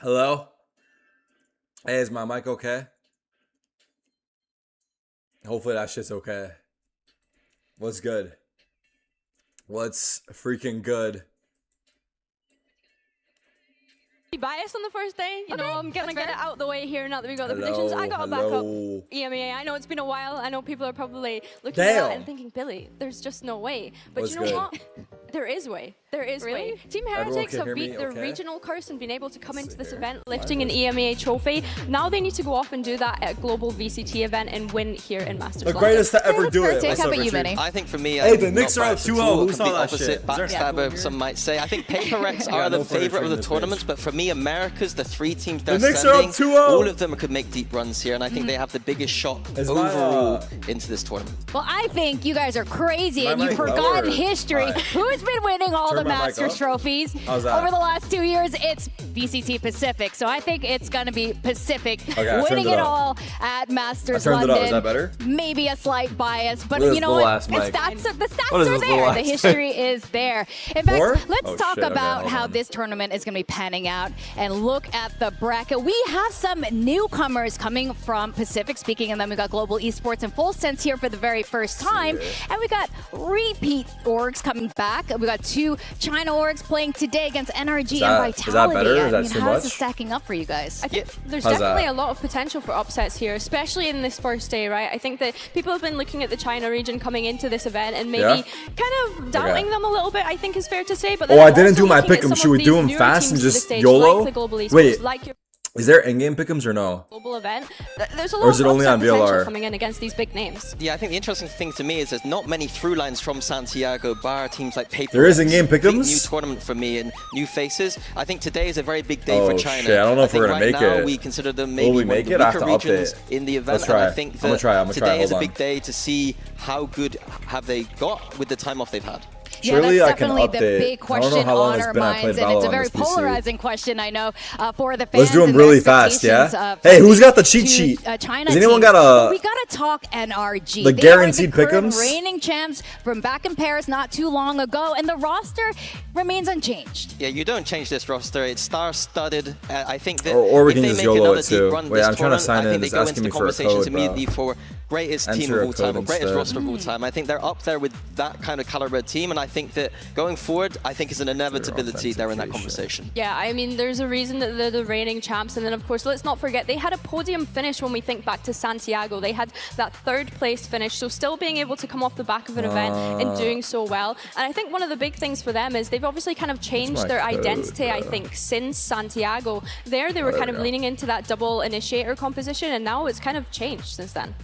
Hello? Hey, is my mic okay? Hopefully that shit's okay. What's good? What's freaking good? Biased on the first day, you know, I'm gonna get it out the way here now that we got the predictions. I got a backup EMEA. I know it's been a while. I know people are probably looking at that and thinking, Billy, there's just no way. But you know what? There is way. There is way. Team Heretics have beat their regional curse and been able to come into this event lifting an EMEA trophy. Now they need to go off and do that at a global VCT event and win here in Masters London. The greatest to ever do it. How about you, Minnie? I think for me, hey, the Knicks are at 2-0. Who saw that shit? Backstabber, some might say. I think Paper Rex are the favorite of the tournament, but for me, America's the three teams they're sending, all of them could make deep runs here, and I think they have the biggest shot overall into this tournament. Well, I think you guys are crazy and you've forgotten history. Who's been winning all the Masters trophies over the last 2 years? It's VCT Pacific, so I think it's going to be Pacific winning it all at Masters London. Is that better? Maybe a slight bias, but you know what? The stats are there. The history is there. In fact, let's talk about how this tournament is going to be panning out and look at the bracket. We have some newcomers coming from Pacific speaking, and then we got Global Esports in full sense here for the very first time, and we got repeat orgs coming back. We got two China orgs playing today against NRG and Vitality. Is that better? Is that too much? How's it stacking up for you guys? I think there's definitely a lot of potential for upsets here, especially in this first day, right? I think that people have been looking at the China region coming into this event and maybe kind of doubting them a little bit, I think is fair to say. But I didn't do my pick'em. Should we do them fast and just YOLO? Wait, is there in-game pick'ems or no? Global event. There's a lot of only on potential coming in against these big names. Yeah, I think the interesting thing to me is there's not many through lines from Santiago, bar teams like Paper. There is in-game pick'ems? New tournament for me and new faces. I think today is a very big day for China. Shit, I don't know if we're gonna make it. We consider them maybe one of the weaker regions in the event. And I think that today is a big day to see how good have they got with the time off they've had. Surely that's definitely the big question on our minds, and it's a very polarizing question, I know, for the fans. Let's do them really fast, yeah? Hey, who's got the cheat sheet? Has anyone got a... We got to talk NRG. The guaranteed pick'ems? Reigning champs from back in Paris not too long ago, and the roster remains unchanged. Yeah, you don't change this roster. It's star-studded. I think that or we if can they just make YOLO another it too. deep run Wait, I'm trying to sign I in. think they It's go asking into me the for a conversations code, immediately bro. for greatest team of all time or greatest roster of all time. I think they're up there with that kind of caliber team, and I think that going forward, I think is an inevitability they're in that conversation. Yeah, I mean, there's a reason that they're the reigning champs, and then of course, let's not forget, they had a podium finish when we think back to Santiago. They had that third place finish, so still being able to come off the back of an event and doing so well. And I think one of the big things for them is they've obviously kind of changed their identity, I think, since Santiago. There, they were kind of leaning into that double initiator composition, and now it's kind of changed since then.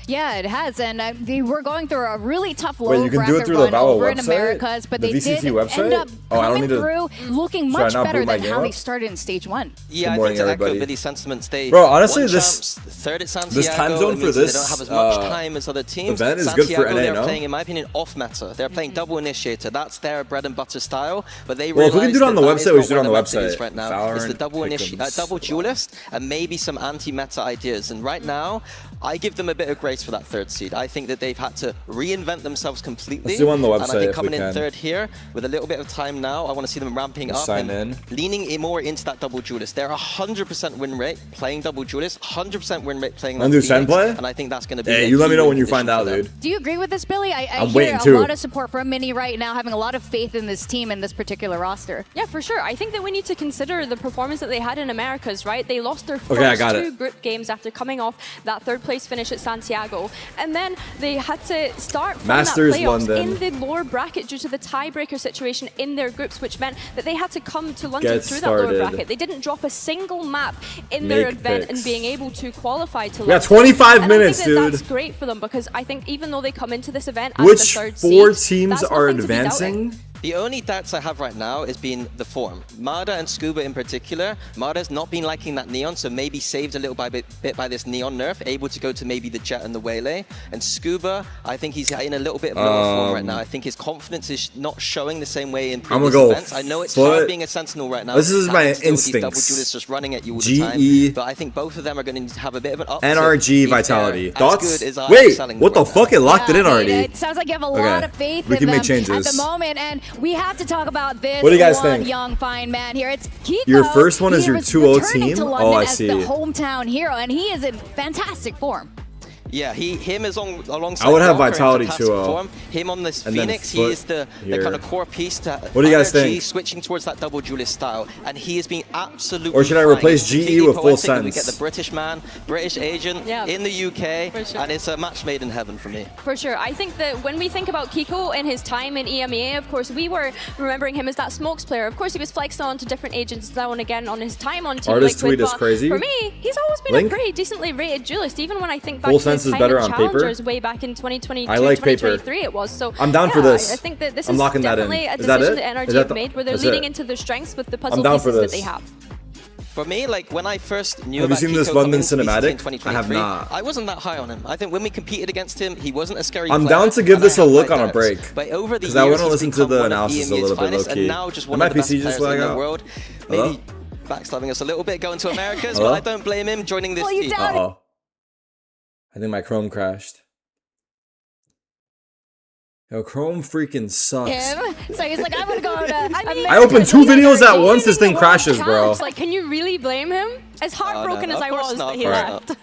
Yeah, it has, and we're going through a really tough low bracket run over in Americas, but they did end up coming through looking much better than how they started in stage one. Yeah, I think to echo Billy's sentiments, they honestly, third at Santiago, this time zone for this they don't have as much time as other teams. Event is Santiago, good for NA, they're playing, in my opinion, off meta. They're playing double initiator. That's their bread and butter style. But they if we can do it on the website, we should do it on the website. Right now, it's the double duelist and maybe some anti-meta ideas. And right now, I give them a bit of grace for that third seed. I think that they've had to reinvent themselves completely. Let's do on the website. And I think coming in third here with a little bit of time now, I want to see them ramping up and leaning more into that double duelist. They're 100% win rate playing double duelist, 100% win rate playing that Phoenix, and I think that's going to be. Hey, you let me know when you find out, dude. Do you agree with this, Billy? I hear a lot of support from Minnie right now, having a lot of faith in this team and this particular roster. Yeah, for sure. I think that we need to consider the performance that they had in Americas, right? They lost their first two group games after coming off that third place finish at Santiago, and then they had to start from Masters that playoffs London in the lower bracket due to the tiebreaker situation in their groups, which meant that they had to come to London through that lower bracket. They didn't drop a single map in their event and being able to qualify to London. Yeah, 25 minutes, dude. That's great for them because I think even though they come into this event as which the third four seed, teams are advancing? The only doubts I have right now is being the form. Marda and Scuba in particular. Marda's not been liking that Neon, so maybe saved a little bit by this Neon nerf, able to go to maybe the Jet and the Waylay. And Scuba, I think he's in a little bit of lower form right now. I think his confidence is not showing the same way in previous events. I know it's hard being a Sentinel right now. This is my instincts. Double duelists just running at you all the time. But I think both of them are going to have a bit of an up. NRG Vitality. Thoughts? Wait, what the fuck? It locked it in already. It sounds like you have a lot of faith in them at the moment. And we have to talk about this what do you guys think? young fine man here. It's Kiko. Your first one is your 2-0 team? Oh, I see. As the hometown hero, and he is in fantastic form. Yeah, him is alongside. I would have Vitality 2-0. Him on this Phoenix, he is the kind of core piece to what do you guys think? Switching towards that double duelist style, and he has been absolutely. Or should I replace GE with full sense? We get the British man, British agent in the UK, and it's a match made in heaven for me. For sure. I think that when we think about Kiko and his time in EMEA, of course, we were remembering him as that smokes player. Of course, he was flexed on to different agents now and again on his time on Team Artist Liquid. tweet is crazy. For me, he's always been a pretty decently rated duelist, even when I think back full to sense his is time better in on Challengers paper. way back in 2022, I like 2023 paper. it was. So I'm down for this. I think that this I'm is locking that definitely in. a Is that decision it? that Is NRG that have made where they're that's leading it. into their strengths with the puzzle down for pieces that this. they have. For me, like when I first knew have about you seen Kiko this London coming into VCT in cinematic? I have not. I wasn't that high on him. I think when we competed against him, he wasn't a scary I'm player, down to give this a look on a break. But over the years, I want to he's listen to become the one of analysis a EMEA's little bit finest, low key. and now just one My of the best PC just players in lag the out. world. Hello? Maybe backstabbing us a little bit, going to Americas, but I don't blame him joining this team. Uh-oh. I think my Chrome crashed. Yo, Chrome freaking sucks. So he's like, I'm gonna go to. I opened 2 videos at once. This thing crashes, bro. Like, can you really blame him? As heartbroken as I was that he left.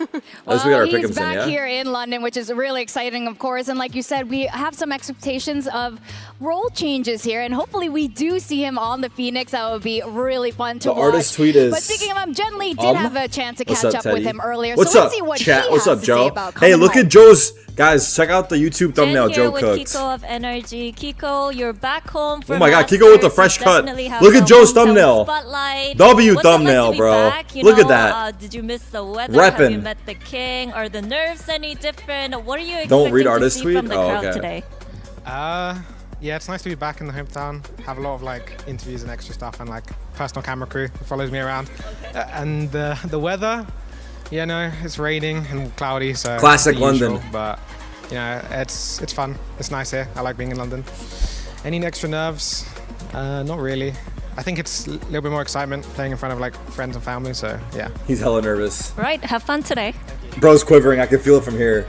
Well, he's back here in London, which is really exciting, of course. And like you said, we have some expectations of role changes here, and hopefully we do see him on the Phoenix. That would be really fun to watch. The artist tweet is. But speaking of him, Jen Lee did have a chance to catch up with him earlier. What's so up, let's see what chat? he What's has up, to Joe? say about Hey, look home. at Joe's. Guys, check out the YouTube thumbnail. Jen Joe with cooks. Kiko of NRG. Kiko, you're back home for Oh my God, Masters. Kiko with the fresh cut. Look at Joe's thumbnail. Spotlight. W What's it thumbnail, like to be bro. back? Look at that. Did you miss the weather? Reppin'. Have you met the king? Are the nerves any different? What are you expecting Don't read to artist see tweet? from the Oh, crowd okay. today? Yeah, it's nice to be back in the hometown. Have a lot of like interviews and extra stuff, and like personal camera crew who follows me around. And the weather, you know, it's raining and cloudy, so Classic the usual, London. but you know, it's fun. It's nice here. I like being in London. Any extra nerves? Not really. I think it's a little bit more excitement playing in front of like friends and family. So yeah. He's hella nervous. Right, have fun today. Bro's quivering. I can feel it from here.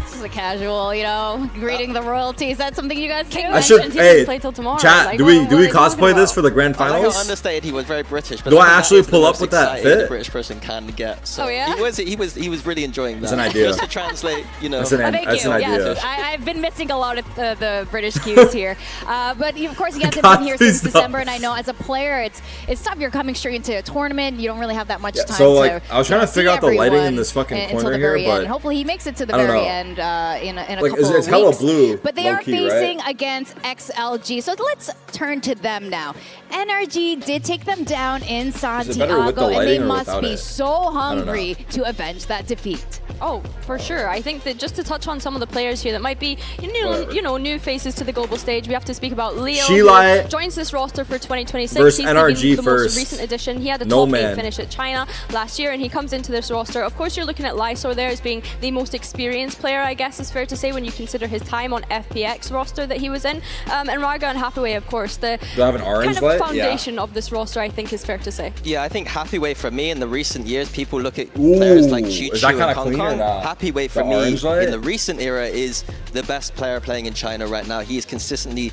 This is a casual, you know, greeting the royalty. Is that something you guys do? I should. Hey, play till tomorrow. chat. Like, do we cosplay this for the grand I finals? got understated. He was very British. But Do I think actually that is the pull up most with that excited fit? A British person can get. So Oh, yeah? he was really enjoying that. It's an idea. Just to translate, you know. That's an Thank That's you. an idea. Yes, I've been missing a lot of the British cues here, but of course he hasn't God, been here please since stop. December, and I know as a player it's tough. You're coming straight into a tournament. You don't really have that much time. So like, to, I was trying to see figure out the lighting in everyone this fucking until corner the here, very end. but And hopefully he makes it to the I don't very know. end in a Like, couple it's of hella weeks. blue, But they are low-key, facing right? against XLG. So let's turn to them now. NRG did take them down in better with the Santiago, and they lighting or must without be it? so hungry to avenge that defeat. Oh, for sure. I think that just to touch on some of the players here that might be, you know, new faces to the global stage, we have to speak about Leo, Sheila who joins this roster for 2026. versus He's NRG the first. most recent addition. He had a No top 8 man. finish at China last year, and he comes into this roster. Of course, you're looking at Lysor there as being the most experienced player, I guess is fair to say, when you consider his time on FPX roster that he was in. And Raga and Hathaway, of course, the Do I have an orange kind light? of foundation of this roster, I think is fair to say. Yeah, I think Happyway for me in the recent years, people look at players like Chu is that Chu kinda and Hong clean or Kong. not? Happyway for The me orange light? in the recent era is the best player playing in China right now. He is consistently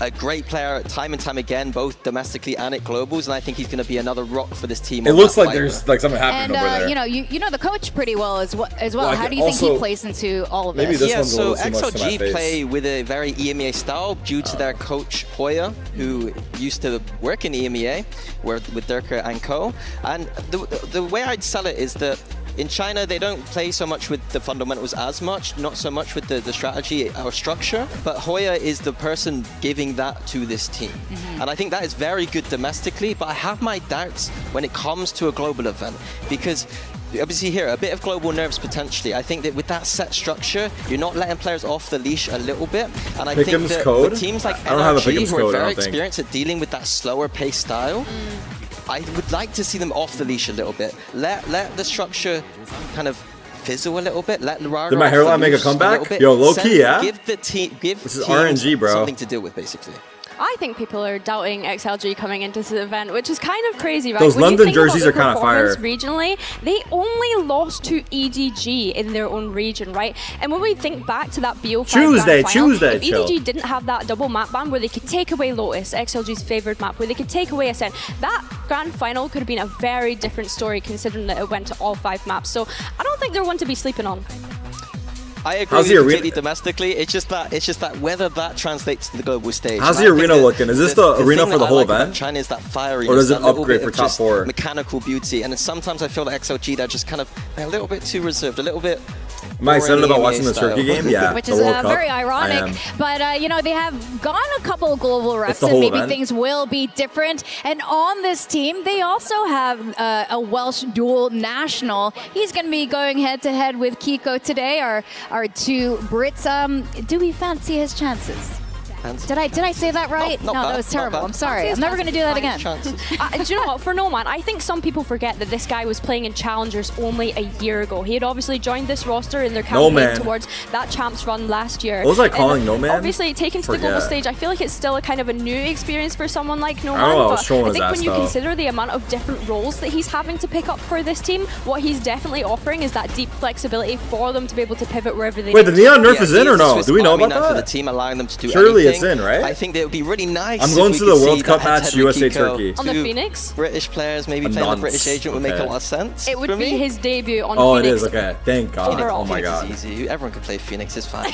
a great player time and time again, both domestically and at globals, and I think he's going to be another rock for this team. It on looks that like fiber. there's like something happening And over there. you know the coach pretty well as well. Well, How I do you think also- he plays into all of maybe this? this Yeah, one's a so little too much to my XLG face. play with a very EMEA style due to their coach Hoya, who used to work in EMEA with Dirker and co. And the way I'd sell it is that in China, they don't play so much with the fundamentals as much, not so much with the strategy or structure, but Hoya is the person giving that to this team. And I think that is very good domestically, but I have my doubts when it comes to a global event, because obviously here, a bit of global nerves potentially. I think that with that set structure, you're not letting players off the leash a little bit. And I think Pick'em's that code? with teams like I don't have a NRG, Pick'em's who are code, I very don't think. experienced at dealing with that slower pace style, I would like to see them off the leash a little bit. Let the structure kind of fizzle a little bit. Let Lara Did my off the hairline make a leash comeback? little bit. Yo, low key, yeah? Give the team, This is teams RNG, bro. something to deal with, basically. I think people are doubting XLG coming into this event, which is kind of crazy, right? Those When London jerseys are kind of fire. Regionally, they only lost to EDG in their own region, right? And when we think back to that BO5 Tuesday, if EDG didn't have that double map ban where they could take away Lotus, XLG's favored map, where they could take away Ascent, that grand final could have been a very different story considering that it went to all 5 maps. So I don't think they're one to be sleeping on. I agree with you completely domestically. It's just that whether that translates to the global stage. How's the arena looking? Is this the arena for the whole event? China is that fiery, or does it upgrade for top 4? Mechanical beauty, and then sometimes I feel like XLG they're just kind of a little bit too reserved, a little bit. Am I excited about watching the Turkey game? Yeah, which is very ironic. But you know, they have gone a couple of global reps, and maybe things will be different. And on this team, they also have a Welsh dual national. He's going to be going head-to-head with Kiko today. Our 2 Brits. Do we fancy his chances? Did I say that right? No, that was terrible. I'm sorry. I'm never going to do that again. Do you know what? For Noman, I think some people forget that this guy was playing in Challengers only a year ago. He had obviously joined this roster in their campaign towards that champs run last year. What was I calling Noman? Obviously, taken to the global stage, I feel like it's still a kind of a new experience for someone like Noman. I think when you consider the amount of different roles that he's having to pick up for this team, what he's definitely offering is that deep flexibility for them to be able to pivot wherever they need. Wait, the Neon nerf is in or no? Do we know about that? For the team, allowing them to do Surely it's in, right? I think that it would be really nice. I'm going to the World Cup match, USA Turkey. On the Phoenix? British players maybe playing the British agent would make a lot of sense. It would be his debut on Phoenix. Oh, it is, okay. Thank God. Oh my God. Phoenix is easy. Everyone can play Phoenix, it's fine.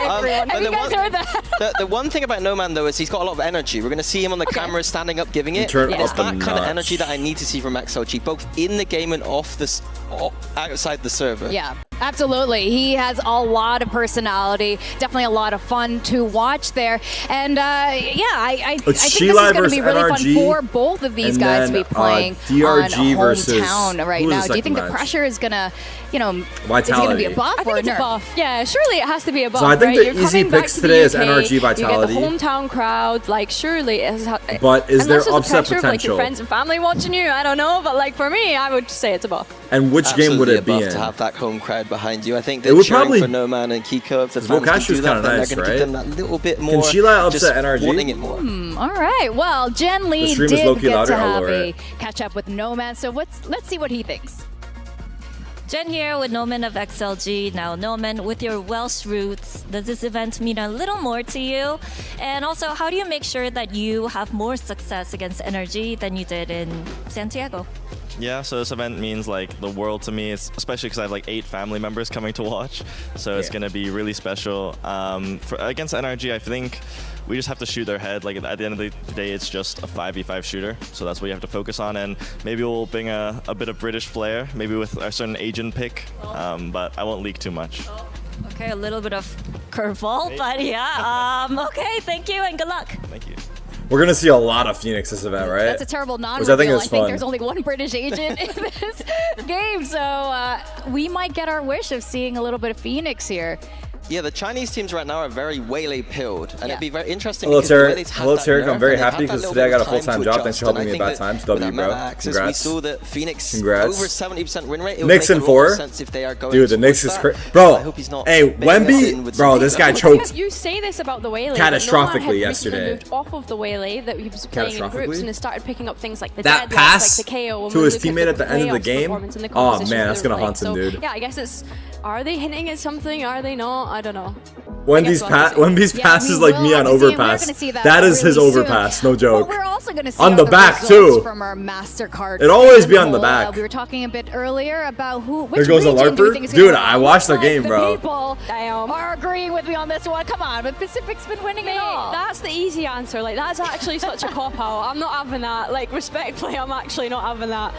Everyone. Have you guys heard that? The one thing about Noman though is he's got a lot of energy. We're going to see him on the camera standing up giving it. It's that kind of energy that I need to see from XLG, both in the game and outside the server. Yeah, absolutely. He has a lot of personality, definitely a lot of fun to watch there. And I think this is going to be really fun for both of these guys to be playing DRG on hometown right now. Do you think the pressure is going to, you know, is it going to be a buff or a nerf? Buff. Yeah, surely it has to be a buff. So I think the easy picks today is NRG Vitality. You get the hometown crowd, like surely it has. But is there upset potential? potential? Like your friends and family watching you, I don't know, but like for me, I would say it's a buff. And which game would it be in? To have that home crowd behind you, I think they're cheering for Noman and Kiko. If the fans can do that, then they're going to give them that little bit more. Can Sheila upset NRG? Wanting it more. All right. Well, Jen Lee did get to have a catch up with Noman, so let's see what he thinks. Jen here with Noman of XLG. Now, Noman, with your Welsh roots, does this event mean a little more to you? And also, how do you make sure that you have more success against NRG than you did in Santiago? Yeah, so this event means like the world to me, especially because I have like 8 family members coming to watch. So it's going to be really special. Against NRG, I think we just have to shoot their head. Like at the end of the day, it's just a 5v5 shooter. So that's what you have to focus on. And maybe we'll bring a bit of British flair, maybe with a certain agent pick. But I won't leak too much. Okay, a little bit of curveball, but yeah. Okay, thank you and good luck. Thank you. We're going to see a lot of Phoenix this event, right? That's a terrible non-reveal. I think there's only one British agent in this game, so we might get our wish of seeing a little bit of Phoenix here. Yeah, the Chinese teams right now are very Waylay pilled, and it'd be very interesting. Hello, Tarik. Hello, Tarik. I'm very happy because today I got a full-time job. Thanks for helping me at bad times. W, bro. Congrats. We saw that Phoenix over 70% win rate. Knicks in 4. Dude, the Knicks is crazy. Bro, hey, Wemby, bro, this guy choked. You say this about the Waylay. Catastrophically yesterday. Moved off of the Waylay that he was playing in groups and has started picking up things like the that pass like the KO to his teammate at the end of the game. Oh man, that's gonna haunt him, dude. Yeah, I guess it's. Are they hinting at something? Are they not? I don't know. Wemby's pass is like me on overpass. That is his overpass, no joke. We're also going to see on the back too. From our MasterCard. It always be on the back. We were talking a bit earlier about there goes a LARPer. Dude, I watched the game, bro. People are agreeing with me on this one. Come on, but Pacific's been winning it all. That's the easy answer. Like that's actually such a cop out. I'm not having that. Like respectfully, I'm actually not having that.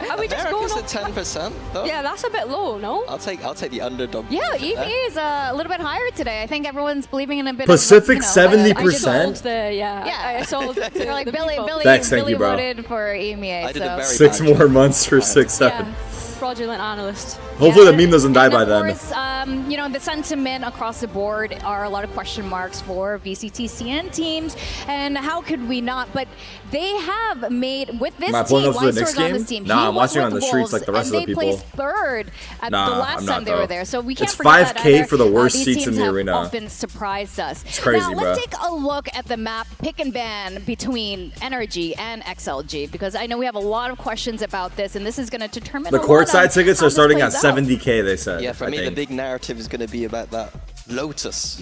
Are we just going at 10% though? Yeah, that's a bit low, no? I'll take the underdog. Yeah, EV is a little bit higher today. I think everyone's believing in a bit Pacific of 70%. I sold it to They're like Billy you, voted for EMEA. So 6 more months for 6-7. Fraudulent analyst. Hopefully the meme doesn't die by then. Of course, you know, the sentiment across the board are a lot of question marks for VCT CN teams, and how could we not? But they have made, with this team, Weiser's on this team. Nah, I'm watching on the streets like the rest of the people. And they placed third at the last time they were there, so we can't it's forget that 5K either. for the worst These seats in teams the have arena. often surprised us. It's crazy, now, bro. let's take a look at the map pick and ban between NRG and XLG, because I know we have a lot of questions about this, and this is going to determine the courtside tickets are starting at 70K, they said. Yeah, for me, the big narrative is going to be about that Lotus.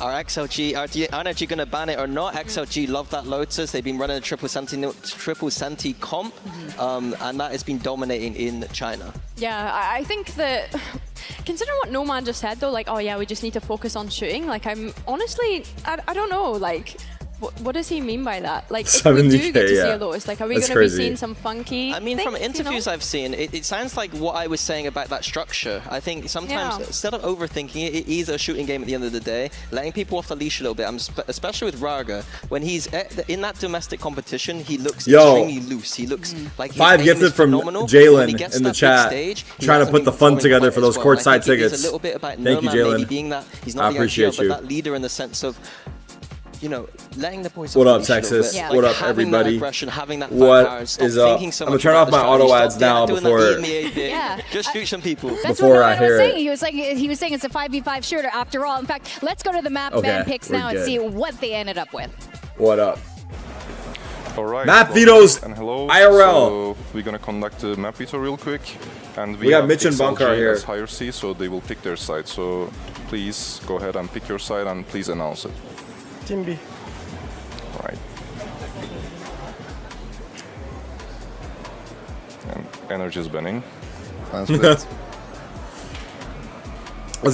Are NRG going to ban it or not? XLG love that Lotus. They've been running a triple Senti comp, and that has been dominating in China. Yeah, I think that, considering what No Man just said though, like, oh yeah, we just need to focus on shooting, like, I'm honestly, I don't know, like, what does he mean by that? Like, if we do get to see a Lotus, like, are we going to be seeing some funky I mean, things, from interviews I've seen, it sounds like what I was saying about that structure. I think sometimes, instead of overthinking it, it is a shooting game at the end of the day, letting people off the leash a little bit. Especially with Raga, when he's in that domestic competition, he looks extremely loose. He looks like 5 gifted from Jalen in the chat, trying to put the fun together for those courtside tickets. It's a little bit about Thank you, Jalen. being that he's not the ideal, but that leader in the sense of, you know, letting the boys. What up, Texas? Like, what up, everybody? Having that what is up? I'm gonna turn off my auto ads now before. Just shoot some people. That's before what I hear it. He was saying it's a 5v5 shooter after all. In fact, let's go to the map ban picks now and see what they ended up with. What up? All right. Map vetoes and hello. IRL. So we're gonna conduct the map veto real quick, and we got Mitch and Bunker here. As higher C, so they will pick their side. So please go ahead and pick your side, and please announce it. Team B. Right. And energy is banning. Let's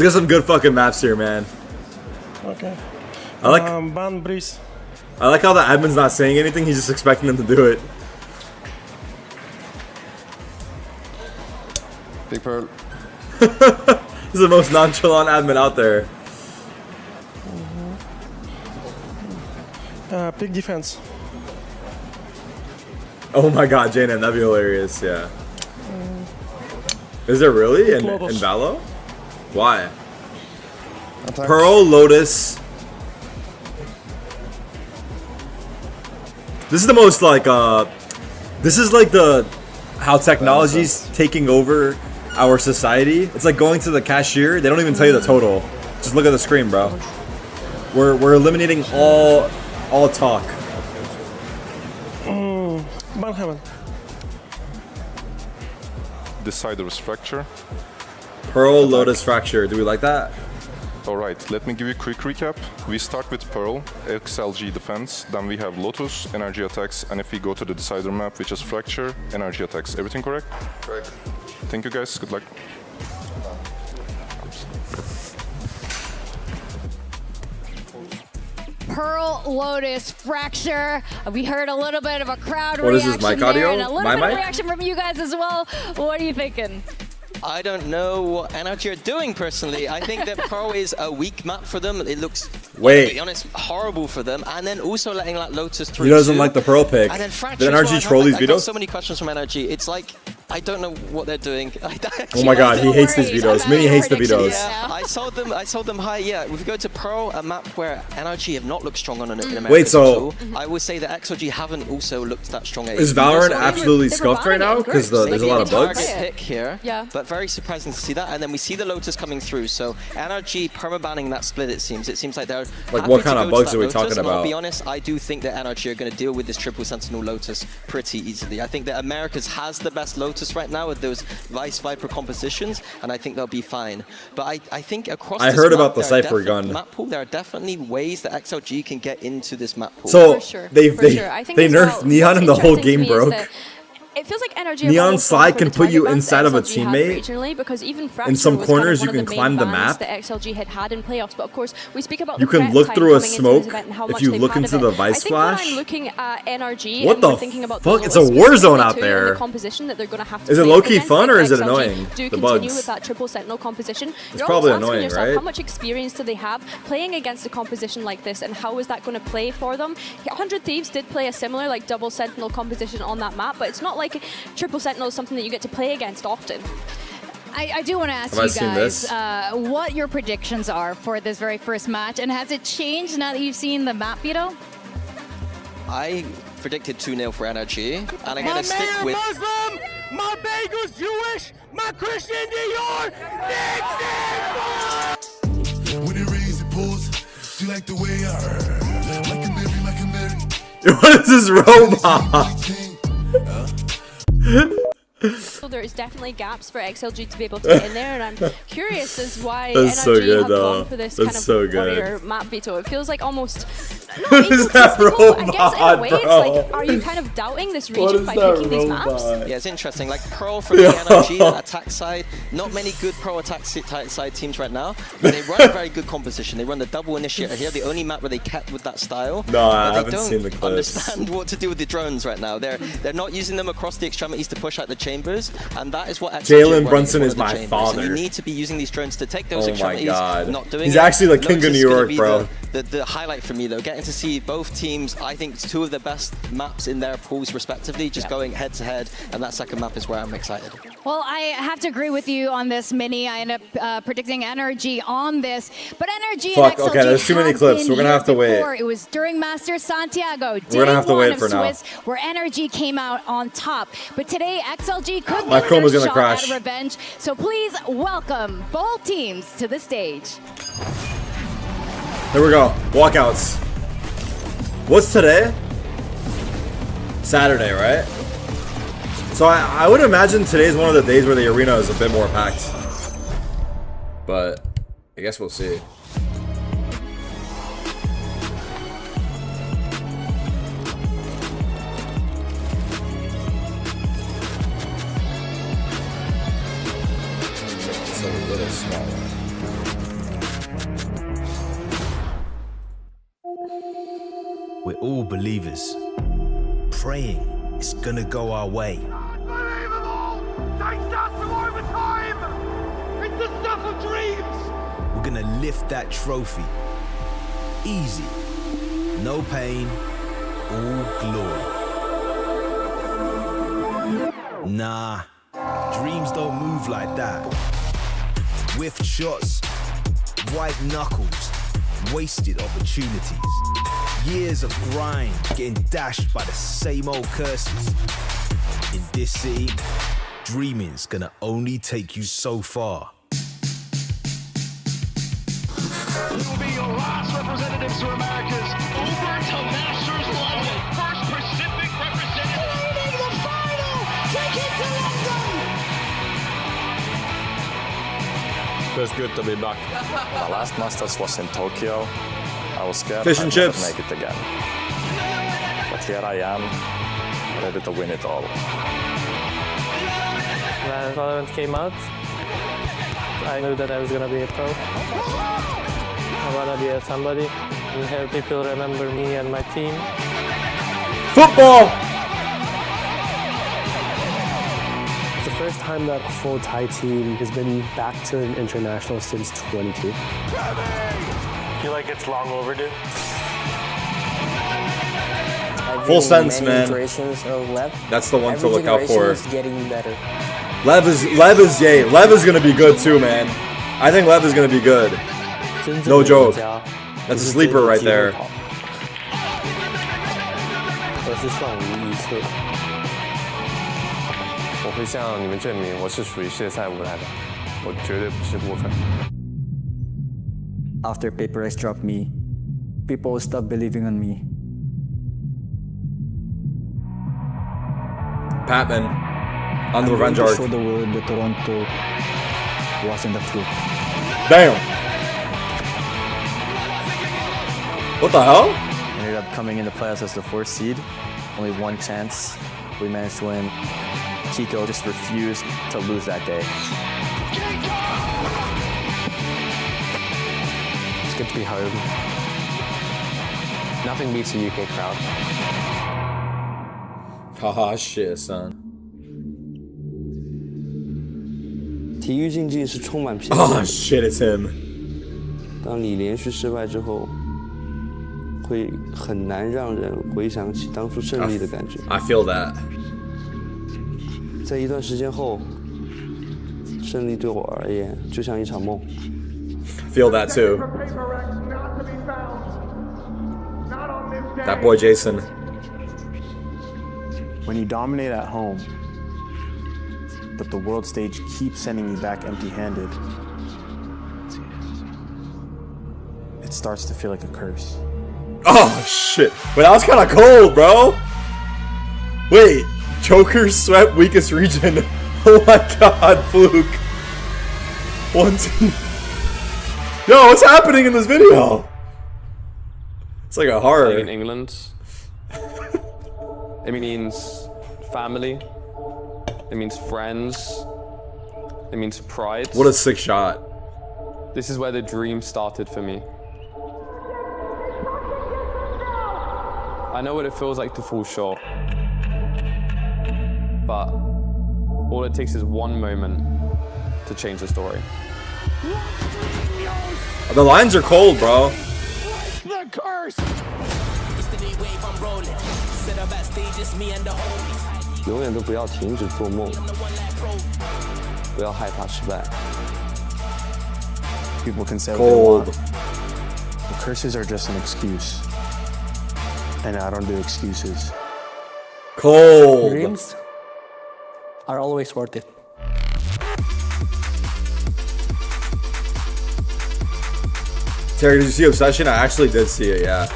get some good fucking maps here, man. Okay. I like ban Breeze. I like how the admin's not saying anything. He's just expecting them to do it. Big Pearl. He's the most nonchalant admin out there. Pick defense. Oh my god, Jaden, that'd be hilarious, yeah. Is there really? In Valo? Why? Pearl, Lotus. This is the most like, this is like how technology's taking over our society. It's like going to the cashier, they don't even tell you the total. Just look at the screen, bro. We're eliminating all talk. Ban Heaven. Decider's Fracture. Pearl, Lotus, Fracture. Do we like that? Alright, let me give you a quick recap. We start with Pearl, XLG Defense, then we have Lotus, Energy Attacks, and if we go to the Decider map, which is Fracture, Energy Attacks. Everything correct? Correct. Thank you guys, good luck. Pearl, Lotus, Fracture. We heard a little bit of a crowd what reaction is this, mic audio? and a little bit of reaction from you guys as well. What are you thinking? I don't know what NRG are doing personally. I think that Pearl is a weak map for them. It looks, to be honest, horrible for them. And then also letting that Lotus through. He doesn't like the Pearl pick. And then Fracture. Did NRG troll these videos? I got so many questions from NRG. It's like, I don't know what they're doing. Oh my god, he hates these videos. Minnie hates the videos. Yeah, I sold them high. Yeah, if we go to Pearl, a map where NRG have not looked strong on in America. Wait, so I would say that XOG haven't also looked that strong. Is Valorant absolutely scuffed right now? Because there's a lot of bugs. Pick here, but very surprising to see that. And then we see the Lotus coming through. So NRG perma-banning that split. It seems like they're like, what kind of bugs are we talking about? I'll be honest, I do think that NRG are going to deal with this triple Sentinel Lotus pretty easily. I think that America's has the best Lotus right now with those Vice Viper compositions, and I think they'll be fine. But I think across I heard about the Cypher gun map pool, there are definitely ways that XLG can get into this map pool. So they nerfed Neon and the whole game broke. It feels like NRG Neon Slide can put you inside of a teammate. Because even in some corners, you can climb the map. That XLG had in playoffs, but of course, we speak about you can look through a smoke if you look into the Vice Flash. I think when I'm looking at NRG, what the fuck? It's a war zone out there. Is it low-key fun or is it annoying? The bugs. With that triple Sentinel composition, it's probably annoying, right? How much experience do they have playing against a composition like this, and how is that going to play for them? 100 Thieves did play a similar like double Sentinel composition on that map, but it's not like triple Sentinel is something that you get to play against often. I do want to ask you guys what your predictions are for this very first match, and has it changed now that you've seen the map, Vito? I predicted 2-0 for NRG, and I'm going to stick with... Muslim, my bagel's Jewish, my Christian Dior, When it rains, it pours. She like the way I like a Mary, like a Mary. What is this robot? So there is definitely gaps for XLG to be able to get in there, and I'm curious as why That's NRG so good, have gone for this That's kind of so good. warrior map, Vito. It feels like almost What is that robot, I guess in a way it's bro? like, are you kind of doubting this region by picking these maps? Yeah, it's interesting. Like Pearl from the NRG attack side, not many good pro attack side teams right now, but they run a very good composition. They run the double initiator here, the only map where they kept with that style. No, I but haven't seen the they clips. don't understand what to do with the drones right now. They're not using them across the extremities to push out the chambers, and that is what Jalen Brunson is my father. And you need to be using these drones to take those Oh my extremities. God. Not doing He's it. actually like king of Lotus New is gonna York, be bro. The highlight for me though, getting to see both teams, I think it's two of the best maps in their pools respectively, just going head to head, and that second map is where I'm excited. Well, I have to agree with you on this, Mini. I end up predicting NRG on this, but NRG and XLG okay, there's too many clips. We're gonna have to wait. It was during Masters Santiago, We're gonna have to wait for Swiss, now. where NRG came out on top. But today, XLG could My get Chrome is their gonna shot crash. at revenge. So please welcome both teams to the stage. Here we go. Walkouts. What's today? Saturday, right? So I would imagine today's one of the days where the arena is a bit more packed. But I guess we'll see. It's a little smaller. We're all believers, praying it's gonna go our way. Unbelievable! Takes us to overtime! It's the stuff of dreams! We're gonna lift that trophy. Easy, no pain, all glory. Nah, dreams don't move like that. Whiffed shots, white knuckles, wasted opportunities. Years of grind getting dashed by the same old curses. In this city, dreaming's gonna only take you so far. This will be your last representatives to Americas. Over to Masters London. First Pacific representative. Leading the final. Take it to London. Feels good to be back. My last Masters was in Tokyo. I was scared Fish and I'd chips. never make it again. But here I am, ready to win it all. When Valorant came out, I knew that I was gonna be a pro. I wanna be somebody and have people remember me and my team. Football! It's the first time that a full Thai team has been back to an international since 22. Feel like it's long overdue. Full sense, man. That's the one to look out for. Getting better. Lev is gonna be good too, man. I think Lev is gonna be good. No joke. That's a sleeper right there. After Paper X dropped me, people stopped believing on me. Patman on the revenge arc. Show the world that Toronto wasn't a fluke. Damn. What the hell? Ended up coming in the playoffs as the 4th seed. Only one chance. We managed to win. Chico just refused to lose that day. It's good to be home. Nothing beats a UK crowd. Haha, shit, son. 体育竞技是充满拼 Oh 劲。 shit, it's him. 当你连续失败之后，会很难让人回想起当初胜利的感觉。 I feel that. 在一段时间后，胜利对我而言就像一场梦。Feel that too. That boy Jason. When you dominate at home, but the world stage keeps sending you back empty-handed, it starts to feel like a curse. Oh shit! But that was kind of cold, bro. Wait, Joker swept weakest region. Oh my god, Fluke. 1 team. Yo, what's happening in this video? It's like a horror. In England, it means family. It means friends. It means pride. What a sick shot. This is where the dream started for me. I know what it feels like to fall short. But all it takes is one moment to change the story. The lines are cold, bro. The curse. 永远都不要停止做梦，不要害怕失败。 People can say what they want. The curses are just an excuse. And I don't do excuses. Cold. Dreams are always worth it. Terry, did you see Obsession? I actually did see it, yeah.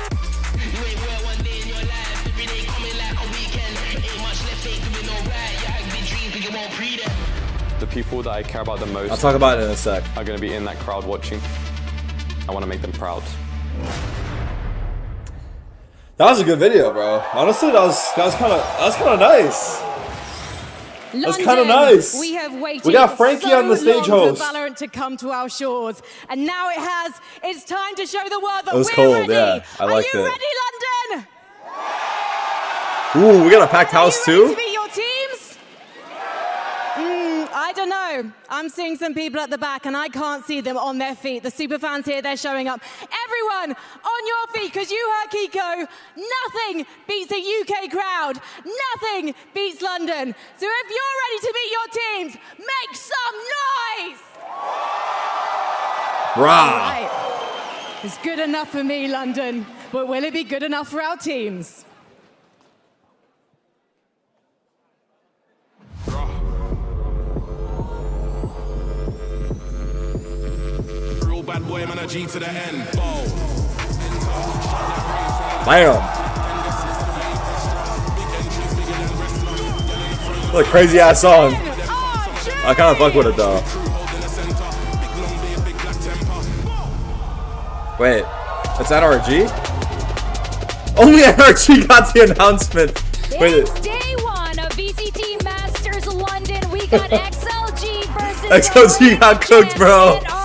The people that I care about the most, I'll talk about it in a sec, are going to be in that crowd watching. I want to make them proud. That was a good video, bro. Honestly, that was kind of nice. That's kind of nice. We have waited. We got Frankie on the stage host. For Valorant to come to our shores, and now it has. It's time to show the world that it was we're cold, ready. Yeah, I liked it. Are you ready, London? Ooh, we got a packed house too. To beat your teams? I don't know. I'm seeing some people at the back, and I can't see them on their feet. The super fans here, they're showing up. Everyone on your feet, because you heard Kiko. Nothing beats the UK crowd. Nothing beats London. So if you're ready to beat your teams, make some noise! Rah! Right. It's good enough for me, London, but will it be good enough for our teams? Bad boy, man, a G to the end. Bam! What a crazy ass song. I kind of fuck with it though. Wait, it's NRG? Only NRG got the announcement. Wait. It's day one of VCT Masters London. We got XLG versus XLG got cooked, bro. Now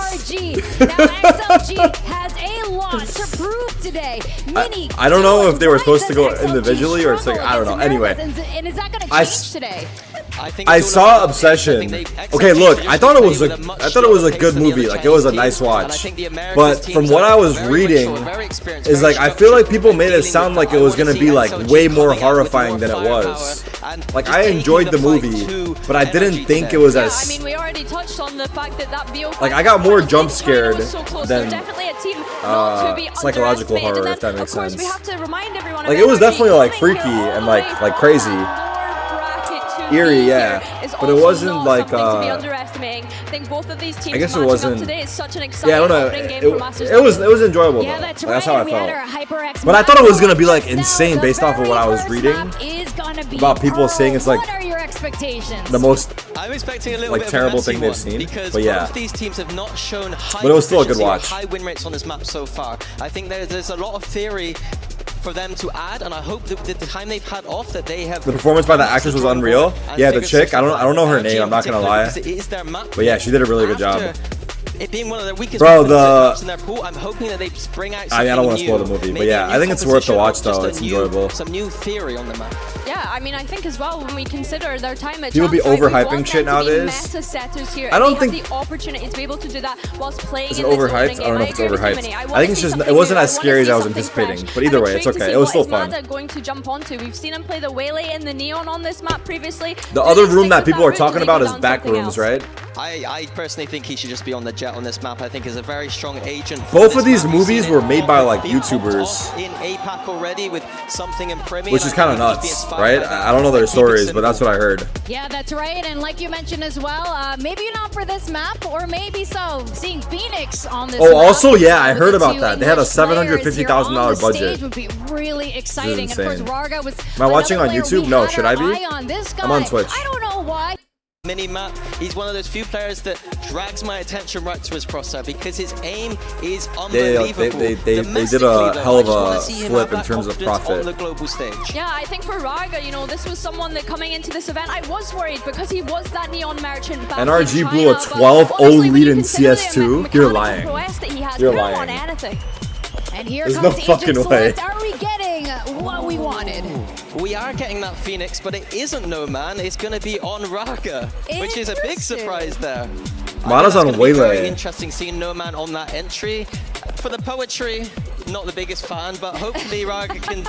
XLG has a lot to prove today. I don't know if they were supposed to go individually or it's like, I don't know. Anyway, and is that going to change today? I saw Obsession. Okay, look, I thought it was a good movie. Like it was a nice watch. But from what I was reading, is like I feel like people made it sound like it was gonna be like way more horrifying than it was. Like I enjoyed the movie, but I didn't think it was as. I mean, we already touched on the fact that VO. Like I got more jump scared than definitely a team not to be psychological horror, if that makes sense. sense. We have to remind everyone. Like it was definitely like freaky and like crazy. Eerie, yeah, but it wasn't like. To be underestimating. I think both of these teams. I guess it wasn't. Today is such an exciting yeah, I don't know. It was enjoyable. Yeah, though. that's like, right. That's how I we felt. had our HyperX but I thought it was gonna be like insane based off of what I was reading about people Pearl. saying it's like. What are your expectations? The most. I'm expecting a little like bit terrible of a thing they've seen. Because but yeah. both these teams have not shown high. But it was still a good watch. High win rates on this map so far. I think there's a lot of theory for them to add, and I hope that the time they've had off that they have. The performance by the actress was unreal. Yeah, the chick. I don't know her name. I'm not gonna lie. But yeah, she did a really good job. It being one of their weakest maps in their pool, I'm hoping that they bring out. I mean, I don't want to spoil the movie, but yeah, I think it's worth the watch though. It's enjoyable. Some new theory on the map. Yeah, Yeah, I mean, I think as well when we consider their time at people be Champs, overhyping shit nowadays. Meta setters here, I don't think the opportunity to be able to do that whilst playing. Is it overhyped? I don't know if it's overhyped. I think it's just it wasn't as scary as I was anticipating. But either way, it's okay. It was still fun. Going to jump onto. We've seen him play the Waylay and the Neon on this map previously. The other room that people are talking about is back rooms, right? I personally think he should just be on the Jet on this map. I think he's a very strong agent. Both of these movies were made by like YouTubers. In APAC already with something in Premier, which is kind of nuts, right? I don't know their stories, but that's what I heard. Yeah, that's right. And like you mentioned as well, maybe not for this map, or maybe so. Seeing Phoenix on this. Oh, also, yeah, I heard about that. They had a $750,000 budget. Would be really exciting. And of course, Raga was. Am I watching on YouTube? No, should I be? I'm on Twitch. I don't know why. Mini-map, he's one of those few players that drags my attention right to his crosshair because his aim is unbelievable. They did a hell of a flip in terms of profit. On the global stage. Yeah, I think for Raga, you know, this was someone that coming into this event, I was worried because he was that Neon Merchant. NRG blew a 12-0 lead in CS2. You're lying. You're lying. And here There's comes no fucking way. Are we getting what we wanted? We are getting that Phoenix, but it isn't No Man. It's going to be on Raga, which is a big surprise there. Mana's on Waylay. Very interesting seeing No Man on that entry. For the poetry, not the biggest fan, but hopefully Raga can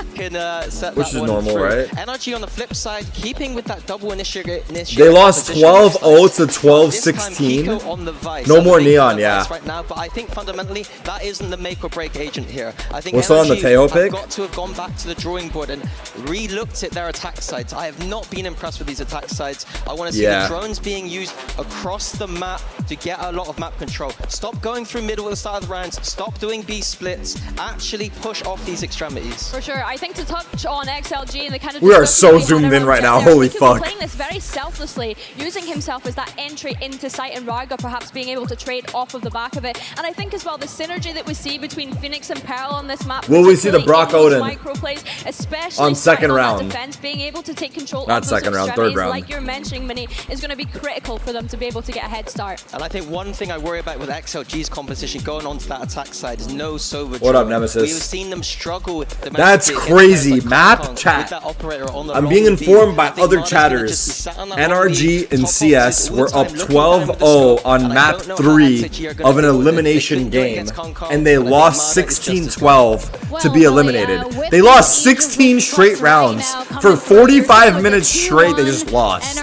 set which that is one normal, through. right? NRG on the flip side, keeping with that double initiative. They lost 12-0 to 12-16. No more Neon, yeah. Right now, but I think fundamentally that isn't the make or break agent here. I think we're still on the Teo pick. Got to have gone back to the drawing board and re-looked at their attack sides. I have not been impressed with these attack sides. I want to see the drones being used across the map to get a lot of map control. Stop going through middle at the start of the rounds. Stop doing B splits. Actually push off these extremities. For sure. I think to touch on XLG and the kind of we are so zoomed in right now. Holy fuck. Playing this very selflessly, using himself as that entry into site, and Raga perhaps being able to trade off of the back of it. And I think as well the synergy that we see between Phoenix and Pearl on this map. Will we see the Brock Odin microplays, especially on second round? Defense, being able to take control not of second round, third round. Like you're mentioning, Mini, is going to be critical for them to be able to get a head start. And I think one thing I worry about with XLG's composition going onto that attack side is no sober. What up, Nemesis? We've seen them struggle with the that's crazy. Map chat. I'm being informed by other chatters. NRG and CS were up 12-0 on map 3 of an elimination game, and they lost 16-12 to be eliminated. They lost 16 straight rounds for 45 minutes straight. They just lost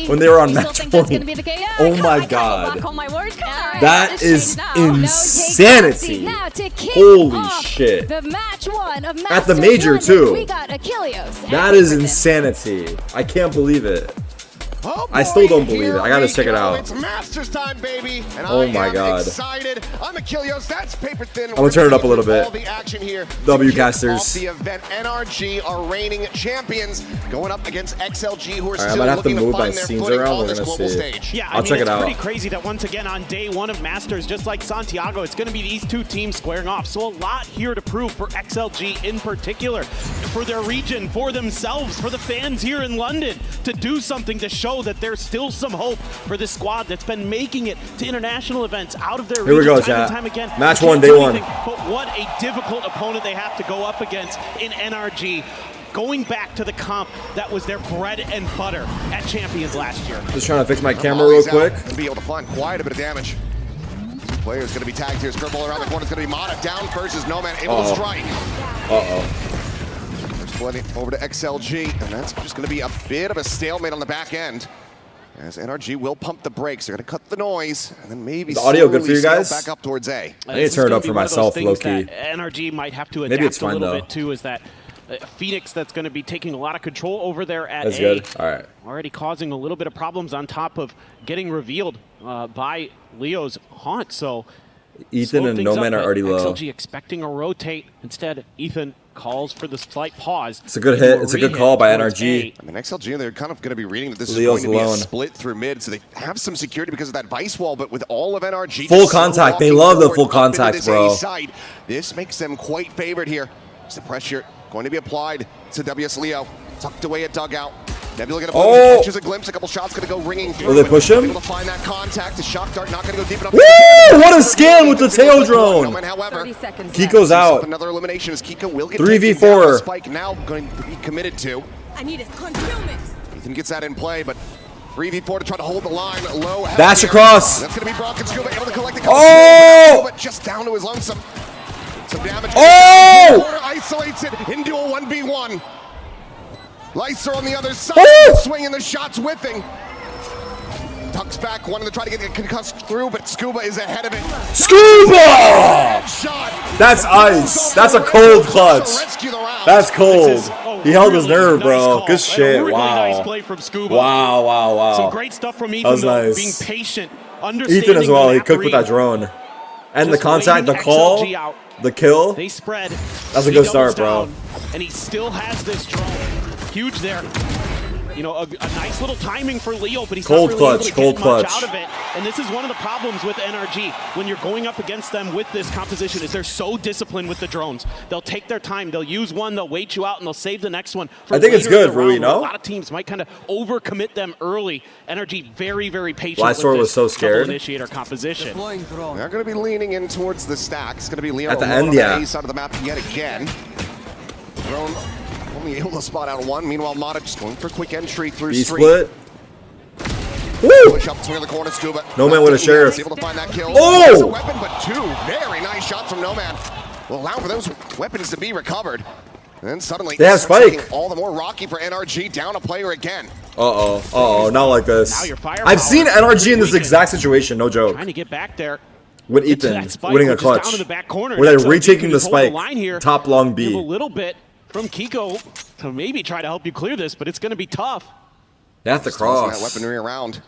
when they were on match point. Oh my god, that is insanity. Holy shit. At the major too. That is insanity. I can't believe it. I still don't believe it. I gotta check it out. It's Masters time, baby. And oh my god. Excited. I'm Achilles. That's paper thin. I'm gonna turn it up a little bit. All the action here. W-casters. The event. NRG are reigning champions going up against XLG, who are still I might have to looking move to my find their scenes footing around. on We're this gonna global see. stage. Yeah, I'll check it out. It's pretty crazy that once again on day one of Masters, just like Santiago, it's going to be these two teams squaring off. So a lot here to prove for XLG in particular, for their region, for themselves, for the fans here in London, to do something to show that there's still some hope for this squad that's been making it to international events out of their region. Here we go, time and chat. time again. Match one, day one. But what a difficult opponent they have to go up against in NRG. Going back to the comp that was their bread and butter at Champions last year. Just trying to fix my camera real quick. And be able to find quite a bit of damage. Player's going to be tagged here. Scribble around the corner. It's going to be Mata down versus No Man able to strike. Splitting over to XLG, and that's just going to be a bit of a stalemate on the back end. As NRG will pump the brakes. They're going to cut the noise, and then maybe the audio good for you guys? Back up towards A. I need to turn it up for myself, low-key. NRG might have to adapt maybe it's a fine, little though. bit too, is that Phoenix that's going to be taking a lot of control over there at that's A. Good. All right. Already causing a little bit of problems on top of getting revealed by Leo's haunt. So Ethan and No Man are already low. XLG expecting a rotate. Instead, Ethan calls for the slight pause. It's a good hit. It's a good call by NRG. I mean, XLG, they're kind of going to be reading that this Leo's is going to alone. be a split through mid, so they have some security because of that vice wall, but with all of NRG... Full contact. They love the full contact, bro. Side, this makes them quite favored here. It's the pressure going to be applied to WS Leo. Tucked away at dugout. Nebula gonna catches a glimpse, a couple shots gonna go ringing through. Will they push him? Able to find that contact. The shock dart not gonna go deep enough. Woo! What a scan with the tail drone. However, Kiko's out. Another elimination as Kiko will get 3v4. Spike now going to be committed to. I need it. Concealment. Ethan gets that in play, but 3v4 to try to hold the line low. Dash across. That's going to be Brock and Scuba able to collect the Oh! but just down to his lonesome. Some damage. Oh! Isolates it into a 1v1. Lyser on the other side, Oh! swinging the shots, whiffing. Tucks back, wanting to try to get it concussed through, but Scuba is ahead of it. Scuba! That's ice. That's a cold clutch. That's cold. He held his nerve, bro. Good shit. Wow. Nice play from Scuba. Wow, wow, wow. Some great stuff from Ethan, That was though, nice. being patient, Ethan as well. He cooked with that drone. And the contact, the call, the kill. They spread. That's a good start, bro. And he still has this drone. Huge there. You know, a nice little timing for Leo, but he's Cold not really clutch, able to cold get much clutch. out of it. And this is one of the problems with NRG when you're going up against them with this composition is they're so disciplined with the drones. They'll take their time. They'll use one, they'll wait you out, and they'll save the next one. For I think it's later in good, the round, Rui, where no? A lot of teams might kind of overcommit them early. NRG very, very patient Lyser with was this so scared. double initiator composition. They're going to be leaning in towards the stack. It's going to be Leo At the alone end, on yeah. the A side of the map yet again. Drone only able to spot out one. Meanwhile, Mata just going for quick entry through B street. split. Woo! Push up, swing in the corner, Scuba. No man with a sheriff. Able to find that kill. Oh! There's a weapon, but two very nice shots from No Man. Will allow for those weapons to be recovered. And then suddenly, They have it starts spike. looking all the more rocky for NRG. Down a player again. Uh-oh. Uh-oh. Not like this. Now your firepower I've seen NRG in this weakened. exact situation. No joke. Trying to get back there. With Get to Ethan that spike, winning a which is down clutch. in the back corner. Where they're XLG retaking can the just hold spike. line here. Top long Give a B. little bit from Kiko to maybe try to help you clear this, but it's going to be tough. They have to Just tossing cross. that weaponry around.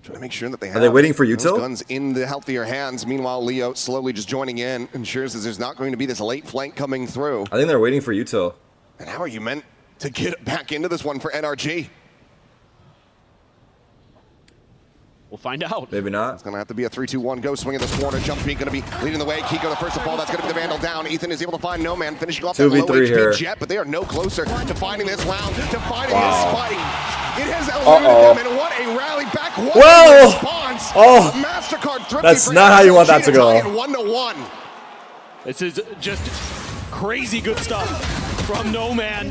Trying to make sure that they have Are they waiting for those Util? guns in the healthier hands. Meanwhile, Leo slowly just joining in, ensures that there's not going to be this late flank coming through. I think they're waiting for Util. And how are you meant to get back into this one for NRG? We'll find out. Maybe not. It's going to have to be a 3-2-1 go. Swing in this corner. Jump beat going to be leading the way. Kiko the first to fall. That's going to be the Vandal down. Ethan is able to find No Man, finishing off that 2v3 low HP here. Jet, but they are no closer to finding this round, to finding Wow. his spike. It has eluded them, and what a rally back. What Whoa! a response. Oh! A MasterCard thrifty That's for not how you want SLG that to go. tie it 1-1. This is just crazy good stuff from No Man.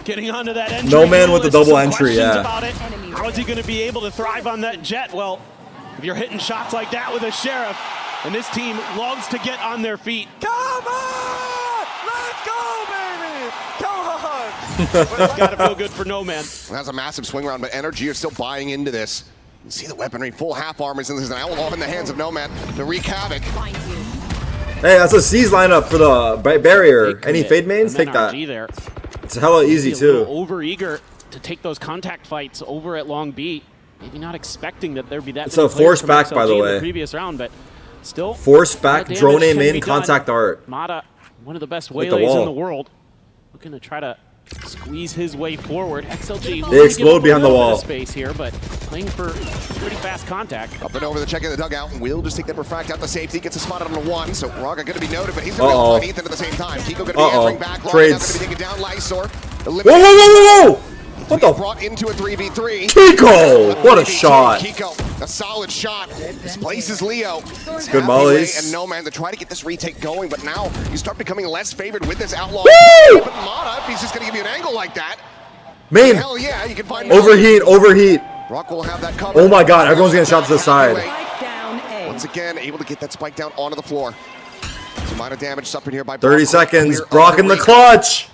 Getting onto that entry. No Man with the Some double entry, questions yeah. About it. How is he going to be able to thrive on that jet? Well, if you're hitting shots like that with a Sheriff, and this team loves to get on their feet. Come on! Let's go, baby! Come on! But it's got to feel good for No Man. That's a massive swing round, but NRG are still buying into this. You see the weaponry, full half armors, and there's an outlaw in the hands of No Man to wreak havoc. Hey, that's a C's lineup for the barrier. Any fade mains? Take that. NRG there. It's hella easy, Maybe a little too. over eager to take those contact fights over at Long B. Maybe not expecting that there'd be that. It's many a players force from back, by XLG the in way. Previous round, but still. Force a lot back, of damage drone can aim be in, done. contact art. Mata, one of the best Like the waylays in wall. the world, looking to try to squeeze his way forward. XLG. They explode behind the wall. Space here, but playing for pretty fast contact. Up and over the check in the dugout. Will just take that refract out the safety. Gets a spot on the one. So Raga going to be noted, but he's going to be able to find Ethan at the same time. Kiko going to be answering back. Raga going Trades. to be taking down Lysor. Whoa, whoa, whoa, whoa, whoa! What the? Brought into a 3v3. Kiko! What a shot. Kiko, a solid shot. Displaces Leo. It's Good halfway mollies. And No Man to try to get this retake going, but now you start becoming less favored with this outlaw. Woo! But Mata, if he's just going to give you an angle like that, Man, hell yeah, you can find overheat, overheat. Brock will have that covered. Oh my god, everyone's getting shot to the side. Once again, able to get that spike down onto the floor. Some minor damage suffered here by 30 Brock. seconds, Clear Brock of in the recall. clutch.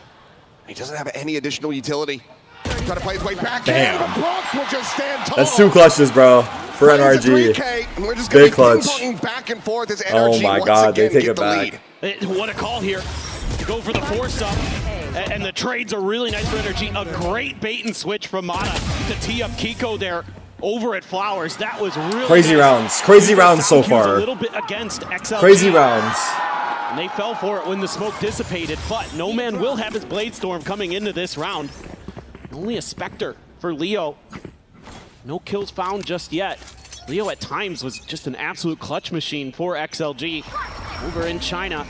He doesn't have any additional utility. Try to play his way back Damn. in, but Brock will just stand tall. That's 2 clutches, bro, for Plays a NRG. 3K, and we're just gonna Big be clutch. ping-ponging back and forth as Oh NRG my once god, they again take get it the back. lead. What a call here. Go for the force up. And the trades are really nice for NRG. A great bait and switch from Mata to tee up Kiko there over at Flowers. That was really Crazy nice. rounds. Crazy rounds so Sound cues far. A little bit against XLG. Crazy rounds. And they fell for it when the smoke dissipated, but No Man will have his Blade Storm coming into this round. Only a Spectre for Leo. No kills found just yet. Leo at times was just an absolute clutch machine for XLG over in China.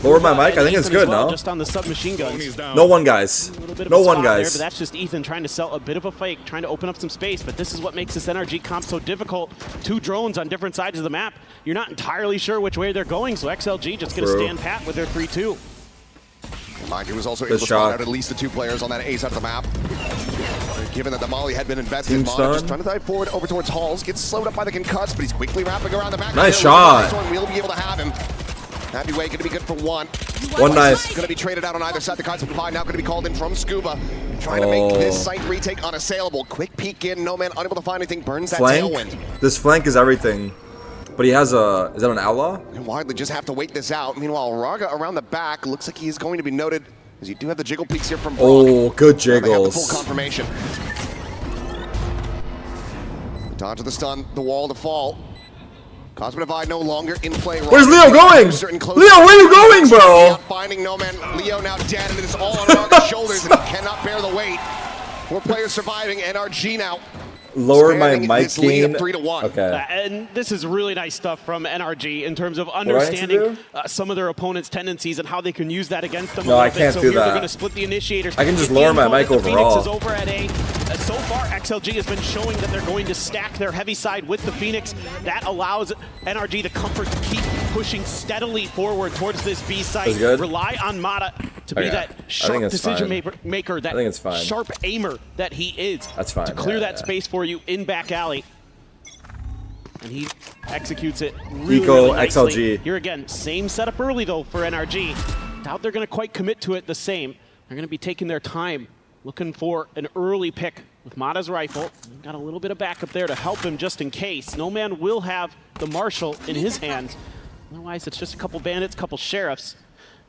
Lower my mic, I think it's Ethan good, as well, no? Just on the submachine guns. No one, guys. A little bit of No a one, spot there, guys. but that's just Ethan trying to sell a bit of a fake, trying to open up some space. But this is what makes this NRG comp so difficult. 2 drones on different sides of the map. You're not entirely sure which way they're going, so XLG just going to True. stand pat with their 3-2. Mind you, was also able to spot out at least the 2 players on that A side of the map. Given that the Molly had been invested, Mana just trying to dive forward over towards Halls. Gets slowed up by the concussed, but he's quickly wrapping around the back. Nice shot. We'll be able to have him. Happy Way going to be good for 1. One nice. Going to be traded out on either side. The cards supply now going to be called in from Scuba. Trying to make this site retake unassailable. Quick peek in, no man unable to find anything. Burns that tailwind. This flank is everything. But he has a, is that an outlaw? And Widely just have to wait this out. Meanwhile, Raga around the back looks like he's going to be noted, as you do have the jiggle peeks here from Brock. Oh, good jiggles. They have the full confirmation. Dodge of the stun, the wall to fall. Cosmic Divide no longer in play. Where's Leo going? Leo, where are you going, bro? Finding no man. Leo now dead, and it is all on Raga's shoulders, and he cannot bear the weight. 4 players surviving. NRG now. Lower my mic gain. 3-1. Okay. And this is really nice stuff from NRG in terms of understanding some of their opponent's tendencies and how they can use that against them. No, I can't do that. They're going to split the initiators. I can just lower my mic overall. Phoenix is over at A. So far, XLG has been showing that they're going to stack their heavy side with the Phoenix. That allows NRG the comfort to keep pushing steadily forward towards this B site. Rely on Mata to be that sharp decision maker, that sharp aimer that he is. That's fine. To clear that space for you in back alley. And he executes it really nicely. XLG. Here again, same setup early though for NRG. Doubt they're going to quite commit to it the same. They're going to be taking their time, looking for an early pick with Mata's rifle. Got a little bit of backup there to help him just in case. No man will have the Marshal in his hands. Otherwise, it's just a couple bandits, couple sheriffs.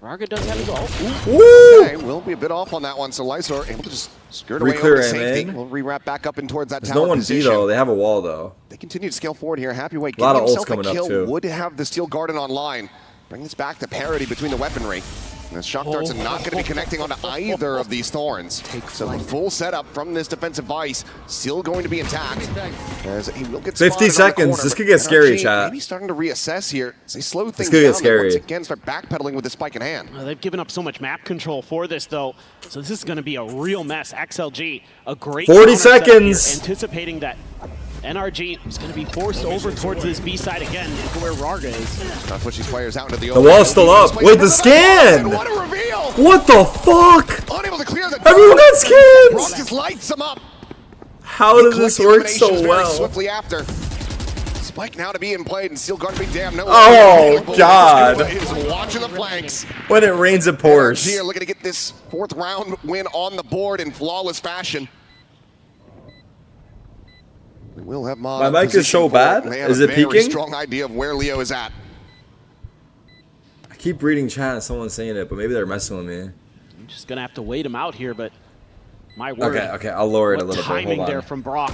Raga does have his ult. Okay, we'll be a bit off on that one. So Lysor able to just skirt away over to safety. We'll re-wrap back up in towards that tower no one position. B though. They have a wall though. They continue to scale forward here. Happy Way a lot of ults himself coming a kill. up too. Would have the Steel Garden online. Bring this back to parity between the weaponry. And the shock darts are not going to be connecting onto either of these thorns. So the full setup from this defensive vice still going to be intact. As he will get 50 seconds. This could get scary, chat. Maybe starting to reassess here. As they slow things this could down. Get scary. Once again, start backpedaling with the spike in hand. They've given up so much map control for this, though. So this is going to be a real mess. XLG, a great 40 seconds. Anticipating that NRG is going to be forced over towards this B side again, where Raga is. Trying to push these players out into the open. The wall's still up. Wait, the scan! What a reveal! What the fuck? Unable to clear the Everyone got scans! Brock just lights him up. How did this work so well? Swiftly after. Spike now to be in play, and Steel Guard to be damn no. Oh, God. Is watching the flanks. When it rains, it pours. Here looking to get this 4th round win on the board in flawless fashion. We will have my mic is so bad. Is it peaking? Strong idea of where Leo is at. I keep reading chat and someone's saying it, but maybe they're messing with me. I'm just gonna have to wait him out here, but my word. Okay, I'll lower it a little bit. Hold Timing on. there from Brock.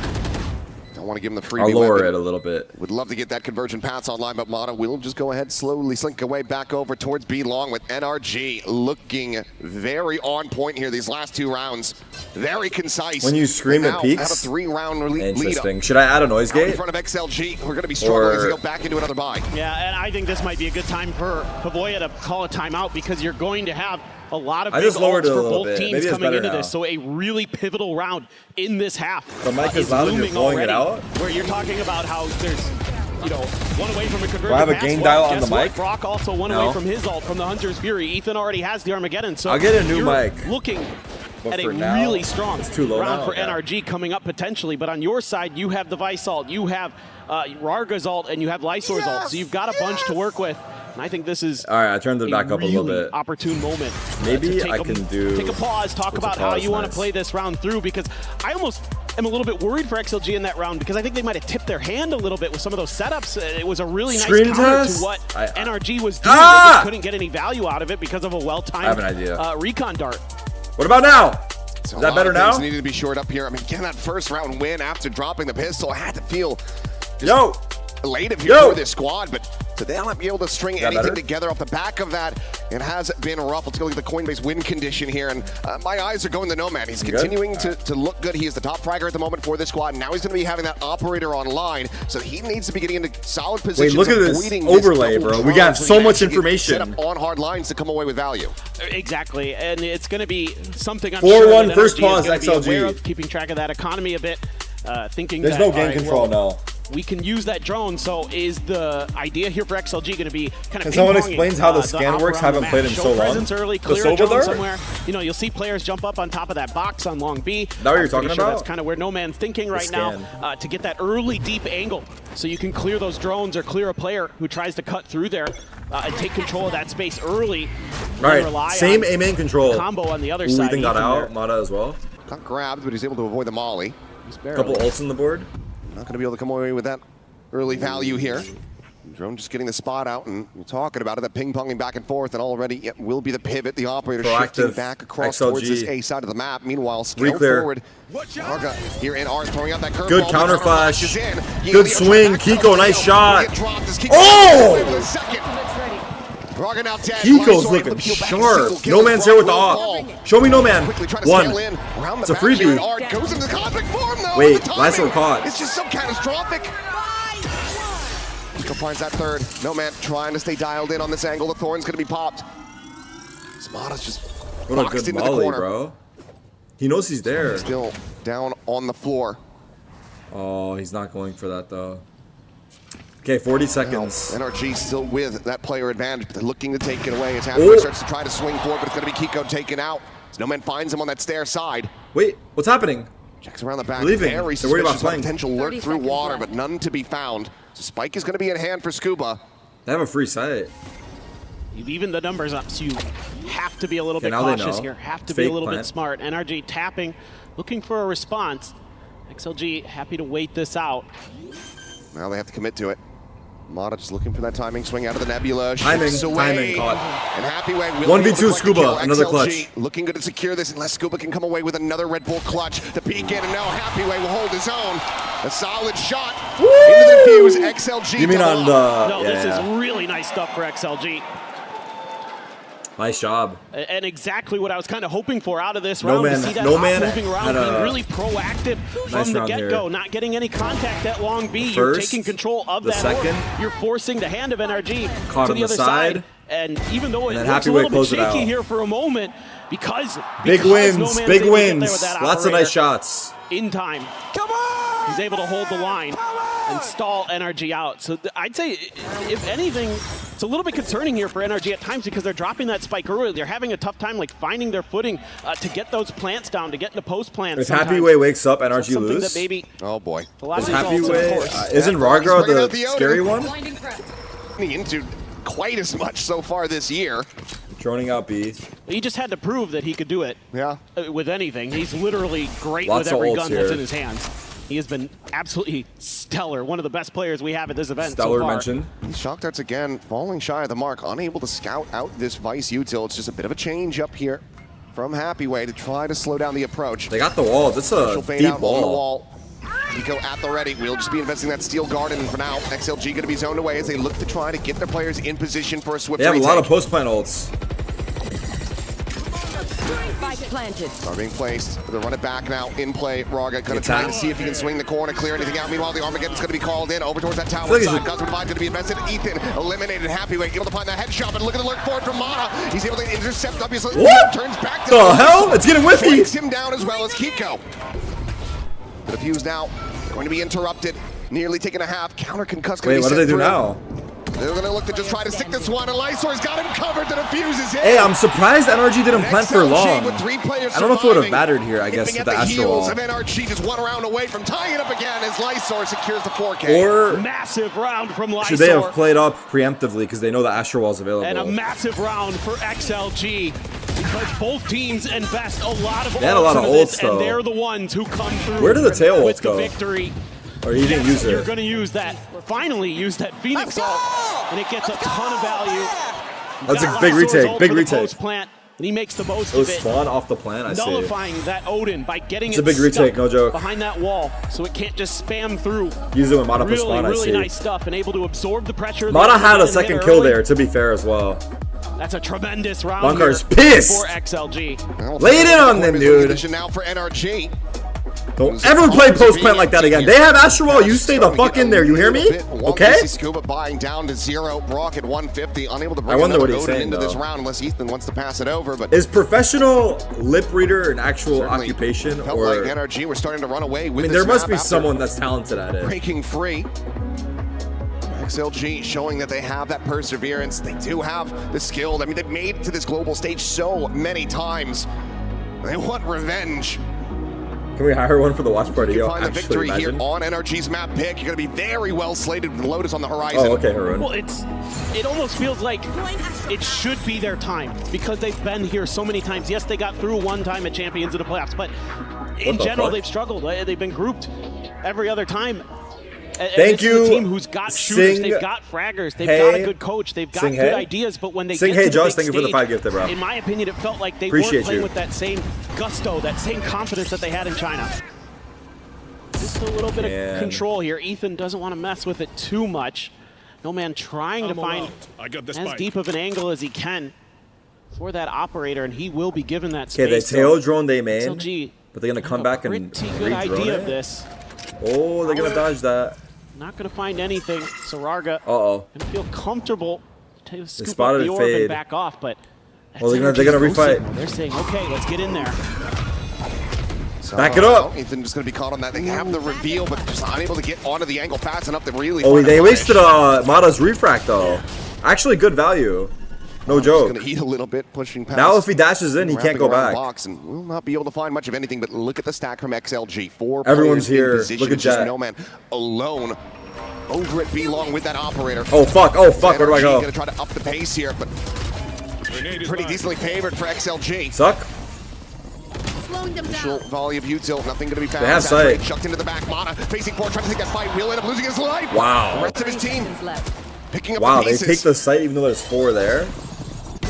Don't want to give him the freebie. I'll lower it a little bit. Would love to get that conversion pass online, but Mata will just go ahead, slowly slink away back over towards B long with NRG looking very on point here these last 2 rounds. Very concise. When you scream at peaks? Have a 3-round lead. Interesting. Should I add a noise gate? In front of XLG, we're going to be struggling as they go back into another buy. Yeah, and I think this might be a good time for Pavoya to call a timeout because you're going to have a lot of big ults for both teams coming into this. So a really pivotal round in this half. The mic is loud and you're blowing it out? Where you're talking about how there's, you know, one away from a conversion. Do I have a gain dial on the mic? Brock also one away from his ult from the Hunter's Fury. Ethan already has the Armageddon. So I'll get a new mic. Looking at a now, really strong round for now, NRG coming up potentially. But on your side, you have the Vice ult, you have Rarga's ult, and you have Lysor's ult. So you've got a bunch to work with. And I think this is all right. I turned it back up a little bit. Opportune moment. Maybe I can take a pause. Talk about how you want to play this round through, because I almost am a little bit worried for XLG in that round because I think they might have tipped their hand a little bit with some of those setups. It was a really nice counter to what NRG was doing. They just couldn't get any value out of it because of a well-timed recon dart. What about now? So is that better now? Needed to be shored up here. I mean, getting that 1st round win after dropping the pistol, I had to feel elated here for this squad, but so they'll not be able to string anything together off the back of that. It has been rough. Let's go look at the Coinbase win condition here, and my eyes are going to No Man. He's continuing to look good. He is the top fragger at the moment for this squad. Now he's going to be having that operator online, so he needs to be getting into solid positions. Wait, look at this overlay, bro. We got so much information. Set up on hard lines to come away with value. Exactly, and it's going to be something I'm 4-1 sure first pause XLG. XLG. Keeping track of that economy a bit. Thinking there's no game control now. we can use that drone. So is the idea here for XLG going to be kind of Can someone explains how the scan works? Haven't played in so long. Presence early, clear a drone somewhere. You know, you'll see players jump up on top of that box on long B. Is that what you're talking about? That's kind of where No Man's thinking right now to get that early deep angle, so you can clear those drones or clear a player who tries to cut through there and take control of that space early. All right, same A main control. Combo on the other Ooh, side. Ethan got out. Mata as well. Got grabbed, but he's able to avoid the molly. Couple ults on the board. Not going to be able to come away with that early value here. Drone just getting the spot out, and we're talking about it, that ping-ponging back and forth, and already it will be the pivot, the operator shifting back across towards this A side of the map. Meanwhile, scale forward. Raga here in R's throwing out that curveball. Good counter flash. Good swing. Kiko, nice shot. Oh! Raga now dead. Kiko's looking sharp. No Man's here with the off. Show me No Man. One. It's a freebie. Goes into the cosmic form, though. Wait, Lysor caught. It's just so catastrophic. Kiko finds that third. No Man trying to stay dialed in on this angle. The Thorn's going to be popped. Smada's just what a good volley, bro. He knows he's there. Still down on the floor. Oh, he's not going for that, though. Okay, 40 seconds. NRG still with that player advantage, but they're looking to take it away. As Hathaway starts to try to swing forward, but it's going to be Kiko taken out. No Man finds him on that stair side. Wait, what's happening? Checks around the back. Leaving. Very suspicious about potential lurk through water, but none to be found. So Spike is going to be at hand for Scuba. They have a free site. You've evened the numbers up, so you have to be a little bit cautious here. Have to be a little bit smart. NRG tapping, looking for a response. XLG happy to wait this out. Now they have to commit to it. Mata just looking for that timing swing out of the nebula. Timing caught. And Happyway will 1v2 Scuba, another clutch. Looking good to secure this unless Scuba can come away with another Red Bull clutch. The peek in, and now Happyway will hold his own. A solid shot into the fuse. XLG. You mean on the... No, this is really nice stuff for XLG. Nice job. And exactly what I was kind of hoping for out of this round. Man, to see that moving around, being really proactive from the get-go, not getting any contact at long B. You're taking control of that orb. You're forcing the hand of NRG to the other side. And even though it looks a little bit shaky here for a moment, because big wins, big wins. Lots of nice shots. In time. Come on! He's able to hold the line and stall NRG out. So I'd say, if anything, it's a little bit concerning here for NRG at times because they're dropping that spike early. They're having a tough time like finding their footing to get those plants down, to get into post plants. If Happyway wakes up, NRG lose. Maybe, oh boy. Is Happyway, isn't Ragra the scary one? Into quite as much so far this year. Droning out B. He just had to prove that he could do it. Yeah. With anything. He's literally great Lots with every gun here. that's in his hands. He has been absolutely stellar. One of the best players we have at this event Stellar so far. mention. Shock darts again, falling shy of the mark, unable to scout out this Vice util. It's just a bit of a change up here from Happyway to try to slow down the approach. They got the wall. That's a deep wall. Nico at the ready. We'll just be investing that steel garden for now. XLG going to be zoned away as they look to try to get their players in position for a swift retake. They have a lot of post-plant ults. Planted. Are being placed. They'll run it back now. In play. Raga going to try to see if he can swing the corner, clear anything out. Meanwhile, the Armageddon's going to be called in over towards that tower side. Cosmic Vibe going to be invested. Ethan eliminated. Happyway able to find that headshot, but look at the lurk forward from Mata. He's able to intercept up. What? Turns back to the hell? It's getting whiffy. Takes him down as well as Kiko. The fuse now going to be interrupted. Nearly taking a half. Counter concuss. Wait, what do they do now? They're going to look to just try to stick this one, and Lysor's got him covered. The defuse is in. Hey, I'm surprised NRG didn't plant for long. With 3 players I don't know if it would have mattered here, I guess, with the Astro wall. of NRG just one round away from tying it up again as Lysor secures the 4K. Or massive round from Lysor. Should they have played up preemptively because they know the Astro wall is available? And a massive round for XLG. Because both teams invest a lot of ults. They had a lot of ults, though. And they're the ones who come through. Where did the tail with ults go? The victory. Or you didn't use it? You're going to use that. Finally use that Phoenix ult. And it gets a ton of value. That's a big retake. Big retake. Plant, and he makes the most it was of it. Spawn off the plant, I see. Nullifying that Odin by getting it's a big retake, no joke. Behind that wall, so it can't just spam through. Use it with Mata for Spawn, I see. Really nice stuff, and able to absorb the pressure. Mata had a second kill there, to be fair as well. That's a tremendous round. Bunker's pissed. For XLG. Lay it in on them, dude. Now for NRG. Don't ever play post plant like that again. They have Astral. You stay the fuck in there. You hear me? Okay. Scuba buying down to 0. Brock at 150, unable to bring I wonder what he's Odin saying, into though. this round unless Ethan wants to pass it over. But is professional lip reader an actual occupation, felt or like NRG were starting to run away with I mean, this there must map be after someone that's talented at it. breaking free. XLG showing that they have that perseverance. They do have the skill. I mean, they've made it to this global stage so many times. They want revenge. Can we hire one for the watch party? You Yo, can find the actually, victory here imagine. on NRG's map pick. You're going to be very well slated with Lotus on the horizon. Oh, okay, Harun. Well, it almost feels like it should be their time because they've been here so many times. Yes, they got through one time at Champions of the playoffs, but in general, they've struggled. They've been grouped every other time. Thank you. This is a team who's got shooters, they've got fraggers, they've got a good coach, they've got good ideas, but when they get to the Josh, big thank you for the 5 gifted, bro. in my opinion, it felt like they Appreciate weren't playing you. with that same gusto, that same confidence that they had in China. Just a little bit of control here. Ethan doesn't want to mess with it too much. No man trying to find as deep of an angle as he can for that operator, and he will be given that space. Okay, they tail drone they made, XLG but they're gonna come back and good idea of this. Oh, they're gonna dodge that. Not going to find anything. Sararga going to feel comfortable to scoop up spotted the orb fade. and back off, but Well, they're gonna refight. They're saying, okay, let's get in there. Back it up. Ethan just going to be caught on that. They have the reveal, but just unable to get onto the angle fast enough to really. Oh, they wasted Mata's refract though. Actually, good value. No joke. Going to eat a little bit, pushing past. Now if he dashes in, he can't go back. Box and will not be able to find much of anything. But look at the stack from XLG. 4 Everyone's players here. in position. Look at It's just Jet. No man alone over at B long with that operator. Oh fuck! Oh fuck! Where do I go? Going to try to up the pace here, but pretty decently favored for XLG. Suck. Initial volley of util, nothing going to be found. They have sight. Chucked into the back. Mata facing forward, trying to take that fight. Will end up losing his life. Wow. The rest of his team picking up Wow, the they pieces. take the site even though there's 4 there.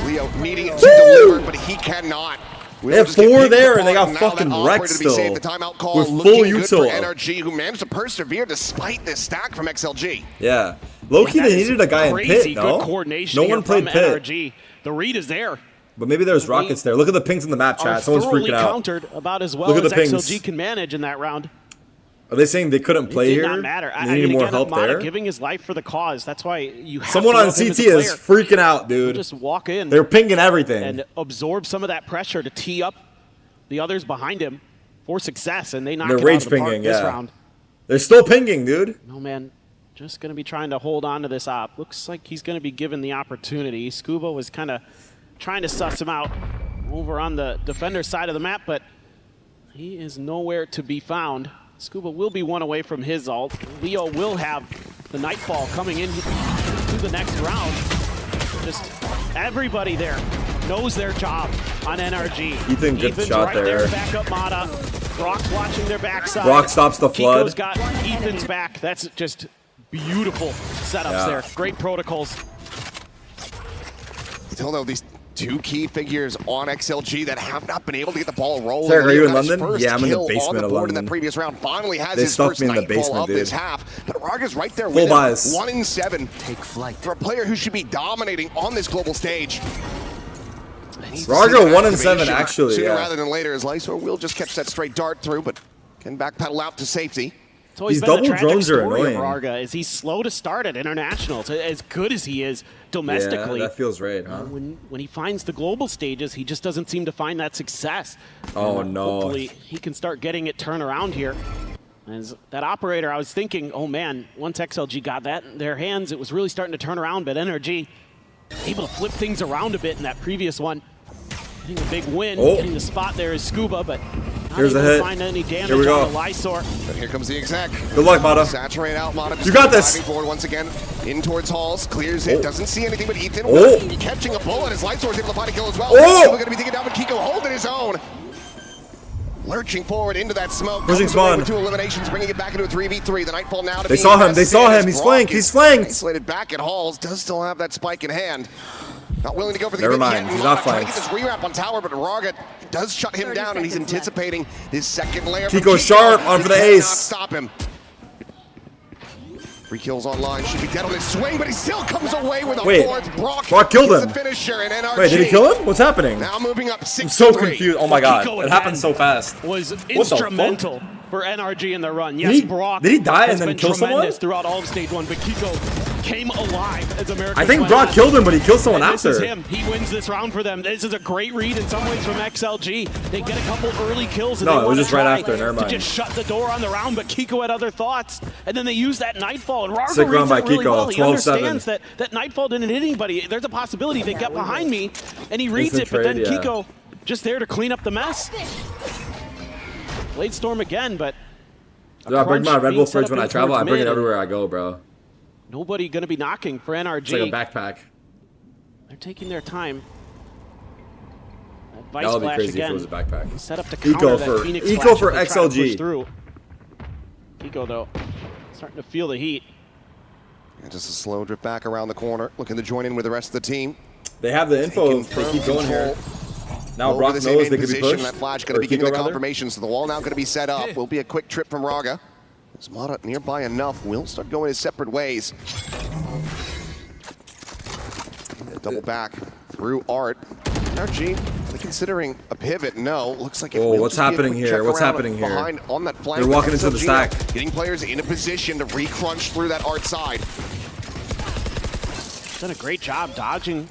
Leo needing it to deliver, but he cannot. They have 4 there and they got fucking wrecked still. The timeout call with full looking good for util. NRG, who managed to persevere despite this stack from XLG. Yeah. Low-key, they needed a guy in Crazy pit, no? good coordination No one played from pit. NRG. The read is there. But maybe there's rockets there. Look at the pings in the map chat. Someone's freaking out. Countered about as well Look at as the pings. XLG can manage in that round. Are they saying they couldn't play It here? did not matter. They needed more help Mata there? giving his life for the cause. That's why you have Someone to on love him CT as a is player. freaking out, dude. Just walk in. They're pinging everything. And absorb some of that pressure to tee up the others behind him for success, and they knock They're it rage out of the park pinging, this yeah. round. They're still pinging, dude. No, man. Just going to be trying to hold on to this op. Looks like he's going to be given the opportunity. Scuba was kind of trying to suss him out over on the defender side of the map, but he is nowhere to be found. Scuba will be 1 away from his ult. Leo will have the Nightfall coming in to the next round. Just everybody there knows their job on NRG. Ethan, good Ethan's shot right there. to back up Mata. Brock's watching their backside. Brock stops the flood. Kiko's got Ethan's back. That's just beautiful setups there. Great protocols. Still though, these 2 key figures on XLG that have not been able to get the ball rolling. Sarah, are you in Leo got his London? first Yeah, I'm in the kill basement on the of board in London. that previous round. Finally has They his stuffed first me in the nightfall basement, of dude. this half. But Raga's right there Full with buys. 1 in 7. Take flight. For a player who should be dominating on this global stage. Raga 1 in 7 actually. Sooner Yeah. rather than later, as Lysor will just catch that straight dart through, but can backpedal out to safety. It's always These been the double tragic drones are story annoying. of Raga is he's slow to start at internationals. As good as he is domestically, Yeah, that feels right, huh? when he finds the global stages, he just doesn't seem to find that success. Oh, And, no. Hopefully he can start getting it turned around here. As that operator, I was thinking, oh man, once XLG got that in their hands, it was really starting to turn around, but NRG able to flip things around a bit in that previous one. Getting a big win, getting the spot there is Scuba, but not Here's able the to hit. find any damage Here we go. on the Lysor. But here comes the exec. Good luck, Mata. Saturate out, Mata. You got this. Diving forward once again, in towards Halls, clears it, doesn't see anything but Ethan. Oh. Catching a bullet as Lysor is able to find a kill as well. Oh. We're going to be taking down, but Kiko holding his own. Lurching forward into that smoke. Pushing Comes away spawn. with 2 eliminations, bringing it back into a 3v3. The Nightfall now to They be saw him. They saw him. invested He's as flanked. Brock He's is flanked. Isolated back at Halls. Does still have that spike in hand. Not willing to go for the Never commit mind. yet. He's not Trying to flanked. get this rewrap on tower, but Raga does shut him down, and he's anticipating this second layer. Kiko from sharp, on He for the cannot ace. Stop him. 3 kills online, should be dead on his swing, but he still comes away with a Wait, 4th. Brock killed gets him. the finisher in NRG. Wait, did he kill him? What's happening? Now moving up 6 I'm so confused. Oh my god, Kiko it happened again so fast. Was What the fuck? instrumental for NRG in their run. Yes, Brock did he die and has then been kill someone? tremendous throughout all of stage 1, but Kiko came alive as America. I think Brock killed him, but he killed someone after. This is him. He wins this round for them. This is a great read in some ways from XLG. They get a couple early kills. And No, they it was just right try after. Never mind. to just shut the door on the round, but Kiko had other thoughts. And then they use that Nightfall. And Rargo Sick reads run by it really Kiko, well. He 12-7. understands that Nightfall didn't hit anybody. There's a possibility they get behind me. And he reads Instant it, but then trade, yeah. Kiko just there to clean up the mess. Blade Storm again, but Dude, I bring my Red Bull fridge when I travel. I bring it everywhere I go, bro. Nobody going to be knocking for NRG. It's like a backpack. They're taking their time. That That would be Flash crazy again. if it was a backpack. Set up to counter that Phoenix Flash for if they try to push XLG. through. Kiko, though, starting to feel the heat. And just a slow drift back around the corner, looking to join in with the rest of the team. They have the info if they keep going here. Now Brock knows they could be pushed. That Flash going to be getting the confirmation, so the wall now going to be set up. Will be a quick trip from Raga. Is Mata nearby enough? Will start going his separate ways. Double back through Art. NRG, are they considering a pivot? No. Looks like it will what's just be a happening quick here? check What's around happening here? behind on that flank. They're walking into the stack. Getting players in a position to re-crunch through that Art side. Done a great job dodging.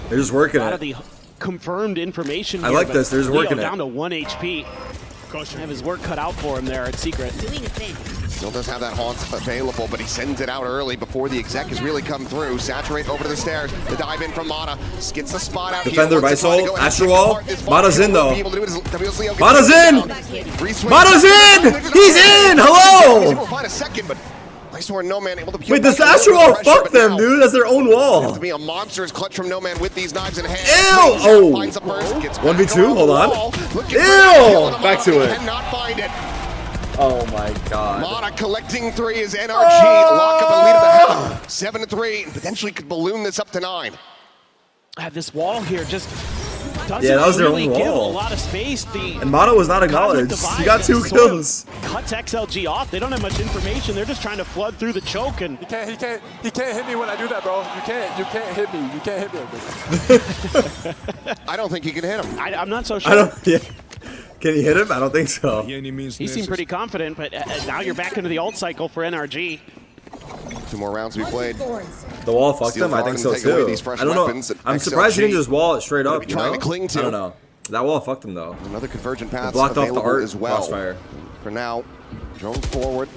They're just working a lot it. of the confirmed information I here, like but this. They're just Leo working it. down to 1 HP. Have his work cut out for him there at Secret. Still does have that haunt available, but he sends it out early before the exec has really come through. Saturate over to the stairs. The dive in from Mata. Gets the spot out Defender here. by Wants to try to Soul. go and Astro pick Wall. apart this fight. Mata's in, though. Be able to do it as WSLEO gets Mata's down. in! Reswing. Mata's in! He's in! Hello! We'll find a second, but No Man able to Wait, this Astro Wall, fuck them, dude. That's their own wall. Have to be a monstrous clutch from No Man with these knives in hand. Ew! Oh. Finds the first, gets 1v2, hold on. Ew! Back to it. Cannot find it. Oh my god. Mata collecting 3 as NRG lock up and lead at the half. 7-3, and potentially could balloon this up to 9. This wall here just doesn't that was their really own give wall. a lot of space. And Mata was not acknowledged. He got 2 kills. Cuts XLG off. They don't have much information. They're just trying to flood through the choke. And He can't hit me when I do that, bro. You can't hit me. You can't hit me. I don't think he can hit him. I'm not so sure. I don't. Yeah. Can he hit him? I don't think so. He seemed pretty confident, but now you're back into the ult cycle for NRG. 2 more rounds to be played. The wall fucked Steel him? I think Guard so and take away too. these fresh I don't know. weapons that I'm surprised he didn't XLG just wall it straight up. be trying to cling to. I don't know. That wall fucked him though. Another convergent path blocked off the available art as well. crossfire. For now, drone forward.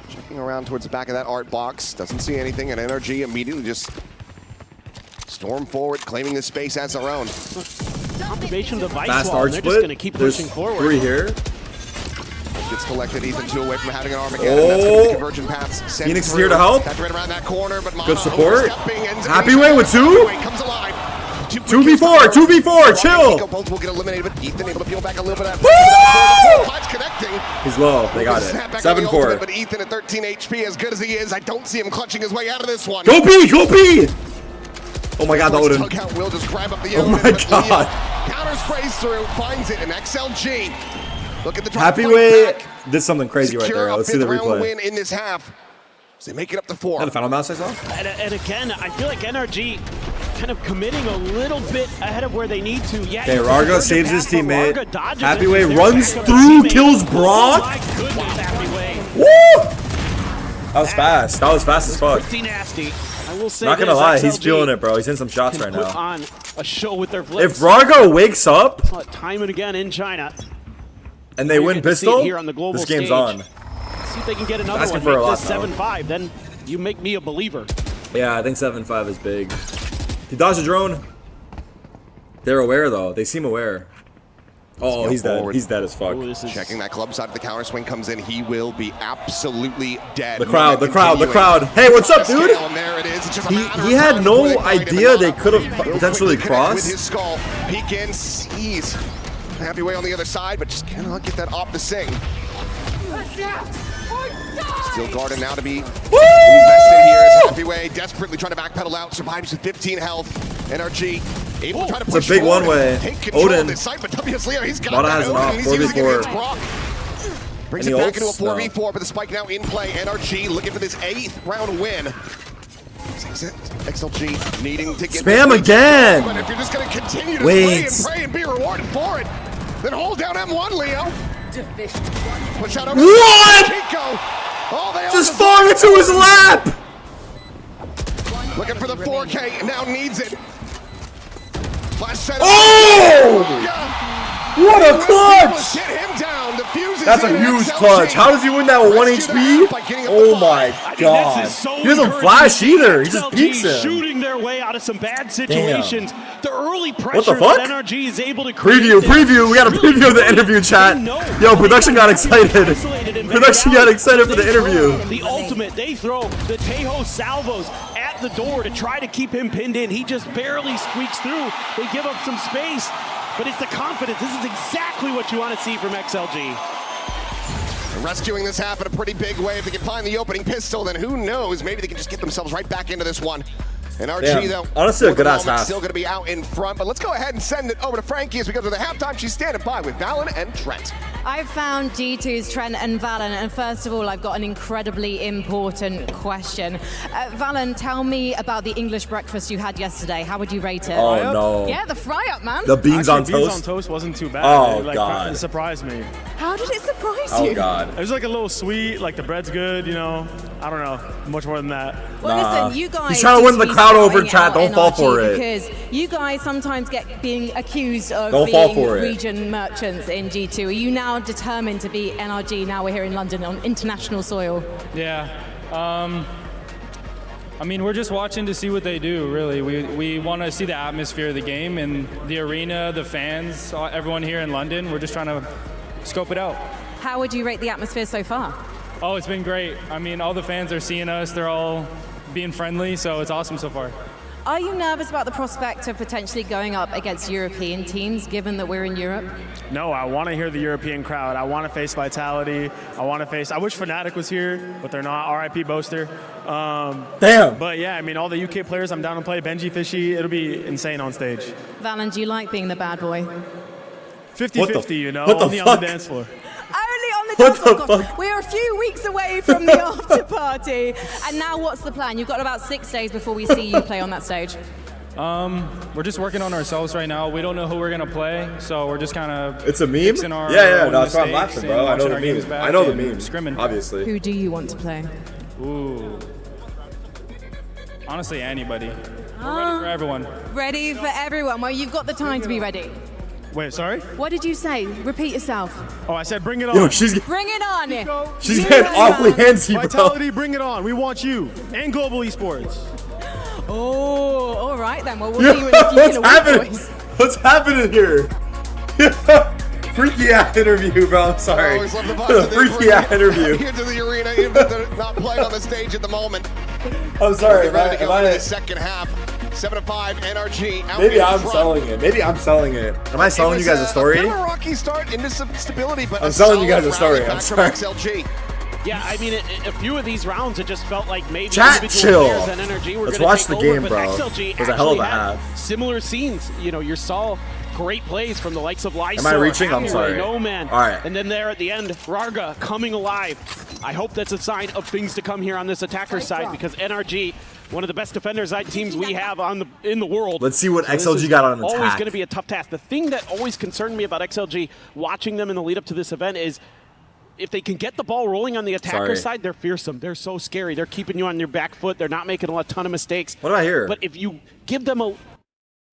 Checking around towards the back of that art box. Doesn't see anything, and NRG immediately just storm forward, claiming this space as their own. Confirmation device Fast wall, art and they're split. just going to keep There's pushing forward. 3 here. Gets collected, Ethan 2 away from having an Armageddon. That's going to be convergent paths sent Phoenix is through. here to help. That's right around that corner, but Mata Good support. overstepping, ends up Happy getting Way shot. with 2. Happy Way comes alive. 2v4. 2v4. Chill. Both will get eliminated, but Ethan able to peel back a little bit of Woo! that. Connecting. He's low. They got it. Snap back on the ultimate, 7-4. But Ethan at 13 HP, as good as he is, I don't see him clutching his way out of this one. Go B. Go B. Oh my god, the Odin. Tug out will just grab up the Oh Odin, my but god. Leo counter sprays through, finds it, and XLG. Look at the drop. Happy Way did something crazy right Secure there. a Let's see the 5th round replay. win in this half. So they make it up to 4. The final mouse I saw. And again, I feel like NRG kind of committing a little bit ahead of where they need to. Yeah, Okay, you can Rarga convert saves the his pass, but teammate. Rarga dodges Happy it, Way and they're runs back up his through, teammate. kills Brock. Oh my goodness, Happy Way. Woo! That was fast. That was fast as fuck. Pretty nasty. I will say Not gonna this, lie, he's XLG feeling it, bro. He's in some shots right can put now. on a show with their flips. If Rarga wakes up Time and again in China. and they You're win getting to see it pistol, here on the global this game's stage. on. See if they can get another Asking one. for a Make lot, this though. 7-5. Then you make me a believer. Yeah, I think 7-5 is big. He dodged a drone. They're aware though. They seem aware. Oh, he's dead. He's dead as fuck. Checking that club side of the counter swing comes in. He will be absolutely dead. The crowd. Hey, what's up, dude? There it is. It's just a matter He of had time no before they find him. idea they could have Real potentially quickly connect with crossed. his skull. Peek in, sees Happy Way on the other side, but just cannot get that off the sing. Steel Garden now to be invested here as Happy Way desperately trying to backpedal out. Survives with 15 health. NRG able to try to It's a push big forward and one-way. take control Odin. of this site, but WSLEO, he's got Mata that has an Odin, off, and he's using it 4v4. against Brock. Brings Any it back ults? into a 4v4, No. but the spike now in play. NRG looking for this 8th round win. XLG needing to get Spam this again! But if you're just going to continue to Wait. play and pray and be rewarded for it, then hold down M1, Leo. Push out over what? Kiko. Oh, just falling into his lap. Looking for the 4K, now needs it. Flash set. Oh! What a clutch! That's a huge clutch. How does he win that with 1 HP? Oh my god. He doesn't flash either. He just peeks him. Shooting their way out of some bad situations. The early pressure what the fuck? that NRG is able to create. Preview. We got to preview the interview chat. Yo, production got excited. Production got excited for the interview. The ultimate, they throw the Tejo salvos at the door to try to keep him pinned in. He just barely squeaks through. They give up some space. But it's the confidence. This is exactly what you want to see from XLG. Rescuing this half in a pretty big way. If they can find the opening pistol, then who knows? Maybe they can just get themselves right back into this one. And RG, though, honestly, a good ass half. Still going to be out in front. But let's go ahead and send it over to Frankie as we go to the halftime. She's standing by with Valen and Trent. I've found G2's Trent and Valen, and first of all, I've got an incredibly important question. Valen, tell me about the English breakfast you had yesterday. How would you rate it? Oh, no. Yeah, the fry-up, man. The beans on toast? Beans on toast wasn't too bad. Oh, God. It surprised me. How did it surprise you? Oh, God. It was like a little sweet, like the bread's good, you know. I don't know, much more than that. Well, listen, you guys... He's trying to win the crowd over, chat. Don't fall for it. Because you guys sometimes get being accused of being region merchants in G2. Are you now determined to be NRG now we're here in London on international soil? Yeah. I mean, we're just watching to see what they do, really. We want to see the atmosphere of the game and the arena, the fans, everyone here in London. We're just trying to scope it out. How would you rate the atmosphere so far? Oh, it's been great. I mean, all the fans are seeing us. They're all being friendly, so it's awesome so far. Are you nervous about the prospect of potentially going up against European teams, given that we're in Europe? No, I want to hear the European crowd. I want to face Vitality. I wish Fnatic was here, but they're not. RIP Boaster. Damn. But yeah, I mean, all the UK players, I'm down to play. Benji, Fishy, it'll be insane on stage. Valen, do you like being the bad boy? 50-50, you know, only on the dance floor. Only on the dance floor. We're a few weeks away from the after party. And now what's the plan? You've got about 6 days before we see you play on that stage. We're just working on ourselves right now. We don't know who we're going to play, so we're just kind of It's a meme? Our, yeah, no, that's why I'm laughing, bro. I know the meme. I know the meme, scrimming. obviously. Who do you want to play? Ooh. Honestly, anybody. We're ready for everyone. Ready for everyone. Well, you've got the time to be ready. Wait, sorry? What did you say? Repeat yourself. Oh, I said bring it on. Yo, bring it on. She's getting awfully handsy, bro. Vitality, bring it on. We want you and global esports. Oh, all right then. Well, we'll see you in a few in a week, boys. What's happening here? Freaky ass interview, bro. I'm sorry. Freaky ass interview. Into the arena, even if they're not playing on the stage at the moment. I'm sorry, man. Am I in the second half? 7-5 NRG. Maybe I'm selling it. Am I selling you guys a story? A rocky start into some stability, but I'm selling you guys a story. I'm sorry. XLG. Yeah, I mean, a few of these rounds, it just felt like maybe chat chill. And NRG were Let's watch the game, over, bro. XLG It was a hell of a half. Similar scenes. You know, you saw great plays from the likes of Lysor. Am I reaching? I'm sorry. No man. All right. And then there at the end, Rarga coming alive. I hope that's a sign of things to come here on this attacker side, because NRG, one of the best defender side teams we have in the world. Let's see what XLG got on attack. Always going to be a tough task. The thing that always concerned me about XLG watching them in the lead up to this event is if they can get the ball rolling on the attacker side, they're fearsome. They're so scary. They're keeping you on your back foot. They're not making a ton of mistakes. What do I hear? But if you give them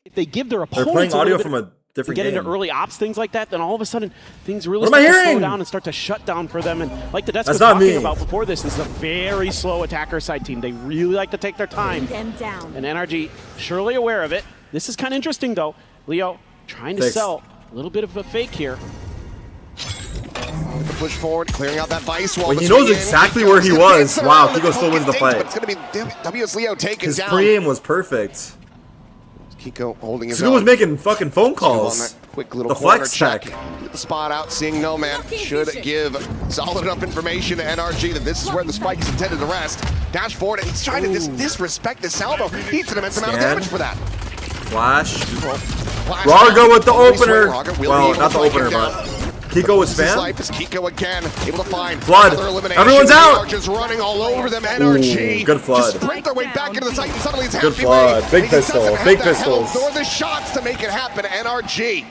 if they give their opponents they're playing audio from a different get game. into early ops, things like that, then all of a sudden things really start to to slow down and start to shut down for them. And like the desk was not talking me. about before this is a very slow attacker side team. They really like to take their time. Them down. And NRG surely aware of it. This is kind of interesting though. Leo trying to sell a little bit of a fake here. The push forward, clearing out that vice wall. Well, he knows exactly where he was. Wow, Kiko still wins the fight. It's going to be WS Leo taken His down. pre-aim was perfect. Kiko holding his Kiko was making fucking phone calls. Quick little the flex check. Get the spot out, seeing no man should give solid enough information to NRG that this is where the spike is intended to rest. Dash forward, and he's trying to disrespect this salvo. He eats an immense amount of damage for that. Flash. Rarga with the opener. Well, not the opener, but Kiko was spam. Life is Kiko again, able to find flood. Everyone's out. Just running all over them. NRG. Ooh, good flood. Just sprint their way back into the site, and suddenly it's good flood. Big pistol. Big pistols. Or the shots to make it happen. NRG.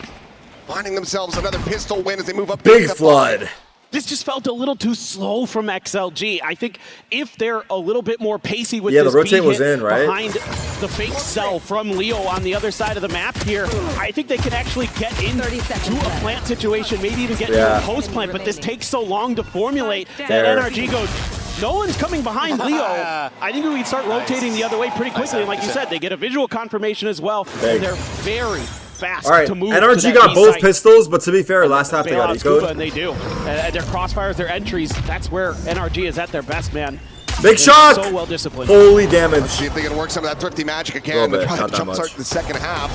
finding themselves another pistol win as they move up. Big flood. This just felt a little too slow from XLG. I think if they're a little bit more pacey with the this rotate was hit in, right? behind the fake cell from Leo on the other side of the map here, I think they can actually get into a plant situation, maybe even get into a post plant, but this takes so long to formulate that NRG goes, no one's coming behind Leo. I think we can start rotating the other way pretty quickly, and like you said, they get a visual confirmation as well, and they're very fast to move. NRG got both pistols, but to be fair, last half they got eco'd. And they do. Their crossfires, their entries, that's where NRG is at their best, man. Big shot! So well disciplined. Holy damage. Let's see if they can work some of that thrifty magic again to try to jumpstart the second half.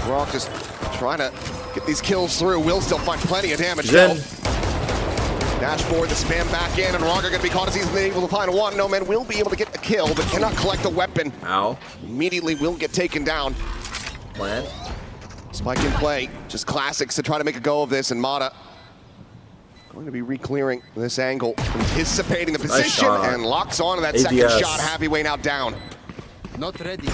Rock just trying to get these kills through. Will still find plenty of damage. Dashboard, the spam back in, and Roger going to be caught as he's able to find one. No Man will be able to get the kill, but cannot collect the weapon. Ow. Immediately will get taken down. Plan. Spike in play, just classics to try to make a go of this, and Mata going to be re-clearing this angle, anticipating the position, and locks on to that second shot. Heavyweight now down. Not ready.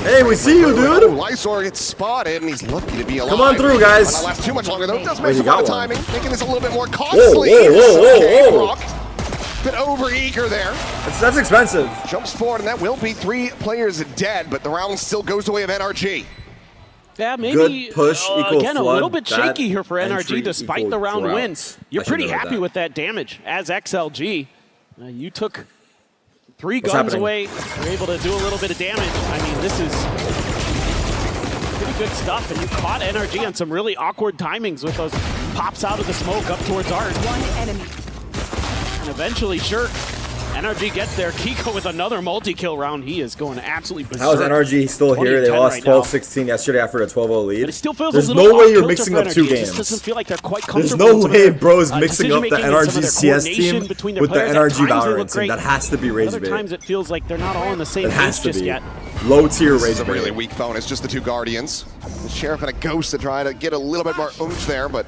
Hey, we see you, dude. Lysor gets spotted, and he's lucky to be alive. Come on through, guys. Might not last too much longer, though. It does make some of the timing, making this a little bit more costly. Whoa. Bit over eager there. That's expensive. Jumps forward, and that will be 3 players dead, but the round still goes the way of NRG. Yeah, maybe good push equal again flood. a little bit shaky here for NRG despite the round wins. You're pretty happy with that damage as XLG. You took 3 guns away. You're able to do a little bit of damage. I mean, this is pretty good stuff, and you caught NRG on some really awkward timings with those pops out of the smoke up towards Art. One enemy. And eventually, sure, NRG gets there. Kiko with another multi-kill round. He is going absolutely berserk. How is NRG still here? They lost 12-16 yesterday after a 12-0 lead. But it still feels There's a little no way you're off-kilter mixing for up 2 NRG. It just games. doesn't feel like they're quite There's comfortable. no way bro's mixing up the decision-making and some NRG of their CS coordination team between their with the players. At NRG times they look Valorant team. great. That has to be Rage Other Bait. times it feels like they're not all on the same It has page to just be. yet. Low tier Rage Bait. This is a really weak bonus, just the 2 Guardians. The Sheriff and a Ghost to try to get a little bit more oomph there, but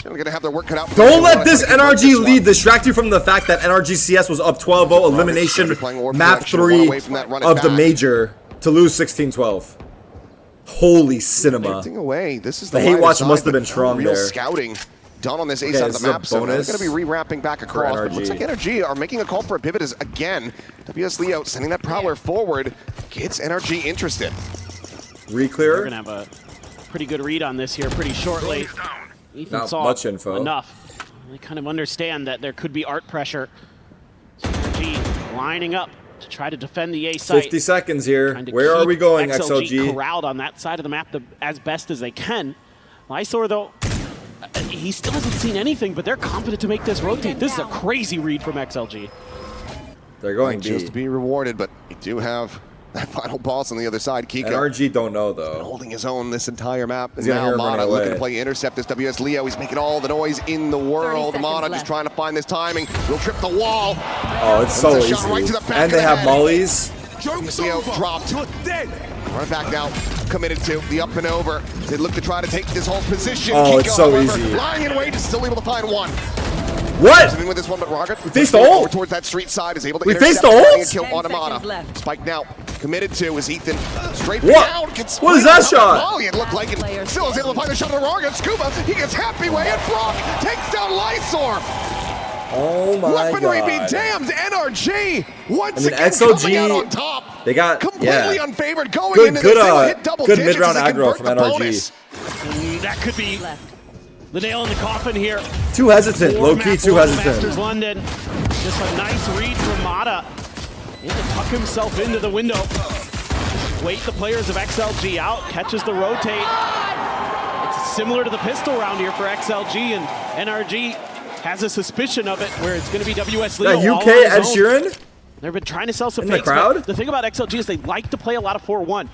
they're going to have their work cut out. Don't let this NRG lead distract you from the fact that NRG CS was up 12-0 elimination map 3 of the major to lose 16-12. Holy cinema. Away. This is the hate watch must have been strong real there. Scouting done on this A side of the map, so they're going to be re-wrapping back across. But looks like NRG are making a call for a pivot as, again, WS Leo sending that Prowler forward gets NRG interested. Re-clear. We're going to have a pretty good read on this here pretty shortly. Ethan Not saw much info. enough. They kind of understand that there could be Art pressure. So NRG lining up to try to defend the A site. 50 seconds here. Where are we going, XLG? Corralled on that side of the map as best as they can. Lysor, though, he still hasn't seen anything, but they're confident to make this rotate. This is a crazy read from XLG. They're going just to be rewarded, but you do have that final boss on the other side. Kiko. NRG don't know, though. Holding his own this entire map. He's gonna hear him Mata running away. looking to play intercept this WS Leo. He's making all the noise in the world. Mata just trying to find this timing. Will trip the wall. Oh, it's so easy. Right to the back And they of the have head. mollies. Leo dropped. Run back now. Committed to the up and over. They look to try to take this whole position. Oh, Kiko, it's so however, easy. Lying in wait is still able to find one. What? In with this one, but Rocket. We faced the ult. Towards that street side is able to We intercept faced the ult? and kill Automata. Spike now. Committed to is Ethan. Straight What? down. Gets What is that shot? Volley, it looked like it. Still is able to find the shot of the Rocket. Scuba. He gets happy way and Brock takes down Lysor. Oh my Weaponry god. be damned. NRG once I mean, again XLG, coming out on top. They got Completely unfavored going good, into good, this. They will hit double good digits mid-round as they aggro convert from the NRG. bonus. That could be the nail in the coffin here. Too hesitant, low-key too hesitant. Masters London. Just a nice read from Mata. He had to tuck himself into the window. Just wait the players of XLG out, catches the rotate. It's similar to the pistol round here for XLG, and NRG has a suspicion of it where it's going to be WS Leo. That UK Ed Sheeran? They've been trying to sell some in the fakes, crowd. but the thing about XLG is they like to play a lot of 4-1.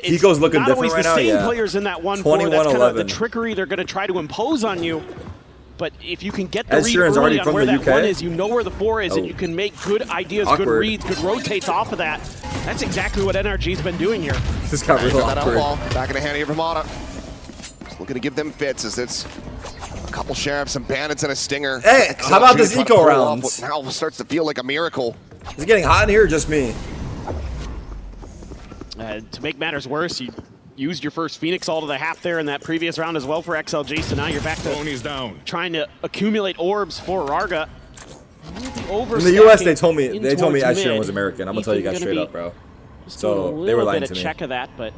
Kiko's looking not different always right the now, same yeah. players in that 1-4. That's kind of the 21-11. trickery they're going to try to impose on you. But if you can get the Ed read Sheeran's early already on from where the that UK? 1 is, you know where the 4 is, and Oh. you can make good ideas, Awkward. good reads, good rotates off of that. That's exactly what NRG's been doing here. This got real That awkward. outlaw back in the hand here for Mata. Just looking to give them fits as it's a couple sheriffs, some bandits, and a stinger. Hey, how about this trying to eco pull off round? what now starts to feel like a miracle. Is it getting hot in here or just me? To make matters worse, you used your first Phoenix all to the half there in that previous round as well for XLG, so now you're back to trying to accumulate orbs for Rarga. In the US, they told me Ed Sheeran was American. I'm gonna tell you guys straight up, bro. So they were lying to me. Check of that, but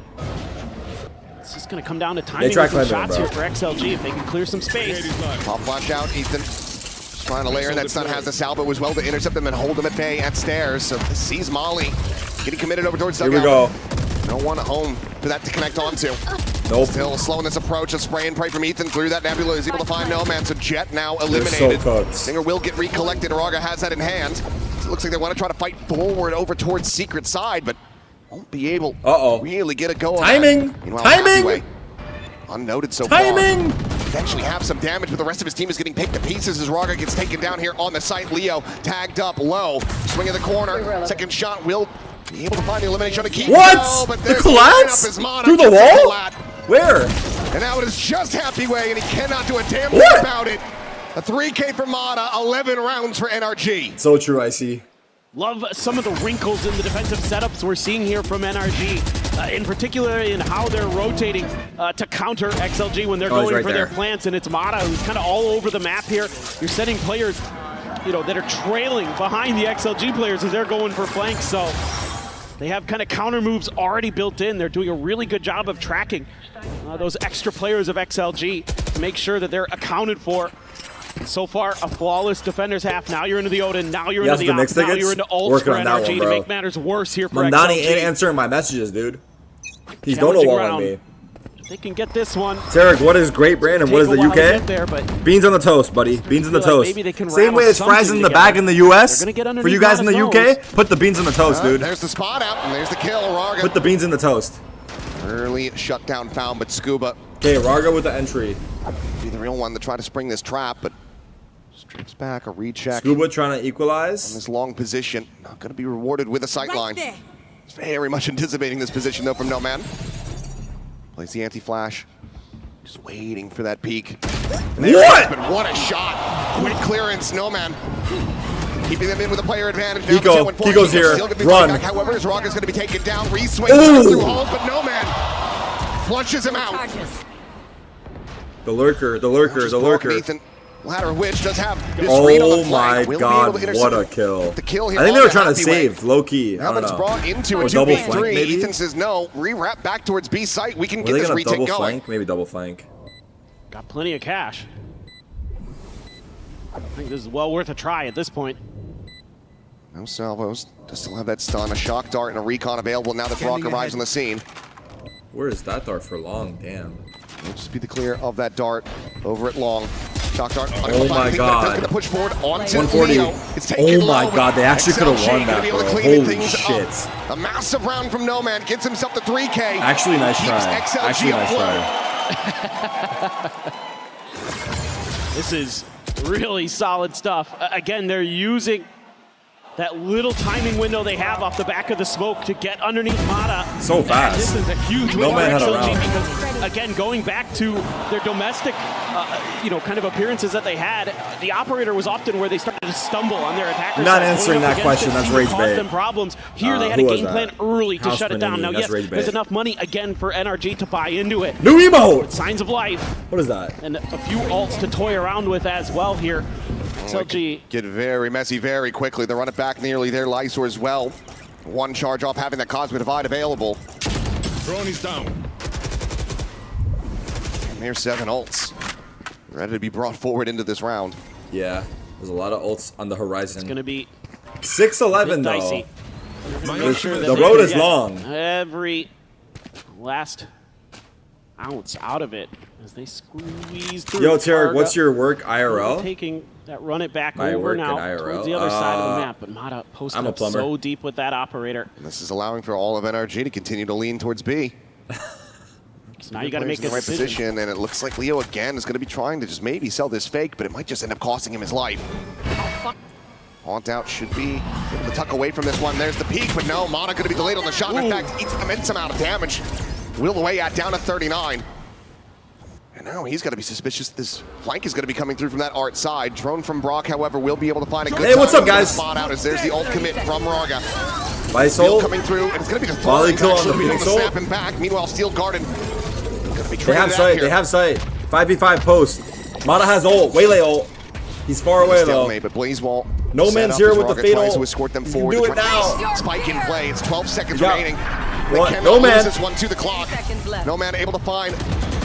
it's just gonna come down to timing with some shots here for XLG if they can clear some space. Pop flash out, Ethan. Just trying to layer in that stun, has the salvo as well to intercept them and hold them at bay at stairs. So sees Molly getting committed over towards dugout. Here we go. No one at home for that to connect onto. Nope. Still slowing this approach. A spray and pray from Ethan through that nebula. Is able to find Nomad. So Jet now eliminated. So Singer will get recollected. Raga has that in hand. It looks like they want to try to fight forward over towards Secret side, but won't be able to really get a go on Timing! Meanwhile, Timing! Hathaway, unnoted so Timing! far. Eventually have some damage, but the rest of his team is getting picked to pieces as Raga gets taken down here on the site. Leo tagged up low. Swing in the corner. Second shot will be able to find the elimination on a key. What? But the collapse? Through the wall? Where? And now it is just Happy Way, and he cannot do a damn thing about it. A 3K for Mata, 11 rounds for NRG. So true, I see. Love some of the wrinkles in the defensive setups we're seeing here from NRG, in particular in how they're rotating to counter XLG when they're going for their plants, and it's Mata who's kind of all over the map here. You're setting players, that are trailing behind the XLG players as they're going for flanks, so they have kind of counter moves already built in. They're doing a really good job of tracking those extra players of XLG to make sure that they're accounted for. And so far, a flawless defender's half. Now you're into the Odin. Now you're into the Ops. Now you're into ults for NRG to make matters worse here for Mandani XLG. ain't answering my messages, dude. He's going to wall on me. If they can get this one. Tarik, what is Great Britain and what is the UK? There, beans on the toast, buddy. Beans on the toast. Maybe they can Same way as fries in the bag in the US. For you guys in the UK, nose. put the beans in the toast, dude. There's the spot out, and there's the kill. Raga. Put the beans in the toast. Early shutdown found, but Scuba. Okay, Raga with the entry. Be the real one to try to spring this trap, but strips back, a recheck. Scuba trying to equalize. On this long position. Not going to be rewarded with a sight line. Very much anticipating this position, though, from Nomad. Plays the anti-flash. Just waiting for that peek. What? But what a shot. Quick clearance, Nomad. Keeping them in with a player advantage. Kiko's here. Run. However, as Raga's going to be taken down. Re-swings through holes, but Nomad flushes him out. The lurker, the lurker, the lurker. Nathan, Ladder of Witch does have this read on the flank. Oh my god, what a kill. The kill here. I think they were trying to save, low-key. Now that it's brought into a double flank, 2v3, maybe? Ethan says no, re-wrap back towards B site. We can Were get they this gonna retake double going. flank? Maybe double flank. Got plenty of cash. I think this is well worth a try at this point. No salvos. Does still have that stun, a shock dart, and a recon available now that Brock arrives on the scene. Where is that dart for long? Damn. It'll just be the clear of that dart over at long. Shock dart. Oh my god. Going to push forward onto 140. Leo. It's taken Oh my low, god, they actually could have XLG won that, gonna be able to bro. clean Holy things shit. up. A massive round from Nomad gets himself to 3K. Actually, nice Keeps try. XLG Actually, nice afloat. try. This is really solid stuff. Again, they're using that little timing window they have off the back of the smoke to get underneath Mata. So fast. This is a huge No win man for had a XLG round. because, again, going back to their domestic, kind of appearances that they had, the operator was often where they started to stumble on their attackers. You're not answering that question. That's rage bait. Them problems. Here they had a who was game plan that? early to House shut it down. Panini. Now, That's yes, rage there's bait. enough money again for NRG to buy into it. New emote! Signs of life. What is that? And a few ults to toy around with as well here. XLG. Get very messy very quickly. They run it back nearly there. Lysor as well. One charge off having that Cosmic Divide available. Drone is down. And there's 7 ults. Ready to be brought forward into this round. Yeah, there's a lot of ults on the horizon. It's going to be 6-11 though. dicey. The road is long. Every last ounce out of it as they squeeze through. Yo, Tarik, what's your work IRL? Taking that run it back My over work now at IRL. towards the other side of the map, but Mata posted I'm a up plumber. so deep with that operator. And this is allowing for all of NRG to continue to lean towards B. So now you got to make in a the right decision. position, and it looks like Leo again is going to be trying to just maybe sell this fake, but it might just end up costing him his life. Haunt out should be able to tuck away from this one. There's the peak, but no, Mana going to be delayed on the shot. In fact, eats an immense amount of damage. Will away at down to 39. And now he's got to be suspicious. This flank is going to be coming through from that art side. Drone from Brock, however, will be able to find a good Hey, what's time up, guys? spot out as there's the ult commit from Raga. Lysol coming through, and it's going to be the Volley Thorns kill on the actually Phoenix able to ult. snap him back. Meanwhile, Steel Garden going to be They trading have it out sight. here. They have sight. 5v5 post. Mata has ult. Waylay ult. He's far away though. But Blazewall No set man's up here as with the Raga fatal. tries to escort them You forward. can do They're it trying to now. Spike in play. It's 12 seconds Yeah. remaining. They What? cannot No lose man. this one to the clock. No man able to find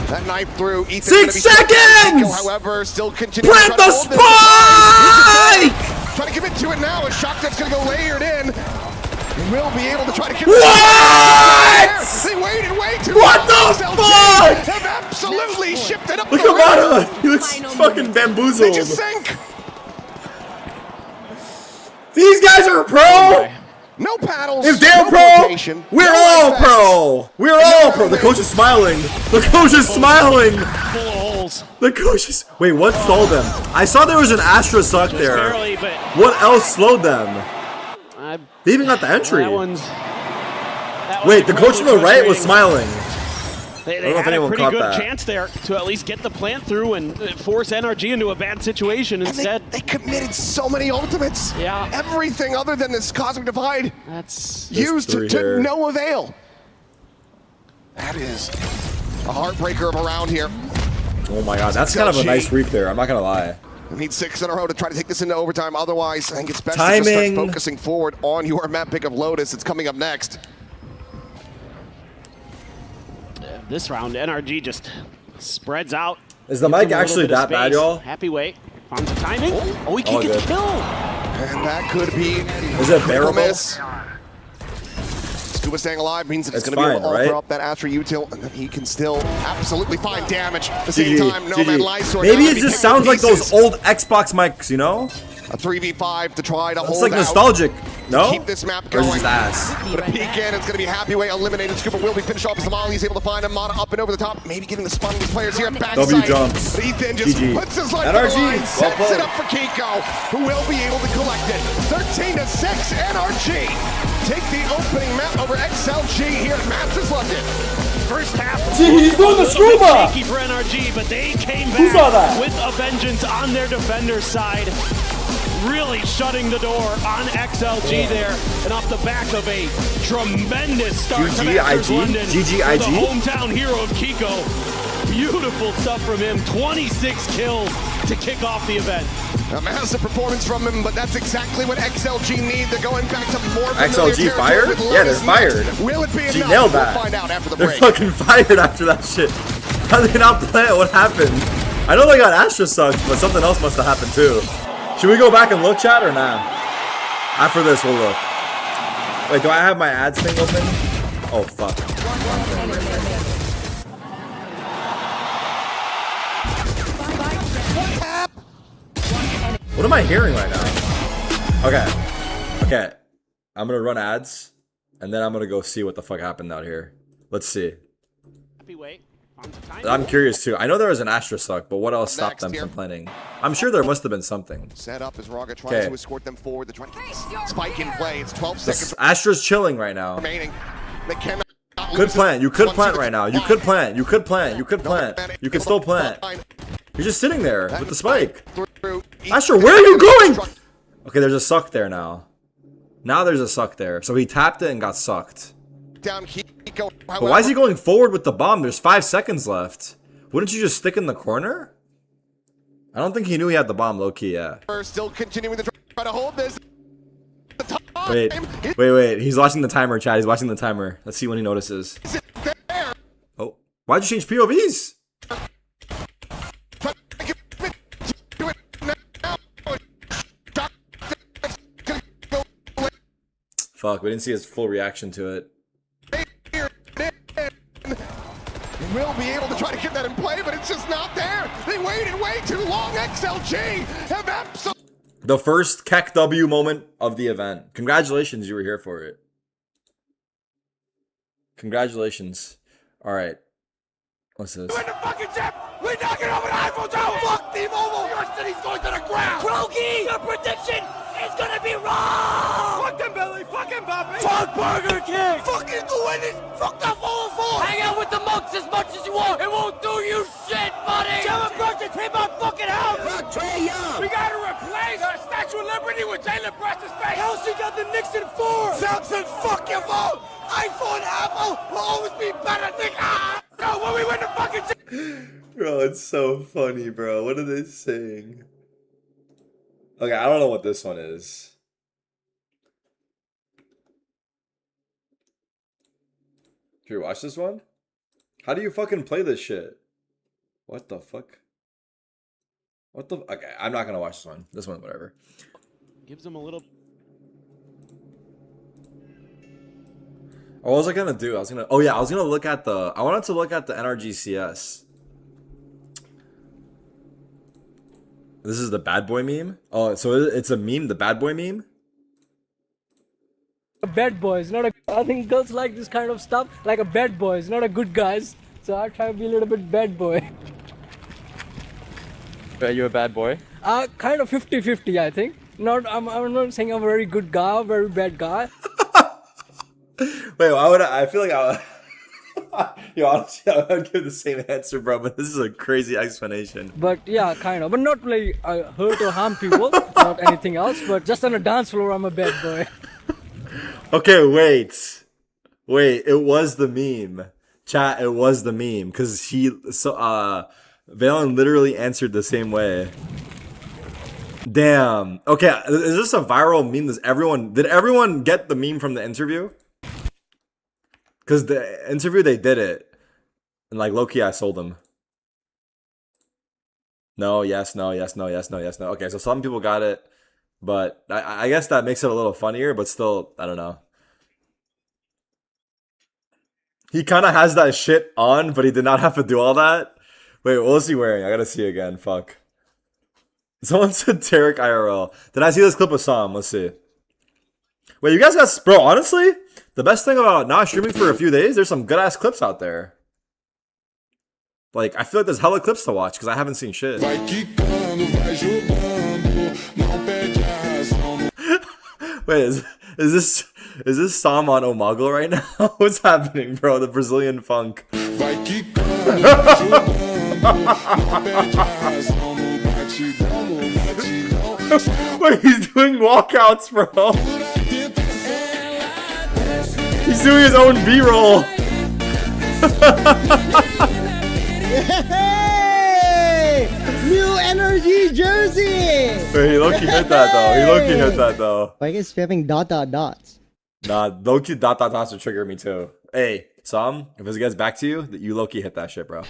that knife through. Ethan's 6 gonna be seconds! Kiko, however, still continuing Plant to try the to hold this. spike! Trying to commit to it now as Shockdep's going to go layered in. He will be able to try to get What? They waited way too What long. the XLG fuck? have absolutely shipped it up Look the at Mata. He looks fucking bamboozled. They just sank. These guys are pro. No paddles. If they're no pro, rotation, we're no all effects. pro. We're all pro. The coach is smiling. The coach is smiling. Full of holes. The coach is. Wait, what stalled them? I saw there was an Astra suck there. Barely, but What else slowed them? They even got the entry. that one's Wait, the coach on the right was smiling. They I don't know if had a anyone pretty caught good that. chance there to at least get the plant through and force NRG into a bad situation. Instead, They committed so many ultimates. Yeah. Everything other than this Cosmic Divide that's used three to here. no avail. That is a heartbreaker of a round here. Oh my god, that's kind of a nice week there. I'm not gonna lie. We need 6 in a row to try to take this into overtime. Otherwise, I think it's best to Timing. just start focusing forward on your map pick of Lotus. It's coming up next. this round, NRG just spreads out. Is the mic actually that bad, y'all? Happy weight. Finds the timing. Oh, he All can't get the good. kill. And that could be Is it a bearable? miss. Scuba staying alive means that it's It's going to be fine, able to right? throw up that Astra util, and then he can still absolutely find damage. At the same time, No GG. Man Lysor Maybe now it be just picking sounds like pieces. those old Xbox mics, you know? A 3v5 to try to It's hold like out, nostalgic. No? keep this map Or is it going. just ass? But a peek in, it's going to be Happy Way eliminated. Scuba will be finished off as Somali is able to find him. Mata up and over the top, maybe getting the spun of these players here. Backside. W jumps. Ethan just GG. puts his life on NRG, the line, well sets played. it up for Kiko, who will be able to collect it. 13-6, NRG take the opening map over XLG here at Masters London. First half. Gee, he's doing the a little bit scuba. shaky for NRG, but they came Who saw back that? with a vengeance on their defender's side. Really shutting the door on XLG there, and off the back of a tremendous start to Masters GGIG? London. GGIG? The hometown hero of Kiko. Beautiful stuff from him. 26 kills to kick off the event. A massive performance from him, but that's exactly what XLG need. They're going back to more XLG familiar fired? territory with Yeah, they're Lotus fired. next. Will it be She enough? nailed We'll that. find out after the They're break. fucking fired after that shit. How did they not play it? What happened? I know they got Astra sucked, but something else must have happened too. Should we go back and look, chat, or nah? After this, we'll look. Wait, do I have my ads thing open? Oh, fuck. What am I hearing right now? Okay. I'm gonna run ads, and then I'm gonna go see what the fuck happened out here. Let's see. Happy weight. I'm curious too. I know there was an Astra suck, but what else stopped them from planning? I'm sure there must have been something. Set up as Raga tries Okay. to escort them forward. They're trying to get spike in play. It's 12 The seconds Astra's chilling right now. remaining. They cannot Could lose plant. it. You could One, plant two, right now. You could plant. You could plant. You could plant. You could still plant. You're just sitting there with the spike. through. Astra, where are you going? Okay, there's a suck there now. Now there's a suck there. So he tapped it and got sucked. Down Kiko. But why is he going forward with the bomb? There's 5 seconds left. Wouldn't you just stick in the corner? I don't think he knew he had the bomb low-key yet. Still continuing to try to hold this. Wait. He's watching the timer, Chad. He's watching the timer. Let's see when he notices. Oh. Why'd you change POVs? Fuck, we didn't see his full reaction to it. Will be able to try to get that in play, but it's just not there. They waited way too long. XLG have absolutely. The first Keck W moment of the event. Congratulations, you were here for it. Congratulations. All right. What's this? We're knocking over the Eiffel Tower! Fuck T-Mobile! Your city's going to the ground! Krogi, your prediction is gonna be wrong! Fuck them, Billy! Fuck Mbappe! Fuck Burger King! Fucking do it! Fuck the 404! Hang out with the monks as much as you want! It won't do you shit, buddy! Kevin Burton, take my fucking house! Fuck Trey Young! We gotta replace the Statue of Liberty party with Jalen Brush's face. Kelsey got the Knicks in 4. Samson, fuck your vote. iPhone, Apple will always be better, nigga. No, when we win the fucking. Bro, it's so funny, bro. What are they saying? Okay, I don't know what this one is. Should we watch this one? How do you fucking play this shit? What the fuck? What the? Okay, I'm not gonna watch this one. This one, whatever. Gives him a little. What was I gonna do? I was gonna look at the. I wanted to look at the NRG CS. This is the bad boy meme. Oh, so it's a meme, the bad boy meme. A bad boy is not a. I think girls like this kind of stuff. Like a bad boy is not a good guys. So I try to be a little bit bad boy. Are you a bad boy? Kind of 50-50, I think. I'm not saying I'm a very good guy or very bad guy. Wait, why would I feel like I would, honestly, I would give the same answer, bro, but this is a crazy explanation. But yeah, kind of. But not like hurt or harm people, not anything else, but just on a dance floor, I'm a bad boy. Okay, wait, it was the meme. Chat, it was the meme, because Valen literally answered the same way. Damn. Okay, is this a viral meme? Did everyone get the meme from the interview? Because the interview, they did it. And like, low-key, I sold them. No, yes, no, yes, no, yes, no, yes, no. Okay, so some people got it. But I guess that makes it a little funnier, but still, I don't know. He kind of has that shit on, but he did not have to do all that. Wait, what was he wearing? I gotta see again. Fuck. Someone said Tarik IRL. Did I see this clip of Sam? Let's see. Wait, you guys got... Bro, honestly, the best thing about not streaming for a few days, there's some good-ass clips out there. Like, I feel like there's hella clips to watch, because I haven't seen shit. Wait, is this Sam on Omegle right now? What's happening, bro? The Brazilian funk. Wait, he's doing walkouts, bro. He's doing his own B-roll. Hey! New energy jersey! Wait, he low-key hit that though. He low-key hit that though. Why is spamming dots? Nah, low-key dots would trigger me too. Hey, Sam, if this gets back to you, you low-key hit that shit, bro.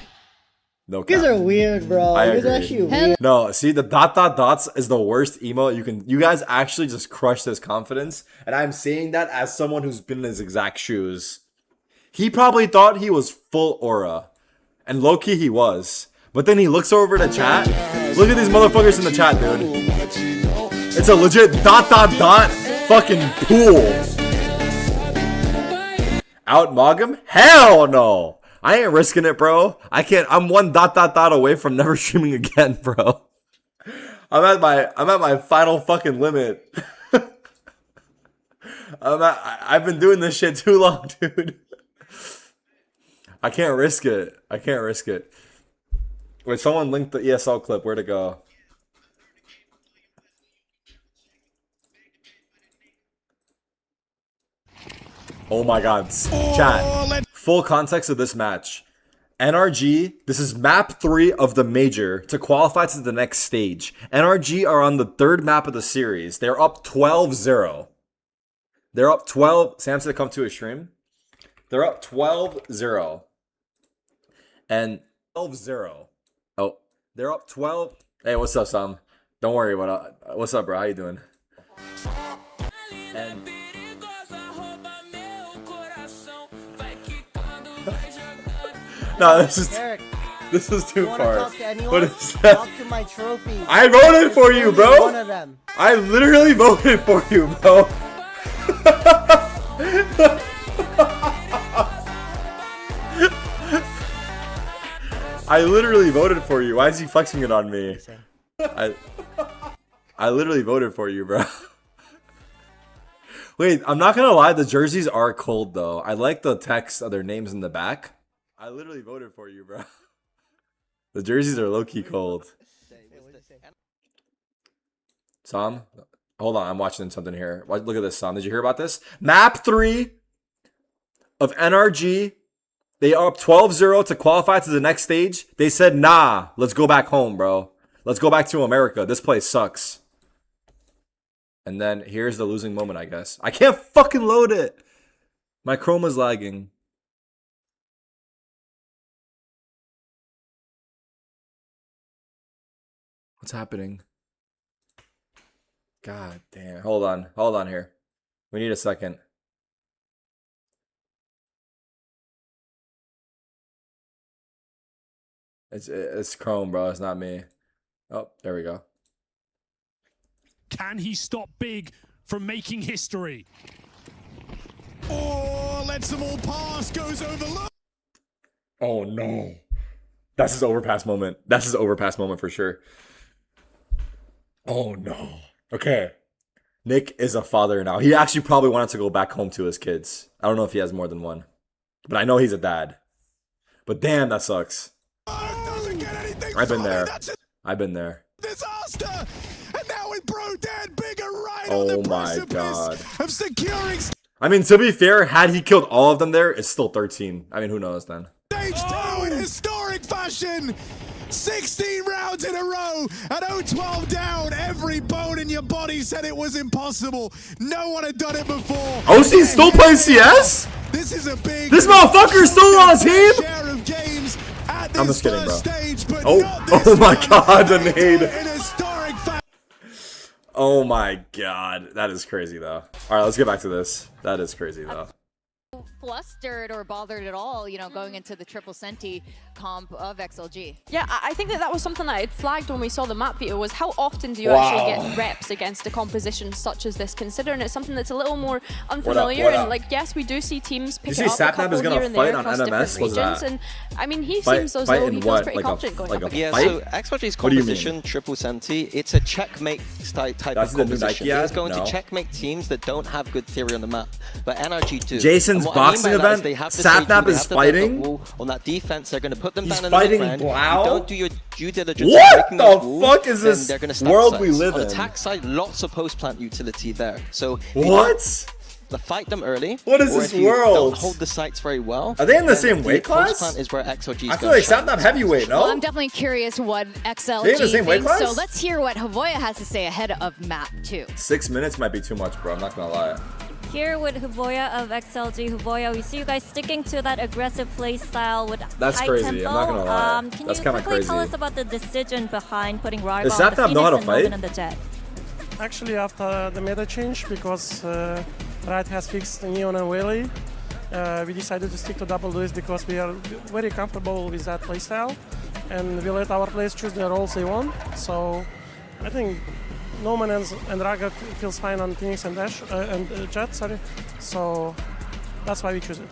No cap. You guys are weird, bro. I You guys agree. are actually weird. No, see, the dots is the worst emote you can. You guys actually just crushed his confidence, and I'm saying that as someone who's been in his exact shoes. He probably thought he was full aura, and low-key he was. But then he looks over the chat. Look at these motherfuckers in the chat, dude. It's a legit dot fucking pool. Out Mogum? Hell no. I ain't risking it, bro. I can't. I'm one dot away from never streaming again, bro. I'm at my final fucking limit. I've been doing this shit too long, dude. I can't risk it. I can't risk it. Wait, someone linked the ESL clip. Where'd it go? Oh my god. Chat. Full context of this match. NRG, this is map 3 of the major to qualify to the next stage. NRG are on the 3rd map of the series. They're up 12-0. They're up 12. Sam said come to a stream. They're up 12-0. And 12-0. Oh, they're up 12. Hey, what's up, Sam? Don't worry about it. What's up, bro? How you doing? And no, this is too far. What is that? Talk to my trophies. I voted for you, bro. One of them. I literally voted for you, bro. I literally voted for you. Why is he flexing it on me? I literally voted for you, bro. Wait, I'm not gonna lie. The jerseys are cold, though. I like the text of their names in the back. I literally voted for you, bro. The jerseys are low-key cold. Sam? Hold on, I'm watching something here. Look at this, son. Did you hear about this? Map 3 of NRG. They are up 12-0 to qualify to the next stage. They said, nah, let's go back home, bro. Let's go back to America. This place sucks. And then here's the losing moment, I guess. I can't fucking load it. My Chrome is lagging. What's happening? God damn. Hold on here. We need a second. It's Chrome, bro. It's not me. Oh, there we go. Can he stop Big from making history? Oh, lets them all pass, goes overlooked. Oh no. That's his overpass moment. That's his overpass moment for sure. Oh no. Okay. Nick is a father now. He actually probably wanted to go back home to his kids. I don't know if he has more than one. But I know he's a dad. But damn, that sucks. I've been there. I've been there. Disaster! And now with Bro Dead, Big are right Oh on the my precipice God. of securing I mean, to be fair, had he killed all of them there, it's still 13. I mean, who knows then? stage 2 in historic fashion. 16 rounds in a row at 0-12 down. Every bone in your body said it was impossible. No one had done it before. OC's still playing CS? This is a big. This motherfucker's still on a team? Share of games at I'm this just kidding, bro. first stage, but Oh, not this oh my one. God, the nade. In historic fashion. Oh my God. That is crazy, though. All right, let's get back to this. That is crazy, though. Flustered or bothered at all, you know, going into the triple centi comp of XLG. Yeah, I think that was something that I had flagged when we saw the map video, was how often do you actually get reps against a composition such as this, considering it's something that's a little more unfamiliar. What up? And like, yes, we do see teams pick You it see up a Sapnap couple is gonna here and fight there on across NMS? different What's regions. that? And I mean, he Fight- seems as fight though in he feels what? pretty Like a- confident going like up a against fight? So XYG's What do you mean? composition, triple senti, it's a checkmate type That's of the new composition. Nike ad? It's going No. to checkmate teams that don't have good theory on the map, but NRG do. Jason's And what I mean boxing by that is event, they have to Sapnap say, they is have to build fighting? a wall on that defense. They're going to put them He's down in the fighting mid-range. Blau? You don't do your due diligence. What breaking the those walls, fuck is then this they're gonna stack world sites. we live on in? the attack side, lots of post-plant utility there. So if you What? don't fight them early. What is or this if you world? Don't hold the sites very well. Are they in the then same weight class? Post-plant is where XLG I feel like Sapnap heavyweight, no? Well, I'm definitely curious what XLG They in the same weight thinks, so class? let's hear what Havoya has to say ahead of map 2. 6 minutes might be too much, bro. I'm not gonna lie. Here with Havoya of XLG, Havoya, we see you guys sticking to that aggressive play style with That's high crazy, tempo. I'm not gonna lie. Can That's you kinda quickly tell crazy. us about the decision behind putting Rarga Does on the Sapnap know how to Phoenix and Logan fight? and the Jet? Actually, after the meta change, because Riot has fixed Neon and Whaley, we decided to stick to double duels because we are very comfortable with that playstyle, and we let our players choose the roles they want. So I think Noman and Raga feels fine on Phoenix and Dash and Jet. Sorry, so that's why we choose it.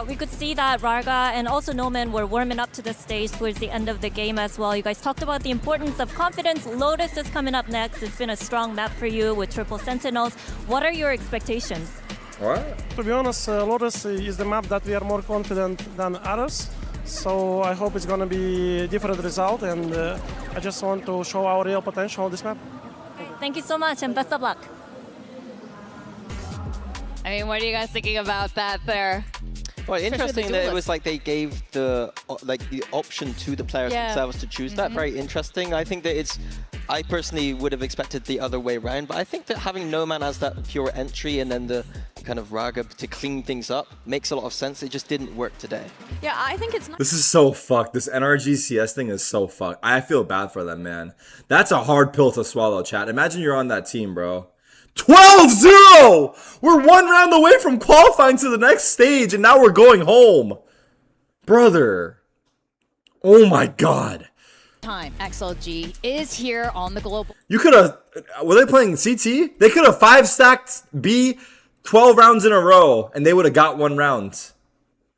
We could see that Rarga and also Noman were warming up to the stage towards the end of the game as well. You guys talked about the importance of confidence. Lotus is coming up next. It's been a strong map for you with triple Sentinels. What are your expectations? What? To be honest, Lotus is the map that we are more confident than others. So I hope it's going to be a different result, and I just want to show our real potential on this map. Thank you so much and best of luck. I mean, what are you guys thinking about that there? Well, Especially interesting the that it duelist. was like they gave the option to the players Yeah. themselves to choose that. Very interesting. I think that I personally would have expected the other way around, but I think that having No Man as that pure entry and then the kind of Raga to clean things up makes a lot of sense. It just didn't work today. Yeah, I think it's This is so fucked. This NRG CS thing is so fucked. I feel bad for them, man. That's a hard pill to swallow, chat. Imagine you're on that team, bro. 12-0! We're one round away from qualifying to the next stage, and now we're going home. Brother. Oh my god. Time XLG is here on the global. You could have... Were they playing CT? They could have 5-stacked B 12 rounds in a row, and they would have got 1 round.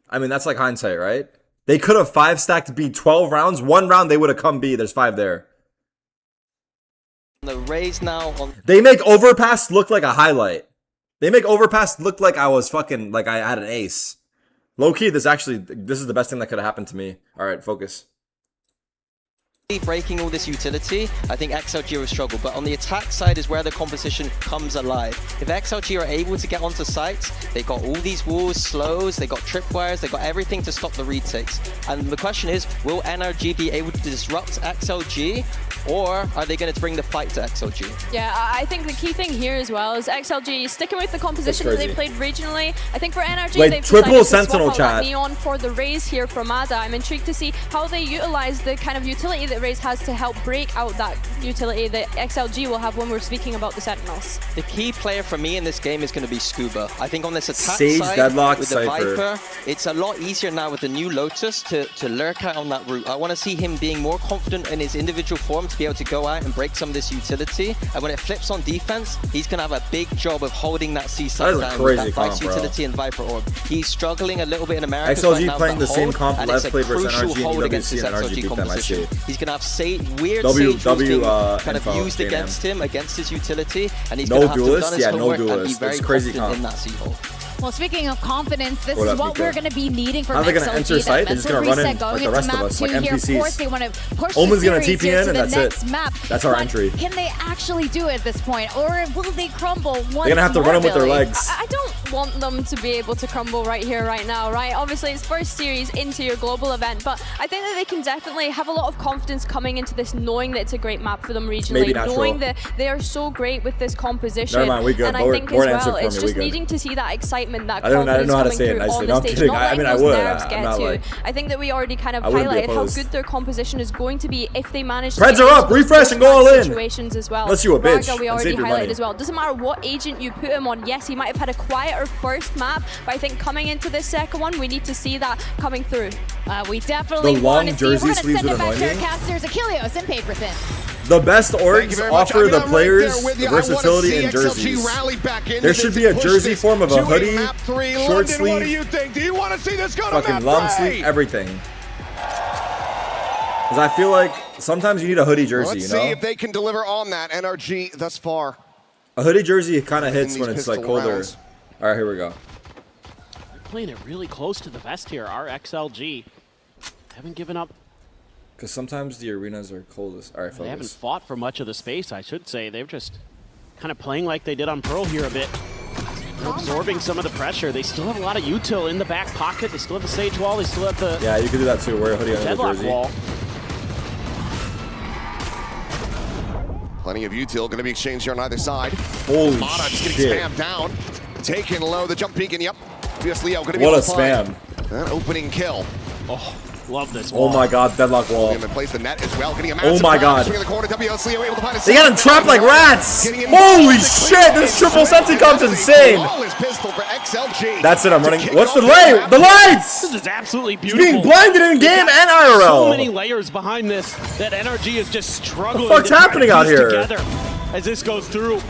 I mean, that's like hindsight, right? They could have 5-stacked B 12 rounds. 1 round, they would have come B. There's 5 there. The raise now on... They make overpass look like a highlight. They make overpass look like I was fucking... Like I had an ace. Low-key, this is the best thing that could have happened to me. Alright, focus. breaking all this utility, I think XLG will struggle, but on the attack side is where the composition comes alive. If XLG are able to get onto sites, they got all these walls, slows, they got tripwires, they got everything to stop the retakes. And the question is, will NRG be able to disrupt XLG, or are they going to bring the fight to XLG? Yeah, I think the key thing here as well is XLG sticking with the composition that they played regionally. I think for NRG, they've triple decided sentinel to swap out chat. that Neon for the Raze here from Ada. I'm intrigued to see how they utilize the kind of utility that Raze has to help break out that utility that XLG will have when we're speaking about the Sentinels. The key player for me in this game is going to be Scuba. I think on this attack Sage, side, Deadlock, with the Cypher. Viper, it's a lot easier now with the new Lotus to lurk out on that route. I want to see him being more confident in his individual form to be able to go out and break some of this utility. And when it flips on defense, he's going to have a big job of holding that C-side down with that Vice utility and Viper Orb. He's struggling a little bit in America. XLG right playing now the same hold, comp and Let's it's a Play versus crucial NRG hold and against this WC and XLG NRG beat them, I composition. see. He's going to have weird Sage being kind of used against him, against his utility, and he's going to have to have done his homework and be very confident in that C-hold. Well, speaking of confidence, this is what we're going to be needing from How are they going to XLG. enter site? They're just going to run in going like the rest of us, like Here. Of course, NPCs. they want to push Omen's the going to series TP here in to and the that's next it. map. That's our But entry. Can they actually do it at this point, or will they crumble once more? They're going to have to run them with their Billy? legs. I don't want them to be able to crumble right here, right now, right? Obviously, it's first series into your global event, but I think that they can definitely have a lot of confidence coming into this, knowing that it's a great map for them regionally, knowing that they are so great with this composition. Never mind, we good. And I think as well, it's just good. needing to see that excitement, that I don't confidence know how to coming say it through nicely. on No, the I'm stage, kidding. not I letting mean, I those would. nerves I'm get not to you. like- I think that we already kind of I wouldn't be highlighted how opposed. good their composition is going to be if they manage to Preds get are up, into those refresh and go all in. situations as well. Unless you a bitch Raga, we and already save your highlighted money. as well. Doesn't matter what agent you put him on. Yes, he might have had a quieter first map, but I think coming into this second one, we need to see that coming through. We definitely The want long to see. We're jersey going to sleeves send it would back to our annoy me. casters, Achilleos and Paper Thin. The best orgs you very much. offer I mean, the I'm right players there with the you. I wanna versatility see in jerseys. XLG rally back into There this should to be a push jersey this form of a to hoodie, map 3. short London, sleeve, what do you think? Do you want to see this go to fucking map long 3? sleeve, everything. Because I feel like sometimes you need a hoodie jersey, Let's you know? see if they can deliver on that. NRG thus far. A hoodie jersey kind of hits In when these it's like pistol colder. rounds. All right, here we go. Playing it really close to the vest here. Our XLG haven't given up. Because sometimes the arenas are coldest. All right, They haven't focus. fought for much of the space, I should say. They're just kind of playing like they did on Pearl here a bit. They're absorbing some of the pressure. They still have a lot of util in the back pocket. They still have the Sage wall. They still have the Yeah, you could do that too. Wear a hoodie under the Deadlock jersey. wall. Plenty of util going to be exchanged here on either side. Holy Mata just getting shit. spammed down. Taken low. The jump peek and yep. VS Leo going to be What able a to find spam. that opening kill. Oh, love this Oh wall. my god, deadlock wall. William plays the net as well. Getting a Oh massive my grab. god. Swing in the corner. WS Leo able to find a They got him trapped like rats! Getting in Holy the shit, this triple senti comes insane! Flawless pistol for XLG. That's it, I'm running. kick What's the off light? The lights! This is absolutely He's beautiful. being blinded in game and So many IRL. layers behind this that NRG is just struggling. fuck's to try to happening out piece here? Together as this goes through.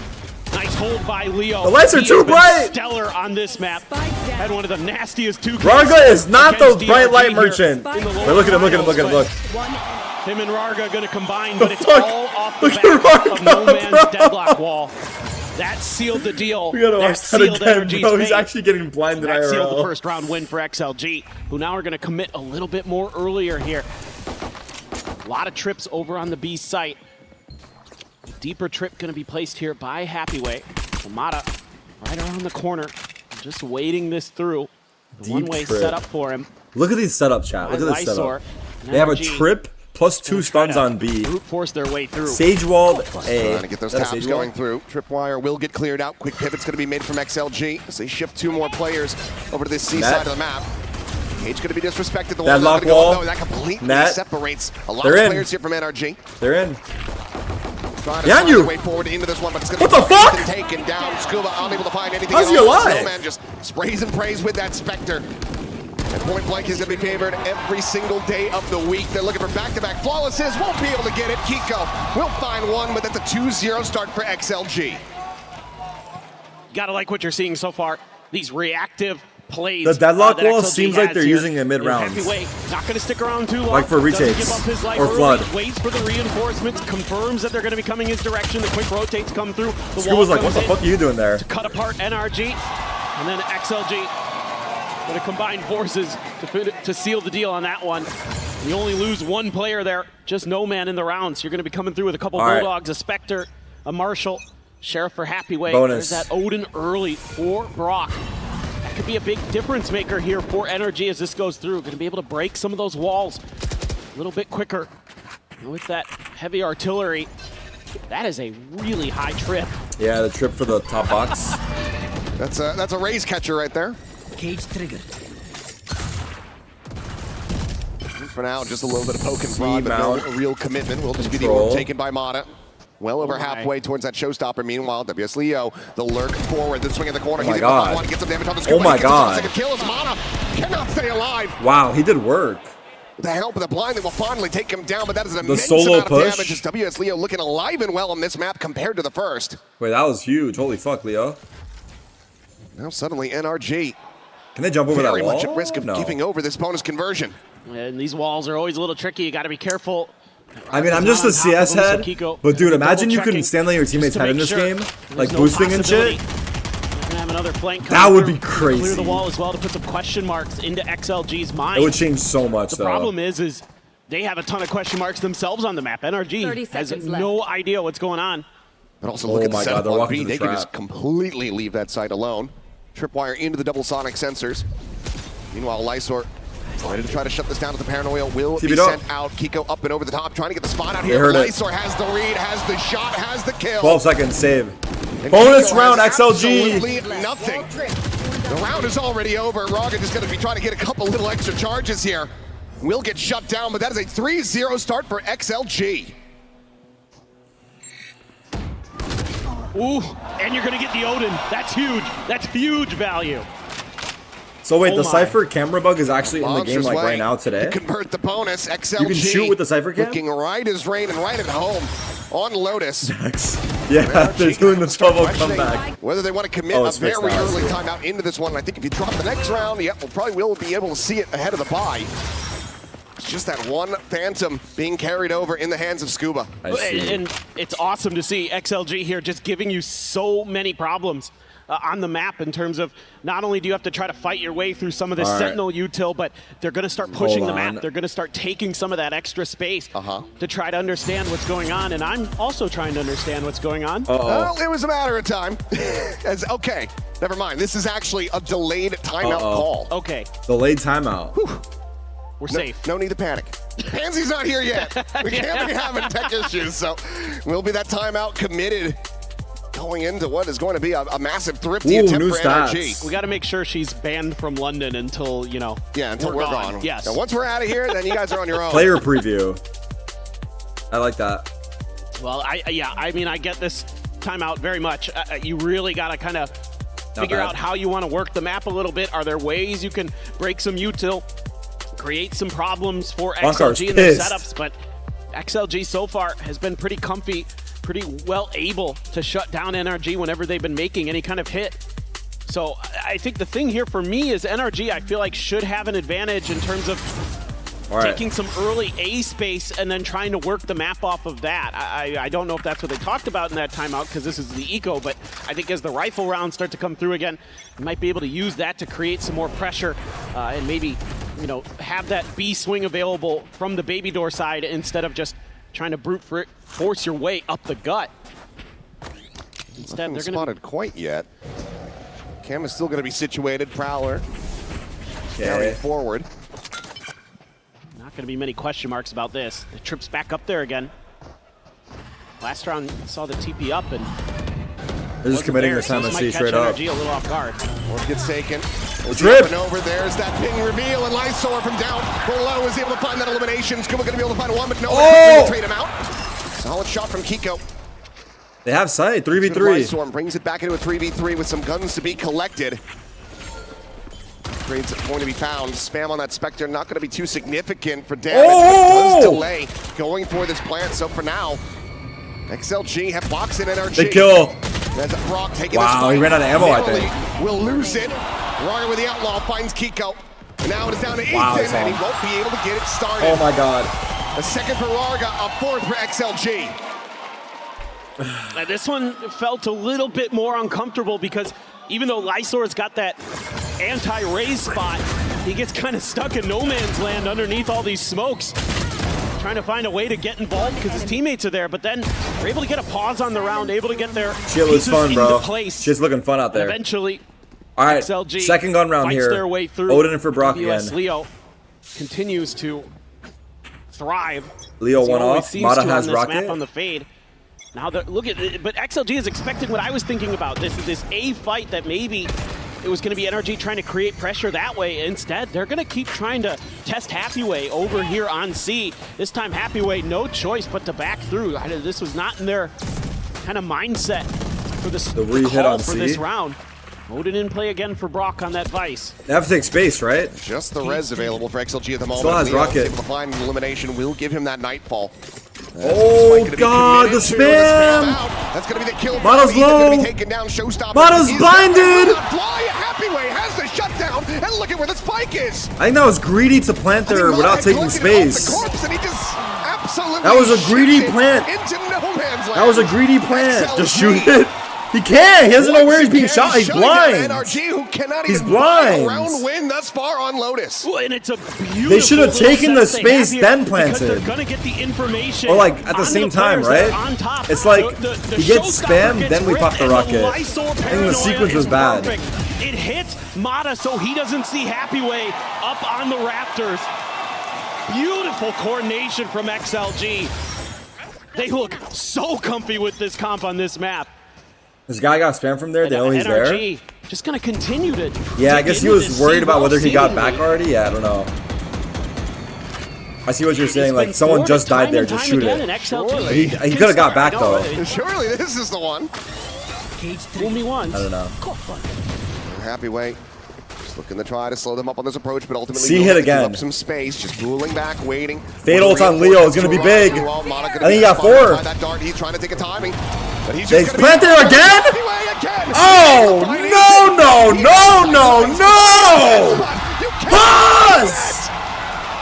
Nice hold by Leo. The lights are He too has been bright. Stellar on this map. Had one of the nastiest 2Ks. Raga is not the against bright DRG light here merchant. in the Wait, lower look at him, look at him, look at him, finals, look. but Him and Raga going to combine, The but it's fuck? all off the Look at back of Raga, No Man's bro. deadlock wall. That sealed the deal. We gotta That watch that sealed again, NRG's bro. He's fate. actually getting blinded That sealed the IRL. first round win for XLG, who now are going to commit a little bit more earlier here. A lot of trips over on the B site. A deeper trip going to be placed here by Happyway. Mata right around the corner, just waiting this through. The Deep one-way trip. setup for him. Look at these setups, chat. Look at this Lysor. setup. They have a NRG trip plus 2 gonna try stuns to on B. brute force their way through. Sage walled A. Trying to get those Is that a taps Sage wall? going through. Tripwire will get cleared out. Quick pivot's going to be made from XLG as they shift 2 more players over to this C Net. side of the map. Cage going to be disrespected. The Deadlock wall's not gonna wall. go. No, that completely Net. separates a lot They're of in. players here from NRG. They're in. Trying to Behind find you. their way forward into this one, but it's going to What be the fuck? taken down. Scuba unable to find anything How's at he all. alive? Snowman just sprays and prays with that Spectre. And Point Blank is going to be favored every single day of the week. They're looking for back-to-back flawlesses. Won't be able to get it. Kiko will find one, but that's a 2-0 start for XLG. Gotta like what you're seeing so far. These reactive plays. The deadlock that wall XLG seems like has they're here. using it mid-rounds. Heavyweight, not gonna stick around too long. Like for Doesn't retakes give up his life or early, flood. Waits for the reinforcements, confirms that they're gonna be coming his direction. The quick rotates come through. The Scuba wall was like, what comes the in fuck are you doing there? to cut apart NRG, and then XLG gonna combine forces to seal the deal on that one. You only lose one player there, just no man in the round. So you're going to be coming through with a couple All right. Bulldogs, a Spectre, a Marshall, Sheriff for Happyway. Bonus. There's that Odin early for Brock. That could be a big difference maker here for NRG as this goes through. Going to be able to break some of those walls a little bit quicker. And with that heavy artillery, that is a really high trip. Yeah, the trip for the top box. That's a raise catcher right there. Cage triggered. For now, just a little bit of poke and prod, but no real commitment. Will just be the Control. orb taken by Mata. Well over halfway towards that showstopper. Meanwhile, WS Leo, the lurk forward, the swing in the corner. Oh my He's able to God. find one, gets some damage on the screen. Oh my God. Second kill as Mata cannot stay alive. Wow, he did work. With the help of the blind, they will finally take him down, but that is an The immense solo amount of push. damage. As WS Leo looking alive and well on this map compared to the first. Wait, that was huge. Holy fuck, Leo. Now suddenly NRG. Can they jump over very that wall? much at risk of No. giving over this bonus conversion. And these walls are always a little tricky. You got to be careful. I mean, I'm just a CS head, but dude, imagine you couldn't stand on your teammates' head in this game, like boosting and shit. Have another flank That would be clear crazy. the wall as well to put some question marks into XLG's mind. It would change so much, The though. problem is they have a ton of question marks themselves on the map. 30 NRG has seconds no idea what's going on. But also look at the my God, setup they're on walking B. to the They can trap. just completely leave that site alone. Tripwire into the double sonic sensors. Meanwhile, Lysor ready to try to shut this down with the paranoia. Will Keep be it up. sent out. Kiko up and over the top, trying to get the spot out They here. heard it. Lysor has the read, has the shot, has the kill. 12 seconds, save. And Bonus Kiko round, has XLG. absolutely nothing. The round is already over. Raga just going to be trying to get a couple little extra charges here. Will get shut down, but that is a 3-0 start for XLG. Ooh, and you're going to get the Odin. That's huge. That's huge value. So wait, Oh the my. Cypher camera bug is actually in the game Monstrous like way right now to today? convert the bonus. XLG You can shoot with the Cypher cam? looking right as rain and right at home on Lotus. Yeah, they're doing the 12-0 comeback. Whether they want to commit Oh, a it's fixed very now. early timeout into this one. And I think if you drop the next round, yeah, we'll probably will be able to see it ahead of the bye. It's just that one Phantom being carried over in the hands of Scuba. And it's awesome to see XLG here just giving you so many problems on the map in terms of not only do you have to try to fight your way through some of this All right. Sentinel util, but they're going to start pushing the Hold on. map. They're going to start taking some of that extra space to try to understand what's going on. And I'm also trying to understand what's going on. Well, it was a matter of time. Okay, never mind. This is actually a delayed timeout call. Okay. Delayed timeout. We're safe. No need to panic. Pansy's not here yet. We can't be having tech issues, so will be that timeout committed going into what is going to be a massive thrifty Ooh, attempt new for stats. NRG. We got to make sure she's banned from London until, you know, until we're gone. Yes. Now, once we're out of here, then you guys are on your own. Player preview. I like that. Well, I mean, I get this timeout very much. You really got to kind of figure bad. out how you want to work the map a little bit. Are there ways you can break some util, create some problems for Bunkar's XLG in their pissed. setups? But XLG so far has been pretty comfy, pretty well able to shut down NRG whenever they've been making any kind of hit. So I think the thing here for me is NRG, I feel like, should have an advantage in terms of taking some early A space and then trying to work the map off of that. I don't know if that's what they talked about in that timeout because this is the eco, but I think as the rifle rounds start to come through again, you might be able to use that to create some more pressure and maybe, you know, have that B swing available from the baby door side instead of just trying to brute force your way up the gut. Instead, Nothing they're spotted quite yet. Cam is still going to be situated. Prowler carrying forward. Not going to be many question marks about this. The trip's back up there again. Last round saw the TP up and They're just committing this time to to see straight up. NRG a little off guard. One gets taken. Trip. And over. There's that ping reveal, and Lysor from down below is able to find that elimination. Scuba going to be able to find one, but no one will trade him out. Solid shot from Kiko. They have sight. 3v3. Lysor brings it back into a 3v3 with some guns to be collected. Trades going to be found. Spam on that Spectre, not going to be too significant for damage, but does delay going for this plant. So for now, XLG have boxed in NRG. They kill. That's Brock taking Wow, this fight. he ran out of ammo, I Narrowly think. Will lose it. Raga with the outlaw finds Kiko. Now it is down to Ethan, Wow, that's and he all. won't be able to get it started. Oh my god. A second for Raga, a fourth for XLG. This one felt a little bit more uncomfortable because even though Lysor's got that anti-raise spot, He gets kind of stuck in no man's land underneath all these smokes. Trying to find a way to get involved because his teammates are there, but then they're able to get a pause on the round, able to get their Shit looks fun, bro. place. Shit's looking fun out there. And eventually, all right, XLG second gun round fights here. Their way through. Odin for Brock US again. Leo continues to thrive. Leo went off. Mata has rocket. Map on the fade. Now look at it, but XLG is expecting what I was thinking about. This A fight that maybe it was going to be NRG trying to create pressure that way. Instead, they're going to keep trying to test Happyway over here on C. This time, Happyway, no choice but to back through. This was not in their kind of mindset for this call for this round. Odin in play again for Brock on that Vice. They have to take space, right? Just the res available for XLG at the moment. Still has rocket. Able to find elimination will give him that nightfall. Oh god, the spam! That's gonna be the kill. Mata's low. Mata's blinded. Happyway has the shutdown, and look at where the spike is. I think that was greedy to plant there without taking space. That was a greedy plant. That was a greedy plant. Just shoot it. He can't. He doesn't know where he's being shot. He's blind. NRG, who cannot He's even blind. round win thus far on Lotus. And it's a beautiful They should have taken the space then planted. They're gonna get the information. Or like at the same time, right? It's like he gets spam, then we pop the rocket. I think the sequence was bad. It hits Mata, so he doesn't see Happyway up on the Raptors. Beautiful coordination from XLG. They look so comfy with this comp on this map. This guy got spam from there. They know he's there. NRG just gonna continue to. Yeah, I guess he was worried about whether he got back already. Yeah, I don't know. I see what you're saying. Like someone just died there. Just shoot it. He could have got back though. Surely this is the one. Fool me once. I don't know. Happyway. Just looking to try to slow them up on this approach, but ultimately C hit again. Up some space, just pulling back, waiting. Fade ult on Leo is gonna be big. I think he got 4. That dart, he's trying to take a timing, but he's they just plant there again? Oh no! Pause!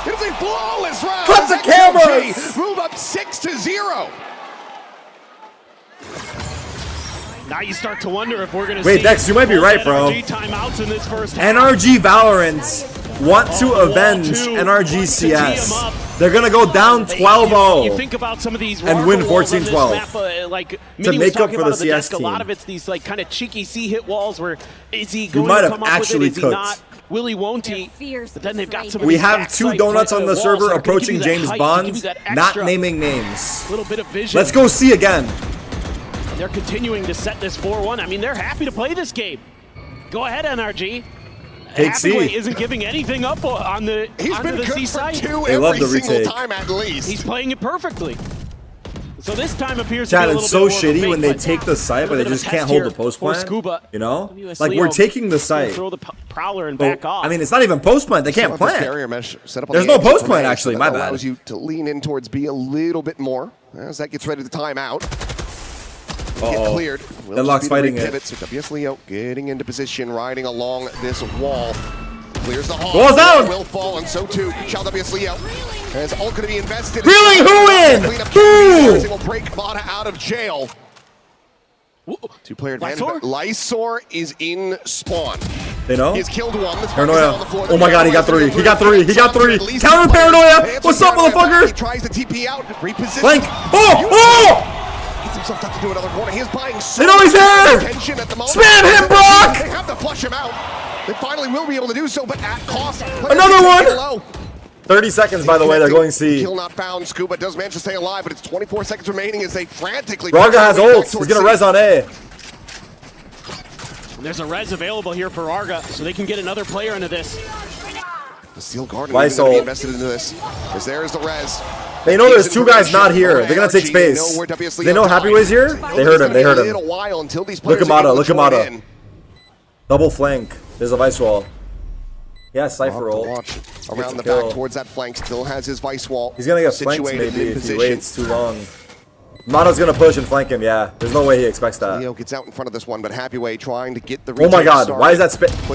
It is a flawless round. Cut the cameras. Move up 6-0. Now you start to wonder if we're going to see Dex, you might be right, bro. Timeouts in this first NRG Valorant want to avenge NRG CS. They're going to go down 12-0 you think about some of these and win 14-12 like to make up for the CS team. A lot of it's these like kind of cheeky C-hit walls where is he going to come up actually with it? Is he not? Will he, won't he? But then they've got some. We have 2 donuts on the server approaching James Bond, not naming names. Little bit of vision. Let's go see again. They're continuing to set this 4-1. I mean, they're happy to play this game. Go ahead, NRG. Take C. Happyway isn't giving anything up on the C side. They love the retake. Time at least. He's playing it perfectly. So this time appears Chad, to be a it's so little bit shitty when they take the site, but they just can't hold the post plant. You know, like we're taking the site. Throw the prowler and back off. I mean, it's not even post plant. They can't plant. There's no post plant actually. My bad. Allows you to lean in towards B a little bit more as that gets ready to time out. Get cleared. Deadlock's fighting it. So WS Leo getting into position, riding along this wall. Clears the hall. Ball's down. Will fall, and so too shall WS Leo. As all going to be invested. Really, who in? Who? Will break Mata out of jail. 2-player advantage. Lysor is in spawn. They know? He's killed one. Paranoia. Oh my god, he got 3. He got 3. He got 3. Counter Paranoia. What's up, motherfucker? He tries to TP out. Reposition. Flank. Oh! Gets himself up to do another corner. He is buying so they know he's there! At the moment. Spam him, Brock! They have to flush him out. They finally will be able to do so, but at cost. Another one! 30 seconds, by the way, they're going C. Kill not found. Scuba does manage to stay alive, but it's 24 seconds remaining as they frantically... Braga has ults. He's going to res on A. And there's a res available here for Arga, so they can get another player into this. The Steel Guardian is going to be invested into this. As there is the res. They know there's 2 guys not here. They're going to take space. They know Happyway's here? They heard him. They heard him. Look him out. Look him out. Double flank. There's a Vice Wall. Yeah, Cypher ult. Around the back towards that flank. Still has his Vice Wall. He's going to get flanked maybe if he waits too long. Mato's going to push and flank him, yeah. There's no way he expects that. Leo gets out in front of this one, but Happyway trying to get the oh my god, why is that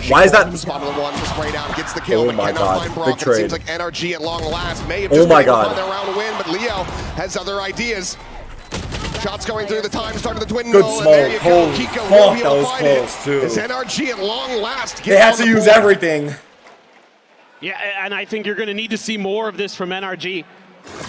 why is that spot on the one, the spray down, gets the kill, oh my god, big trade. It seems like NRG at long last may have just been able to find their round win, but Leo has other ideas. Shots going through the time, starting the twin. Good smoke. Holy fuck, that was close too. It's NRG at long last. They had to use everything. Yeah, and I think you're going to need to see more of this from NRG.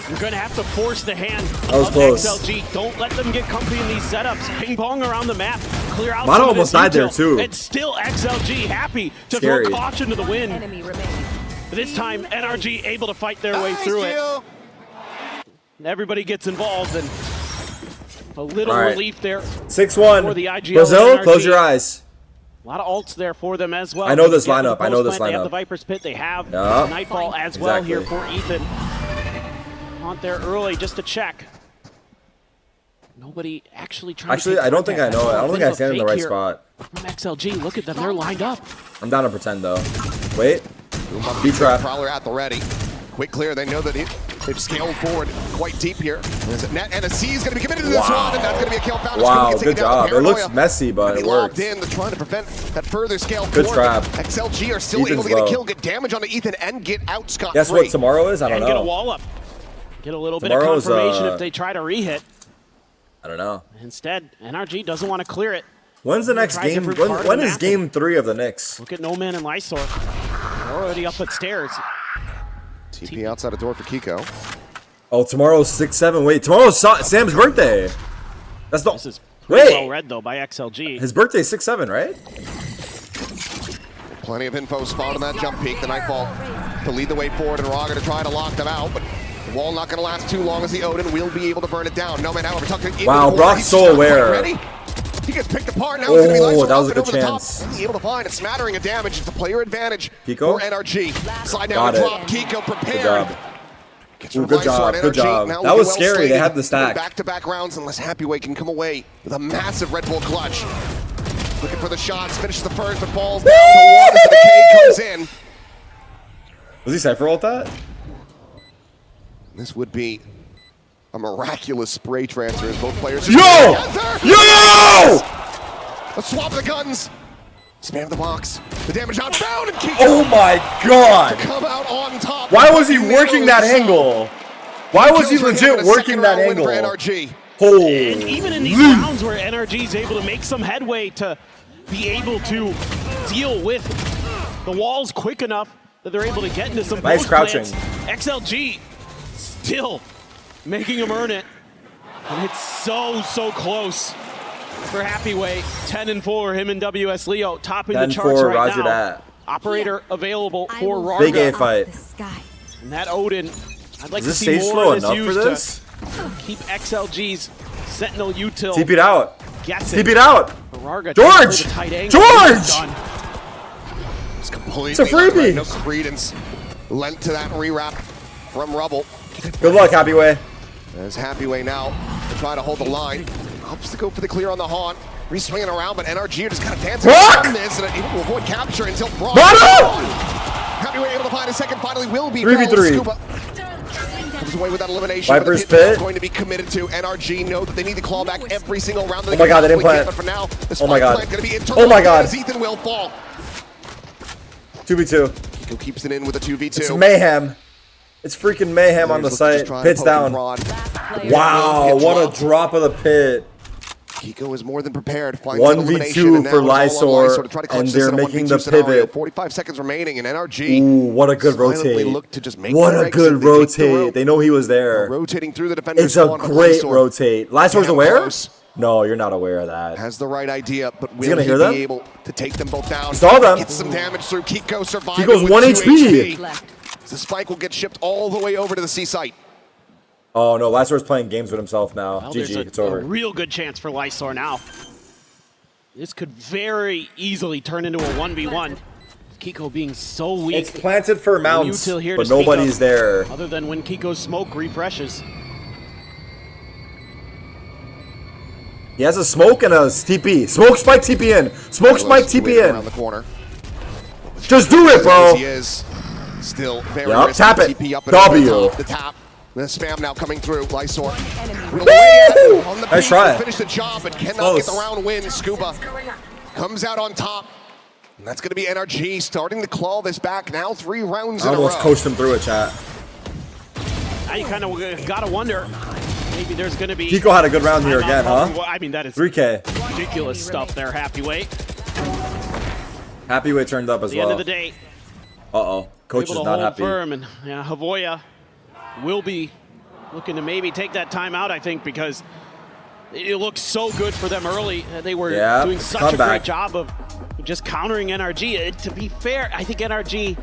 You're going to have to force the hand of close. XLG. Don't let them get comfy in these setups. Ping pong around the map. Clear out Mono some of almost this died there, util. too. It's still XLG happy to Scary. throw caution to the wind. This time, NRG able to fight their way through it. And everybody gets involved, and a little relief there. 6-1. For the IGL Brazil, NRG. close your eyes. A lot of ults there for them as well. I know this They get lineup. the I know this post plant, They have lineup. the Viper's Pit. They have Yup. Nightfall as well here Exactly. for Ethan. On there early just to check. Nobody actually trying Actually, to take I don't think I contact. know it. I don't think I Bit of a stand in the fake right here spot. From XLG, look at them. They're lined up. I'm down to pretend though. Wait. B-trap. Prowler at the ready. Quick clear. They know that they've scaled forward quite deep here. There's a net, and a C is going to be committed to this one, and that's going to be a kill found. Wow, good job. It looks messy, but it works. In, they're trying to prevent that further scale Good forward. trap. XLG are still able Ethan's to get a low. kill, get damage onto Ethan, and get out scot-free. Guess what tomorrow is? I don't And get a know. wall up. Get a little Tomorrow's, bit of confirmation if they try to re-hit. I don't know. Instead, NRG doesn't want to clear it. When's the next Try a game? different part of When the is map. game 3 of the Knicks? Look at No Man and Lysor. They're already up at stairs. TP outside the door for Kiko. Oh, tomorrow's 6-7. Wait, tomorrow's Sam's birthday. That's the. This is pretty Wait. well read though by XLG. His birthday's 6-7, right? Plenty of info spawned on that jump peak. The Nightfall to lead the way forward, and Raga to try to lock them out, but the wall not going to last too long as the Odin will be able to burn it down. No man, however, tucking into Wow, the Brock's He's so just not quite aware. ready. He gets picked apart. Now it's going to be Oh, Lysor that was a up and good over the top. chance. Only able to find a smattering of damage. It's a player advantage Kiko? for NRG. Slide down Got and it. drop. Kiko Good prepared. job. Gets Ooh, rid of good Lysor, job. and Good NRG job. now That was well scary. They slated. had the stack. Back-to-back rounds unless Happyway can come away with a massive Red Bull clutch. Looking for the shots. Finishes the first, but falls down to one as the K comes in. Was he Cypher ult that? This would be a miraculous spray transfer as both players. Yo! Yo! Let's swap the guns. Spam the box. The damage not found, and Kiko Oh my god! to come out on top. Why was he working that angle? Why was he legit working that angle? For NRG. Holy. And even in these rounds where NRG is able to make some headway to be able to deal with the walls quick enough that they're able to get into some Nice post crouching. plants, XLG still making him earn it. And it's so close for Happyway. 10-4, him and WS Leo topping the 10-4, charts right roger now. that. Operator available for Raga. Big A fight. And that Odin, I'd like Is to this see stage more slow of this enough for used this? to keep XLG's Sentinel util. TP it out. Guessing. TP it out. Raga George! the tight angle. George! Done. It's completely It's a freebie. no credence lent to that rewrap from Rubble. Good luck, Happyway. As Happyway now to try to hold the line. Opts to go for the clear on the haunt. Re-swinging around, but NRG are just kind of dancing Brock! around this and able to avoid capture until Brock. Brock! Happyway able to find a second. Finally will be 3v3. Scuba comes away with that elimination. Viper's but the hit Pit. going to be committed to. NRG know that they need to claw back every single round. That Oh my god, they didn't possibly plant. can, But for now, the Oh my spike god. plant going to be internal. Oh my god. As Ethan will fall. 2v2. Kiko keeps it in with a 2v2. It's mayhem. It's freaking mayhem on the site. Pit's down. Wow, what a drop of the pit. Kiko is more than prepared. Finds that 1v2 elimination, and now for it's all on Lysor to try Lysor, to clutch and this they're in a making 1v2 the scenario. pivot. 45 seconds remaining, and NRG Ooh, what a good silently rotate. look to just make What their a exit. good They take the rotate. rope. They know he was there. Rotating through the defender's It's a spawn, but great Lysor rotate. Lysor's damn aware? close. No, you're not aware of that. Has the right idea, but he will gonna he hear be them? able to take them both down? Saw them. Gets some damage through. Kiko surviving Kiko's with 1 2 HP. The spike will get shipped all the way over to the C site. Oh no, Lysor's playing games with himself now. Well, there's GG, a it's over. real good chance for Lysor now. This could very easily turn into a 1v1. Kiko being so weak. It's planted for No mounts, util here but to speak nobody's of, there. Other than when Kiko's smoke refreshes. He has a smoke and a TP. Smoke spike TP in. Smoke spike TP Around in. the corner. Just do it, bro. He is still very Yup, risky. tap it. TP up and W. over the top. The spam now coming through. Lysor will away at it on the Nice beat try. to finish the job, but cannot Close. get the round win. Scuba comes out on top. And that's going to be NRG starting to claw this back now 3 rounds I in a row. almost coached him through it, chat. Now you kind of got to wonder, maybe there's going to be... Kiko had a good round here again, huh? Well, I mean, that is 3K. ridiculous stuff there, Happyway. Happyway turned up as At the well. end of the day, Uh-oh. Coach is able to not hold happy. firm, and yeah, Havoya will be looking to maybe take that time out, I think, because it looked so good for them early. They were doing such a great job of just countering NRG. To be fair, I think NRG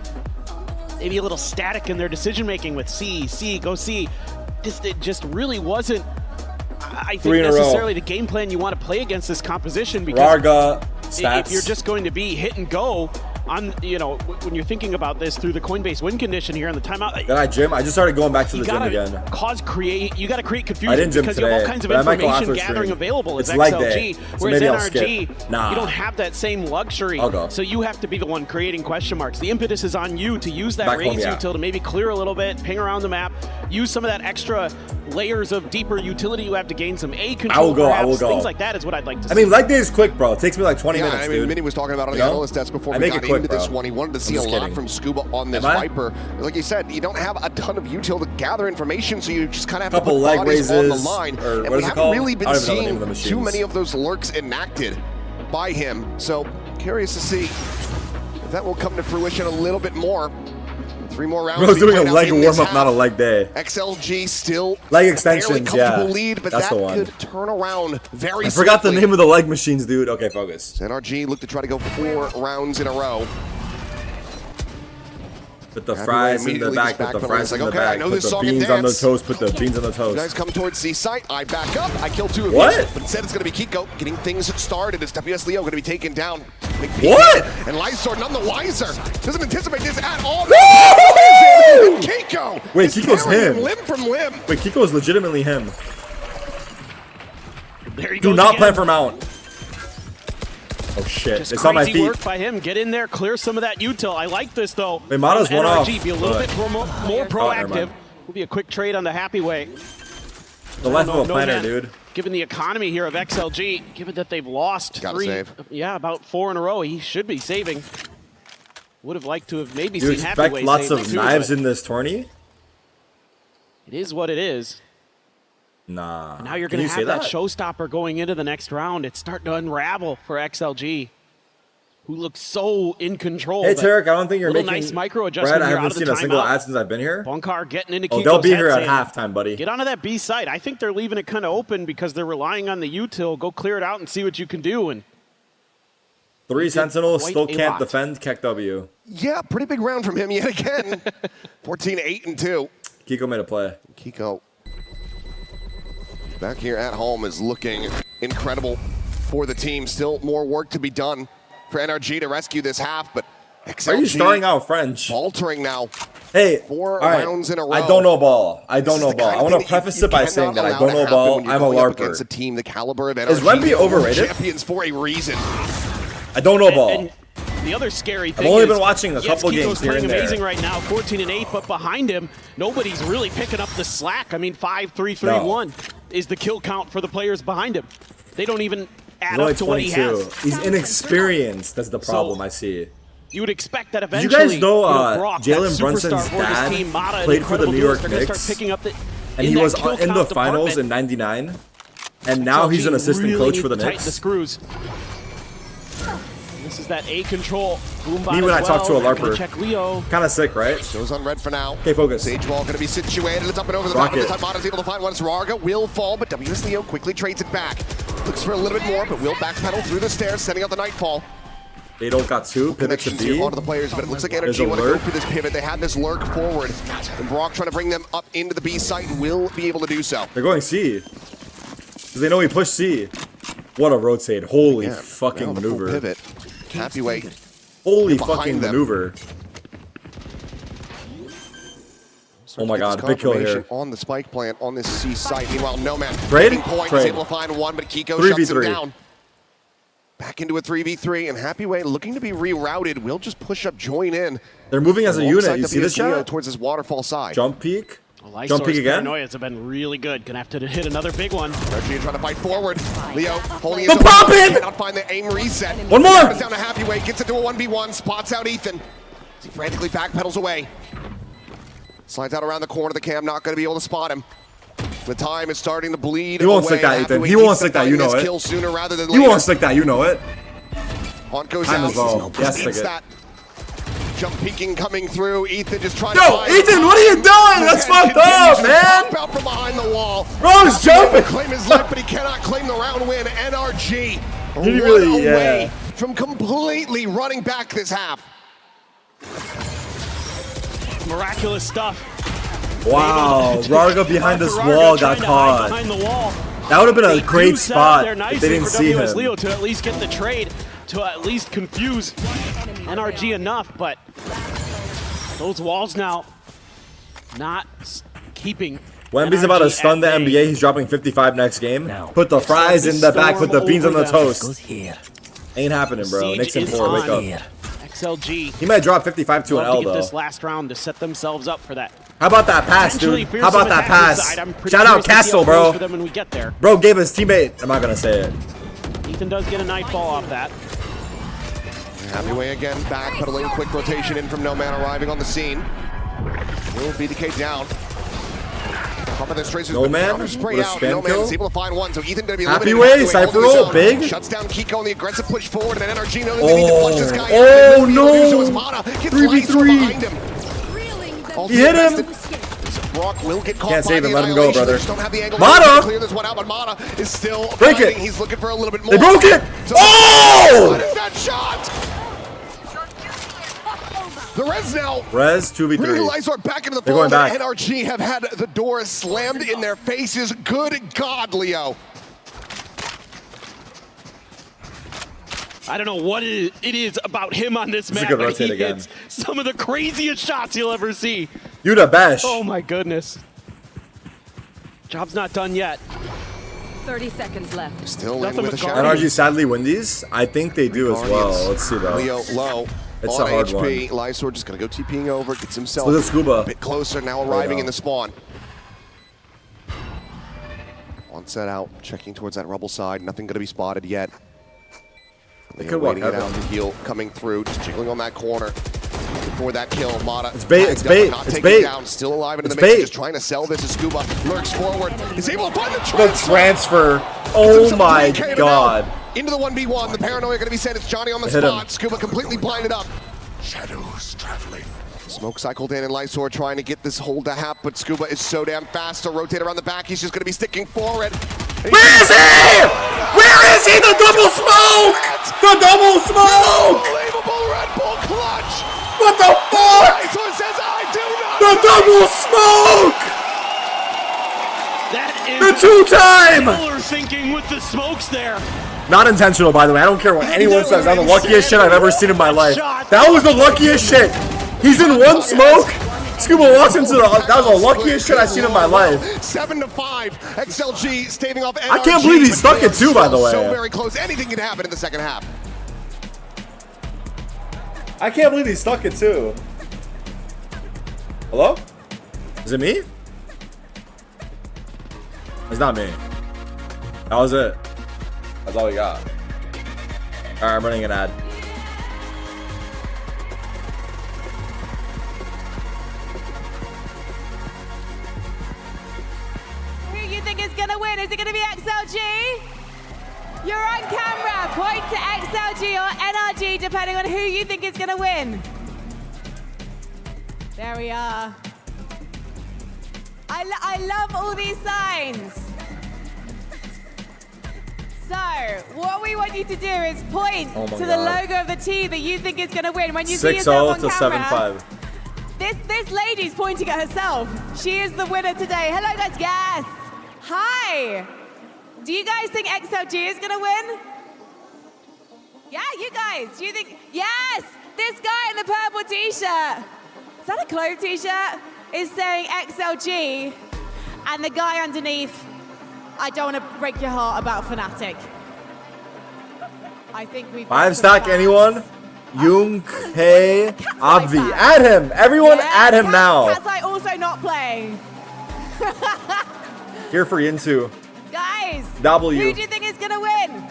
maybe a little static in their decision making with C, go C. It just really wasn't, I think, necessarily the game plan you want to play against this composition, because if you're just going to be hit and go on, you know, when you're thinking about this through the Coinbase win condition here on the timeout. Then I gym. I just started going back to the gym again. You got to create confusion. I didn't gym because today, you have all kinds of information gathering available as XLG, whereas NRG, you don't have that same luxury. So you have to be the one creating question marks. The impetus is on you to use that raise util to maybe clear a little bit, ping around the map, use some of that extra layers of deeper utility you have to gain some A control. I will go. Things like that is what I'd like to see. I mean, leg day is quick, bro. It takes me like 20 minutes, I mean, dude. Minnie was talking about it on the analyst desk before we got into this one. He wanted to see a lot from Scuba on this Viper. Like you said, you don't have a ton of util to gather information, so you just kind of have to put bodies on the line. And we haven't really been seeing too many of those lurks enacted by him. So curious to see if that will come to fruition a little bit more. 3 more rounds. Bro's doing a leg warm-up, not a leg day. XLG still leg extensions, lead, but that's that the one. could turn around very I forgot the name of the leg machines, dude. Okay, focus. NRG look to try to go 4 rounds in a row. Put the fries in the back, put the fries in the back, put the beans on the toast, put the beans on the toast. You guys come towards C site, I back up, I kill 2 of you. But instead it's going to be Kiko getting things started as WS Leo going to be taken down. What? And Lysor none the wiser. Doesn't anticipate this at all. Woo! Kiko! Wait, Kiko's him. Limb from limb. Wait, Kiko's legitimately him. There he Do goes not again. plan for mount. Oh shit, Just it's on my crazy feet. work by him. Get in there, clear some of that util. I like this though. Wait, Mata's one off. Be a little bit more proactive. Will be a quick trade on the happy way. The life of a planner, dude. Given the economy here of XLG, given that they've lost about 4 in a row, he should be saving. Would have liked to have maybe Do you seen expect Happyway lots save of too, knives but in this tourney? It is what it is. Nah. Now you're going to have that showstopper going into the next round. It's starting to unravel for XLG, who looks so in control. Hey, Tarik, I don't think you're making... nice micro adjustment Brad, I here haven't out of the seen a single timeout. ad since I've been here. Bunkar getting into Oh, Kiko's they'll be here head at saying, halftime, buddy. Get onto that B side. I think they're leaving it kind of open because they're relying on the util. Go clear it out and see what you can do. And 3 Sentinels quite still a can't lot. defend Keck W. Yeah, pretty big round from him yet again. 14-8-2. Kiko made a play. Kiko back here at home is looking incredible for the team. Still more work to be done for NRG to rescue this half, but XLG Are you starting out French? Faltering now. Hey, 4 all right. rounds in a row. I don't know ball. I don't This is know the ball. kind I of want thing to that preface you it by cannot saying that I allow don't to know happen ball. when you're I'm a going up against a larper. team the caliber of NRG. Is Wemby overrated? Champions for a reason. I don't know ball. And the other scary thing I've only is, been watching a couple Kiko's games here playing and there. amazing right now, 14-8, but behind him, nobody's really picking up the slack. I mean, 5-3-3-1 is the kill count for the players behind him. They don't even add He's only up to what he 22. has. He's inexperienced. That's the problem I see. You would expect that Did eventually. you guys know Brock, that Jalen superstar Brunson's for this dad team, Mata, played for the incredible New duels, York they're gonna Knicks? start picking up the, And he was in the finals in '99, and now he's an assistant coach for the Tighten Knicks. the screws. This is that A control. Me when I talk to a larper. Check Leo. Kind of sick, right? Goes on red for now. Okay, focus. Sage wall going to be situated. It's up and over the top. This time Mata's able to find one. Rarga will fall, but WS Leo quickly trades it back. Looks for a little bit more, but will backpedal through the stairs, setting up the Nightfall. They don't got 2. Pivot to B. Onto the players, but it looks like There's NRG a want to go lurk. for this pivot. They have this lurk forward, and Brock trying to bring them up into the B site and will be able to do so. They're going C. Because they know he pushed C. What a rotate. Holy fucking maneuver. Pivot. Happy way. Holy behind fucking them. maneuver. Oh my god, big kill here. On the spike plant on this C site. Meanwhile, Nomad Trade? taking point is Trade. able to find one, but Kiko 3v3. shuts him down. Back into a 3v3, and Happyway looking to be rerouted. Will just push up, join in. They're moving as a unit. You see this Leo shot? towards his waterfall side. Jump peek. Well, Jump peek again. Paranoias have been really good. Gonna have to hit another big one. NRG trying to fight forward. Leo holding his Don't own. pop it! Cannot find the aim reset. One more! It's down to Happyway. Gets it to a 1v1. Spots out Ethan. As he frantically backpedals away. Slides out around the corner of the cam. Not going to be able to spot him. The time is starting to bleed. He won't away. stick that, Ethan. Happyway He won't needs to stick that. find You know this it. kill sooner rather than You later. won't stick that. You know it. Haunt goes Time out. as well. Yes, Needs stick it. that. Jump peeking coming through. Ethan just trying to Yo, Ethan, what are you doing? That's fucked up, man. Pop out from behind the wall. Bro's jumping. Claim his life, but he cannot claim the round win. NRG Really, away from completely running back this half. Miraculous stuff. Wow, Rarga behind this wall got caught. Behind the wall. That would have been a great spot if they didn't see him. Leo to at least get the trade, to at least confuse NRG enough, but those walls now not keeping. Wemby's about to stun the NBA. He's dropping 55 next game. Put the fries in the back, put the beans on the toast. Ain't happening, bro. Knicks in 4, wake up. XLG. He might drop 55 to an L, get though. this last round to set themselves up for that. How about that pass, dude? How about that pass? Shout out Castle, bro. When we get there. Bro gave his teammate. I'm not gonna say it. Ethan does get a nice ball off that. Happy way again, backpedaling, quick rotation in from No Man arriving on the scene. Will BDK down. Top of this Tracers, No Man spray with a out. spam No Man kill. is able to find one, so Ethan gonna be Happy eliminated. way, Cypher roll, big. Shuts down Kiko on the aggressive push forward, and then NRG knows they need to flush this guy out. Oh no! Mana gets 3v3. He hit him. Brock will get caught. Can't by save the him. Let him go, brother. Don't have the angle Mana! to clear this one out, but Mana is still Break fighting. it. He's looking for a little bit more. They broke it. So Oh! what is that shot? The Reds now. Rez 2v3. Realize are back into the They're going fold. back. NRG have had the door slammed in their faces. Good God, Leo. I don't know what it is about him on this map, could but rotate he again. hits some of the craziest shots you'll ever see. You the best. Oh my goodness. Job's not done yet. 30 seconds left. Still Nothing in with a but shot. NRG sadly win these. I think they do as well. Let's see though. Leo low. It's on a hard HP. Lysor just going to go TPing over, gets himself Look at Scuba. a bit closer, now arriving in the spawn. One set out, checking towards that rubble side. Nothing going to be spotted yet. They Leo could walk waiting it heaven. out, the heal coming through, just jiggling on that corner. For that kill, Mata. It's bait, it's tagged up, bait, not it's taken bait. down, still alive into It's the mix, bait. just trying to sell this as Scuba lurks forward. Is able to find the The transfer. transfer. Oh my god. Into the 1v1, the paranoia going to be sent. It's Johnny on the Hit him. spot. Scuba completely blinded up. Shadows traveling. Smoke cycled in and Lysor trying to get this hold to hap, but Scuba is so damn fast to rotate around the back. He's just going to be sticking forward. Where is he? Where is he? The double smoke! The double smoke! Unbelievable Red Bull clutch! What the fuck? Lysor says, I do not. The double smoke! That is The two-time! killer thinking with the smokes there. Not intentional, by the way. I don't care what anyone says. That's the luckiest shit I've ever seen in my life. That was the luckiest shit. He's in one smoke. Scuba walks into the. That was the luckiest shit I've seen in my life. 7-5. XLG staving off NRG. I can't believe he stuck it too, by the way. So very close. Anything can happen in the second half. I can't believe he stuck it too. Hello? Is it me? It's not me. That was it. That's all we got. Alright, I'm running an ad. Who you think is going to win? Is it going to be XLG? You're on camera. Point to XLG or NRG, depending on who you think is going to win. There we are. I love all these signs. So, what we want you to do is point to the logo of the team that you think is going to win. When you see yourself on camera, 7-5. this lady's pointing at herself. She is the winner today. Hello, guys. Yes. Hi. Do you guys think XLG is going to win? Yeah, you guys. Do you think? Yes. This guy in the purple t-shirt. Is that a Clove t-shirt? Is saying XLG. And the guy underneath, I don't want to break your heart about Fnatic. I think we've 5-stack anyone? Jung, Hey, Obvi. Add him. Everyone add him now. Cat's also not playing. Here for Yinsu. Guys, W. who do you think is going to win?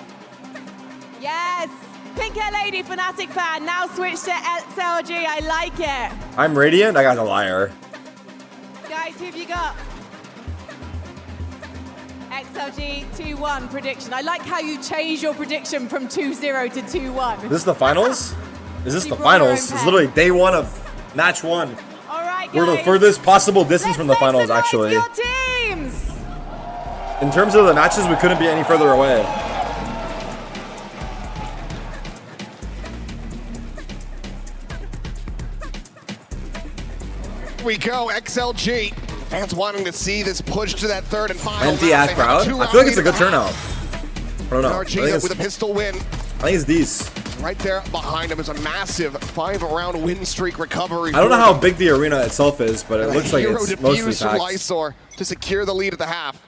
Yes. Pink hair lady, Fnatic fan, now switch to XLG. I like it. I'm Radiant. I got a liar. Guys, who have you got? XLG 2-1 prediction. I like how you change your prediction from 2-0 to 2-1. This is the finals? Is this the finals? It's literally day 1 of match 1. All right, We're the guys. furthest possible distance from the finals, actually. Your teams. In terms of the matches, we couldn't be any further away. We go, XLG. Fans wanting to see this push to that third and final. Empty ass crowd. I feel like it's a good turnout. I don't know. DRG with a pistol win. I think it's these. Right there behind him is a massive 5-round win streak recovery. I don't know how big the arena itself is, but it looks like it's mostly from packed. Lysor to secure the lead at the half.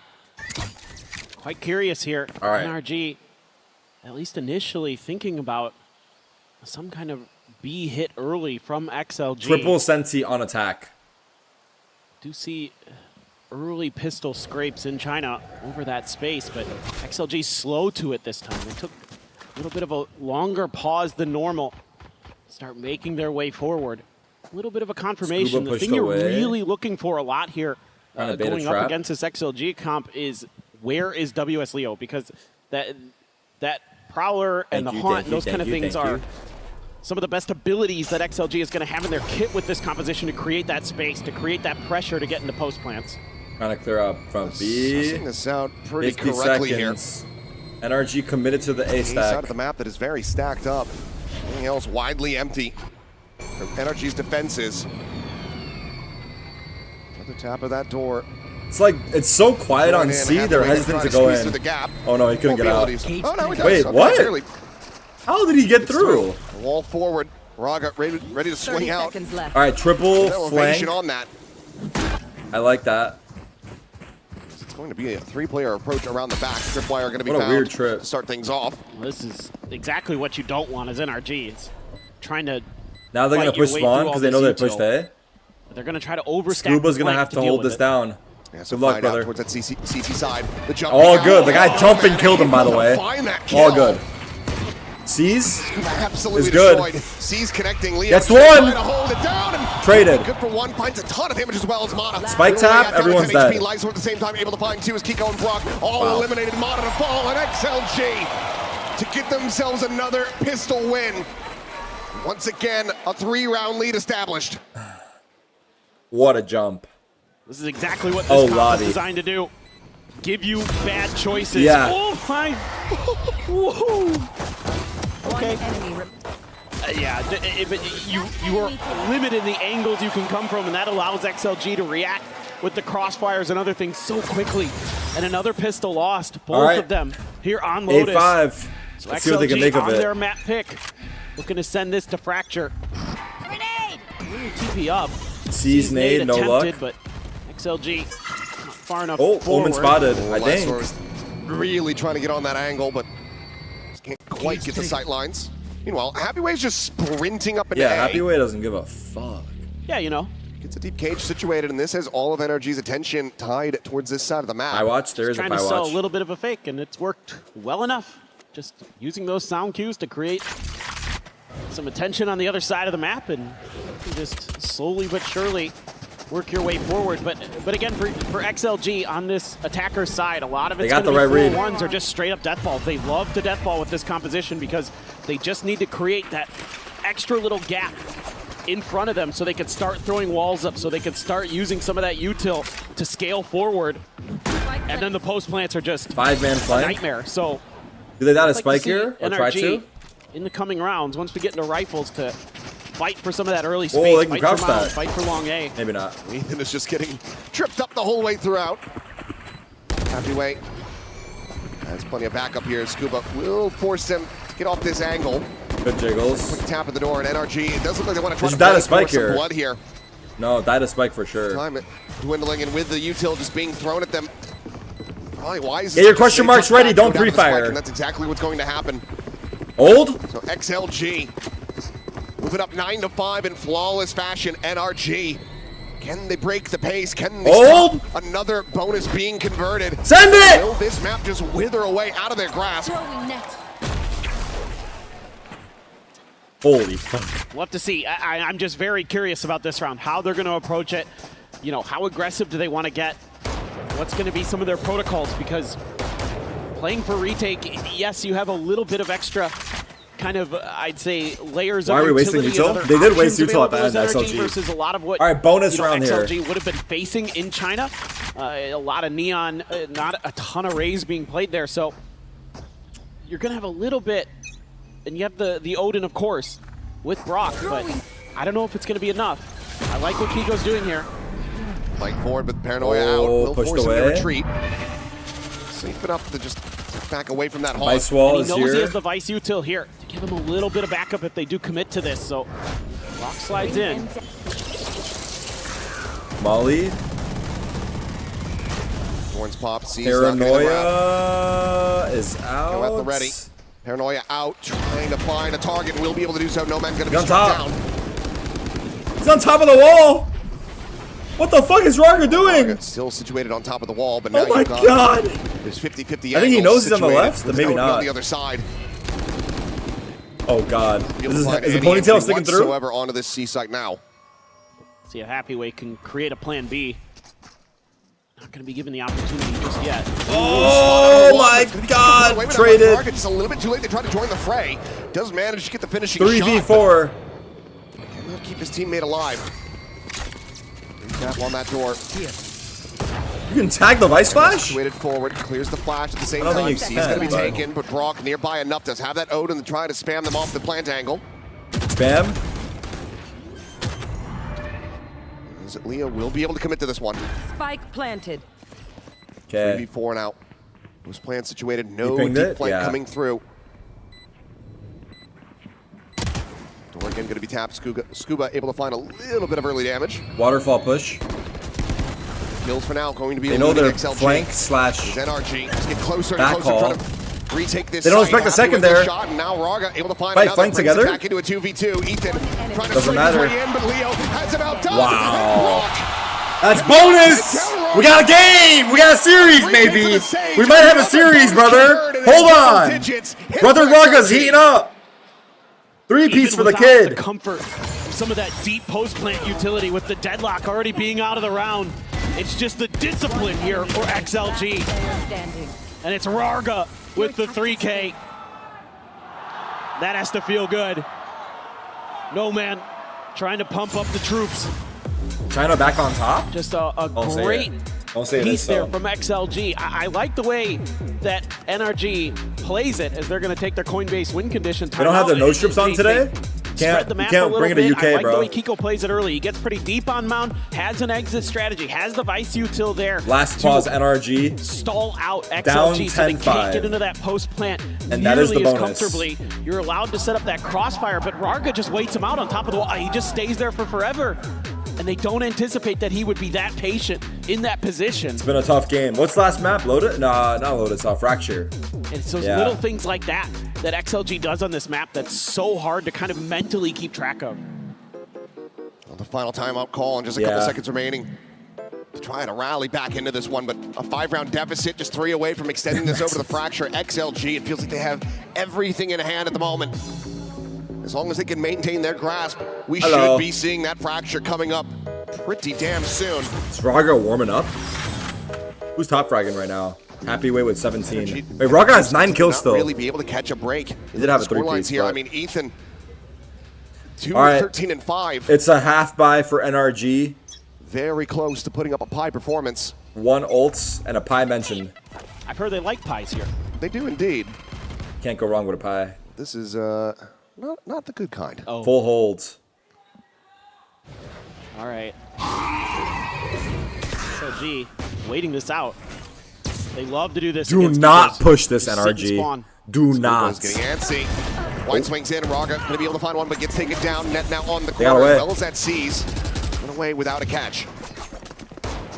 Quite curious here. All right. NRG, at least initially thinking about some kind of B hit early from XLG. Triple Senti on attack. Do see early pistol scrapes in China over that space, but XLG slow to it this time. They took a little bit of a longer pause than normal. Start making their way forward. A little bit of a confirmation. The thing you're really looking for a lot here going up against this XLG comp is where is WS Leo? Because that Prowler and the Haunt, those kind of things are some of the best abilities that XLG is going to have in their kit with this composition to create that space, to create that pressure to get into post plants. Trying to clear up from B. Sussing this out pretty correctly here. NRG committed to the A stack. Side of the map that is very stacked up. Everything else widely empty. NRG's defenses. Another tap of that door. It's like, it's so quiet on C, they're hesitant to go in. Oh no, he couldn't get out. Oh, no, he does. Wait, Okay, what? clearly. How did he get through? Wall forward. Raga ready to swing out. All right, triple flank. On that. I like that. It's going to be a 3-player approach around the back. Tripwire going to be What a found weird trip. to start things off. Well, this is exactly what you don't want as NRG. It's trying to Now they're going to push spawn because they know they pushed A. They're going to try to overstack. Scuba's going to have to hold this down. Yeah, so good luck, brother. towards that CT side. The jump All good. The guy jumping killed him, by the way. All good. C's absolutely is good. destroyed. C's connecting. Leo Gets trying one. to hold it down and Traded. Good for one. Finds a ton of damage as well as Mata. Spike tap, everyone's dead. Lysor at the same time able to find 2 as Kiko and Brock all eliminated. Mata to fall and XLG to get themselves another pistol win. Once again, a 3-round lead established. What a jump. This is exactly what this comp is designed to do. Give you bad choices. Yeah. Oh my. Whoa. Okay. Yeah, but you are limited in the angles you can come from, and that allows XLG to react with the crossfires and other things so quickly. And another pistol lost, both of them here on Lotus. 8-5. So Let's see what they can make of on it. their map pick, looking to send this to Fracture. Grenade! TP up. C's nade, no luck. But XLG not far enough Oh, forward. Omen spotted, I think. Lysor's really trying to get on that angle, but just can't quite get the sight lines. Meanwhile, Happyway's just sprinting up and Yeah, Happyway doesn't give a fuck. Yeah, you know. Gets a deep cage situated, and this has all of NRG's attention tied towards this side of the map. I watch, there is a trying pie to sell watch. a little bit of a fake, and it's worked well enough. Just using those sound cues to create some attention on the other side of the map, and you just slowly but surely work your way forward. But again, for XLG on this attacker's side, a lot of it's going to be 4-1s or just straight up death balls. They love to death ball with this composition because they just need to create that extra little gap in front of them so they can start throwing walls up, so they can start using some of that util to scale forward. And then the post plants are just 5-man a flank. nightmare. So Do they not a I'd like spike to see here? Or try NRG to? in the coming rounds, once we get into rifles, to fight for some of that early Oh, space, they can fight crouch for Miles, that. fight for long A. Maybe not. Ethan is just getting tripped up the whole way throughout. Happyway has plenty of backup here. Scuba will force him to get off this angle. Good jiggles. Quick tap at the door, and NRG, it doesn't look like they want to try Just to died play a spike for some here. blood here. No, died a spike for sure. Time it dwindling, and with the util just being thrown at them. Probably wise. Get your question marks ready, don't pre-fire. And that's exactly what's going to happen. Old? So XLG moving up 9-5 in flawless fashion. NRG, can they break the pace? Can they stop another bonus being converted? Send it! Will this map just wither away out of their grasp? Holy fuck. We'll have to see. I'm just very curious about this round, how they're going to approach it. You know, how aggressive do they want to get? What's going to be some of their protocols? Because playing for retake, yes, you have a little bit of extra kind of, I'd say, layers Why of are we wasting utility util? and They other did waste options util at the available end, as NRG XLG. versus a lot of what All right, bonus round here. XLG would have been facing in China. A lot of neon, not a ton of rays being played there. So you're going to have a little bit, and you have the Odin, of course, with Brock, but I don't know if it's going to be enough. I like what Kiko's doing here. Fight forward, but Paranoia out. Will force him to retreat. Safe enough to just back away from that hog. Vice wall is he knows here. he has the Vice util here to give him a little bit of backup if they do commit to this. So Brock slides in. Molly. Thorns pop. Sees Paranoia is out. Go at the ready. Paranoia out, trying to find a target. Will be able to do so. No man's going to be on shot top. down. He's on top of the wall. What the fuck is Raga doing? Still situated on top of the wall, but now Oh my you've got, god! There's 50-50 I think he knows he's on the left, but maybe not. On the other side. Oh god. Is the any ponytail entry sticking through? whatsoever onto this C site now. See if Happyway can create a plan B. Not going to be given the opportunity just yet. Oh my god! Traded. Just a little bit too late. They try to join the fray. Does manage to get the finishing 3v4. He'll keep his teammate alive. Tap on that door. You can tag the Vice Flash? Situated forward, clears the flash at the same I don't time. think He's you can, going to be but- taken, but Brock nearby enough to have that Odin to try to spam them off the plant angle. Spam. Is it Leo will be able to commit to this one. Spike planted. Okay. 3v4 now. Was plant situated, no pinged deep it? flank Yeah. coming through. Door again going to be tapped. Scuba able to find a little bit of early damage. Waterfall push. Kills for now going to be They know eluding they're XLG. flank slash Is NRG. Let's get closer and back closer, haul. trying to retake this They don't site. expect a Happy second with this there. Shot, and now Raga able to find Fight another. flank Brings it together. back into a 2v2. Ethan trying to Doesn't strike matter. his way in, but Leo has him outdone. Wow. Brock That's bonus! We got a game! We got a series, maybe! We might have a series, brother! Hold on! Brother Raga's heating up! Three-piece for the without kid! The comfort, some of that deep post-plant utility with the deadlock already being out of the round. It's just the discipline here for XLG. And it's Rarga with the 3K. That has to feel good. No man trying to pump up the troops. China back on top? Just a Don't say great it. Don't say it piece is there so. from XLG. I like the way that NRG plays it as they're going to take their Coinbase win condition. They don't have their nose strips on today? Spread the You map a can't little bring it to bit. I UK, like bro. the way Kiko plays it early. He gets pretty deep on mound, has an exit strategy, has the Vice util there. Last to pause, NRG. Stall out XLG Down so they 10-5. can't get into that post plant And that is nearly the as bonus. comfortably. You're allowed to set up that crossfire, but Rarga just waits him out on top of the wall. He just stays there for forever. And they don't anticipate that he would be that patient in that position. It's been a tough game. What's last map? Loaded? Nah, not loaded. It's Fracture. And it's those Yeah. little things like that that XLG does on this map that's so hard to kind of mentally keep track of. Well, the final timeout call and just a couple seconds remaining to try to rally back into this one, but a 5-round deficit, just 3 away from extending this over to the Fracture. XLG, it feels like they have everything in hand at the moment. As long as they can maintain their grasp, we should be seeing that Fracture coming up pretty damn soon. Is Raga warming up? Who's top fragging right now? Happy Way with 17. Wait, Raga has 9 kills still. Really be able to catch a break. He did have a Score lines 3-piece, here. but- I mean, Ethan, 2 All right. 13 and 5. It's a half buy for NRG. Very close to putting up a pie performance. 1 ults and a pie mention. I've heard they like pies here. They do indeed. Can't go wrong with a pie. This is not the good kind. Oh. Full holds. All right. XLG waiting this out. They love to do this. Do against not Kikos. push this Just sit and NRG. spawn. Do Scuba's not. getting antsy. White swings in. Raga going to be able to find one, but gets taken down. Net now on the They got corner, away. as well as that sees. Went away without a catch.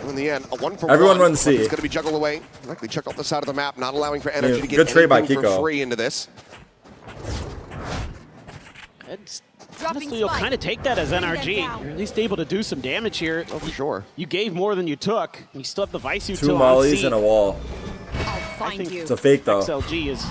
And in the end, a 1-for-1. Everyone run C. It's going to be juggled away. Likely check off the side of the map, not allowing for Yeah, energy to get good trade by anything for Kiko. free into this. Honestly, you'll kind of take that as NRG. You're at least able to do some damage here. Oh, for sure. You gave more than you took. You still have the Vice util 2 on mollies C. and a wall. I think It's a fake though. XLG is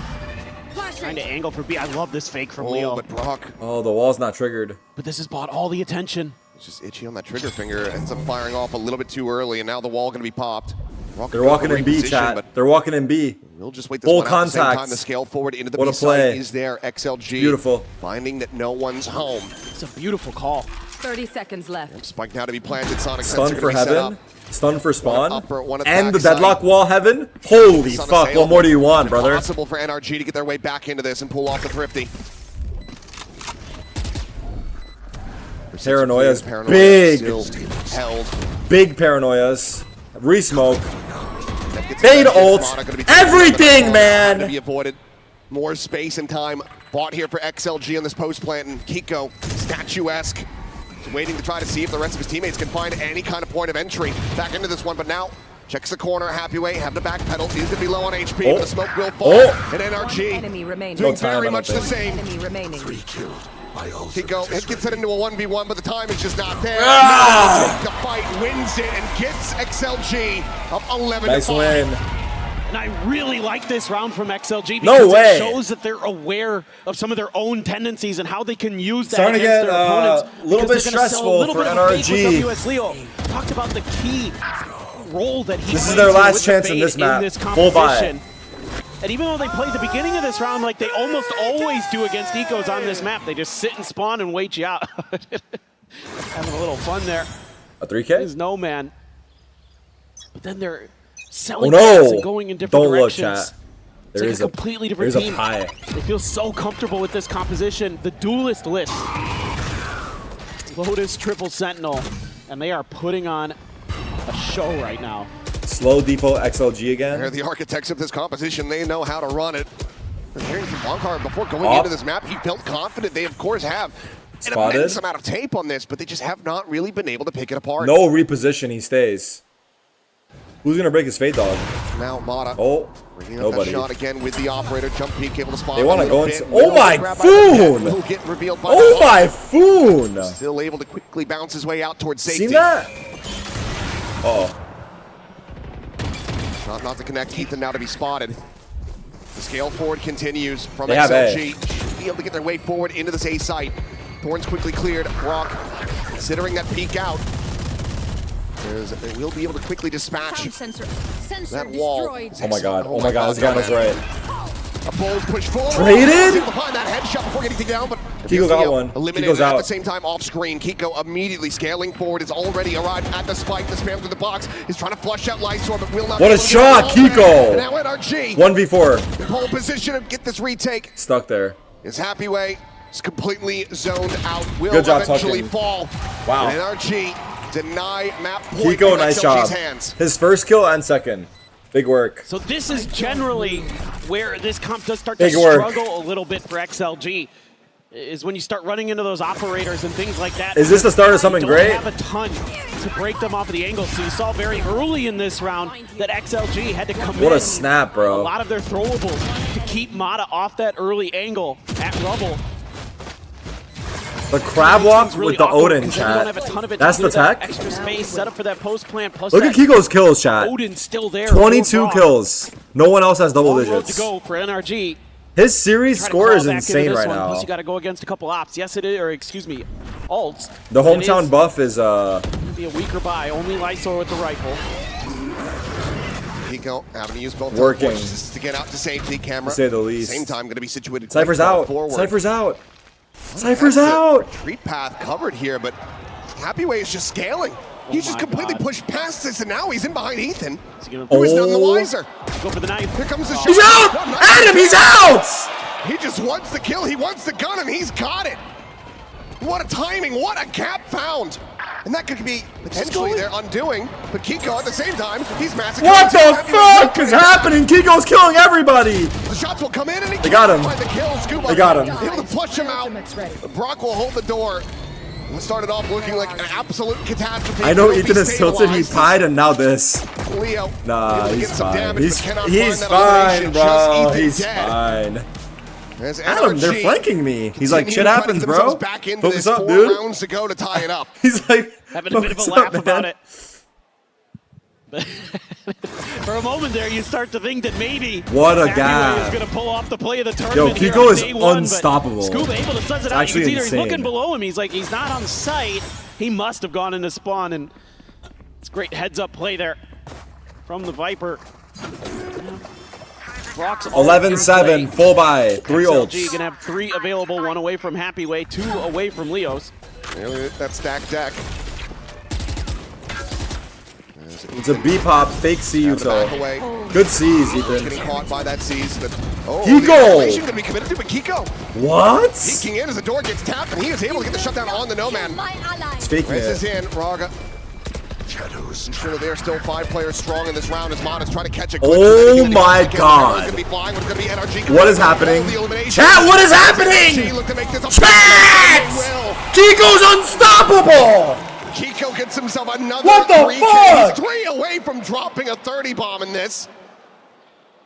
trying to angle for B. I love this fake from Leo. But Brock, Oh, the wall's not triggered. But this has bought all the attention. it's just itchy on that trigger finger. Ends up firing off a little bit too early, and now the wall going to be popped. Brock They're going walking for in B, reposition, chat. but They're walking in B. We'll just wait this Full one out at the same contact. time. The scale forward into the What a B side play. is there. XLG Beautiful. finding that no one's home. It's a beautiful call. 30 seconds left. Spike now to be planted. Sonic Stun sensor for gonna be set heaven. up. Stun for spawn. One upper, one at And the backside. deadlock wall heaven. Holy Sun fuck. assailable. What more do you want, brother? Possible for NRG to get their way back into this and pull off the Thrifty. Paranoia's Paranoia big. still held. Big paranoias. Resmoke. Fade ult. Everything, man. To be avoided. More space and time bought here for XLG on this post plant, and Kiko, statuesque, is waiting to try to see if the rest of his teammates can find any kind of point of entry back into this one. But now checks the corner. Happy way, having to backpedal. He's going to be low on HP, but the smoke will fall. And NRG Enemy remaining. doing very much the same. Enemy remaining. Kiko gets it into a 1v1, but the time is just not there. Ah! The fight wins it and gets XLG up 11-5. Nice win. And I really like this round from XLG because No way. it shows that they're aware of some of their own tendencies and how they can use that Starting to against get their opponents. a little because bit they're gonna sell stressful a little for bit of a fake NRG. with WS Leo. Talked about the key role that he This is plays their here last with chance the in this fade map. this Full buy. competition. And even though they played the beginning of this round like they almost always do against Ecos on this map, they just sit and spawn and wait you out. Having a little fun there. A 3K? There's no man. But then they're selling Oh fast no! and going in different Don't look, directions. chat. It's like a completely different there's team. a pie. They feel so comfortable with this composition. The duelist list. Lotus, Triple Sentinel. And they are putting on a show right now. Slow depot XLG again. They're the architects of this composition. They know how to run it. And hearing from Bonkar before going Oh. into this map, he felt confident. They, of course, have an Spotted. immense amount of tape on this, but they just have not really been able to pick it apart. No reposition, he stays. Who's gonna break his fate, dog? Now Mata. Oh, Bringing up nobody. that shot again with the operator. Jump peek able to spot. They want a to go little into. bit. Oh my Grab by the foon! will get revealed by Oh the my foon! Still able to quickly bounce his way out towards safety. Seen that? Oh. Not to connect. Ethan now to be spotted. The scale forward continues from They have XLG. Should be able to get their way forward into this A site. Thorns quickly cleared. Brock considering that peek out. They will be able to quickly dispatch that wall. Oh my god. Oh my god. This guy was right. A bold push forward. Traded? Able to find that headshot before getting taken down, but Kiko got one. eliminated Kiko's at the out. same time off screen. Kiko immediately scaling forward, is already arrived at the spike. The spam through the box is trying to flush out Lysor, but will not. What be a able to shot, get the ball back. Kiko! And now NRG. 1v4. Pole position and get this retake. Stuck there. His happy way is completely zoned out. Will Good job eventually tucking. fall. Wow. And NRG deny map point Kiko, in nice XLG's job. hands. His first kill and second. Big work. So this is generally where this comp does start Big to work. struggle a little bit for XLG. Is when you start running into those operators and things like that. Is this the start of something you great? don't have a ton to break them off of the angle. So you saw very early in this round that XLG had to come What in a snap, bro. a lot of their throwables to keep Mata off that early angle at Rubble. The crab walk Really with the awkward Odin, because they don't chat. have a ton of it That's to the do that tech? Extra space set up for that post plant. Plus Look at that Kiko's kills, chat. Odin's still there. 22 Raw. kills. No one else has double Long road to digits. go for NRG. His series Try to score claw is back into insane this right one. now. Plus, you got to go against a couple ops. Yes, it is, or excuse me, ults. The But it hometown is buff is gonna be a weaker buy. Only Lysor with the rifle. Kiko having to use both Working. teleports just to get out to safety. Camera. To say the least. Same time, going to be situated. Cypher's quite far out. Forward. Cypher's out. Cypher's Has the out. Retreat path covered here, but Happyway is just scaling. He just my completely God. pushed past this, and now he's in behind Ethan. Who Who is none the wiser. Go for the knife. Here comes the shot. He's out! What, not Adam, the he's kill? out! He just wants the kill. He wants the gun, and he's got it. What a timing. What a gap found. And that could be potentially their undoing. But Kiko, at the same time, he's massacring. What the fuck is happening? Kiko's killing everybody. The shots will come in, and he They got him. Find the kill. Scuba They got him. able to flush him out. Brock will hold the door. It started off looking like an absolute catastrophe. I know Will be Ethan is tilted. He stabilized. tied, and now this. Leo Nah, able to he's get some fine. damage, He's but cannot he's find that fine, elimination. bro. Just Ethan He's dead. fine. As Adam, they're NRG flanking me. He's like, shit continue happens, putting themselves bro. Back into Focus this up, 4 dude. rounds to go to tie it up. He's like, Having a bit of a focus laugh up, man. about it. For a moment there, you start to think that maybe What a Happyway guy. is going to pull off the play of the Yo, tournament. here Kiko on is day one, but unstoppable. Scuba able to suss it It's out. You actually can see there, he's insane. looking below him. He's like, he's not on sight. He must have gone into spawn, and it's great heads-up play there from the Viper. Clock's 11-7, full buy, 3 ults. XLG gonna have 3 available, 1 away from Happy Way, 2 away from Leos. That stacked deck. It's a B-pop, fake C util. Good C's, Ethan. Getting caught by that C's. Kiko! Going to be committed to, but Kiko. What? Peeking in as the door gets tapped, and he is able to get the shutdown on the Nomad. It's faking it. Races in, Raga. Sure, they're still 5 players strong in this round as Mod is trying to catch a Oh my god. What is happening? Chat, what is happening? Chat! Kiko's unstoppable! Kiko gets himself another What the 3K. fuck? He's 3 away from dropping a 30 bomb in this.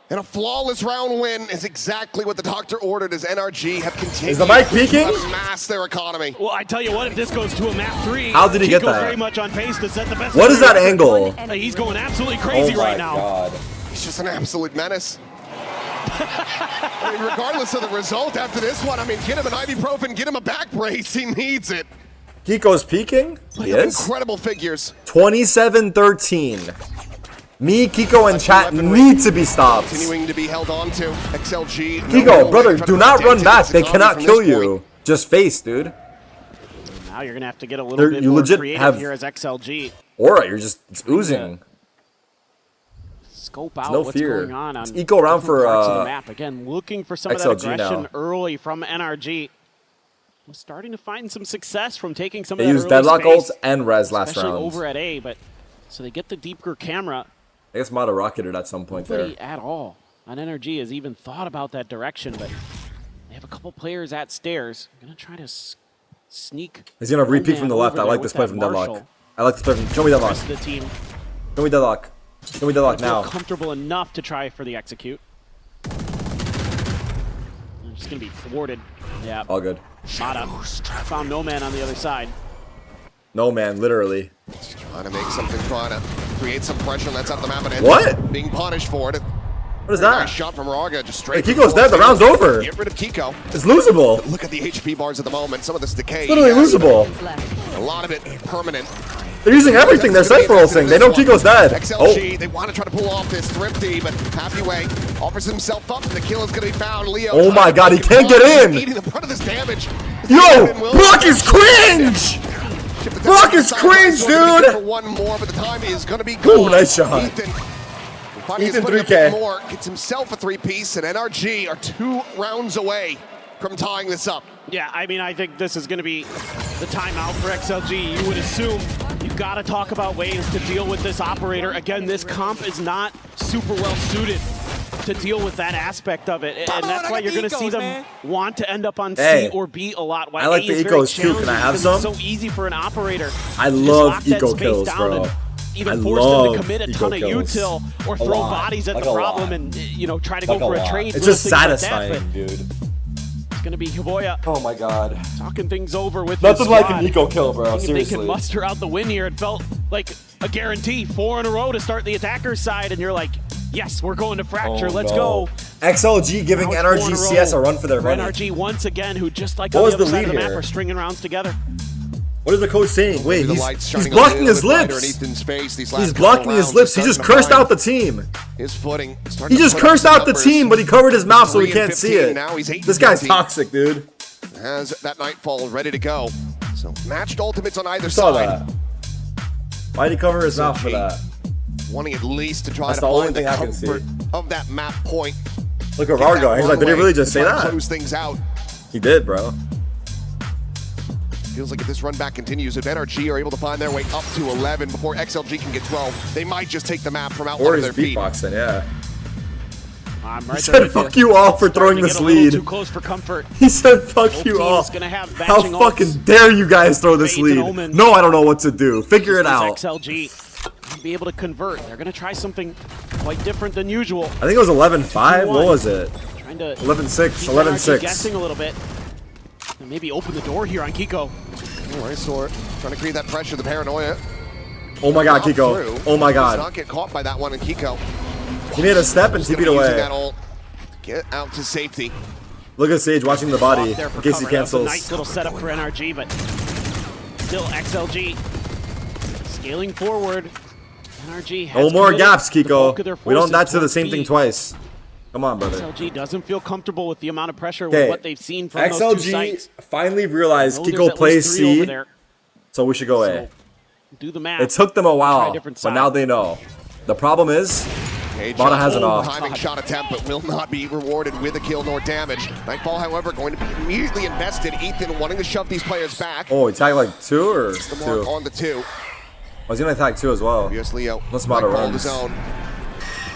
And a flawless round win is exactly what the doctor ordered as NRG have continued Is the mic peaking? to amass their economy. Well, I tell you what, if this goes to a map 3, How did he get Kiko's that? very much on pace to set the best. What is that angle? He's going absolutely crazy right now. God. He's just an absolute menace. I mean, regardless of the result after this one, I mean, get him an ibuprofen, get him a back brace. He needs it. Kiko's peaking? He is? Incredible figures. 27-13. Me, Kiko, and chat need to be stopped. Continuing to be held on to. XLG. Kiko, brother, do not run back. They cannot kill you. Just face, dude. Now you're gonna have to get a little bit You more legit creative have here as XLG. Aura, you're just it's oozing. Scope out no what's fear. going on It's eco round for parts of the map. Again, looking for some of that XLG aggression now. early from NRG. Was starting to find some success from taking some They of that used early deadlock space, ults and res last especially round. over at A, but so they get the deeper camera. I guess Mata rocketed at some point there. Nobody at all on NRG has even thought about that direction, but they have a couple players at stairs. Gonna try to sneak. He's gonna repeat from the left. I like this play from deadlock. I like this play from. Show me deadlock. Rest of the team. Show me deadlock. Show me deadlock now. Comfortable enough to try for the execute. They're just gonna be thwarted. Yeah. All good. Mata found no man on the other side. No man, literally. Trying to make something, trying to create some pressure on that side of the map, and What? being punished for it. What is Very that? Nice shot from Raga, just straight. Hey, Kiko's dead. The round's over. Get rid of Kiko. It's losable. Look at the HP bars at the moment. Some of this decay. It's literally losable. A lot of it permanent. They're using everything. They're cypher ulting. They know Kiko's dead. XLG, they want to try to pull off this thrifty, but Happy Way offers himself up, and the kill is going to be found. Leo. Oh my god, he can't get in. Eating the brunt of this damage. Yo, Brock is cringe. Brock is cringe, dude. For one more, but the time is going to be Ooh, gone. nice shot. Ethan 3K. more, gets himself a 3-piece, and NRG are 2 rounds away from tying this up. Yeah, I mean, I think this is going to be the timeout for XLG. You would assume you've got to talk about ways to deal with this operator. Again, this comp is not super well suited to deal with that aspect of it, and that's why you're going to see them want to end up on C or B a lot. Why I like the ecos too. Can I have some? It's so easy for an operator. I love eco kills, bro. Either force them to commit a ton of util or throw bodies at the problem and, you know, try to go for a trade. It's just satisfying, satisfying, dude. It's going to be Hiboya. Oh my god. Talking things over with Nothing his like squad. an eco kill, bro. If Seriously. they can muster out the win here, it felt like a guarantee. 4 in a row to start the attacker's side, and you're like, yes, we're going to Fracture. Let's go. XLG giving Now it's NRG 4 in a CS row a run for their money. NRG once again, who just like What on was the the other side of lead the map here? are stringing rounds together. What is the coach saying? Wait, The he's lights shining a blocking little his bit brighter lips. in Ethan's face these last He's couple blocking his rounds. lips. He He's just starting to cursed find out the team. his footing. He just cursed out the team, but he covered his mouth so he 3 and can't see 15 it. now. He's 8 This and guy's 15. toxic, dude. Has that Nightfall ready to go. So matched ultimates on either Saw side. that. Why'd he cover his mouth for that? Wanting at least to try That's to the only find the thing I can see. comfort of that map point. Look at Get that Vargo. He's like, did he runway really just to say try to that? Close things out. He did, bro. Feels like if this run back continues, if NRG are able to find their way up to 11 before XLG can get 12, they might just take the map from out Or one of he's their feet. beatboxing, yeah. I'm He right said, there with fuck you. you all for throwing Starting to this get a little lead. Too close for comfort. He said, fuck Both you teams all. gonna have How matching fucking ults. dare you guys throw this Fades and lead? omens. No, I don't know what to do. Figure it This out. XLG be able to convert. They're going to try something quite different than usual. I think it was 11-5. What was it? Trying to 11-6. keep NRG 11-6. guessing a little bit. And maybe open the door here on Kiko. Alright, so trying to create that pressure, the paranoia. Oh my god, Not Kiko. through. Oh my Does god. not get caught by that one, and Kiko. He made a step and He's TP'd gonna be using away. that ult to get out to safety. Look at Sage watching the body Off there for in case he cover. That was a cancels. nice little setup for NRG, but still XLG scaling forward. NRG has No more committed gaps, the bulk of Kiko. their We don't forces die to the towards same B. thing twice. Come on, brother. XLG doesn't feel comfortable with the amount of pressure with what they've seen from those two sites. Finally realized Kiko plays C, so we should go A. Do the math. It took them a while, but now they know. The problem is, Mana has an off. Timing shot attempt, but will not be rewarded with a kill nor damage. Nightfall, however, going to be immediately invested. Ethan wanting to shove these players back. Oh, he tagged like 2 or the mark 2? On the 2. I was gonna attack 2 as well. Yes, Leo. Let's Mana runs. His own.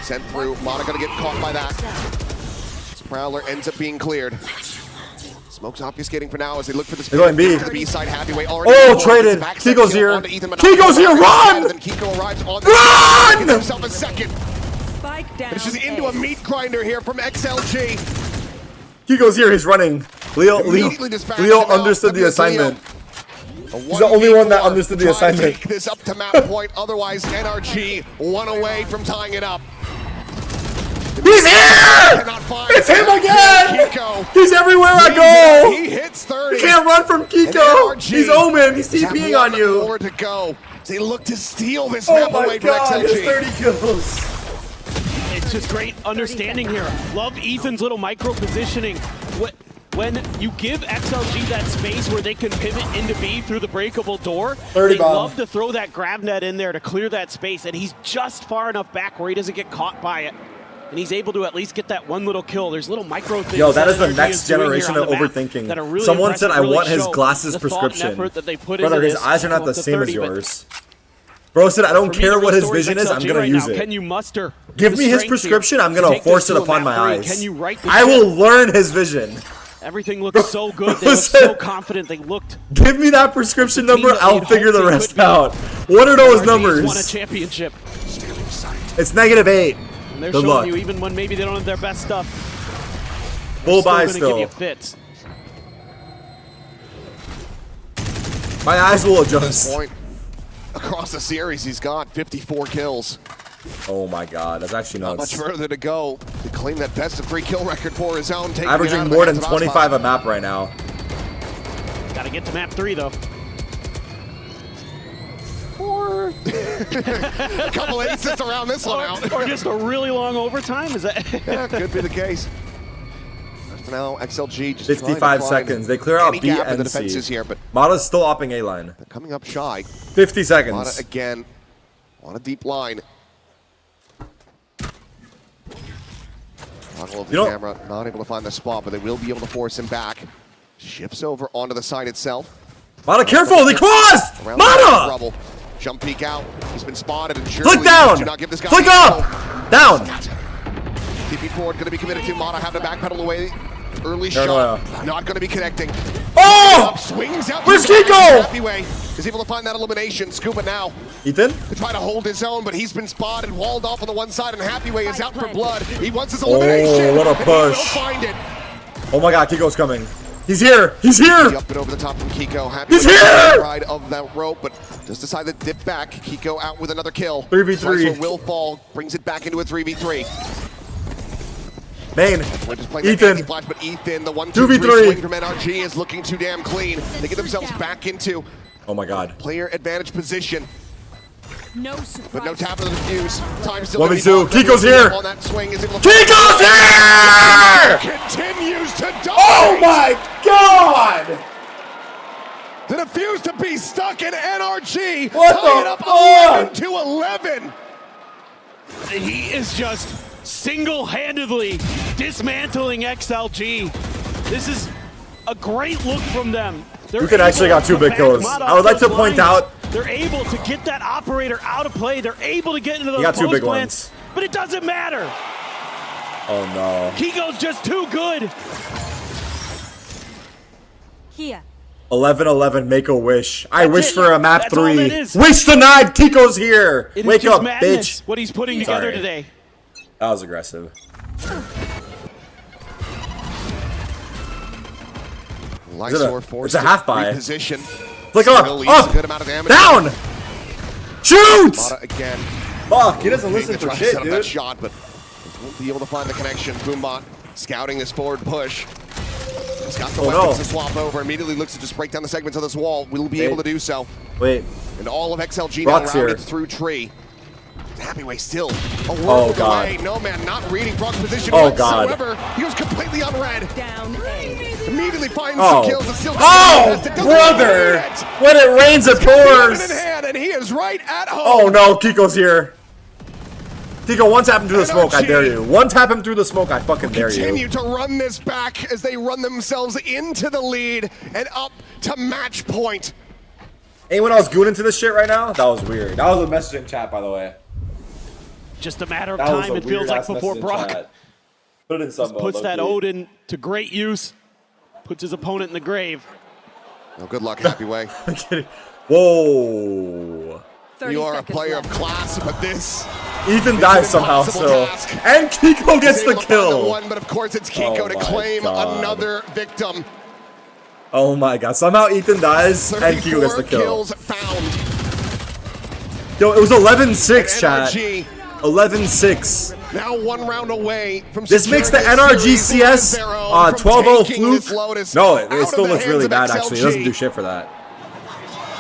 Sent through. Mana gonna get caught by that. This Prowler ends up being cleared. Smoke's obfuscating for now as they look for the They're going B. The B side heavyweight oh, traded. Kiko's here. Kiko's here. Run! And then Kiko arrives on the Run! Gets himself a second. Finishes into a meat grinder here from XLG. Kiko's here. He's running. Leo understood the assignment. He's the only one that understood the assignment. Take this up to map point. Otherwise, NRG one away from tying it up. He's here! It's him again! He's everywhere I go! He hits 30. You can't run from Kiko! He's Omen! He's TPing on you! More to go. They look to steal this map away from XLG. He has 30 kills! It's just great understanding here. Love Ethan's little micro positioning. When you give XLG that space where they can pivot into B through the breakable door, they love to throw that grab net in there to clear that space, and he's just far enough back where he doesn't get caught by it. And he's able to at least get that one little kill. There's little micro things. Yo, that is the next generation of overthinking. Really someone said I want his glasses prescription. Brother, his eyes are not the same as yours. Bro said I don't care what his vision is, I'm gonna use it. Can you muster? Give me his prescription, I'm gonna force it upon my eyes. I will learn his vision. Everything looked so good. They looked so confident. They looked. Give me that prescription number. I'll figure the rest out. What are those numbers? Won a championship. It's -8. And they're Good showing luck. you even when maybe they don't have their best stuff. Full buy still. Give you still. fits. My eyes will adjust. Point. Across the series, he's got 54 kills. Oh my god, that's actually nuts. Not much further to go to claim that best of 3 kill record for his own. Averaging more than 25 a map right now. Gotta get to map 3 though. Or a couple aces around this one out. Or just a really long overtime? Is that? Yeah, could be the case. For now, XLG just 55 seconds. They clear out B and the defenses C. here, but Mata's still opping A line. They're coming up shy. 50 seconds. Mata again on a deep line. Toggle of the camera, not able to find the spot, but they will be able to force him back. Shifts over onto the side itself. Mata, careful! They crossed! Mata! Jump peek out. He's been spotted and Flick down! Do not give this guy Flick up! Down! TP forward going to be committed to. Mata have to backpedal away. Early shot. Not going to be connecting. Oh! Swings out. Where's Kiko? Happyway is able to find that elimination. Scuba now. Ethan? To try to hold his own, but he's been spotted, walled off on the one side, and Happyway is out for blood. He wants his elimination. Oh, what a push. He will find it. Oh my god, Kiko's coming. He's here! He's here! Up and over the top from Kiko. Happyway He's here! Ride of that rope, but just decided to dip back. Kiko out with another kill. 3v3. Will fall, brings it back into a 3v3. Main. Ethan. Flash, but Ethan, the 1-2-3 swing from NRG is looking too damn clean. They get themselves back into oh my god. Player advantage position. No but no tap of the defuse. Time still 1v2. Kiko's here! On that swing is able to Kiko's here! Continues to die! Oh my god! The defuse to be stuck in NRG. What tying the up fuck? 11-11. He is just single-handedly dismantling XLG. This is a great look from them. You can actually got 2 big kills. I would like to point out. They're able to get that operator out of play. They're able to get into those got 2 big plants, ones. but it doesn't matter. Oh no. Kiko's just too good. Here. 11-11, make a wish. I wish for a map That's all 3. it is. Wish denied, Kiko's here! It Wake is just up, madness, bitch! what he's putting together today. That was aggressive. It's a half buy. Position. Flick up! Up! A good amount of damage. Down! Shoot! Mata again. Fuck, he doesn't listen for shit, set up dude. that shot, but won't be able to find the connection. Boombot scouting this forward push. He's got the weapons to swap over. Immediately looks to just break down the segments of this wall. Will be able to do so. Wait. And all of XLG Brock's now routed here. through tree. Happyway still a world away. No man not reading Brock's position whatsoever. He was completely unread. Down A. Immediately finds some kills and still brother! When it rains, it pours. In hand, and he is right at home. Oh no, Kiko's here. Kiko, one tap him through the smoke, I dare you. One tap him through the smoke, I fucking dare you. Continue to run this back as they run themselves into the lead and up to match point. Anyone else gooning into this shit right now? That was weird. That was a message in chat, by the way. Just a matter of time, it feels like, before Brock Put it in some puts that Odin to great use, puts his opponent in the grave. Oh, good luck, Happyway. I'm kidding. Whoa. You are a player of class, but this Ethan dies somehow still. And Kiko gets the kill. But of course it's Kiko to claim another victim. Oh my god. Somehow Ethan dies and Kiko gets the kill. Kills found. Yo, it was 11-6, chat. 11-6. Now 1 round away from this makes the NRGCS 12-0 fluke. No, it still looks really bad actually. It doesn't do shit for that.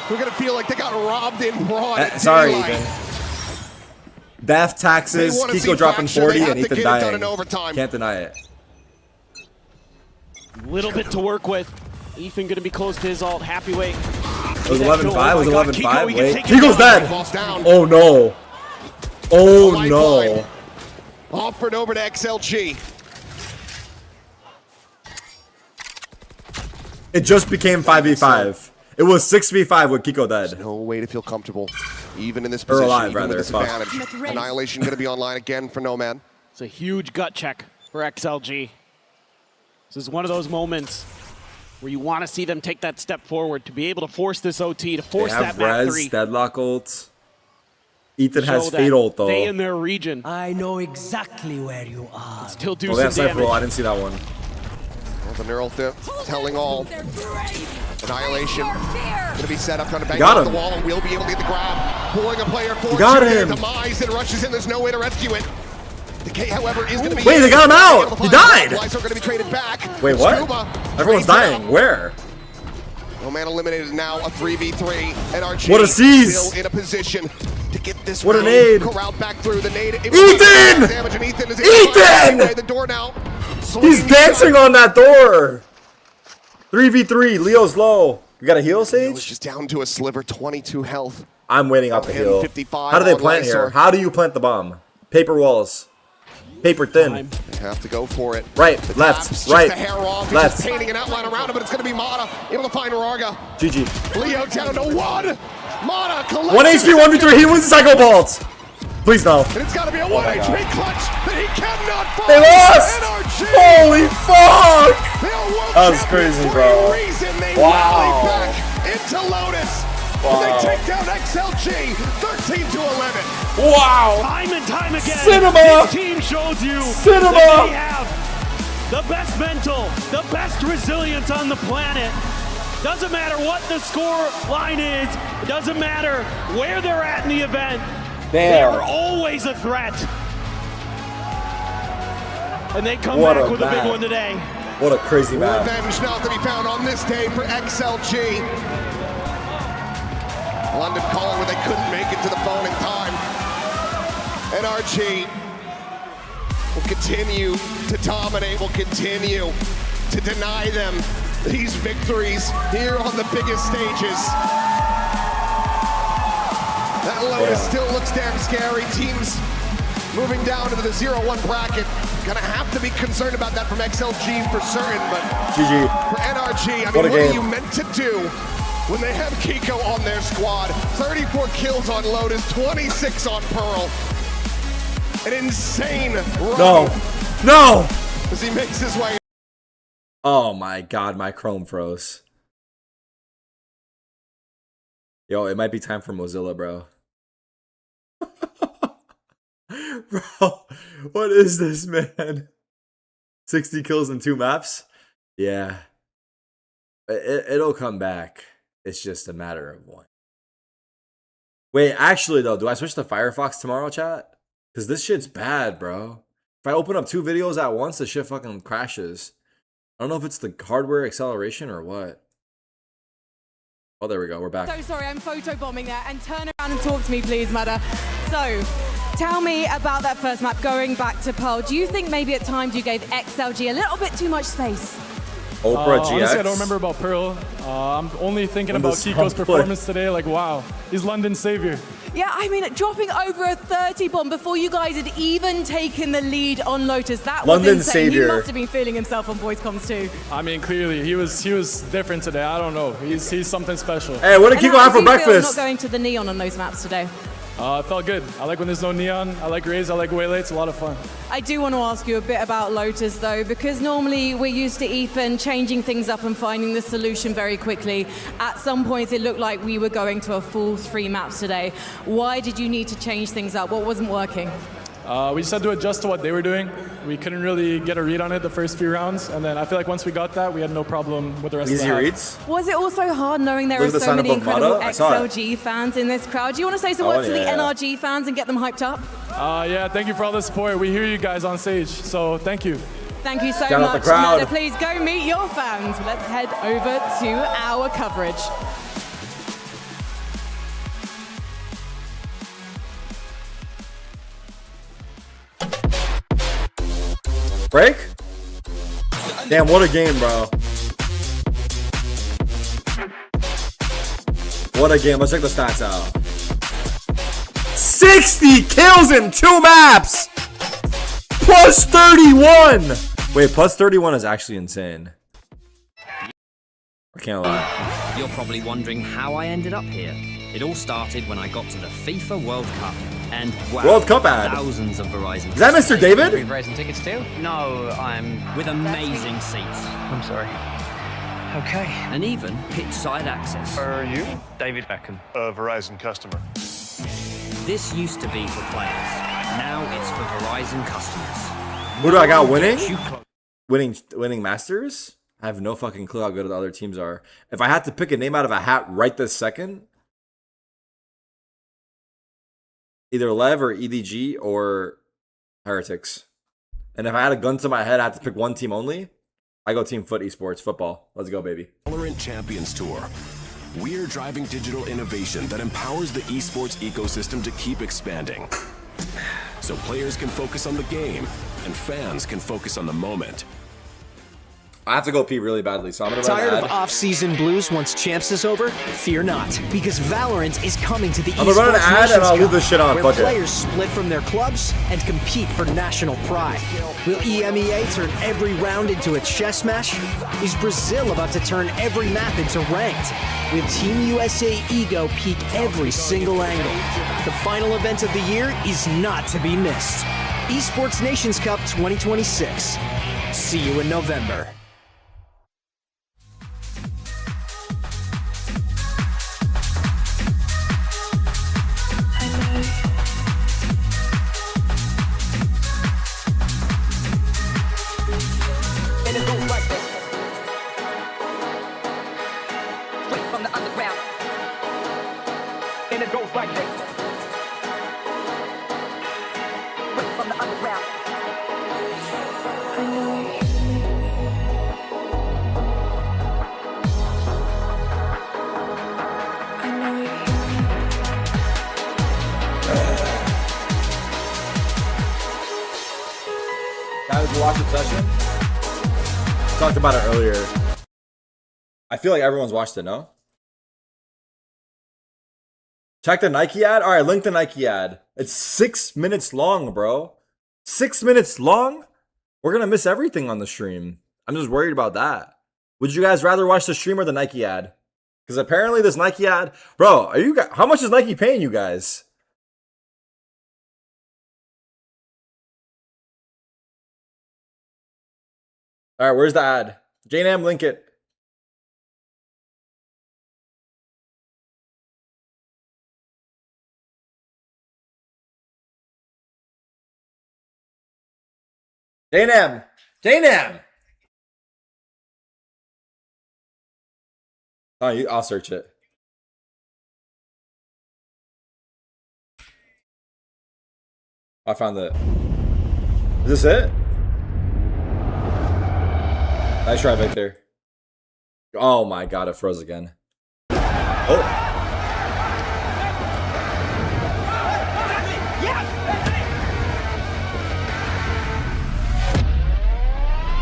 We're gonna feel like they got robbed in broad. Sorry, Ethan. Death, taxes, Kiko dropping 40 and Ethan dying. Can't deny it. A little bit to work with. Ethan gonna be close to his ult. Happyway. It was 11-5. It was 11-5. Wait, Kiko's dead. Oh no. Oh no. Offered over to XLG. It just became 5v5. It was 6v5 with Kiko dead. There's no way to feel comfortable, even in this position. Or alive, even rather. with this advantage. Annihilation going to be online again for Nomad. It's a huge gut check for XLG. This is one of those moments where you want to see them take that step forward to be able to force this OT, to force that map 3. Deadlock ult. Ethan has Fate ult though. Stay in their region. I know exactly where you are. Still do some damage. I didn't see that one. Well, the neural telling all. Annihilation going to be set up, trying to bang off the wall, and will be able to get the grab. Pulling a player forward. Got him. Demise and rushes in. There's no way to rescue it. Decay, however, is going to be. Wait, they got him out. He died. Are going to be traded back. Wait, what? Everyone's dying. Where? No man eliminated now. A 3v3. NRG what a seize! Still in a position to get this. What a nade! Corralled back through the nade. Ethan! Damage, and Ethan is Ethan! The door now. He's dancing on that door. 3v3. Leo's low. You got a heal, Sage? It's just down to a sliver. 22 health. I'm waiting out the heal. How do they plant here? How do you plant the bomb? Paper walls. Paper thin. They have to go for it. Right, left, right, left. He's painting an outline around him, but it's going to be Mata able to find Rarga. GG. Leo down to 1. Mata collects 1 HP, 1v3. He wins the Psycho Bolt. Please no. And it's got to be a 1 HP clutch that he cannot find. They lost. NRG. Holy fuck. That was crazy, bro. Wow. Back into Lotus. Wow. They take down XLG 13-11. Wow! Time and time again, Cinema! this team shows you Cinema! that they have the best mental, the best resilience on the planet. Doesn't matter what the score line is, it doesn't matter where they're at in the event. They are always a threat. And they come back with a big one today. What a crazy map. Revenge not to be found on this day for XLG. London calling when they couldn't make it to the phone in time. NRG will continue to dominate, will continue to deny them these victories here on the biggest stages. That Lotus still looks damn scary. Teams moving down into the 0-1 bracket. Gonna have to be concerned about that from XLG for certain, but GG. For NRG, I mean, what are you meant to do when they have Kiko on their squad? 34 kills on Lotus, 26 on Pearl. An insane run. No! As he makes his way. Oh my god, my Chrome froze. Yo, it might be time for Mozilla, bro. Bro, what is this, man? 60 kills in 2 maps? Yeah. It'll come back. It's just a matter of one. Wait, actually, though, do I switch to Firefox tomorrow, chat? Because this shit's bad, bro. If I open up 2 videos at once, the shit fucking crashes. I don't know if it's the hardware acceleration or what. Oh, there we go. We're back. So sorry, I'm photobombing there. And turn around and talk to me, please, Mada. So, Tell me about that first map, going back to Pearl. Do you think maybe at times you gave XLG a little bit too much space? Oprah GX. Honestly, I don't remember about Pearl. I'm only thinking about Kiko's performance today. Like, wow, he's London's savior. Yeah, I mean, dropping over a 30 bomb before you guys had even taken the lead on Lotus. That was London's insane. savior. He must have been feeling himself on voice comms too. I mean, clearly, he was different today. I don't know. He's something special. Hey, what did Kiko have for breakfast? Not going to the neon on those maps today. It felt good. I like when there's no neon. I like Raze. I like Waylay. It's a lot of fun. I do want to ask you a bit about Lotus, though, because normally we're used to Ethan changing things up and finding the solution very quickly. At some points, it looked like we were going to a full 3 maps today. Why did you need to change things up? What wasn't working? We just had to adjust to what they were doing. We couldn't really get a read on it the first few rounds, and then I feel like once we got that, we had no problem with the rest of the half. Easy reads. Was it also hard knowing there are so many incredible XLG fans in this crowd? Do you want to say some words to the NRG fans and get them hyped up? Yeah, thank you for all the support. We hear you guys on stage, so thank you. Thank you so Shout out much. the crowd. Murder, please go meet your fans. Let's head over to our coverage. Break? Damn, what a game, bro. What a game. Let's check the stats out. 60 kills in 2 maps! Plus 31! Wait, plus 31 is actually insane. I can't lie. You're probably wondering how I ended up here. It all started when I got to the FIFA World Cup. And wow, World Cup ad. Thousands of Verizon. Is that Mr. David? Verizon tickets too? No, I'm with amazing seats. I'm sorry. Okay. And even pitch side access. Are you? David Beckham, a Verizon customer. This used to be for players. Now it's for Verizon customers. Who do I got winning? Winning Masters? I have no fucking clue how good the other teams are. If I had to pick a name out of a hat right this second, either Lev or EDG or Heretics. And if I had a gun to my head, I had to pick one team only. I go Team Foot Esports, football. Let's go, baby. Valorant Champions Tour. We're driving digital innovation that empowers the esports ecosystem to keep expanding. So players can focus on the game and fans can focus on the moment. I have to go pee really badly, so I'm gonna run Tired an ad. of off-season blues once Champs is over? Fear not, because Valorant is coming to the I'm gonna run an ad and I'll leave this shit on. where Fuck it. players split from their clubs and compete for national pride. Will EMEA turn every round into a chess match? Is Brazil about to turn every map into ranked? Will Team USA Ego peak every single angle? The final event of the year is not to be missed. Esports Nations Cup 2026. See you in November. Guys, watch the session. Talked about it earlier. I feel like everyone's watched it, no? Check the Nike ad. All right, link the Nike ad. It's 6 minutes long, bro. 6 minutes long? We're gonna miss everything on the stream. I'm just worried about that. Would you guys rather watch the stream or the Nike ad? Because apparently this Nike ad, bro, are you guys, how much is Nike paying you guys? All right, where's the ad? J-Nam, link it. J-Nam! J-Nam! Oh, I'll search it. I found it. Is this it? Nice try, Victor. Oh my god, it froze again. Oh.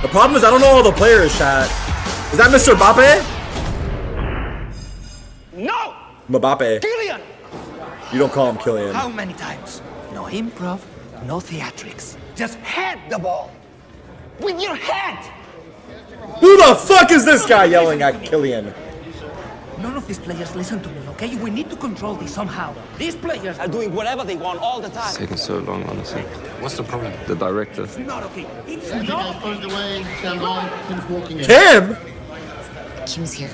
The problem is I don't know all the players, chat. Is that Mr. Mbappe? No! Mbappe. Kylian! You don't call him Kylian. How many times? No improv, no theatrics. Just head the ball. With your head! Who the fuck is this guy yelling at Kylian? None of these players listen to me, okay? We need to control this somehow. These players are doing whatever they want all the time. It's taking so long, honestly. What's the problem? The director. It's not okay. It's not. Kim? Kim's here.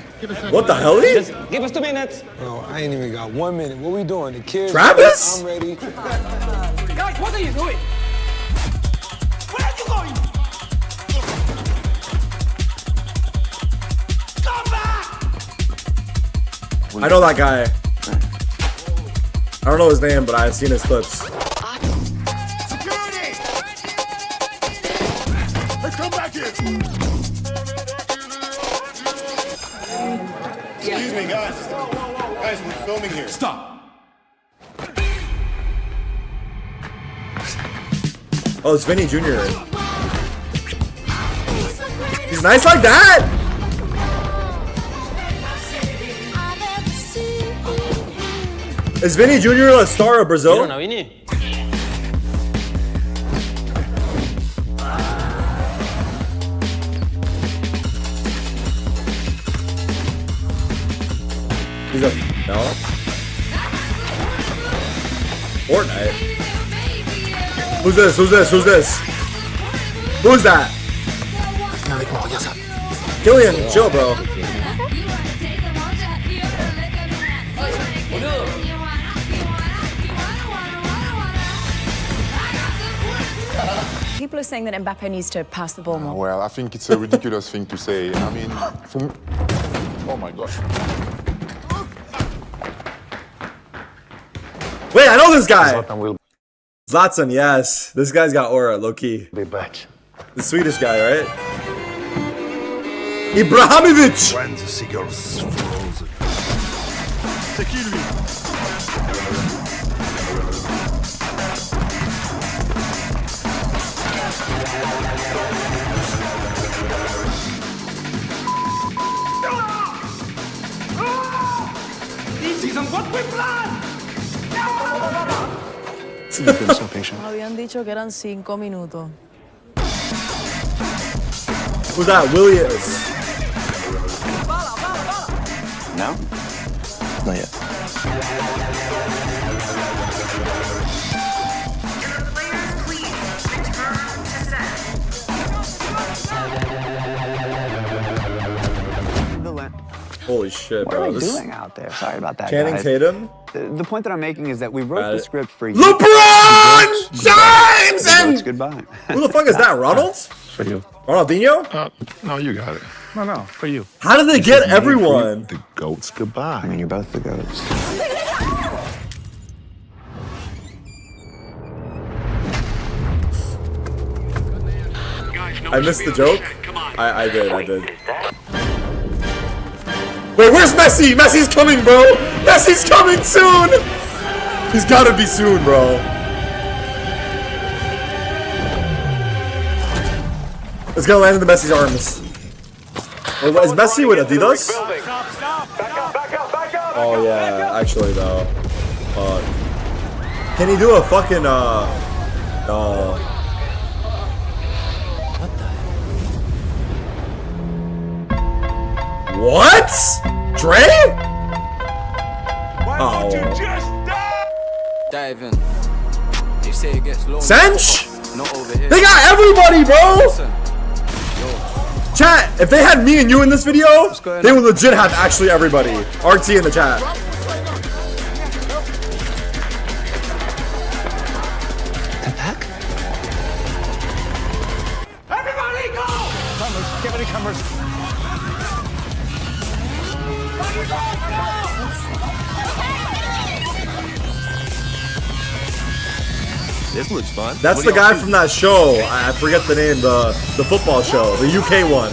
What the hell? Just give us 2 minutes. Bro, I ain't even got 1 minute. What we doing? The kids? Travis? I'm ready. Guys, what are you doing? Where are you going? Come back! I know that guy. I don't know his name, but I've seen his clips. Security! Let's come back here. Excuse me, guys. Guys, we're filming here. Stop. Oh, it's Vinny Jr. He's nice like that? Is Vinny Jr. a star of Brazil? You don't know, Vinny. He's a no. Fortnite. Who's this? Who's this? Who's this? Who's that? Kylian, chill, bro. People are saying that Mbappe needs to pass the ball more. Well, I think it's a ridiculous thing to say. I mean, oh my gosh. Wait, I know this guy. Zlatan, yes. This guy's got aura, low key. The Swedish guy, right? Ibrahimovic. When the cigarettes frozen. Tequila. This isn't what we planned! Habían dicho que eran 5 minutos. Who's that? Williams. No? Not yet. Holy shit, bro. What are we doing out there? Sorry about that, Channing guys. Tatum? The point that I'm making is that we wrote the script for you. LeBron James! And goodbye. who the fuck is that? Ronald? For you. Ronaldinho? No, you got it. No, for you. How did they get everyone? The goats goodbye. I mean, you're both the goats. I missed the joke? I did. Wait, where's Messi? Messi's coming, bro! Messi's coming soon! He's gotta be soon, bro. It's gonna land in the Messi's arms. Wait, is Messi with Adidas? Oh yeah, actually though. Can he do a fucking no. What? Dre? Oh. Dive in. They say it gets low. Sench? Not over here. They got everybody, bro! Chat, if they had me and you in this video, they would legit have actually everybody. RT in the chat. Everybody go! Cameras, give me cameras. This looks fun. That's the guy from that show. I forget the name, the football show, the UK one.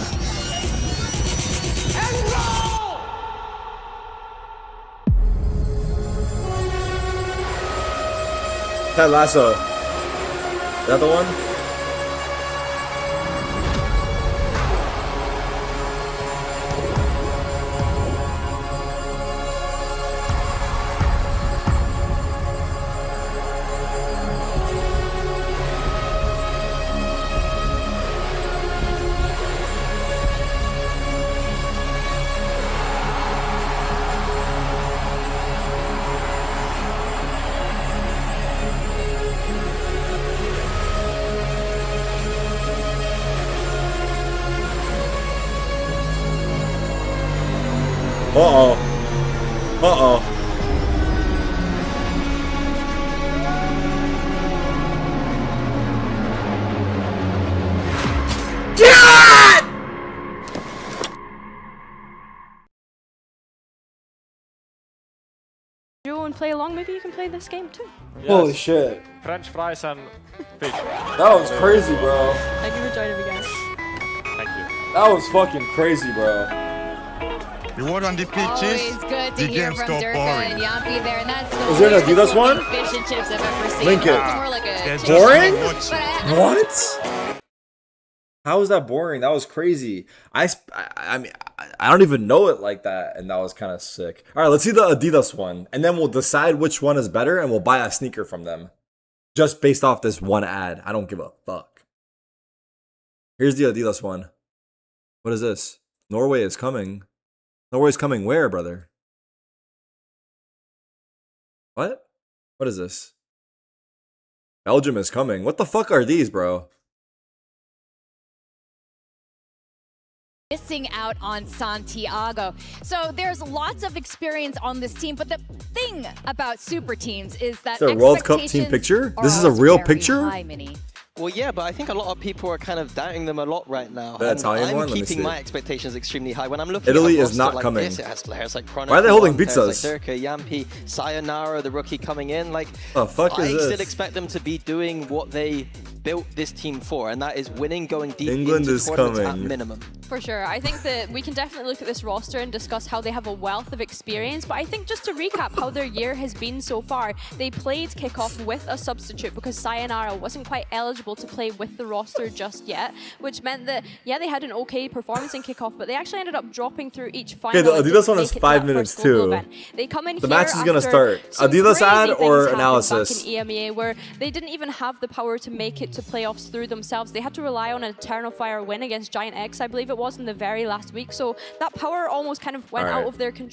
Ted Lasso. Is that the one? Uh-oh. Uh-oh. Get! You and play along, maybe you can play this game too. Yes. Holy shit. French fries and fish. That was crazy, bro. Thank you for joining me, guys. Thank you. That was fucking crazy, bro. The word on the pitch Always is good to the hear game's from got Durka boring. and Yampi there, and that's the Is there an weirdest Adidas one? looking fish and chips I've ever seen. Link it. It's more like a chicken Boring? sandwich, but What? How was that boring? That was crazy. I mean, I don't even know it like that, and that was kind of sick. All right, let's see the Adidas one, and then we'll decide which one is better, and we'll buy a sneaker from them. Just based off this one ad. I don't give a fuck. Here's the Adidas one. What is this? Norway is coming. Norway's coming where, brother? What? What is this? Belgium is coming. What the fuck are these, bro? missing out on Santiago. So there's lots of experience on this team, but the thing about super teams is that It's a World Cup team picture? This is a real picture? Well, yeah, but I think a lot of people are kind of doubting them a lot right now. The Italian I'm one? Let me keeping see. my expectations extremely high. When I'm looking Italy at a is not roster like coming. This, it has players like Chrono, Why are they holding players pizzas? like Durka, Yampi, Sayonara, the rookie coming in. Like, The fuck I is this? still expect them to be doing what they built this team for, and that is winning, going deep England into is tournaments at coming. minimum. For sure. I think that we can definitely look at this roster and discuss how they have a wealth of experience, but I think just to recap how their year has been so far, they played kickoff with a substitute because Sayonara wasn't quite eligible to play with the roster just yet, which meant that, yeah, they had an okay performance in kickoff, but they actually ended up dropping through each final. Okay, the and Adidas didn't one make is it to 5 that minutes first global too. event. They come in The here match is gonna after start. some Adidas crazy ad things or happened analysis? back in EMEA where they didn't even have the power to make it to playoffs through themselves. They had to rely on an Eternal Fire win against Giant X, I believe it was, in the very last week. So that power almost kind of went All right. out of their control.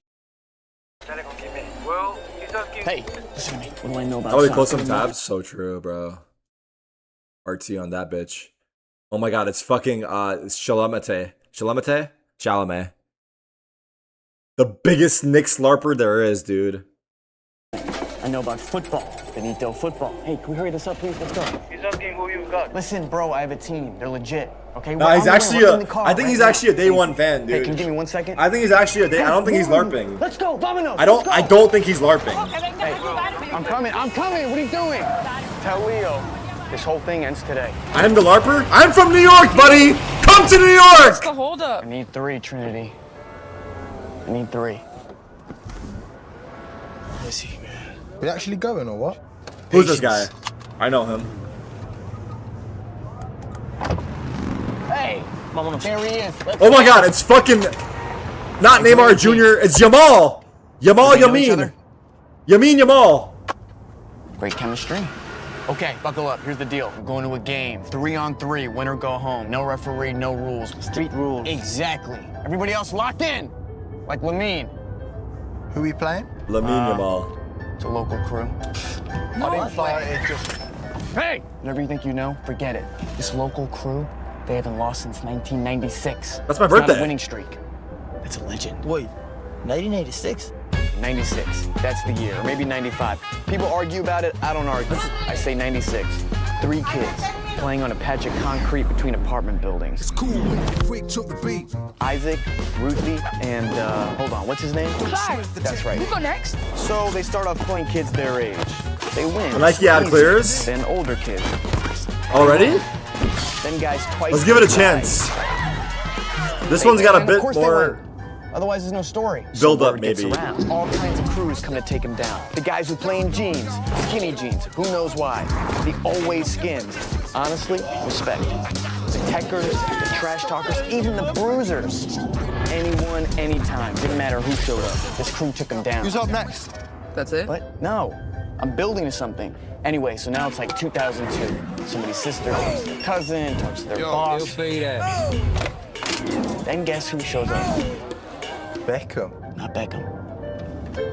Hey, listen to me. What do I know about How would they soccer? close some tabs? So true, bro. Artsy on that bitch. Oh my god, it's fucking it's Chalamet. Chalamet. The biggest Nick Slarper there is, dude. I know about football. Benito football. Hey, can we hurry this up, please? Let's go. He's asking who you've got. Listen, bro, I have a team. They're legit. Okay. No, We're he's on the way. actually We're a. in the car I think right he's now. actually a day one fan, dude. Hey, can you give me 1 second? I think he's actually a day. I don't think he's LARPing. Let's go, Vamonos. I don't think he's LARPing. Hey, I'm coming. What are you doing? Tell Leo this whole thing ends today. I'm the LARPer. I'm from New York, buddy. Come to New York. What's the holdup? I need 3, Trinity. I need 3. Is he, man? We actually going or what? Who's this guy? I know him. Hey, there he is. Oh my god, it's fucking not Neymar Jr. It's Yamal. Yamal Yamin. Yamin Yamal. Great chemistry. Okay, buckle up. Here's the deal. We're going to a game. 3-on-3, win or go home. No referee, no rules. Street rules. Exactly. Everybody else locked in. Like Lamine. Who we playing? Lamine Yamal. It's a local crew. I didn't fire it, just... Hey! Whatever you think you know, forget it. This local crew, they haven't lost since 1996. That's my It's not birthday. a winning streak. That's a legend. Wait, 1986? 96. That's the year. Or maybe 95. People argue about it. I don't argue. I say 96. 3 kids playing on a patch of concrete between apartment buildings. It's cool when the freak took the beat. Isaac, Ruthie, and hold on, what's his name? Hi. That's right. You go next. So they start off playing kids their age. They win. The Nike ad clears. Then older kids. Already? Then guys twice. Let's give it a their chance. size. This one's got a And bit of course they more win. Otherwise, there's no story. build up, Word gets maybe. around. All kinds of crews come to take him down. The guys who play in jeans, skinny jeans, who knows why. The always skins. Honestly, respect. The techers, the trash talkers, even the bruisers. Anyone, anytime. Didn't matter who showed up. This crew took him down. Who's up next? That's it? What? No. I'm building to something. Anyway, so now it's like 2002. Somebody's sister talks to their cousin, talks to their boss. Then guess who shows up? Beckham. Not Beckham.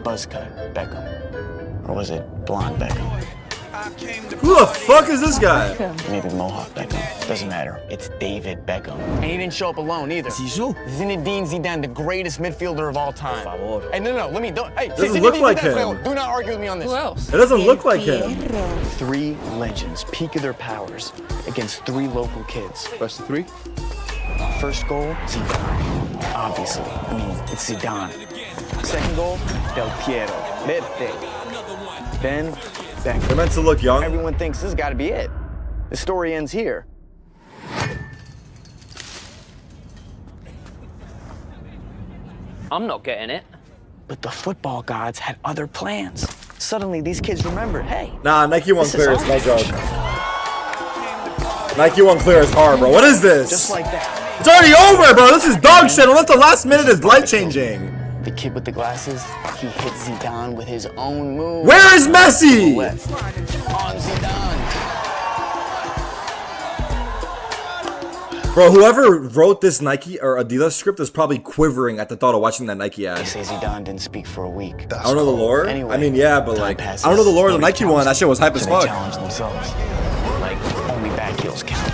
Buzzcut Beckham. Or was it blonde Beckham? Who the fuck is this guy? Maybe Mohawk Beckham. Doesn't matter. It's David Beckham. And he didn't show up alone either. Zinedine Zidane, the greatest midfielder of all time. Hey, no, let me do. Hey, doesn't look like him. Do not argue with me on this. Who else? It doesn't look like him. 3 legends, peak of their powers, against 3 local kids. Best of 3? First goal, Zidane. Obviously. I mean, it's Zidane. Second goal, Del Piero. Vete. Then, Beckham. They're meant to look young. Everyone thinks this has got to be it. The story ends here. I'm not getting it. But the football gods had other plans. Suddenly, these kids remembered, hey. Nah, Nike won clear. It's no joke. Nike won clear as hard, bro. What is this? Just like that. It's already over, bro. This is dog shit. Unless the last minute is life changing. The kid with the glasses, he hit Zidane with his own move. Where is Messi? On Zidane. Bro, whoever wrote this Nike or Adidas script is probably quivering at the thought of watching that Nike ad. They say Zidane didn't speak for a week. I don't know the lore. Anyway, I mean, yeah, but like, I don't know the lore of the Nike one. That shit was hype as fuck. They challenged themselves. Like, only back heels count.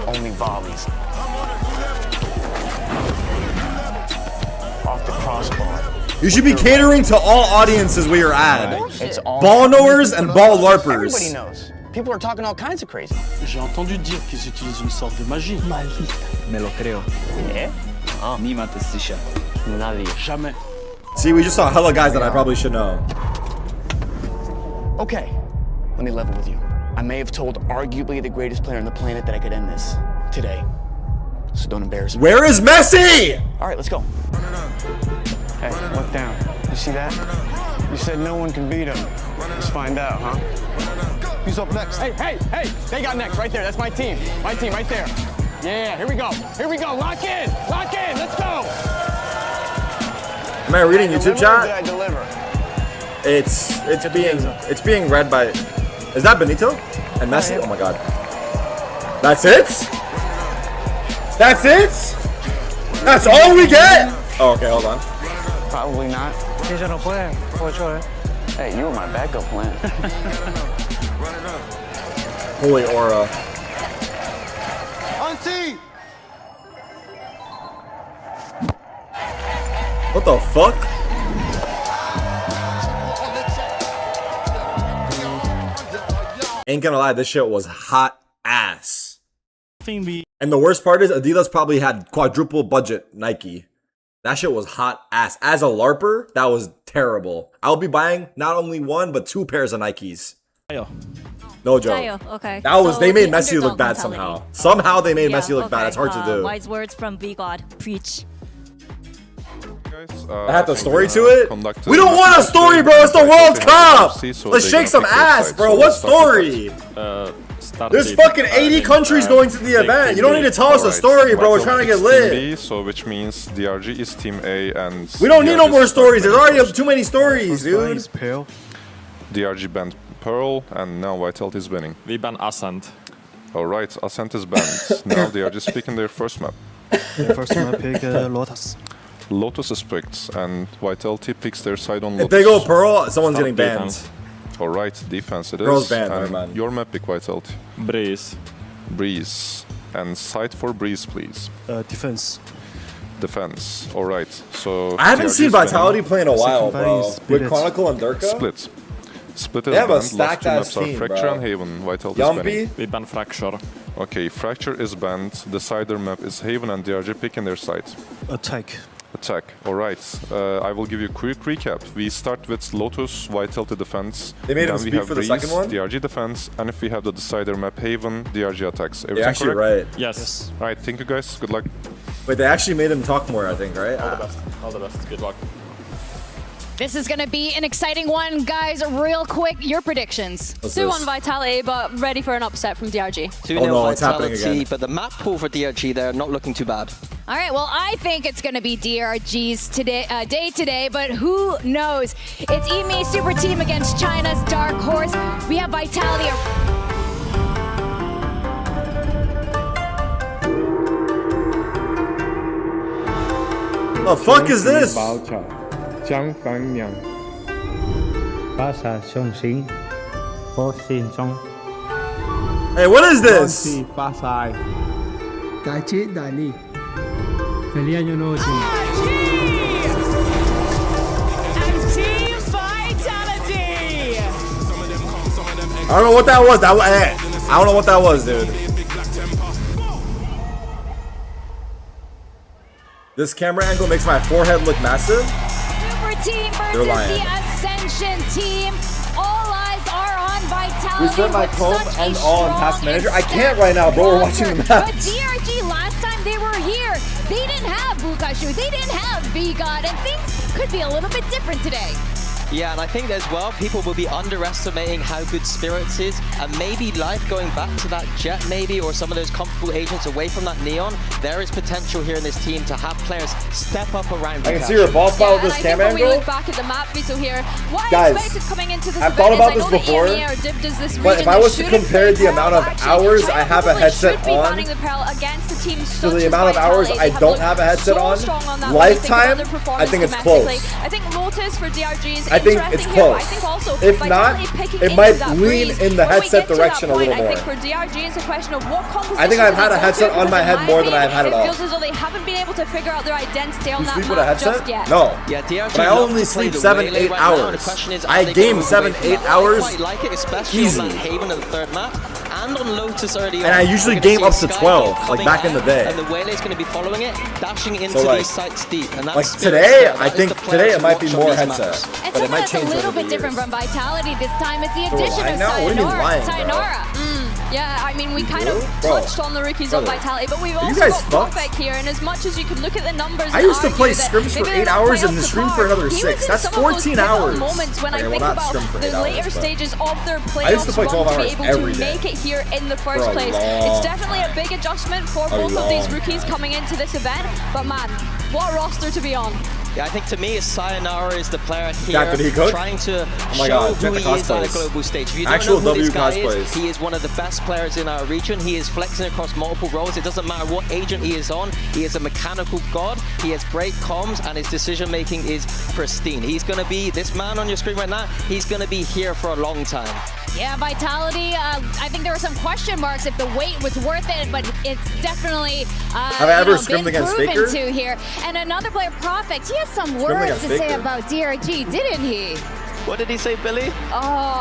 Only volleys. Off the crossbar. You should be catering to all audiences where you're at. It's all ball knowers and ball larpers. Everybody knows. People are talking all kinds of crazy. J'ai entendu dire qu'ils utilisent une sorte de magie. Me lo creo. Yeah? Niemand ist sicher. Nadie. Jamais. See, we just saw hella guys that I probably should know. Okay, let me level with you. I may have told arguably the greatest player on the planet that I could end this today. So don't embarrass me. Where is Messi? All right, let's go. Hey, look down. You see that? You said no one can beat him. Let's find out, huh? Who's up next? Hey, they got next right there. That's my team. My team right there. Yeah, here we go. Lock in, let's go. Am I reading YouTube chat? Did I deliver? It's being read by. Is that Benito and Messi? Oh my god. That's it? That's it? That's all we get? Oh, okay, hold on. Probably not. Hey, you were my backup plan. Holy aura. Auntie! What the fuck? Ain't gonna lie, this shit was hot ass. And the worst part is Adidas probably had quadruple budget Nike. That shit was hot ass. As a LARPer, that was terrible. I'll be buying not only 1, but 2 pairs of Nikes. No joke. Okay. That was, So they made the Messi look underdog bad mentality. somehow. Somehow they made Messi look bad. It's hard to do. Wise words from V-God. Preach. I had the story to it? We don't want a story, bro. It's the World Cup. Let's shake some ass, bro. What story? There's fucking 80 countries going to the event. You don't need to tell us a story, bro. We're trying to get lit. So which means DRG is Team A and We don't need no more stories. There's already too many stories, dude. DRG banned Pearl and now Vitality is winning. We ban Ascent. Alright, Ascent is banned. Now they are just picking their first map. The first map pick Lotus. Lotus is picked and Vitality picks their side on If Lotus. they go Pearl, someone's getting banned. Defense. Alright, defense it is. Pearl's banned, and man. your map pick Vitality. Breeze. Breeze. And side for Breeze, please. Defense. Defense. Alright, so... I haven't DRG seen is winning. Vitality play in a while, Second bro. play is With Chronicle and Durka? Split. Split is They have a banned. stacked Last 2 ass maps team, are Fracture bro. and Haven. Vitality is winning. Yumpy? We ban Fracture. Okay, Fracture is banned. The cider map is Haven and DRG picking their side. Attack. Attack. Alright, I will give you a quick recap. We start with Lotus, Vitality defense. They made him then we speak have for the Breeze, second one? DRG defense, and if we have the decider map Haven, DRG attacks. You're Everything actually correct? right. Yes. Alright, thank you guys. Good luck. Wait, they actually made him talk more, I think, right? All the best. All the best. Good luck. This is going to be an exciting one, guys. Real quick, your predictions. 2-1 Vitality, but ready for an upset from DRG. 2-0 it's happening Vitality, again. but the map pool for DRG, they're not looking too bad. All right, well, I think it's going to be DRG's day today, but who knows? It's EMEA Super Team against China's Dark Horse. We have Vitality. The fuck is this? 将反两，巴萨雄心，我心中。Hey, what is this? Tachi Dali. Feliz año nuevo, team. Team Vitality. I don't know what that was. I don't know what that was, dude. This camera angle makes my forehead look massive. Super team versus the Ascension team. All eyes are on Vitality. Reset my comb and all in Task Manager. I can't right now, bro. We're watching the match. But DRG, last time they were here, they didn't have Bukashu, they didn't have VGod, and things could be a little bit different today. Yeah, and I think as well, people will be underestimating how good Spirits is, and maybe Life going back to that Jet maybe, or some of those comfortable agents away from that Neon. There is potential here in this team to have players step up around. I can see your ball spot with this camera When we angle. look back at the map Vito here, what Guys, I expected coming into this I've event thought about is this I know before, the EMEA or Div does this but region, if I they was to shouldn't compare play the amount of Pearl. hours Actually, I have a China headset should be on banning the Pearl against the team to such the as amount of hours Vitality. I They don't have have a looked headset so on, strong that when you think about lifetime, their I think it's performance close. I think Lotus for DRG is I think interesting it's here, close. but I think also If not, Vitality picking it into might that lean breeze. in the When we headset get to that direction a point, little I more. think for DRG it's a question of what composition I think I've had a they go headset to, on my because head in more than I've had it opinion, off. It feels as though they haven't been able to figure out their identity on You that sleep with a map just headset? yet. No. Yeah, DRG But I love only to play sleep the 7, Waylay 8 right now, and hours. the question is, I are they game gonna 7, go away 8 from that? hours. I quite like it, especially Easy. on that Haven and the third map, and on Lotus early And on. I usually We're gonna game up see to Sky 12, like coming back in the out, day. And the Waylay's going to be following it, dashing into like- these sites deep. And that's Like Spirit's today, there. I That is think the player today to it might be watch on more these headset, maps. And but it something might that's a change little over the bit different years. from Vitality this time is the Bro, addition lying of now? What do you mean lying, bro? Sayonara. Yeah, I mean, we kind do? of Bro, touched on the rookies brother, of Vitality, but we've are you also guys got fucked? Prophet here, and as much as you can look at the numbers I and used to play argue that scrims for maybe they're 8 not hours quite and up the to stream par, for another he was 6. in That's some of those 14 pivotal hours. moments when I Okay, well, think not about stream for the 8 hours, later but- stages of their I used to playoffs play run 12 to be hours able every to day. make it here in the first For a place. long- It's definitely a big adjustment for both of these rookies coming into this event, but man, what a roster to be on. Yeah, I think to me, Sayonara is the player Captain here Hecoach? trying to Oh my show God, who check the he is on a cosplays. global stage. If you don't Actual know who this W guy cosplays. is, he is one of the best players in our region. He is flexing across multiple roles. It doesn't matter what agent he is on. He is a mechanical god. He has great comms, and his decision making is pristine. He's going to be, this man on your screen right now, he's going to be here for a long time. Yeah, Vitality, I think there were some question marks if the wait was worth it, but it's definitely Have I ever scrimmed been against proven Faker? to here. And another player, Prophet, he has some Scrimmed words against to say Faker. about DRG, didn't he? What did he say, Billy? Oh,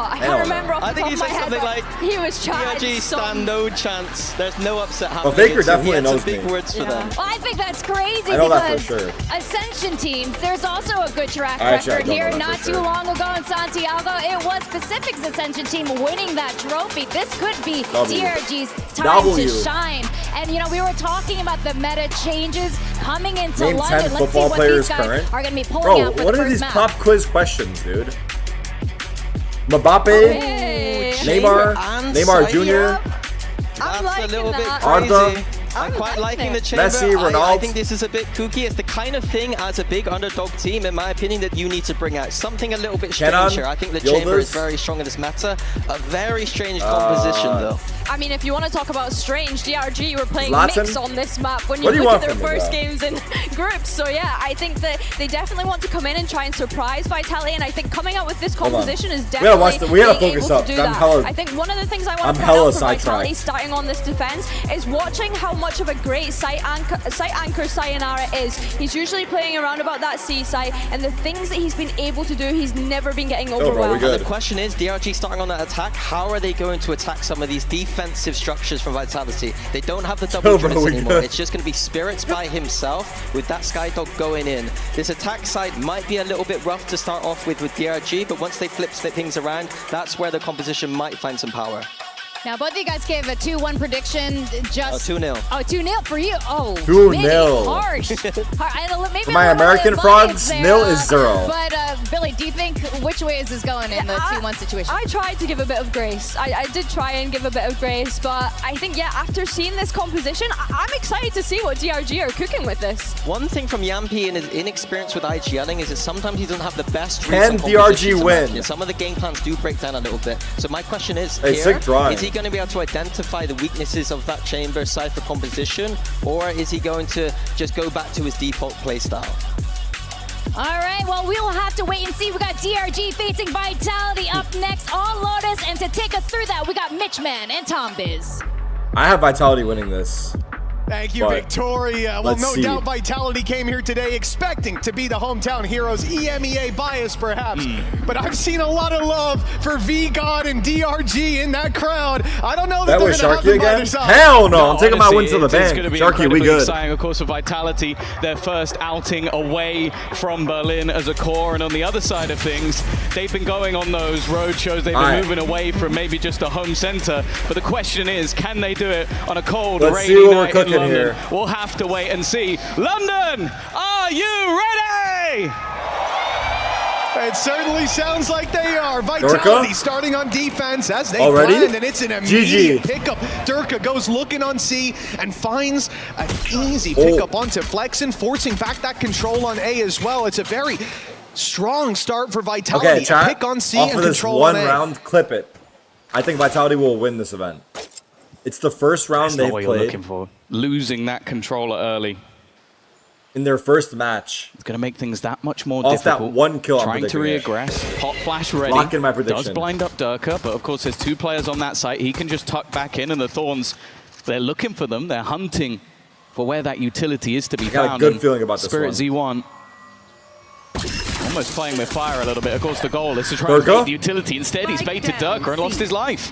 I don't can't remember know. off the I think top he of my said head, something but like, he was chatting DRG some... stand no chance. There's no upset happening. Faker So definitely he had some knows big me. words for them. Well, I think that's crazy I know that because for sure. Ascension teams, there's also a good track Actually, I record don't here. know that Not for too sure. long ago in Santiago, it was Pacific's Ascension team winning that trophy. This could be W. DRG's time W. to shine. And you know, we were talking about the meta changes coming into Name London. 10 Let's see football what players these guys current. are going to be pulling Bro, out for what the are first these map. pop quiz questions, dude? Mbappe, Hey. Neymar, And Neymar Sayer. Jr., I'm That's a little liking bit that. crazy. Arda. I'm quite liking liking the it. chamber. Messi, I Ronaldo. think this is a bit kooky. It's the kind of thing as a big underdog team, in my opinion, that you need to bring out. Something a little bit strange Kenan, here. I think the Yildiz. chamber is very strong in this meta. A very strange composition, though. I mean, if you want to talk about strange, DRG were playing Zlatan? mix on this map when What you do you look at want their from me, first bro? games in groups. So yeah, I think that they definitely want to come in and try and surprise Vitality, and I think coming out with this Hold on. composition is We definitely gotta watch we gotta being focus able up. to do I'm that. hella- I think one of the things I I'm want to point hella out for Vitality sidetracked. starting on this defense is watching how much of a great site anchor Sayonara is. He's usually playing around about that C site, and the things that he's been able to do, he's never been getting bro, we overwhelmed. good. The question is, DRG starting on that attack, how are they going to attack some of these defensive structures from Vitality? They don't have the double Yo, bro, units we anymore. good. It's just going to be Spirits by himself with that Skydog going in. This attack side might be a little bit rough to start off with DRG, but once they flip things around, that's where the composition might find some power. Now, both of you guys gave a 2-1 prediction. Just 2-0. Oh, 2-0 for you. Oh, 2-0. maybe harsh. Maybe For my a little American bit frogs, biased there, nil is 0. But Billy, do you think which way is this going in the 2-1 situation? I tried to give a bit of grace. I did try and give a bit of grace, but I think, yeah, after seeing this composition, I'm excited to see what DRG are cooking with this. One thing from Yampi and his inexperience with IGLing is that sometimes he doesn't have the best Can reads on DRG compositions win? and matches. Some of the game plans do break down a little bit. So my question is, Hey, here, sick drawing. is he going to be able to identify the weaknesses of that chamber Cypher composition, or is he going to just go back to his default playstyle? All right, well, we will have to wait and see. We got DRG facing Vitality up next on Lotus. And to take us through that, we got Mitchman and Tom Biz. I have Vitality winning this. Thank you, Victoria. Well, no doubt Vitality came here today expecting to be the hometown heroes, EMEA bias perhaps, but I've seen a lot of love for V-God and DRG in that crowd. I don't know that they're going to have them by their side. Hell no, I'm taking my wins to the bank. Sharky, we good. Exciting, of course, for Vitality, their first outing away from Berlin as a core, and on the other side of things, they've been going on those road shows, they've been moving away from maybe just a home center, but the question is, can they do it on a cold, rainy night in London? Here. We'll have to wait and see. London, are you ready? It certainly sounds like they are. Vitality starting on defense as they blend, and it's an immediate pickup. Durka goes looking on C and finds an easy pickup onto Flexen, forcing back that control on A as well. It's a very strong start for Vitality. Okay, chat, pick on C off and of this control one on A. round, clip it. I think Vitality will win this event. It's the first round they've played. You're looking for. Losing that controller early. In their first match. It's going to make things that much more difficult. difficult. That one kill, trying to re-aggress. Hot flash ready. Lock in my prediction. Does blind up Durka, but of course there's two players on that site. He can just tuck back in, and the Thorns, they're looking for them. They're hunting for where that utility is to be found. I got a good feeling about this Spirit one. Z1 almost playing with fire a little bit. Of course, the goal is to try and bait the utility. Instead, he's baited Durka and lost his life.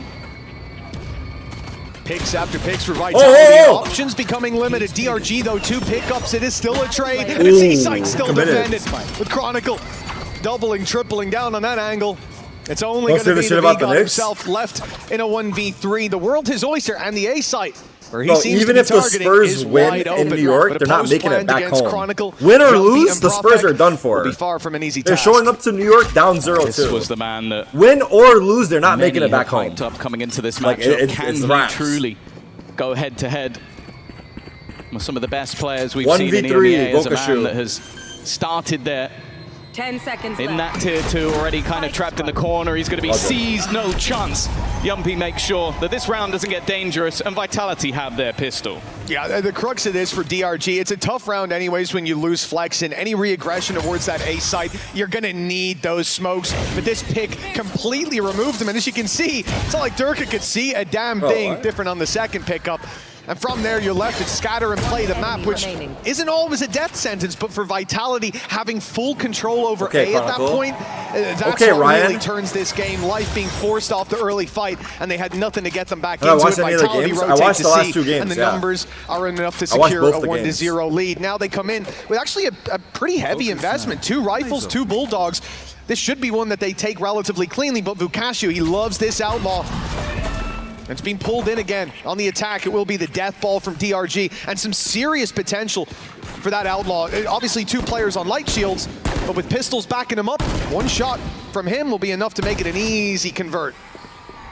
Picks after picks for Vitality. Options becoming limited. DRG, though, 2 pickups. It is still a trade. And a C-site still defended. With Chronicle doubling, tripling down on that angle. It's only going to be the V-God himself left in a 1v3. The world his oyster, and the A-site, where he seems even to be if the Spurs win in New York, they're not making it back home. Chronicle, win or lose, the Spurs are done for. Will be far from an easy They're task. showing up to New York down 0-2. This was the man that win or lose, they're not making it back home. Up coming into this Like, matchup. Can he raps. truly go head to head with some of the best players we've 1v3, seen in EMEA as a man Bokashu. that has started there 10 seconds in left. that tier 2, already kind of trapped in the corner. He's going to be seized, no chance. Yumpy makes sure that this round doesn't get dangerous, and Vitality have their pistol. Yeah, the crux of this for DRG, it's a tough round anyways when you lose Flex, and any re-aggression towards that A site, you're going to need those smokes. But this pick completely removed them, and as you can see, it's not like Durka could see a damn thing different on the second pickup. And from there, you're left to scatter and play the map, which isn't always a death sentence, but for Vitality, having full control over A at that point, that's what really turns this game. Life being forced off the early fight, and they had nothing to get them back into it. Vitality rotate to C, and the numbers are enough to secure a 1-0 lead. Now they come in with actually a pretty heavy investment. 2 rifles, 2 bulldogs. This should be one that they take relatively cleanly, but Vukashu, he loves this outlaw. It's being pulled in again on the attack. It will be the death ball from DRG, and some serious potential for that outlaw. Obviously 2 players on light shields, but with pistols backing him up, 1 shot from him will be enough to make it an easy convert.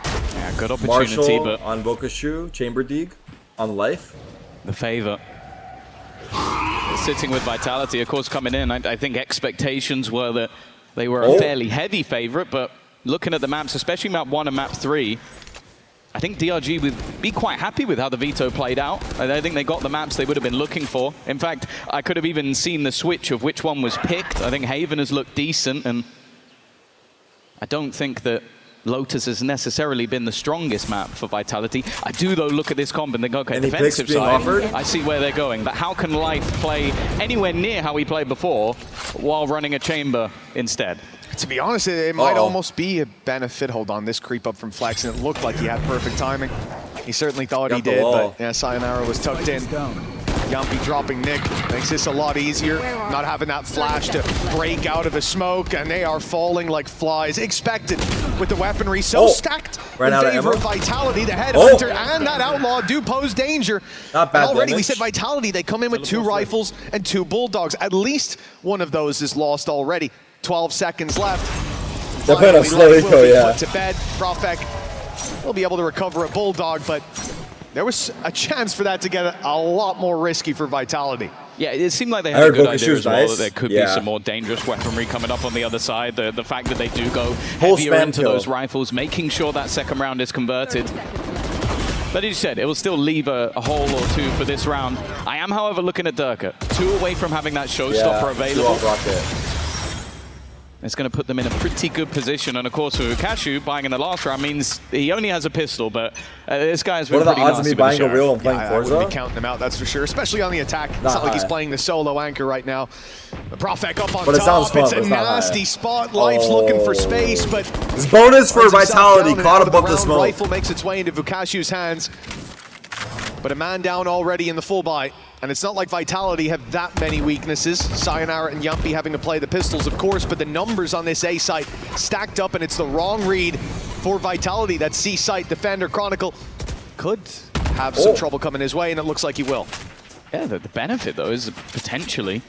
Yeah, good opportunity, Marshall but on Bokashu, Chamber Dig on life. The favor sitting with Vitality, of course, coming in. I think expectations were that they were a fairly heavy favorite, but looking at the maps, especially map 1 and map 3, I think DRG would be quite happy with how the veto played out. I think they got the maps they would have been looking for. In fact, I could have even seen the switch of which one was picked. I think Haven has looked decent, and I don't think that Lotus has necessarily been the strongest map for Vitality. I do, though, look at this comp and think, okay, defensive side, I see where they're going. But how can Life play anywhere near how he played before while running a chamber instead? To be honest, it might almost be a benefit. Hold on, this creep up from Flex, and it looked like he had perfect timing. He certainly thought he did, but yeah, Sayonara was tucked in. Yumpy dropping Nick makes this a lot easier. Not having that flash to break out of a smoke, and they are falling like flies. Expected with the weaponry so stacked in favor of Vitality. The Headhunter and that Outlaw do pose danger. Not bad and already damage. we said Vitality, they come in with 2 rifles and 2 bulldogs. At least one of those is lost already. 12 seconds left. They're playing a slow eco, Put to bed. Profek will be able to recover a bulldog, but there was a chance for that to get a lot more risky for Vitality. Yeah, it seemed like they had a good idea as well that there could be some more dangerous weaponry coming up on the other side. The fact that they do go heavier into those rifles, making sure that second round is converted. But as you said, it will still leave a hole or 2 for this round. I am, however, looking at Durka. 2 away from having that showstopper available. It's going to put them in a pretty good position. And of course, for Ukashu, buying in the last round means he only has a pistol, but this guy's been pretty nasty. What are the odds of me buying a wheel and playing Forza? I wouldn't be counting them out, that's for sure, especially on the attack. It's not like he's playing the solo anchor right now. The Profek up on top. It's a nasty spot. Life's looking for space, but this bonus for Vitality caught above the smoke. Rifle makes its way into Vukashu's hands, but a man down already in the full buy. And it's not like Vitality have that many weaknesses. Sayonara and Yumpy having to play the pistols, of course, but the numbers on this A site stacked up, and it's the wrong read for Vitality. That C site defender Chronicle could have some trouble coming his way, and it looks like he will. Yeah, the benefit, though, is potentially,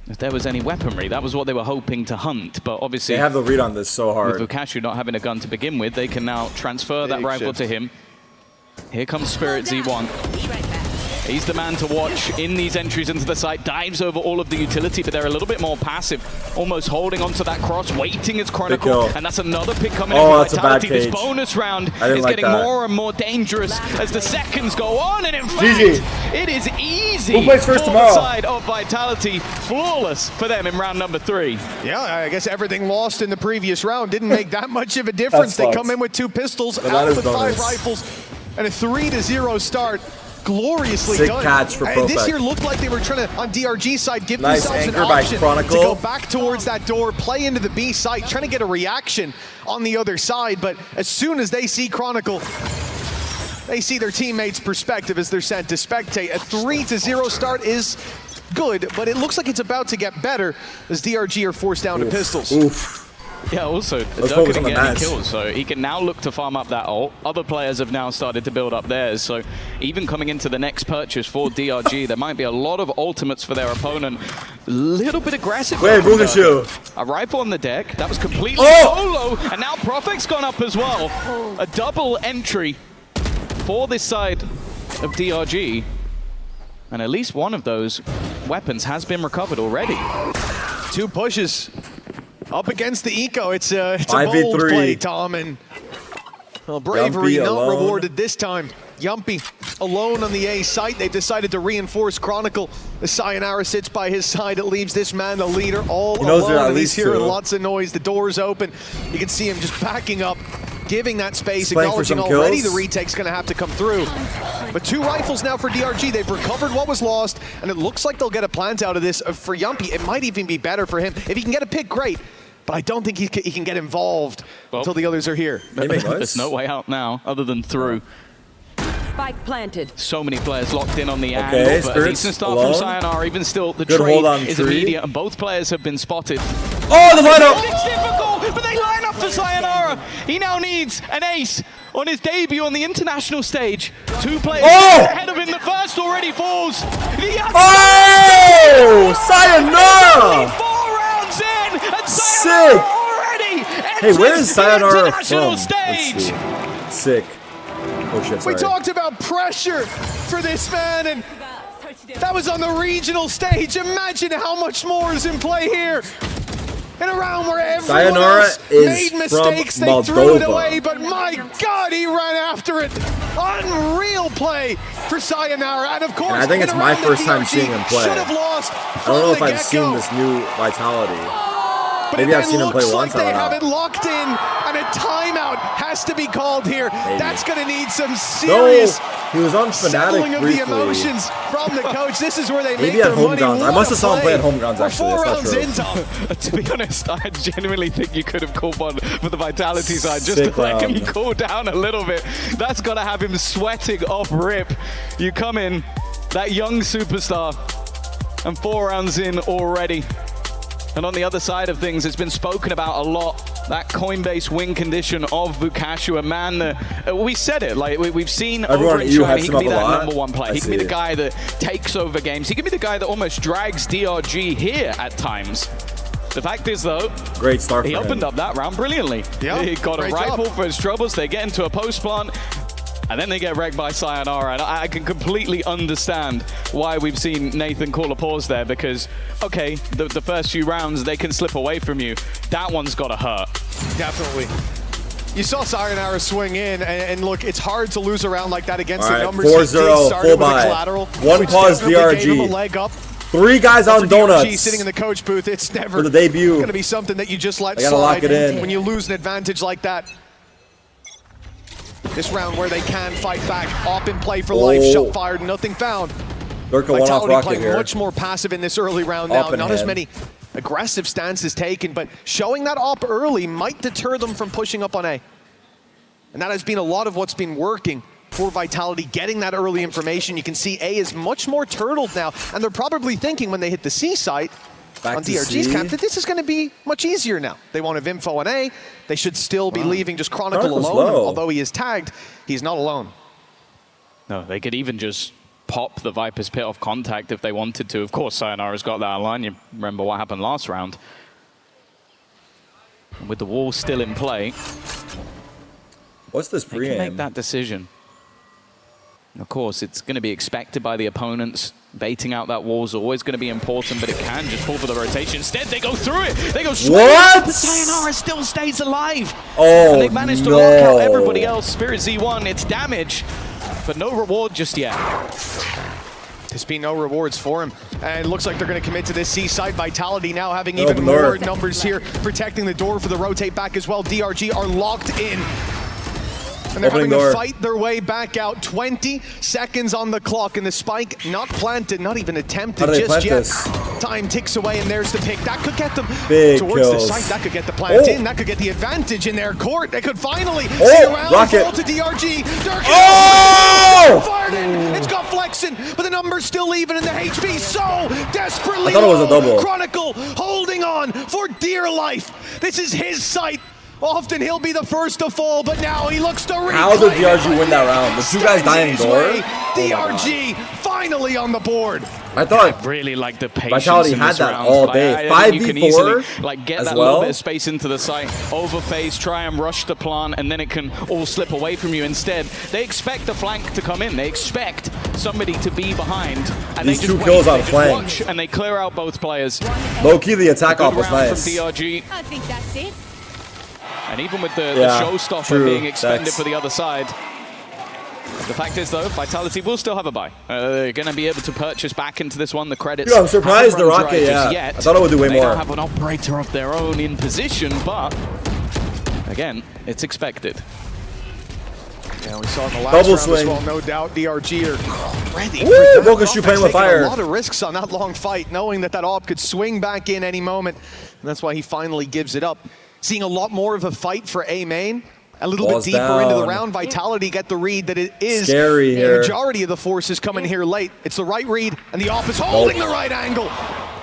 if there was any weaponry, that was what they were hoping to hunt. But obviously, they have the read on this so hard. With Vukashu not having a gun to begin with, they can now transfer that rifle to him. Here comes Spirit Z1. He's the man to watch in these entries into the site. Dives over all of the utility, but they're a little bit more passive. Almost holding onto that cross, waiting as Chronicle. And that's another pick coming in for Vitality. This bonus round is getting more and more dangerous as the seconds go on. And in fact, it is easy. Who plays first tomorrow? The side of Vitality. Flawless for them in round number 3. Yeah, I guess everything lost in the previous round didn't make that much of a difference. They come in with 2 pistols, out with 5 rifles, and a 3-0 start. Gloriously done. Catch for Profek. This here looked like they were trying to, on DRG side, give nice themselves an option to go back towards that door, play into the B site, trying to get a reaction on the other side. But as soon as they see Chronicle, they see their teammates' perspective as they're sent to spectate. A 3-0 start is good, but it looks like it's about to get better as DRG are forced down to pistols. Oof. Yeah, also, Dirk didn't get any kills, so he can now look to farm up that ult. Other players have now started to build up theirs, so even coming into the next purchase for DRG, there might be a lot of ultimates for their opponent. A little bit aggressive. Wait, a rifle on the deck, that was completely solo, and now Profek's gone up as well. A double entry for this side of DRG, and at least one of those weapons has been recovered already. 2 pushes. Up against the eco, it's a bold play, Tom, and well, bravery Yumpy not alone. rewarded this time. Yumpy alone on the A site. They've decided to reinforce Chronicle. The Sayonara sits by his side. It leaves this man, the leader, all alone, and he's hearing lots of noise. The door's open. You can see him just backing up, giving that space, acknowledging already the retake's going to have to come through. But 2 rifles now for DRG. They've recovered what was lost, and it looks like they'll get a plant out of this. For Yumpy, it might even be better for him. If he can get a pick, great. But I don't think he can get involved until the others are here. There's no way out now other than through. Spike planted. So many players locked in on the angle, but a decent start from Sayonara. Even still, the trade is immediate, and both players have been spotted. Oh, the lineup! It's difficult, but they line up for Sayonara. He now needs an ace on his debut on the international stage. 2 players ahead of him. The first already falls. Sayonara! 4 rounds in, and Sick! already Hey, where is Sayonara international from? stage. Sick. Oh shit, sorry. We talked about pressure for this man, and that was on the regional stage. Imagine how much more is in play here. In a round where everyone else made mistakes, they threw it away, but my God, he ran after it. Unreal play for Sayonara, and of course, I think it's my first time seeing him play. Should have lost. I don't know if I've seen this new Vitality. But maybe I've seen him play once. They have it locked in, and a timeout has to be called here. Maybe. That's going to need some serious he was on settling of the emotions from the coach. This is where they make their money. I must have saw him play at home grounds, actually. 4 rounds in, Tom. To be honest, I genuinely think you could have called one for the Vitality side just to let him cool down a little bit. That's got to have him sweating off rip. You come in, that young superstar, and 4 rounds in already. And on the other side of things, it's been spoken about a lot, that Coinbase win condition of Vukashu, a man that, we said it, like we've seen over in China, he can be that #1 player. He can be the guy that takes over games. He can be the guy that almost drags DRG here at times. The fact is, though, great start. He opened up that round brilliantly. Yeah, he got a rifle for his troubles. They get into a post plant. And then they get wrecked by Sayonara, and I can completely understand why we've seen Nathan call a pause there, because, okay, the first few rounds, they can slip away from you. That one's got to hurt. Definitely. You saw Sayonara swing in, and look, it's hard to lose a round like that against the numbers. 4-0, full buy. 1 pause DRG. Gave him a leg up. 3 guys on DRG donuts. sitting in the coach booth. It's never for the debut. going to be something that you just let I gotta slide lock it in. when you lose an advantage like that. This round where they can fight back. Op in play for life. Shot fired. Nothing found. Durka one off Vitality rocket playing here. much more passive in this early round now. Not as many aggressive stances taken, but showing that op early might deter them from pushing up on A. And that has been a lot of what's been working for Vitality, getting that early information. You can see A is much more turtled now, and they're probably thinking when they hit the C site on DRG's camp that this is going to be much easier now. They won't have info on A. They should still be leaving just Chronicle alone. And although he is tagged, he's not alone. No, they could even just pop the Viper's Pit off contact if they wanted to. Of course, Sayonara's got that line. You remember what happened last round. And with the wall still in play, what's this pre-game? They can make that decision. Of course, it's going to be expected by the opponents. Baiting out that wall is always going to be important, but it can just fall for the rotation. Instead, they go through it. They go straight. What? But Sayonara still stays alive. Oh, and they've managed to lock out everybody else. Spirit Z1, it's damage, but no reward just yet. There's been no rewards for him. And it looks like they're going to commit to this C side. Vitality now having even more numbers here, protecting the door for the rotate back as well. DRG are locked in. And they're having to fight their way back out. 20 seconds on the clock, and the spike not planted, not even attempted just yet. Time ticks away, and there's the pick. That could get them towards the site. That could get the plant in. That could get the advantage in their court. They could finally see a round fall to DRG. Fired in. It's got flexing, but the number's still even, and the HP so desperately low. I thought it was a double. Chronicle holding on for dear life. This is his site. Often he'll be the first to fall, but now he looks to reclaim. How did DRG win that round? The 2 guys dying door? DRG finally on the board. I thought I really like the patience. Vitality in had this that round. all day. I think you can easily 5v4 get as that well. little bit of space into the site, overphase, try and rush the plant, and then it can all slip away from you. Instead, they expect the flank to come in. They expect somebody to be behind, and These they just 2 kills on they just flank. watch, and they clear out both players. Low-key, the attack off was round nice. from DRG. I think that's it. And even with the Yeah, showstopper true. being expended That's- for the other side, the fact is, though, Vitality will still have a buy. They're going to be able to purchase back into this one. The credits. Dude, I'm surprised the haven't run Rocket, dry just yeah. yet. I thought it would do way they more. Don't have an operator of their own in position, but again, it's expected. Yeah, we saw in the last Double round swing. as well, no doubt. DRG are ready. Woo! Bokushu playing with fire. A lot of risks on that long fight, knowing that op could swing back in any moment. And that's why he finally gives it up. Seeing a lot more of a fight for A main. A little Balls bit deeper into the down. round. Vitality get the read that it is Scary the here. majority of the forces coming here late. It's the right read, and the op is holding the right angle.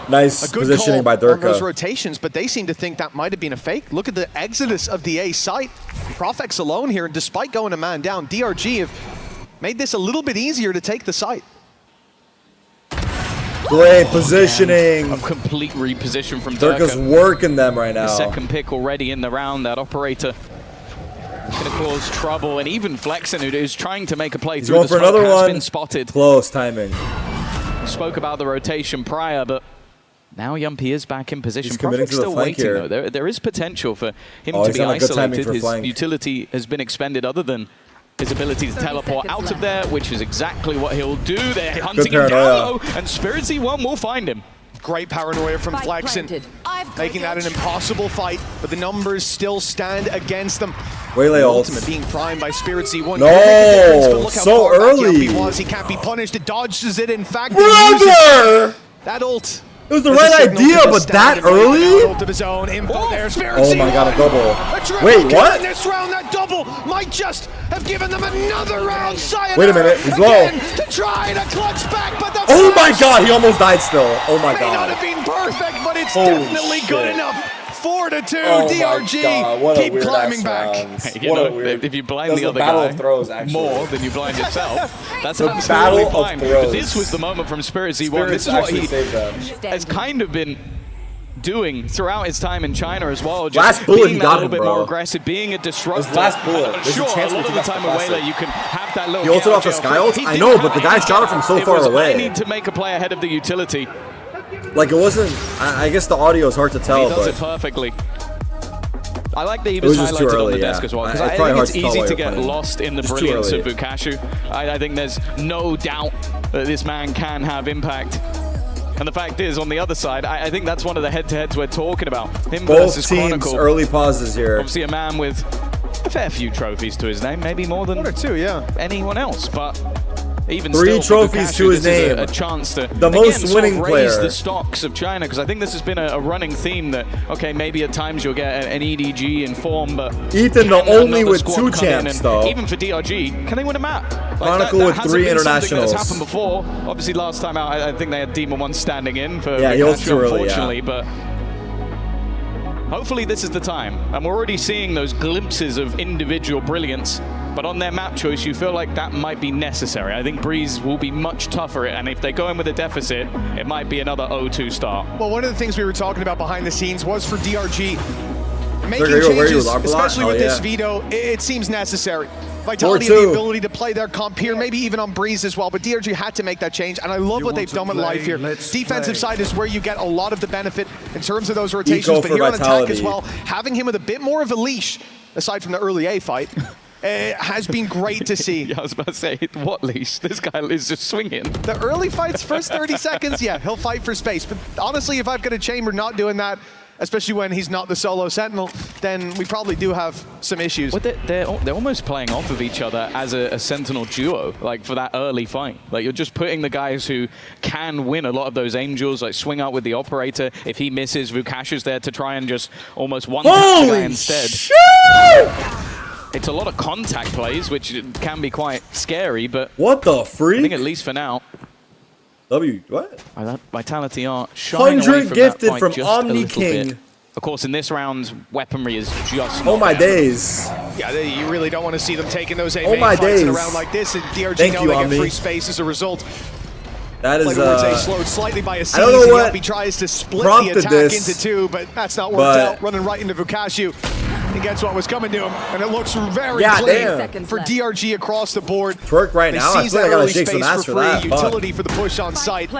Nice A good positioning call by on those Durka. rotations, but they seem to think that might have been a fake. Look at the exodus of the A site. Profex alone here, and despite going a man down, DRG have made this a little bit easier to take the site. Great positioning. A complete reposition from Durka's Durka. working them right now. The second pick already in the round. That operator is going to cause trouble, and even Flexen, who's trying to make a play He's through going the for smoke, another has one. been spotted. Close timing. Spoke about the rotation prior, but now Yumpy is back in position. He's committing Profec's to the still flank waiting, here. though. There is potential for him Oh, to he's be on a good timing isolated. for His flank. utility has been expended other than his ability to teleport out of there, which is exactly what he'll do. They're hunting him down low, and Spirit Z1 will find him. Great paranoia from Flexen, making that an impossible fight, but the numbers still stand against them. Waylay ult. Ultimate being primed by Spirit Z1. No, Could make a difference, but look how so far back early. Yumpy was. He can't be punished. It dodges it. In fact, he Brother! uses that ult. It was the as a right signal idea, to the but stand that and laying early? out ult of his own. Info there. Spirit Oh my Z1. god, a double. A triple Wait, kill what? in this round, that double might just have given them another round. Sayonara Wait a minute, he's low. again to try to clutch back, but the Oh my flash god, he almost died still. Oh my may not god. have been perfect, but it's Holy definitely good shit. enough. 4-2, Oh my DRG God, what a keep weird climbing ass back. round. You What know, a weird. if you blind That's the other battle guy of throws, actually. more than you blind yourself, that's The absolutely battle of fine. throws. But this was the moment from Spirit Z1. Spirits This is what actually he saved them. has kind of been doing throughout his time in China as well. Just Last bullet, being he that got little him, bit bro. more aggressive, being a disruptor. His last bullet. There's a Sure, chance a we lot of can the get time the away plastic. that you can have that little He ulted get off the out sky jail ult? free. He I didn't know, have but the it. guy shot it from so It far was, away. I need to make a play ahead of the utility. Like, it wasn't... I guess the audio is hard to tell, He does but... it perfectly. I like that he It was was just too highlighted on early, the desk yeah. as well, because It's I probably think hard it's to tell easy while to you're get playing. lost in the Just too brilliance early. of Bukashu. I think there's no doubt that this man can have impact. And the fact is, on the other side, I think that's one of the head-to-heads we're talking about. Him Both versus teams Chronicle. early pauses here. Obviously a man with a fair few trophies to his name, maybe more than 1 or 2, yeah. anyone else, but even 3 still, trophies Vukaciu, to his this is name. a chance to The most again, sort winning of raise player. the stocks of China, because I think this has been a running theme that, okay, maybe at times you'll get an EDG in form, but Ethan, the can only another with squad 2 come in? champs, And though. even for DRG, can they win a map? Like Chronicle that with hasn't 3 been something internationals. that's happened before. Obviously, last time out, I think they had Demon 1 standing in for Yeah, he was Vukaciu, too early, unfortunately, yeah. but hopefully this is the time. And we're already seeing those glimpses of individual brilliance, but on their map choice, you feel like that might be necessary. I think Breeze will be much tougher, and if they go in with a deficit, it might be another 0-2 start. Well, one of the things we were talking about behind the scenes was for DRG. Making Where you, changes, Larpalot? especially Oh, with this yeah. veto, it seems necessary. Vitality 4-2. and the ability to play their comp here, maybe even on Breeze as well, but DRG had to make that change, and I love what they've done with life here. Defensive side is where you get a lot of the benefit in terms of those rotations, Eco but for here on attack Vitality. as well, having him with a bit more of a leash, aside from the early A fight, has been great to see. Yeah, I was about to say, what leash? This guy is just swinging. The early fights, first 30 seconds, yeah, he'll fight for space, but honestly, if I've got a Chamber not doing that, especially when he's not the solo sentinel, then we probably do have some issues. But they're almost playing off of each other as a sentinel duo, like for that early fight. Like you're just putting the guys who can win a lot of those angels, like swing out with the operator. If he misses, Vukaciu's there to try and just almost one-tap the guy instead. It's a lot of contact plays, which can be quite scary, but what the freak? I think at least for now. What? Vitality are shying away 100 from gifted that fight from just Omni a little King. bit. Of course, in this round, weaponry is just Oh not my there. days. Yeah, you really don't want to see them taking those Oh A-main my fights in a days. round like this, and DRG Thank know you, they Omni. get free space as a result. That is, Like A slowed slightly by a I don't know season. what He tries to split the prompted attack this, into 2, but that's not worked but- out. Running right into Vukaciu. He gets what was coming to him, and it looks very Yeah, clean damn. for DRG across the board. Twerk right They now. I seize feel like I that gotta early shake some space ass for for free. that. Fuck. Utility for the push on site.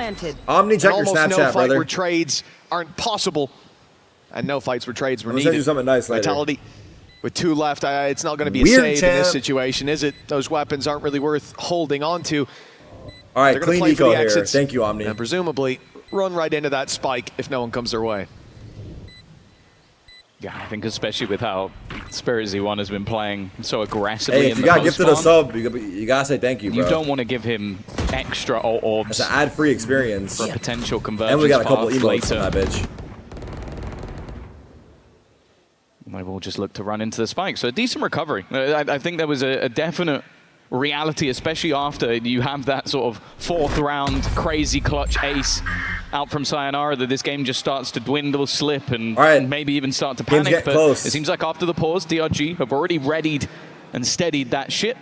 Omni, check your Almost Snapchat, no fight brother. where trades aren't possible, and no fights where trades were I'm gonna send needed. you something nice later. Vitality with 2 left. It's not going to be Weird, a save in this champ. situation, is it? Those weapons aren't really worth holding on to. All right, They're gonna clean play for eco the here. exits, Thank you, Omni. and presumably run right into that spike if no one comes their way. Yeah, I think especially with how Spirit Z1 has been playing so aggressively Hey, in if you the got gifted a post-spawn, sub, you gotta say thank you, bro. you don't want to give him extra orbs. It's an ad-free experience. For a potential conversion. And we got a couple path emotes later. on that bitch. They will just look to run into the spike. So a decent recovery. I think there was a definite reality, especially after you have that sort of 4th round crazy clutch ace out from Sayonara, that this game just starts to dwindle, slip, and maybe even start to Games panic. get But close. it seems like after the pause, DRG have already readied and steadied that ship.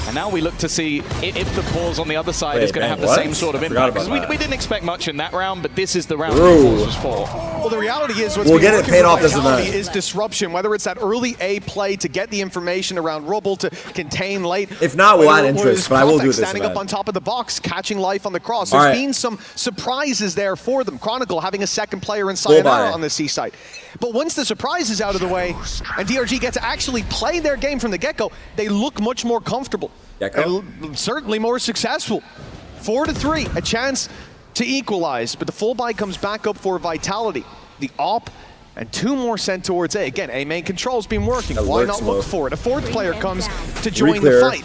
And now we look to see if the pause on the other side Wait, is going to man, have the what? same sort of I forgot impact. Because about we that. didn't expect much in that round, but this is the round True. the pause was for. Well, the reality is what's We'll been get it working paid for off this Vitality event. is disruption, whether it's that early A play to get the information around Rubble to contain late. If not, we'll whether add it interest, was but I will do Prophet this standing event. up on top of the box, catching life on the cross. All There's right. been some surprises there for them. Chronicle having a second player in Full Sayonara buy. on the C side. But once the surprise is out of the way and DRG get to actually play their game from the get-go, they look much more comfortable. And certainly more successful. 4-3, a chance to equalize, but the full buy comes back up for Vitality. The op and 2 more sent towards A. Again, A main control's been working. That Why works, not look Mo. for it? A 4th player comes to join the Reclear. fight.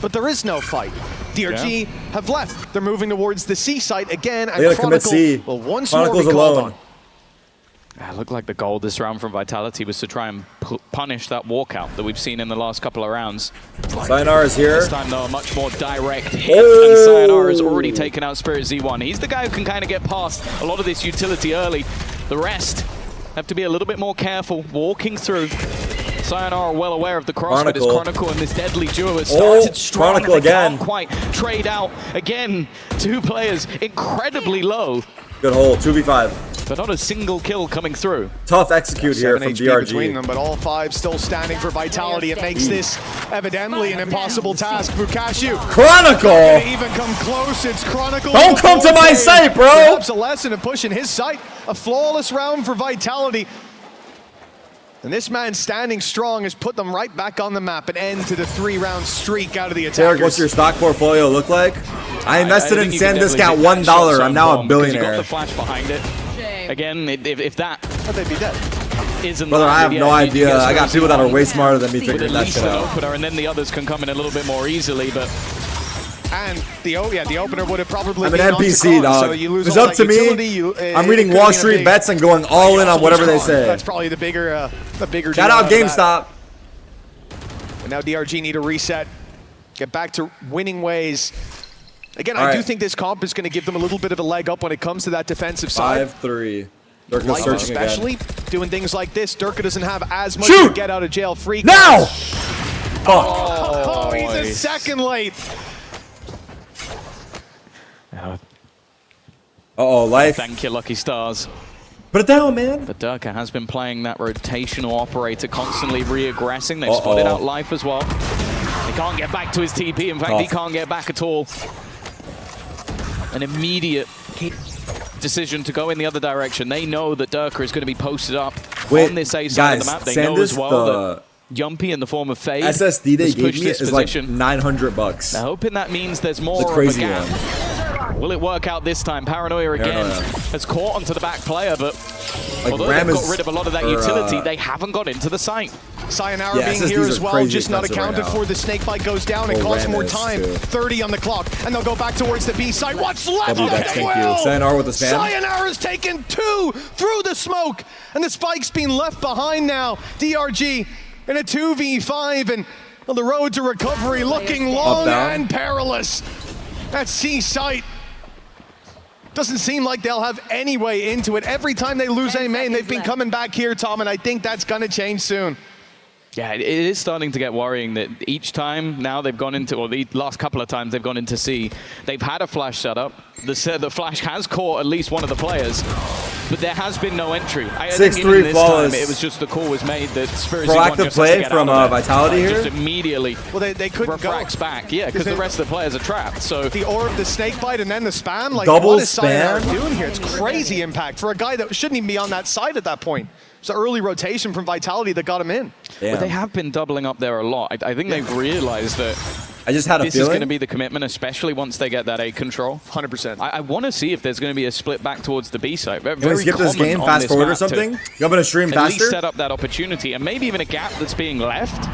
But there is no fight. DRG have left. They're moving towards the C site again, and They gotta commit Chronicle C. will once Chronicle's more be called alone. on. It looked like the goal this round from Vitality was to try and punish that walkout that we've seen in the last couple of rounds. Sayonara's here. This time, though, a much more direct hit, Oh! and Sayonara has already taken out Spirit Z1. He's the guy who can kind of get past a lot of this utility early. The rest have to be a little bit more careful walking through. Sayonara well aware of the cross, but his Chronicle and this deadly duo has started strong. Chronicle and they again. can't quite trade out. Again, 2 players incredibly low. Good hole, 2v5. But not a single kill coming through. Tough execute here 7 from HP DRG. between them, but all 5 still standing for Vitality. It makes this evidently an impossible task. Vukaciu. Chronicle! Not gonna even come close. It's Chronicle. Don't come to my site, bro! Perhaps a lesson of pushing his site. A flawless round for Vitality. And this man standing strong has put them right back on the map. An end to the 3-round streak out of the Tarik, attackers. what's your stock portfolio look like? I invested in think you can SanDisk definitely at take that shot $1. so I'm now a informed because you got billionaire. the flash behind it. Again, if that they'd be dead. isn't Brother, I have landed, no yeah, you idea. get I got people that are way smarter than me with figuring at that least shit an out. opener, and then the others can come in a little bit more easily. But And the opener would have probably I'm an been NPC, on dog. so you lose It's all up that to utility, me. I'm reading it could Wall have been a Street big- bets and going all in on whatever they say. That's probably the bigger Shout out GameStop. And now DRG need a reset, get back to winning ways. Again, All I do right. think this comp is going to give them a little bit of a leg up when it comes to that defensive side. 5-3. Durka's Light searching especially again. doing things like this. Durka doesn't have as much Shoot! to get out of jail free. Now! Oh, he's a second late. Uh-oh, life. Thank you, Lucky Stars. Put it down, man. But Durka has been playing that rotational operator, constantly re-aggressing. They've spotted out life as well. He can't get back to his TP. In fact, he can't get back at all. An immediate decision to go in the other direction. They know that Durka is going to be posted up on this A side of the map. They know as well that Yumpy in the form of Fade SSD they has gave pushed me this is like position. $900. They're hoping that means there's The more crazy of a gap. one. Will it work out this time? Paranoia again has caught onto the back player, but although Ram they've got is- rid of a lot of that or, utility, they haven't got into the site. Sayonara Yeah, being SSDs here are as well, crazy just not expensive right accounted now. for. The snake bite goes down. It Oh, costs Ram more is, time. too. 30 on the clock, and they'll go back towards the B side. What's left W of Dex, the thank you. will? Sayonara with the spam. Sayonara's taken 2 through the smoke, and the spike's been left behind now. DRG in a 2v5, and on the road to recovery, looking long down. and perilous. That C site doesn't seem like they'll have any way into it. Every time they lose a main, they've been coming back here, Tom, and I think that's going to change soon. Yeah, it is starting to get worrying that each time now they've gone into, or the last couple of times they've gone into C, they've had a flash setup. The flash has caught at least one of the players, but there has been no entry. I think 6-3 even this flawless. time it was just the call was made that Spirit Proactive play from Vitality here. Just immediately Well, they couldn't go. refracts back. Yeah, because the rest of the players are trapped. So The orb, the snake bite, and then the spam. Like, Double what is Sayonara spam? doing here? It's crazy impact for a guy that shouldn't even be on that side at that point. It's an early rotation from Vitality that got him in. but they have been doubling up there a lot. I think they've realized that I just had a this is feeling. going to be the commitment, especially once they get that A control. 100%. I want to see if there's going to be a split back towards the B side. Can we skip this game, fast forward or something? You want me to stream At least faster? set up that opportunity and maybe even a gap that's being left.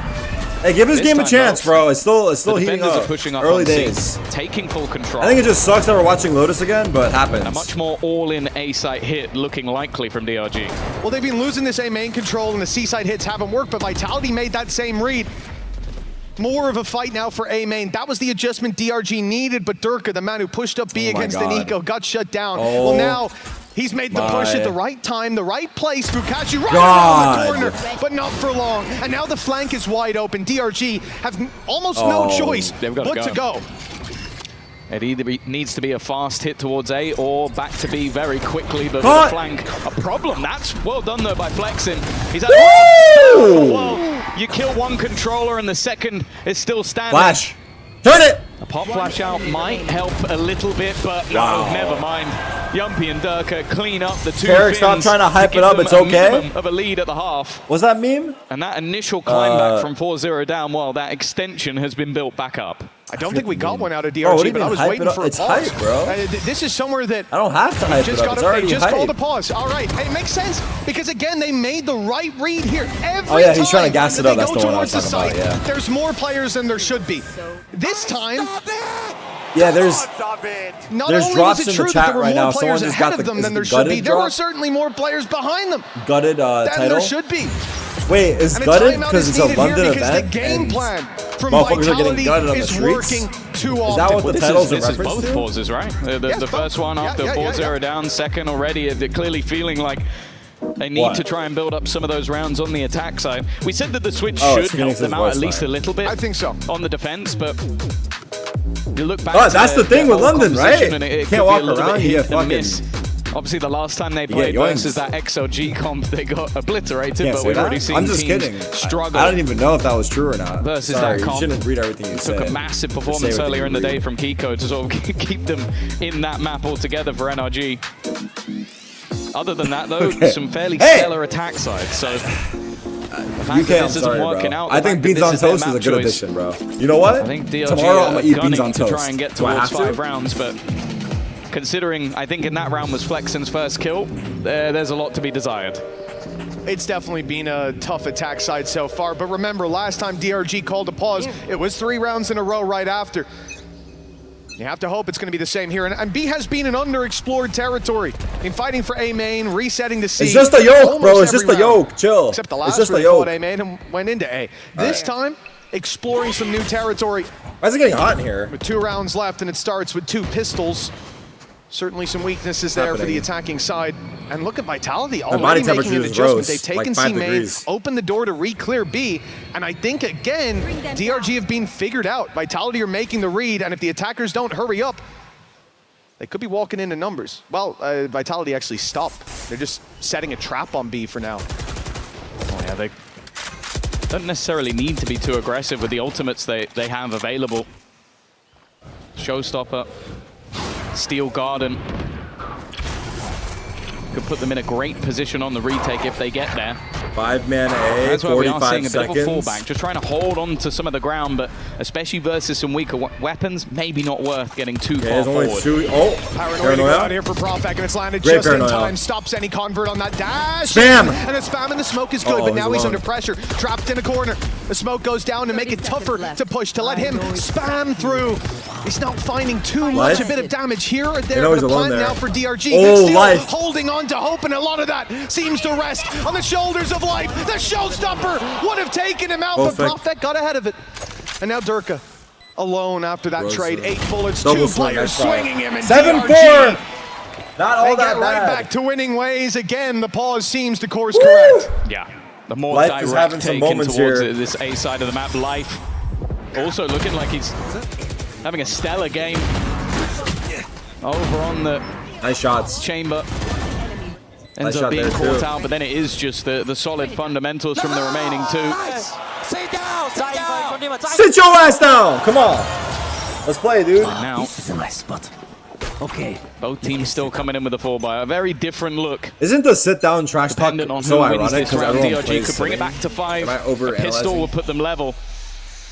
Hey, give this This game a time, chance, though, bro. It's still The heating defenders up. are pushing up Early on C, days. taking full control. I think it just sucks that we're watching Lotus again, but it happens. A much more all-in A-site hit looking likely from DRG. Well, they've been losing this A main control, and the C-side hits haven't worked, but Vitality made that same read. More of a fight now for A main. That was the adjustment DRG needed, but Durka, the man who pushed up B Oh my against God. Nico, got shut down. Oh Well, now he's made the push my at the right time, the right place. Fukashi right God. around the corner, but not for long. And now the flank is wide open. DRG have almost no Oh, choice they've gotta but to go. It either needs to be a fast hit towards A or back to B very quickly, but with Cut. the flank, a problem. That's well done though by Flexing. He's at Woo! well, you kill one controller and the second is still standing. Flash. Turn it! A pop flash out might help a little bit, but Wow. no, never mind. Yumpy and Durka clean up the two Tarik, stop fins trying to hype give it up, them it's a okay. minimum of a lead at the half. Was that meme? And that initial climb back from 4-0 down, well, that extension has been built back up. I don't think we got one out of Oh, what do DRG, you but I mean was hype waiting it up? for a It's pause. hype, bro. This is somewhere that I don't have to hype it up. It's already they just hype. called a pause. All right, hey, it makes sense because again they made the right read here. Every Oh, yeah, he's trying to time gas it that up. they That's go the one I was towards the talking about, site, yeah. There's more players than there should be. This time, Yeah, there's not There's only drops was it in the true chat that there were right more now. players Someone just ahead got of them the- than is there the should be, gutted there were drop? certainly more players behind them gutted than title. there should be. Wait, is And a gutted timeout because is it's a needed here London because event? the game and plan from motherfuckers are getting Vitality gutted on the is streets? working too Is often. that what the title's a This is reference both to? pauses, right? The Yes, first one after 4-0 down, second already. They're clearly feeling like they need What? to try and build up some of those rounds on the attack side. We said that the switch Oh, should it's help Phoenix's them out voice at least line. a little bit. I think so. On the defense, but you look back. Oh, to that's the thing their with whole London, composition right? and it Can't could be walk a little around, bit you hit get and fucking- miss. Obviously, the last time they You played get yoinked. versus that XLG comp, they got obliterated, Can't but say we've that. already seen I'm just teams kidding. struggle. I don't even know if that was true or not. Versus Sorry, that you comp. shouldn't read everything you Took said. a massive Just say performance everything earlier in you the read. day from Kiko to sort of keep them in that map altogether for NRG. Other than that, though, Okay. some fairly Hey! stellar attack sides. So The fact UK, that I'm this isn't sorry, working bro. out, I the think fact that beans this on is their toast is a map good choice. addition, bro. You know what? I think DRG Tomorrow I'm gonna eat beans gunning on to toast. try and get Do I towards have to? 5 rounds, but considering I think in that round was Flexen's first kill, there's a lot to be desired. It's definitely been a tough attack side so far, but remember, last time DRG called a pause, it was 3 rounds in a row right after. You have to hope it's going to be the same here, and B has been an underexplored territory in fighting for A main, resetting the C. It's just a yoke, bro. almost It's just every a round. yoke. Chill. Except the It's last just a where they fought yoke. A main and went into A. This time, exploring some new territory. Why is it getting hot in here? With 2 rounds left, and it starts with 2 pistols. Certainly some weaknesses there for the attacking side. And look at Vitality body already making temperature an just adjustment. rose, They've taken like 5 C main, degrees. opened the door to re-clear B, and I think, again, DRG have been figured out. Vitality are making the read, and if the attackers don't hurry up, they could be walking into numbers. Well, Vitality actually stopped. They're just setting a trap on B for now. Oh yeah, they don't necessarily need to be too aggressive with the ultimates they have available. Showstopper, Steel Garden. Could put them in a great position on the retake if they get there. 5-man A, That's where we are 45 seeing a bit seconds. of a fallback, just trying to hold on to some of the ground, but especially versus some weaker weapons, maybe not worth getting too far there's only forward. 2. Oh, Paranoia out here for Profek, and it's landed Great just in paranoia. time. Stops any convert on that dash. Spam! And the spam and the smoke is good, but now he's under pressure. Trapped in a corner. The smoke goes down to make it tougher to push, to let him spam through. He's not finding too much, a bit of damage here or there. know But he's a alone plan there. now for DRG. Oh, They're still life. holding on to hope, and a lot of that seems to rest on the shoulders of life. The showstopper would have taken him out, but Profek got ahead of it. And now Durka alone after that trade. 8 bullets, Double 2 swing, players that's right. swinging him, and 7-4. DRG, Not all they that get right bad. back to winning ways. Again, the pause seems to course correct. Yeah, the more Life is having direct some taken moments towards here. this A side of the map. Life also looking like he's having a stellar game over on the nice shots. chamber. Ends Nice up shot being there, caught too. out, but then it is just the solid fundamentals from the remaining 2. Sit down! Sit down! Sit your ass down! Come on. Let's play, dude. Now, This is a nice spot. Okay. both teams still coming in with a 4-by. A very different look. Isn't the sit down trash talk Dependent on so who wins ironic this because round, everyone DRG plays could bring it sitting? back to 5. Am I A pistol overanalyzing? will put them level.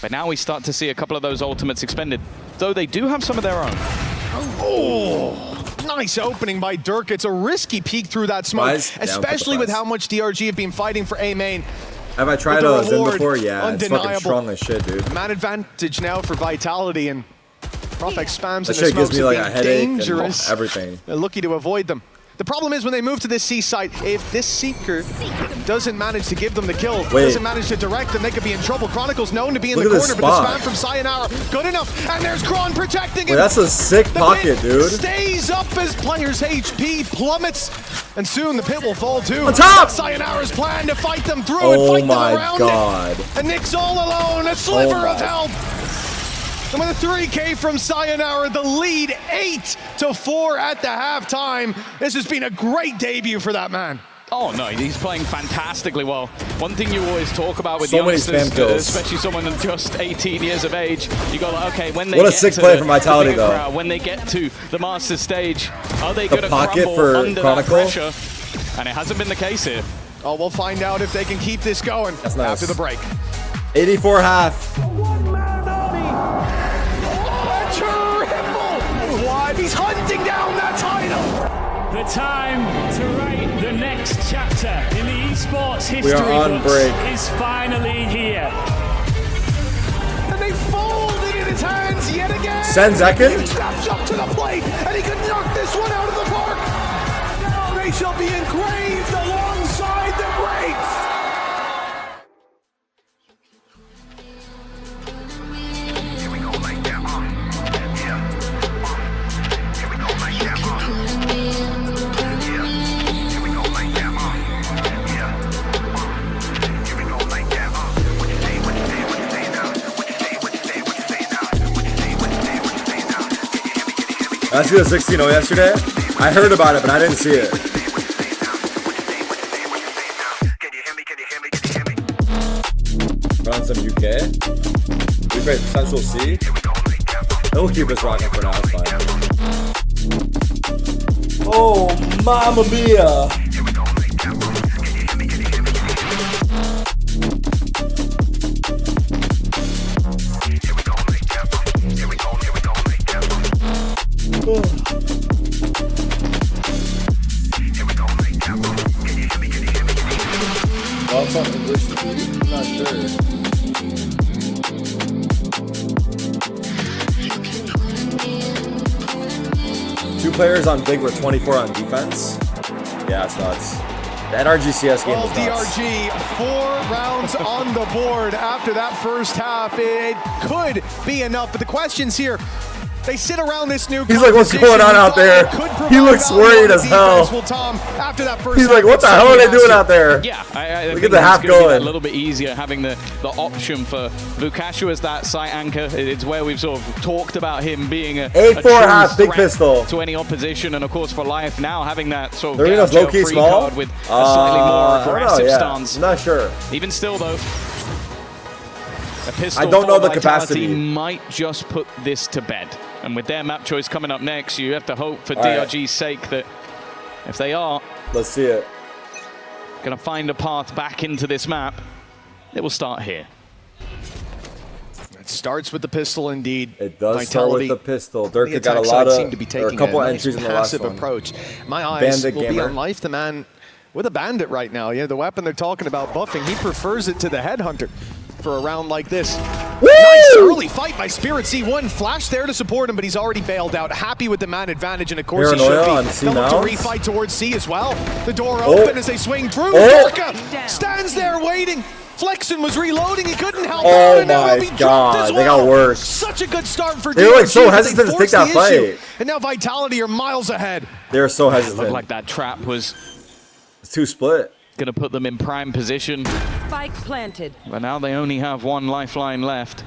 But now we start to see a couple of those ultimates expended. Though they do have some of their own. Oh, nice opening by Dirk. It's a risky peek through that smoke, Flies? Yeah, I'll put the especially with flies. how much DRG have been fighting for A main. Have I tried But the Zen reward, before? Yeah, it's fucking undeniable. strong as shit, dude. Man advantage now for Vitality, and Profek spams That and the shit gives smokes me have like a been headache dangerous. and everything. They're lucky to avoid them. The problem is when they move to this C site, if this Seeker doesn't manage to give them the kill, doesn't manage to direct them, they could be in trouble. Chronicle's known to be in Look the at this corner, but the spot. spam from Sayonara, good enough. And there's Kron protecting him. Wait, that's a sick The pocket, pit dude. stays up as players' HP plummets. And soon the pit will fall too. On top! Sayonara's plan to fight them through Oh and fight my them around God. it. And Nick's all alone, a sliver Oh of my. help. And with a 3K from Sayonara, the lead 8-4 at the halftime. This has been a great debut for that man. Oh no, he's playing fantastically well. One thing you always talk about with So many youngsters, spam kills. especially someone that's just 18 years of age, you go like, okay, when they What a get sick to play the- from Vitality, the bigger though. crowd, when they get to the Masters stage, are they The going to pocket crumble for under Chronicle? that pressure? And it hasn't been the case here. Oh, we'll find out if they can keep this going That's nice. after the break. 84 half. Triple! What? He's hunting down that title! The time to write the next chapter in the esports We history are on books break. is finally here. And they fold it in his hands yet again! Senzekin? He steps up to the plate, and he can knock this one out of the park! Now they shall be engraved alongside the greats! Let's do a 16-0 yesterday. I heard about it, but I didn't see it. Run some UK. We played Central C. He'll keep us rocking for now, it's fine. Oh, mamma mia! Oh, it's on English, dude. I'm not sure. Two players on big with 24 on defense. Yeah, it's nuts. The NRGCS game was nuts. DRG, 4 rounds on the board after that first half. It could be enough, but the questions here, they sit around this new He's like, what's going on out there? He looks worried as hell. After that first He's like, what the hell are they doing out there? Yeah, I Look think at the half it's gonna be going. a little bit easier having the option for Vukashu as that sight anchor. It's where we've sort of talked about him being a 8-4 true half, big threat pistol. to any opposition, and of course for life now having that sort of They're get out low-key jail free small? card with a slightly more I don't know, aggressive yeah. stance. I'm not sure. Even still though, a pistol I don't know for the Vitality capacity. might just put this to bed. And with their map choice coming up next, you have to hope for All right. DRG's sake that if they are Let's see it. going to find a path back into this map, it will start here. It starts with the pistol indeed. It does start with the pistol. The Dirk got a attack lot side of, seemed to be or a taking couple nice entries in the last passive one. approach. My eyes Bandit will be gamer. on Life, the man with a bandit right now. Yeah, the weapon they're talking about buffing, he prefers it to the headhunter for a round like this. Woo! Nice early fight by Spirit C1. Flash there to support him, but he's already bailed out. Happy with the man advantage, and of course Paranoia he on should C be. They'll look to mounts. refight towards C as well. The door Oh. open as they swing through. Oh. Dorka stands there waiting. Flexen was reloading, he couldn't help Oh out, and now my he dropped God, as they got well. worse. Such a good start for They were, like, so DRG, but hesitant to take forced that the issue. fight. And now Vitality are miles ahead. They're so It hesitant. looked like that trap was It's too split. going to put them in prime position. Spike planted. But now they only have one lifeline left.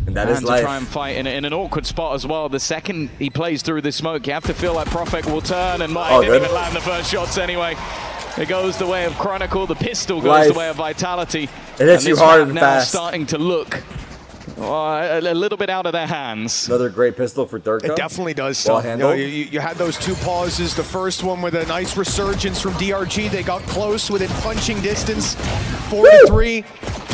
And that And is to life. try and fight in an awkward spot as well. The second he plays through the smoke, you have to feel like Prophet will turn, and Oh, didn't good. even land the first shots anyway. It goes the way of Chronicle, the pistol goes Life. the way of Vitality. It hits And you this hard map and now fast. starting to look a little bit out of their hands. Another great pistol for Dirk. It definitely does. Well So, handled. you had those two pauses. The first one with a nice resurgence from DRG. They got close within punching distance, 4-3.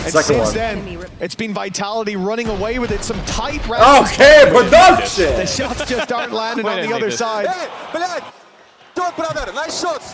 And Second since one. then, it's been Vitality running away with it. Some tight rounds. Okay, production. The shots just aren't landing on the other side. Nice shots.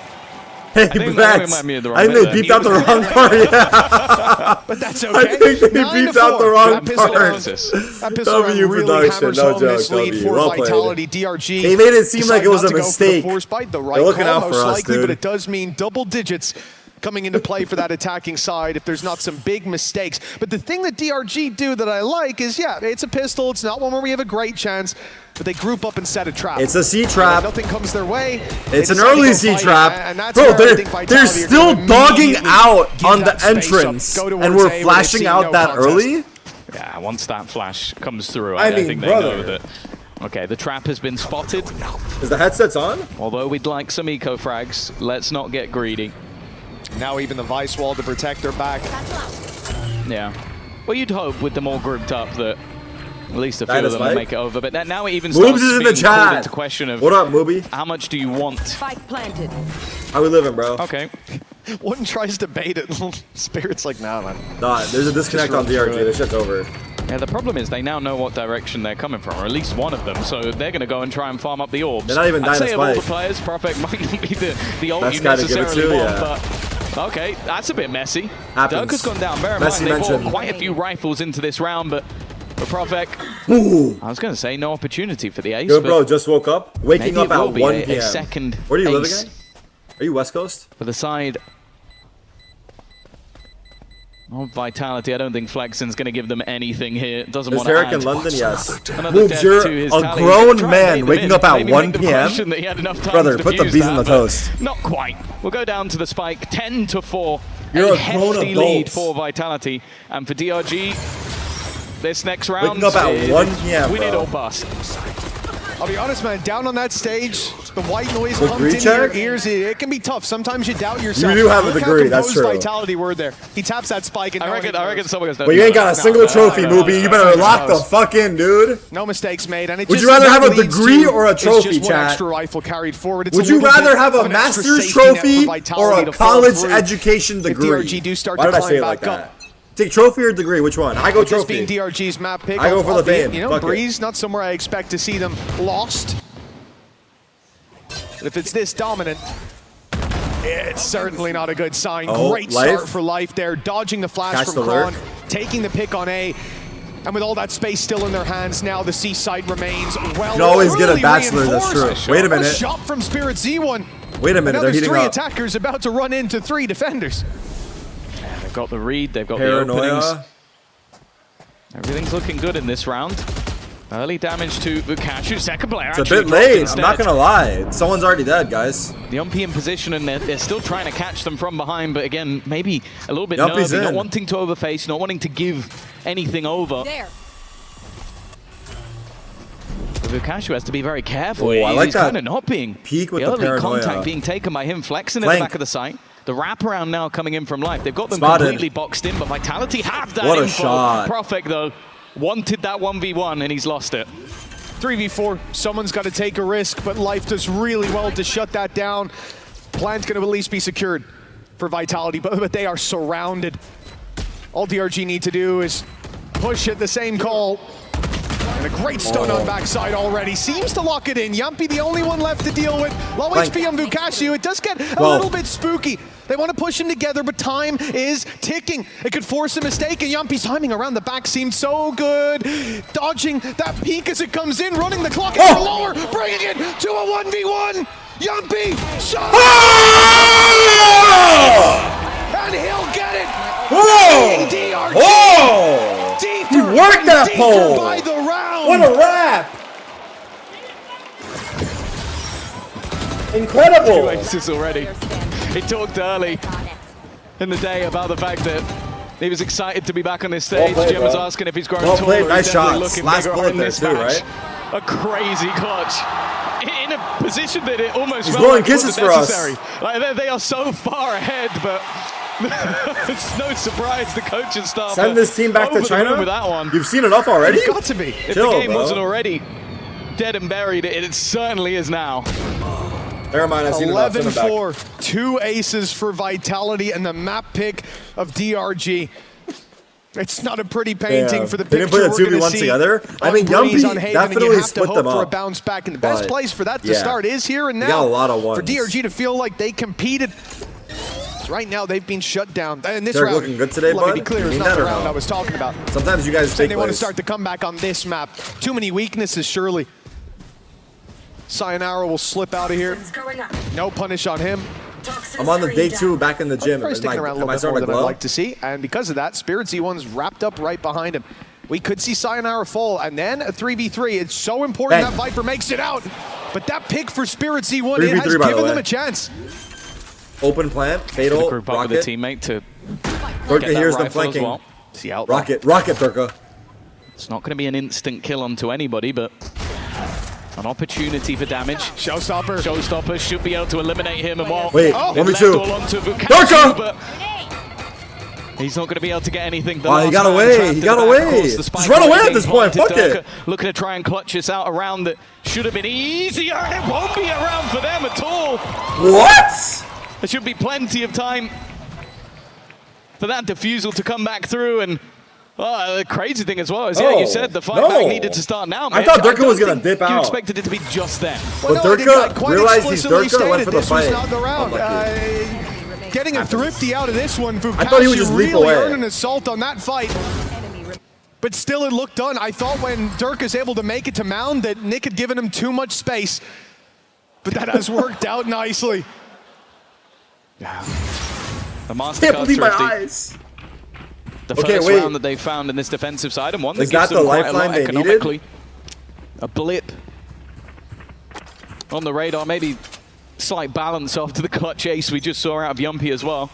Hey, think Black. they might be in the wrong I think they bit beeped out the wrong part. Yeah. But that's I okay. think they 9-4. beeped out the wrong That pistol part. Analysis. That pistol round W really production, hammers no home joke, this lead W. for Well played. Vitality. DRG. They made it seem like it was decided a not to go for the mistake. force bite, the right They're looking call, out for most us, likely, dude. but it does mean double digits coming into play for that attacking side if there's not some big mistakes. But the thing that DRG do that I like is, yeah, it's a pistol. It's not one where we have a great chance, but they group up and set a trap. It's a C And trap. if nothing comes their way. It's they an decide to early go C fight, trap. and that's Bro, where I they're think Vitality are still gonna dogging immediately out give on the that space up, entrance, go and towards we're A where they flashing see out no that contest. early. Yeah, once that flash comes through, I I mean, think brother. they know that. Okay, the trap has been spotted. Is the headsets on? Although we'd like some eco frags, let's not get greedy. Now even the Vice Wall to protect their back. Yeah. Well, you'd hope with them all grouped up that at least a few of them will make it over. But now it even starts Moobs is in being the called chat. into question of What up, Mooby? how much do you want? Spike planted. How we living, bro? Okay. One tries to bait it. Spirit's like, nah, man. Nah, there's a disconnect on Just run through DRG. it. This shit's over. Yeah, the problem is they now know what direction they're coming from, or at least one of them, so they're going to go and try and farm up the orbs. They're not even I'd say of all the Dynasty. players, Prophet might be the ult Best you guy to give it necessarily to, want, yeah. but okay, that's a bit messy. Happens. Dirk has gone down. Bear in Messy mind, they bought mentioned. quite a few rifles into this round, but for Prophet, Ooh. I was going to say no opportunity for the ace. Yo, but bro, just woke up. Waking maybe up it will at be 1 a p.m. second Where do you live ace again? Are you West Coast? for the side of Vitality. I don't think Flexen's going to give them anything here. Doesn't Is want to Tarik add in London? Yes. another Moobs, death you're to his a tally. grown Try and man bait them waking in. up at Maybe 1 make them p.m. question that he had enough time Brother, to put the defuse bees in the that, but toast. Not quite. We'll go down to the spike. 10-4. You're a grown hefty adult. lead for Vitality. And for DRG, this next round, Waking up at 1 p.m., win it bro. or bust. I'll be honest, man, down on that stage, the white noise With pumped Greed into your check? ears, it can be tough. Sometimes you doubt yourself. You do have a Look how degree, that's composed true. Vitality were there. He taps that spike and I reckon someone goes, Well, you ain't got a single trophy, Mooby. You better lock the fuck in, dude. No mistakes made. And it Would just you rather have a leads degree to or a is trophy, just one chat? extra rifle carried forward. It's Would a you little rather bit have of a an extra master's safety net for trophy Vitality or a to follow college through education if degree? DRG do start Why to did I climb say it back like up. that? Take trophy or degree, which one? I go With trophy. This being DRG's map pick, I go for the fame. You know, Fuck Breeze, not somewhere I expect to see them lost. If it's this dominant, it's certainly not a good sign. Oh, Great start for Life there, dodging the flash Catch from the Kron, lurk. taking the pick on A. And with all that space still in their hands now, the C side remains well. You can always get a really bachelor, that's reinforced. true. Wait a What minute. a shot from Spirit Z1. Wait a minute, Now they're there's heating 3 up. attackers about to run into 3 defenders. Yeah, they've got the read, they've got Paranoia. the openings. Everything's looking good in this round. Early damage to Vukashu, second player. It's a bit late, I'm not gonna lie. Someone's already dead, guys. The Yumpy in position, and they're still trying to catch them from behind, but again, maybe a little bit Yumpy's nervy, not in. wanting to overface, not wanting to give anything over. There. Vukashu has to be very careful. Oh, I like He's that kind of not being. peek with the the early paranoia. contact being taken by him, flexing at Flank. the back of the site. The wraparound now coming in from Life. They've got them Spotted. completely boxed in, but Vitality have that What a info. shot. Profek, though, wanted that 1v1, and he's lost it. 3v4, someone's got to take a risk, but Life does really well to shut that down. Plan's going to at least be secured for Vitality, but they are surrounded. All DRG need to do is push at the same call. And a great stun on backside already. Seems to lock it in. Yumpy the only one left to deal with. Low HP on Vukashu. It does get a little bit spooky. They want to push him together, but time is ticking. It could force a mistake, and Yumpy's timing around the back seemed so good. Dodging that peak as it comes in, running the clock ever lower, bringing it to a 1v1. Yumpy, shot! And he'll get it! Whoa! DRG! Whoa! He worked that pole! By the round! What a wrap! Incredible! 2 aces already. He talked early in the day about the fact that he was excited to be back on this stage. Well played, Jim was bro. asking if he's grown Well taller. played, nice He's definitely shots. looking Last bigger bullet in there this too, match. right? A crazy clutch. In a position that it almost He's felt blowing like it wasn't kisses for us. necessary. Like they are so far ahead, but it's no surprise the coach and staff Send this team back over to the China? moon with that one. You've seen enough already? It's got to be. If Chill, the game bro. wasn't already dead and buried, it certainly is now. Never mind, I've seen enough. Send them back. 11-4, 2 aces for Vitality and the map pick of DRG. It's not a pretty painting Yeah. for the They didn't picture put the we're going to 2v1 see. together. I on mean, Breeze, Yumpy on Haven, and definitely you have to split hope them for a up. bounce back. And the best But, place for that to yeah. start is here and now. We got a lot of For ones. DRG to feel like they competed. Right now, they've been shut down. And this They're round, looking good today, let me bud? be clear, You is mean not that the or round no? I was talking about. Sometimes you guys Saying take they want to plays. start to come back on this map. Too many weaknesses, surely. Sayonara will slip out of here. No punish on him. I'm on the day 2 back in the gym. Probably sticking around a little bit more than I'd like to see. And because of that, Spirit Z1's wrapped up right behind him. We could see Sayonara fall, and then a 3v3. It's so important Bang. that Viper makes it out. But that pick for Spirit Z1, 3v3 it has by the given way. them a chance. Open plant, fatal, Group up with rocket. a teammate to Durka get that hears them rifle as flanking. well. See out. Rocket, Durka. It's not going to be an instant kill onto anybody, but an opportunity for damage. Showstopper. Showstopper should be able to eliminate him. And while Wait, they've 1v2. left all onto Vukashu, Durka! but he's not going to be able to get anything. The Oh, he last got man away. trapped He in got the back. away. Of course, the Just spike run away being at this point. planted. Fuck it. Durka looking to try and clutch this out around that should have been easier. It won't be around for them at all. What? There should be plenty of time for that defusal to come back through. And the crazy thing as well is, yeah, you said the fight back needed to start now, I Mitch. thought Durka don't was gonna think dip You out. expected it to be just then. But I think Durka I quite realized he's explicitly Durka, went stated for the this was fight. not the round. Unlucky. Getting a thrifty out of this one, Vukashu I thought he would just leap really away. earned an assault on that fight. But still, it looked done. I thought when Durka's able to make it to Mound that Nick had given him too much space. But that has worked out nicely. The Can't Mastercard believe my thrifty. eyes. The Okay, first wait. round that they found in this defensive side, and one that Is gives that them the quite a lifeline lot they needed? economically. A blip on the radar, maybe slight balance after the clutch ace we just saw out of Yumpy as well.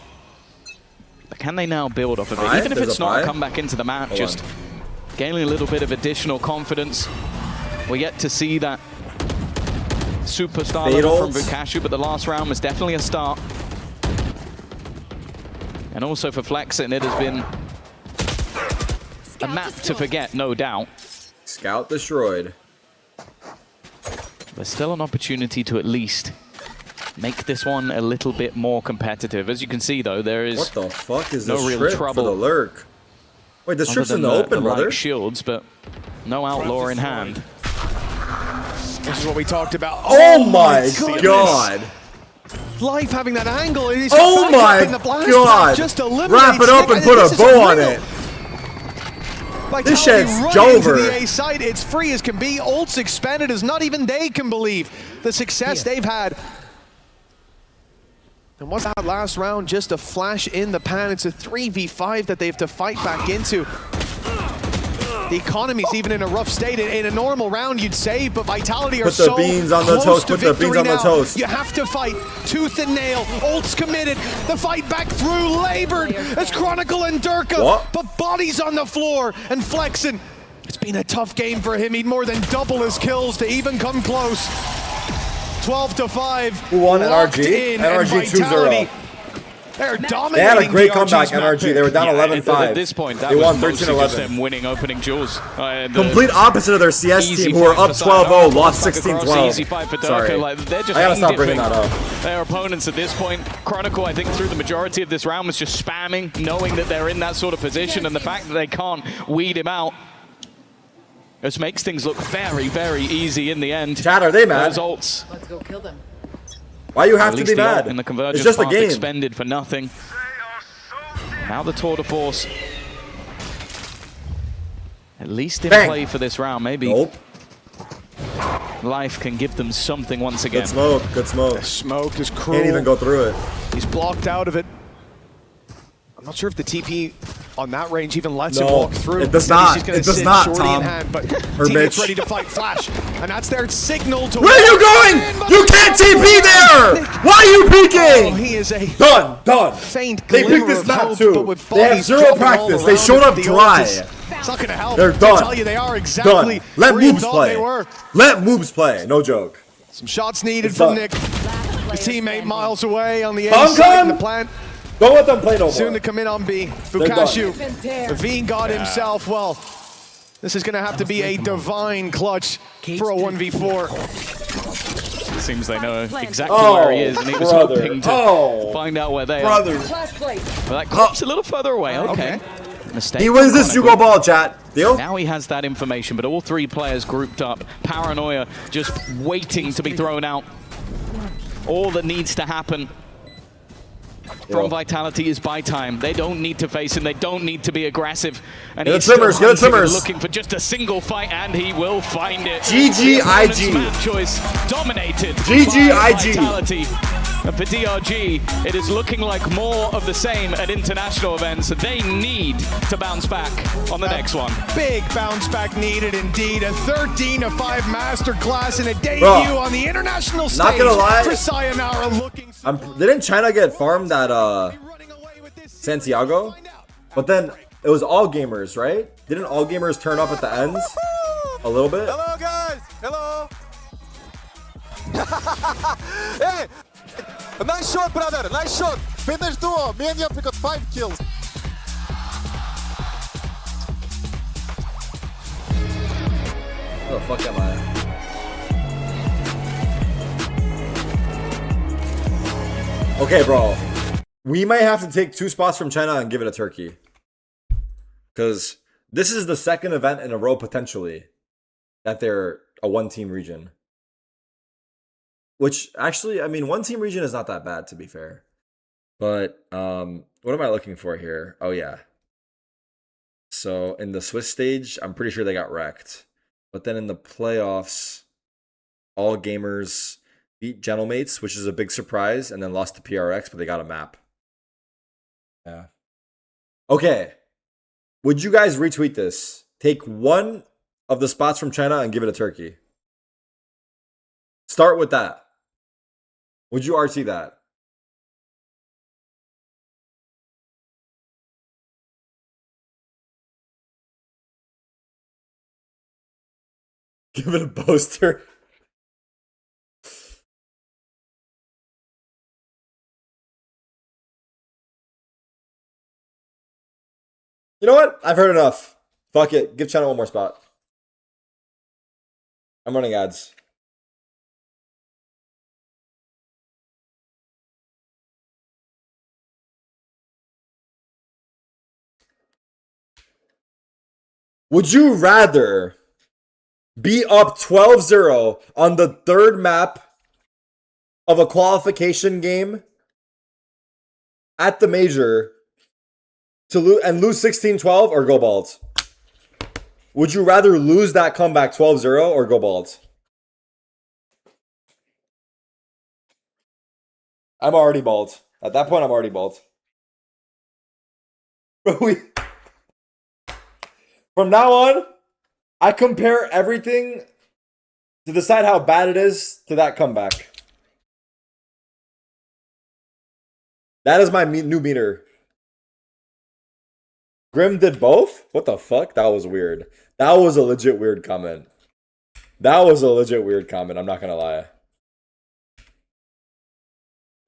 But can they now build off of it? Pie? Even if There's it's a not pie? a comeback into the map, Hold just on. gaining a little bit of additional confidence. We're yet to see that superstar level from Fatals. Vukashu, but the last round was definitely a start. And also for Flexin, it has been a map to forget, no doubt. Scout destroyed. There's still an opportunity to at least make this one a little bit more competitive. As you can see, though, there is What the fuck is no this real trip trouble for the lurk? Wait, this Other trip's in than the open, light brother. shields, but no outlaw in hand. This is what we talked about. Oh my goodness. god. Life having that angle. He's Oh back up my in the blast god. path, just Wrap it up and put a bow on it. This shit's Jover. Jover. The A side, it's free as can be. Ults expanded as not even they can believe the success they've had. And what's that last round? Just a flash in the pan. It's a 3v5 that they have to fight back into. The economy's even in a rough state. In a normal round, you'd say, but Vitality are Put the so beans on the close toast. to Put the beans victory on the now. toast. You have to fight tooth and nail. Ult's committed. The fight back through, labored as Chronicle and Durka. What? But bodies on the floor and flexing. It's been a tough game for him. He'd more than double his kills to even come close. 12-5. Who won Locked NRG? in, NRG and Vitality, 2-0. they're dominating. They had a great DRG's comeback, map NRG. pick. They were down Yeah, 11-5. At this point, that they was won mostly just 13-11. them winning opening jewels. Complete opposite of their CS Easy team, who were fight up for Sayonara, 12-0, lost back across, 16-12. Easy fight for Durka. Sorry. Like, they're just I gotta stop bringing aim that up. their opponents at this point. Chronicle, I think, through the majority of this round was just spamming, knowing that they're in that sort of position, and the fact that they can't weed him out just makes things look very, very easy in the end. Chad, are they mad? Those ults. Let's go kill them. Why you have At to least be the ult mad? in the convergence It's just a path game. expended for nothing. Now the tour de force. At least in Bang. play for this round, maybe. Nope. Life can give them something once again. Good smoke, good smoke. The smoke is cruel. Can't even go through it. He's blocked out of it. I'm not sure if the TP on that range even lets him No, walk through. it does Maybe not. she's gonna It does sit not, Shorty Tom. in hand, but Or team gets bitch. ready to fight Flash, and that's their signal to. Where are you going? You can't TP there! Why are you Oh, peeking? he is a Done. faint They glimmer picked this of map hope, too. but with They have bodies zero jumping all practice. They around showed it, up the dry. ult It's not gonna help. They're They done. tell you they are exactly Done. Let where you moobs thought play. they were. Let moobs play. No joke. Some shots needed It's from done. Nick. His teammate miles away on the A Come, side come. in the plant. Don't let them play no more. Soon to come in on B. They're Fukashu, done. the Veen god himself. Well, this is going to have to be a divine clutch for a 1v4. Seems they know exactly Oh, where he is, and he was brother. hoping to Oh, find out where they brother. are. But that crop's a little further away. Okay. Mistake. He wins from this Chronicle. Jugo ball, chat. Deal? Now he has that information, but all three players grouped up. Paranoia just waiting to be thrown out. All that needs to happen from Vitality is buy time. They don't need to face him. They don't need to be aggressive. And Get he's the trimmers, still get the hunting and trimmers. looking for just a single fight, and he will find it. GG The opponent's IG. map choice dominated GG by IG. Vitality. And for DRG, it is looking like more of the same at international events. They need to bounce back on the next one. Big bounce back needed indeed. A 13-5 masterclass and a debut Bro, on the international stage not gonna lie. for Sayonara looking. Didn't China get farmed at Santiago? But then it was all gamers, right? Didn't all gamers turn up at the ends a little bit? Hello, guys. Hello. Hey, nice shot, brother. Nice shot. Finish duo. Me and you got 5 kills. Where the fuck am I? Okay, bro. We might have to take 2 spots from China and give it to Turkey. Because this is the second event in a row, potentially, that they're a one-team region. Which, actually, I mean, one-team region is not that bad, to be fair. But, what am I looking for here? Oh, yeah. So, in the Swiss stage, I'm pretty sure they got wrecked. But then in the playoffs, all gamers beat Gentlemates, which is a big surprise, and then lost to PRX, but they got a map. Yeah. Okay. Would you guys retweet this? Take 1 of the spots from China and give it to Turkey. Start with that. Would you RT that? Give it a poster. You know what? I've heard enough. Fuck it. Give China one more spot. I'm running ads. Would you rather be up 12-0 on the third map of a qualification game at the major to lose 16-12 or go bald? Would you rather lose that comeback 12-0 or go bald? I'm already bald. At that point, I'm already bald. From now on, I compare everything to decide how bad it is to that comeback. That is my new meter. Grim did both? What the fuck? That was weird. That was a legit weird comment. That was a legit weird comment. I'm not gonna lie.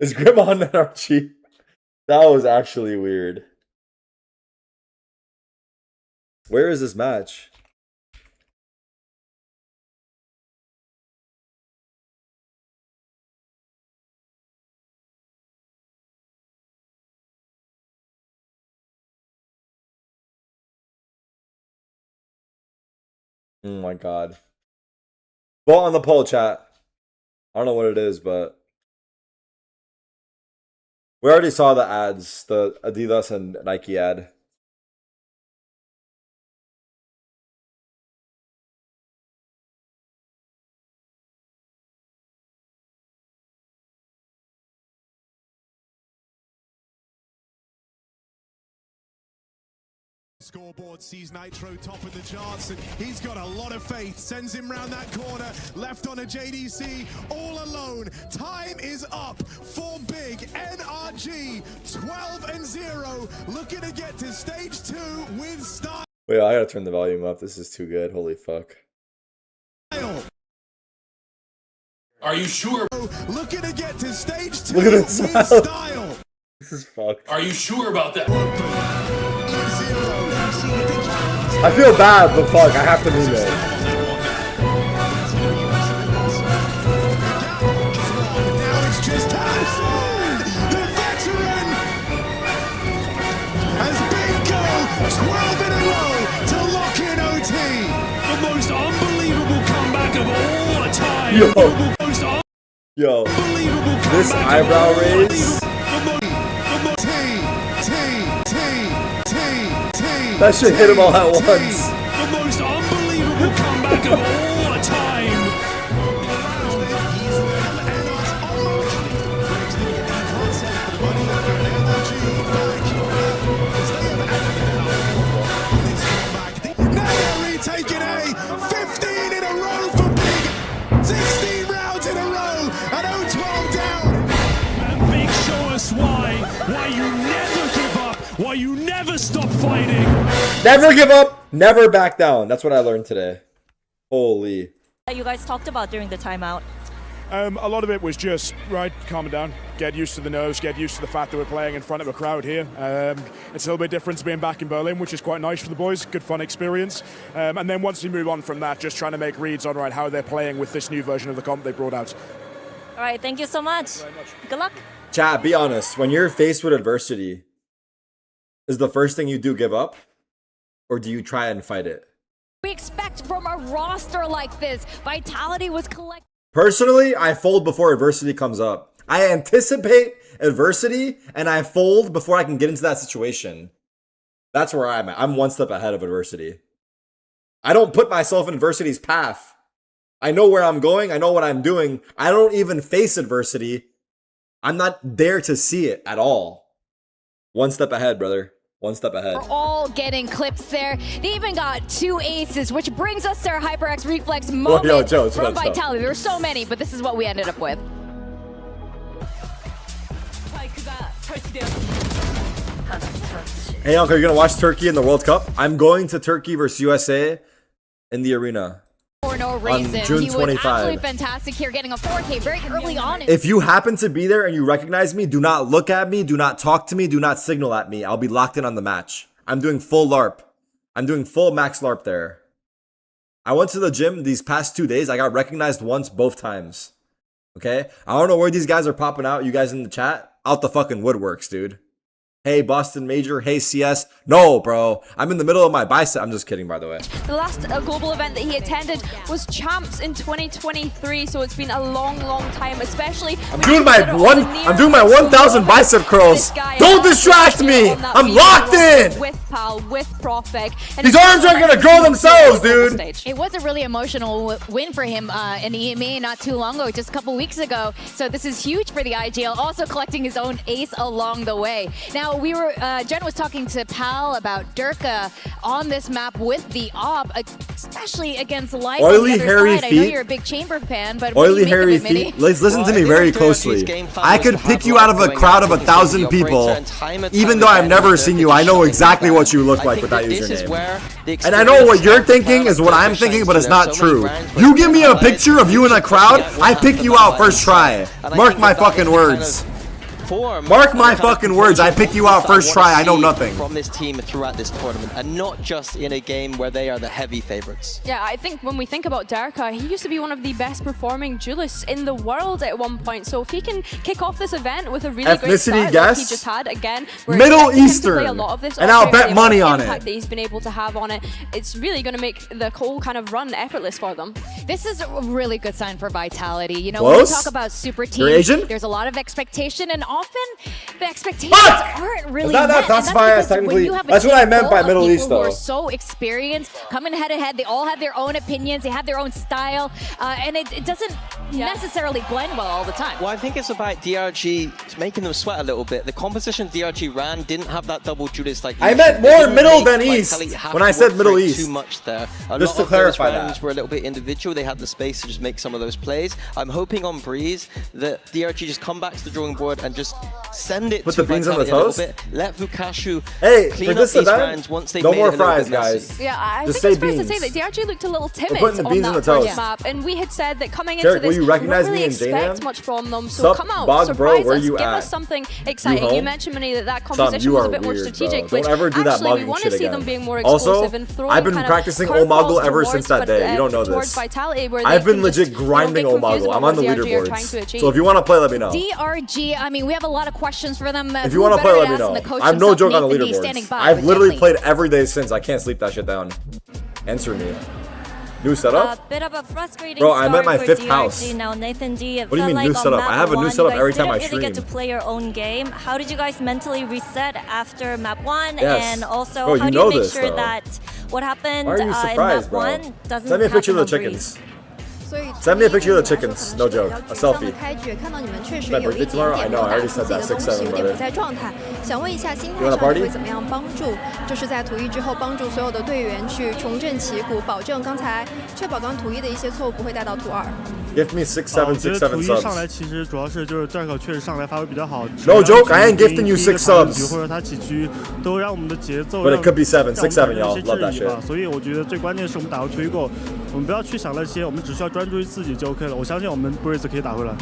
Is Grim on NRG? That was actually weird. Where is this match? Oh my god. Vote on the poll, chat. I don't know what it is, but we already saw the ads, the Adidas and Nike ad. Scoreboard sees Nitro top of the charts, and he's got a lot of faith. Sends him round that corner, left on a JDC, all alone. Time is up for big NRG, 12-0, looking to get to stage 2 with style. Wait, I gotta turn the volume up. This is too good. Holy fuck. Are you sure? Looking to get to stage 2 Look at with this style. This is fucked. Are you sure about that? I feel bad, but fuck, I have to move it. Now it's just Harrison, the veteran, has bingo 12 in a row to lock in OT. The most unbelievable comeback of all time. Yo. The most Yo, unbelievable this comeback eyebrow of all raise. That shit hit him all at once. The most unbelievable comeback of all time. Now retaking a 15 in a row for Big. 16 rounds in a row and 0-12 down. And Big, show us why you never give up, why you never stop fighting. Never give up, never back down. That's what I learned today. Holy. You guys talked about during the timeout. A lot of it was just, right, calm down, get used to the nerves, get used to the fact that we're playing in front of a crowd here. It's a little bit different to being back in Berlin, which is quite nice for the boys, good fun experience. And then once we move on from that, just trying to make reads on, right, how they're playing with this new version of the comp they brought out. All right, thank you so much. Good luck. Chat, be honest. When you're faced with adversity, is the first thing you do give up? Or do you try and fight it? We expect from a roster like this. Vitality was collected. Personally, I fold before adversity comes up. I anticipate adversity and I fold before I can get into that situation. That's where I'm at. I'm one step ahead of adversity. I don't put myself in adversity's path. I know where I'm going. I know what I'm doing. I don't even face adversity. I'm not there to see it at all. One step ahead, brother. One step ahead. We're all getting clips there. They even got 2 aces, which brings us to our HyperX Reflex moment from Vitality. There were so many, but this is what we ended up with. Hey, Uncle, you're going to watch Turkey in the World Cup? I'm going to Turkey versus USA in the arena. For no reason. On June he was 25. absolutely fantastic here, getting a 4K very early on. If you happen to be there and you recognize me, do not look at me, do not talk to me, do not signal at me. I'll be locked in on the match. I'm doing full LARP. I'm doing full max LARP there. I went to the gym these past 2 days. I got recognized once, both times. Okay? I don't know where these guys are popping out, you guys in the chat. Out the fucking woodworks, dude. Hey, Boston Major. Hey, CS. No, bro. I'm in the middle of my bicep. I'm just kidding, by the way. The last global event that he attended was Champs in 2023, so it's been a long, long time, especially. I'm doing my 1,000 bicep curls. Don't distract me. I'm locked in. With Pal, with Profik. These arms aren't gonna grow themselves, dude. It was a really emotional win for him in EMA not too long ago, just a couple weeks ago. So this is huge for the IGL, also collecting his own ace along the way. Now, Jen was talking to Pal about Durka on this map with the op, especially against Life on the other side. I know you're a big Chamber fan, but Oily hairy feet. Listen to me very closely. I could pick you out of a crowd of 1,000 people. Even though I've never seen you, I know exactly what you look like with that username. And I know what you're thinking is what I'm thinking, but it's not true. You give me a picture of you in a crowd, I pick you out first try. Mark my fucking words. Mark my fucking words, I pick you out first try, I know nothing. From this team throughout this tournament, and not just in a game where they are the heavy favorites. Yeah, I think when we think about Durka, he used to be one of the best performing duelists in the world at one point. So if he can kick off this event with a really great start like he just had, again, we're Middle expecting him to Eastern, play a lot of this, and I'll bet money on it. The impact that he's been able to have on it, it's really going to make the whole kind of run effortless for them. This is a really good sign for Vitality. You know, Close? when we talk about super teams, there's a lot of expectation, and often the expectations aren't really met. That's technically. That's what I meant by Middle East, though. Who are so experienced, coming head to head. They all have their own opinions. They have their own style, and it doesn't necessarily blend well all the time. Well, I think it's about DRG making them sweat a little bit. The composition DRG ran didn't have that double duelist like. I meant more middle than east when I said Middle East. Too much there. Just to clarify that. Rounds were a little bit individual. They had the space to just make some of those plays. I'm hoping on Breeze that DRG just come back to the drawing board and just send it Put to the beans on the Vitality a toast. little bit. Let Vukashu for clean up this these event, rounds once they've no made more it a little fries, bit messy. guys. Yeah, I Just think it's say fair to say beans. that DRG looked a little timid putting the on beans on that the first toast. map, and we had said that coming Tarik, into will this, you recognize we don't me really in expect JNAM? much from them. So Sup, come out, Bog, bro, surprise where us, you give at? us something exciting. You home? mentioned, Minnie, that Tom, composition you was are a bit more weird, strategic, bro. which Don't ever do that actually we mugging want to shit see them again. being more explosive Also, and throwing I've been kind of practicing curveballs Omagle ever towards since that day. You don't know towards this. Vitality, where I've they been can just, legit grinding get confused Omagle. about I'm on the what DRG are trying to leaderboards. achieve. So if you want to play, let me know. DRG, I mean, we have a lot of questions for them. If you want to play, let me know. I'm no joke on the leaderboards. I've literally played every day since. I can't sleep that shit down. Answer me. New setup? Bit of a frustrating Bro, I'm at start my for 5th DRG. house. Now, Nathan D, What do you mean new setup? I have a new setup every time I stream. You didn't really get to play your own game. How did you guys mentally reset after map 1? Yes. And also, Bro, how you do you know make this, sure though. that what happened Why are you in surprised, map bro? 1 doesn't Send me a picture of the happen on chickens. Send me a picture of the chickens. No joke. A selfie. My birthday tomorrow? I know, I already said that. 6-7, brother. 想问一下心态 You wanna 上 party? 会怎么样帮助？就是在图一之后，帮助所有的队员去重振旗鼓，保证刚才确保刚图一的一些错误不会带到图2。 Give me 6-7, 我觉得 6-7图一上 subs. 来其实主要是就是Dark确实上来发挥比较好。 No joke, I ain't gifting you 6 subs. 或者他几局都让我们的节奏。 But it could be 7, 6-7, y'all. Love that shit. 所以我觉得最关键是我们打完图一过，我们不要去想那些，我们只需要专注于自己就 OK 了。我相信我们 Breeze 可以打回来。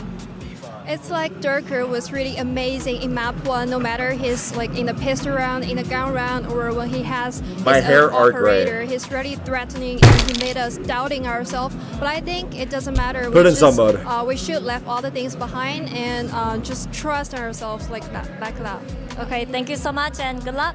It's like Durker was really amazing in map 1, no matter he's like in the pistol round, in the gun round, or when he has My his hair own are operator. gray. He's really threatening and he made us doubting ourselves. But I think it doesn't matter. Put in some mode. We should leave all the things behind and just trust ourselves like that. Okay, thank you so much and good luck.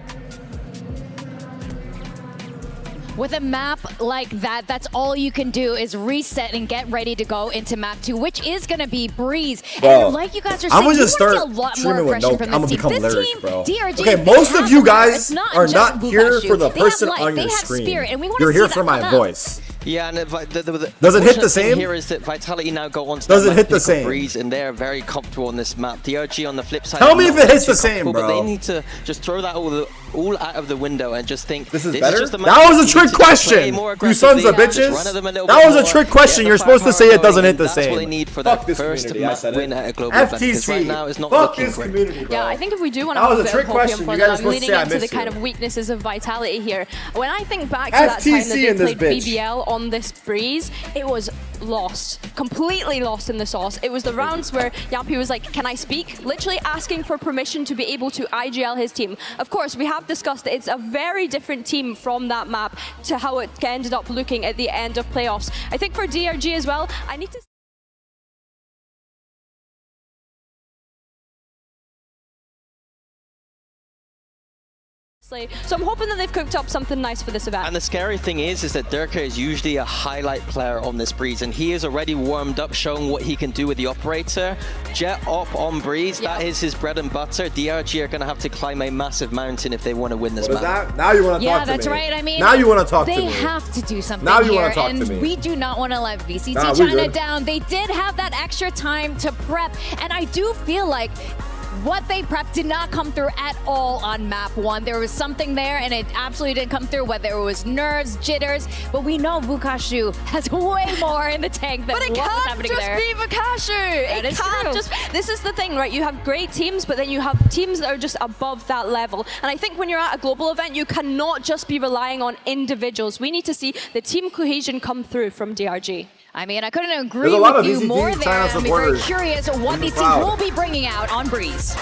With a map like that, that's all you can do is reset and get ready to go into map 2, which is going to be Breeze. Bro, and like you guys are I'm saying, gonna just you want start to see a lot more streaming with aggression no. from I'm this gonna team. become This lyric, team, bro. DRG, Okay, they most have of you the fire. guys It's not are just not here Bukashu. for the They have person life, on they your have screen. spirit, and we want You're to see here that for my come out. voice. Yeah, and Does it hit the fortunate thing same? Here is that Vitality now go on to Does that it hit the map same? Breeze, and they're very comfortable on this map. DRG on the flip side. Tell me are if not it hits too the same, comfortable, But bro. they need to just throw that all out of the window and just think This is better? just the That map. was a You trick need to just play question. more You sons of aggressively, just bitches. run at them a little That bit was a more, trick get question. the You're supposed to firepower say it going, doesn't hit and the that's same. what they need for Fuck that this first community. I map said win it. at a global event. Because FTC. right now it's not Fuck looking this great. community, bro. Yeah, I think if we do want to That have was a a bit of trick question. hopium for You them, guys I'm supposed to leaning say I into the missed kind you. of weaknesses of Vitality here. When I think back to that time that FTC they in this played bitch. BBL on this Breeze, it was lost, completely lost in the sauce. It was the rounds where Yampi was like, can I speak? Literally asking for permission to be able to IGL his team. Of course, we have discussed that it's a very different team from that map to how it ended up looking at the end of playoffs. I think for DRG as well, I need to So I'm hoping that they've cooked up something nice for this event. And the scary thing is that Durka is usually a highlight player on this Breeze, and he is already warmed up, showing what he can do with the operator. Jet op on Breeze, that is his bread and butter. DRG are going to have to climb a massive mountain if they want to win this What is map. that? Now you want to talk to me. Yeah, that's right. I mean, now you want to talk to me. They have to do something Now you here, wanna talk and to me. we do not want to let VCT Nah, we China good. down. They did have that extra time to prep, and I do feel like what they prepped did not come through at all on map 1. There was something there, and it absolutely didn't come through, whether it was nerves, jitters, but we know Vukashu has way more in the tank than But it what was can't happening just there. be Vukashu. That It is can't true. just. This is the thing, right? You have great teams, but then you have teams that are just above that level. And I think when you're at a global event, you cannot just be relying on individuals. We need to see the team cohesion come through from DRG. I mean, I couldn't agree There's a lot with of you VCT more there. China I'm very supporters curious what in the these teams crowd. will be bringing out on Breeze.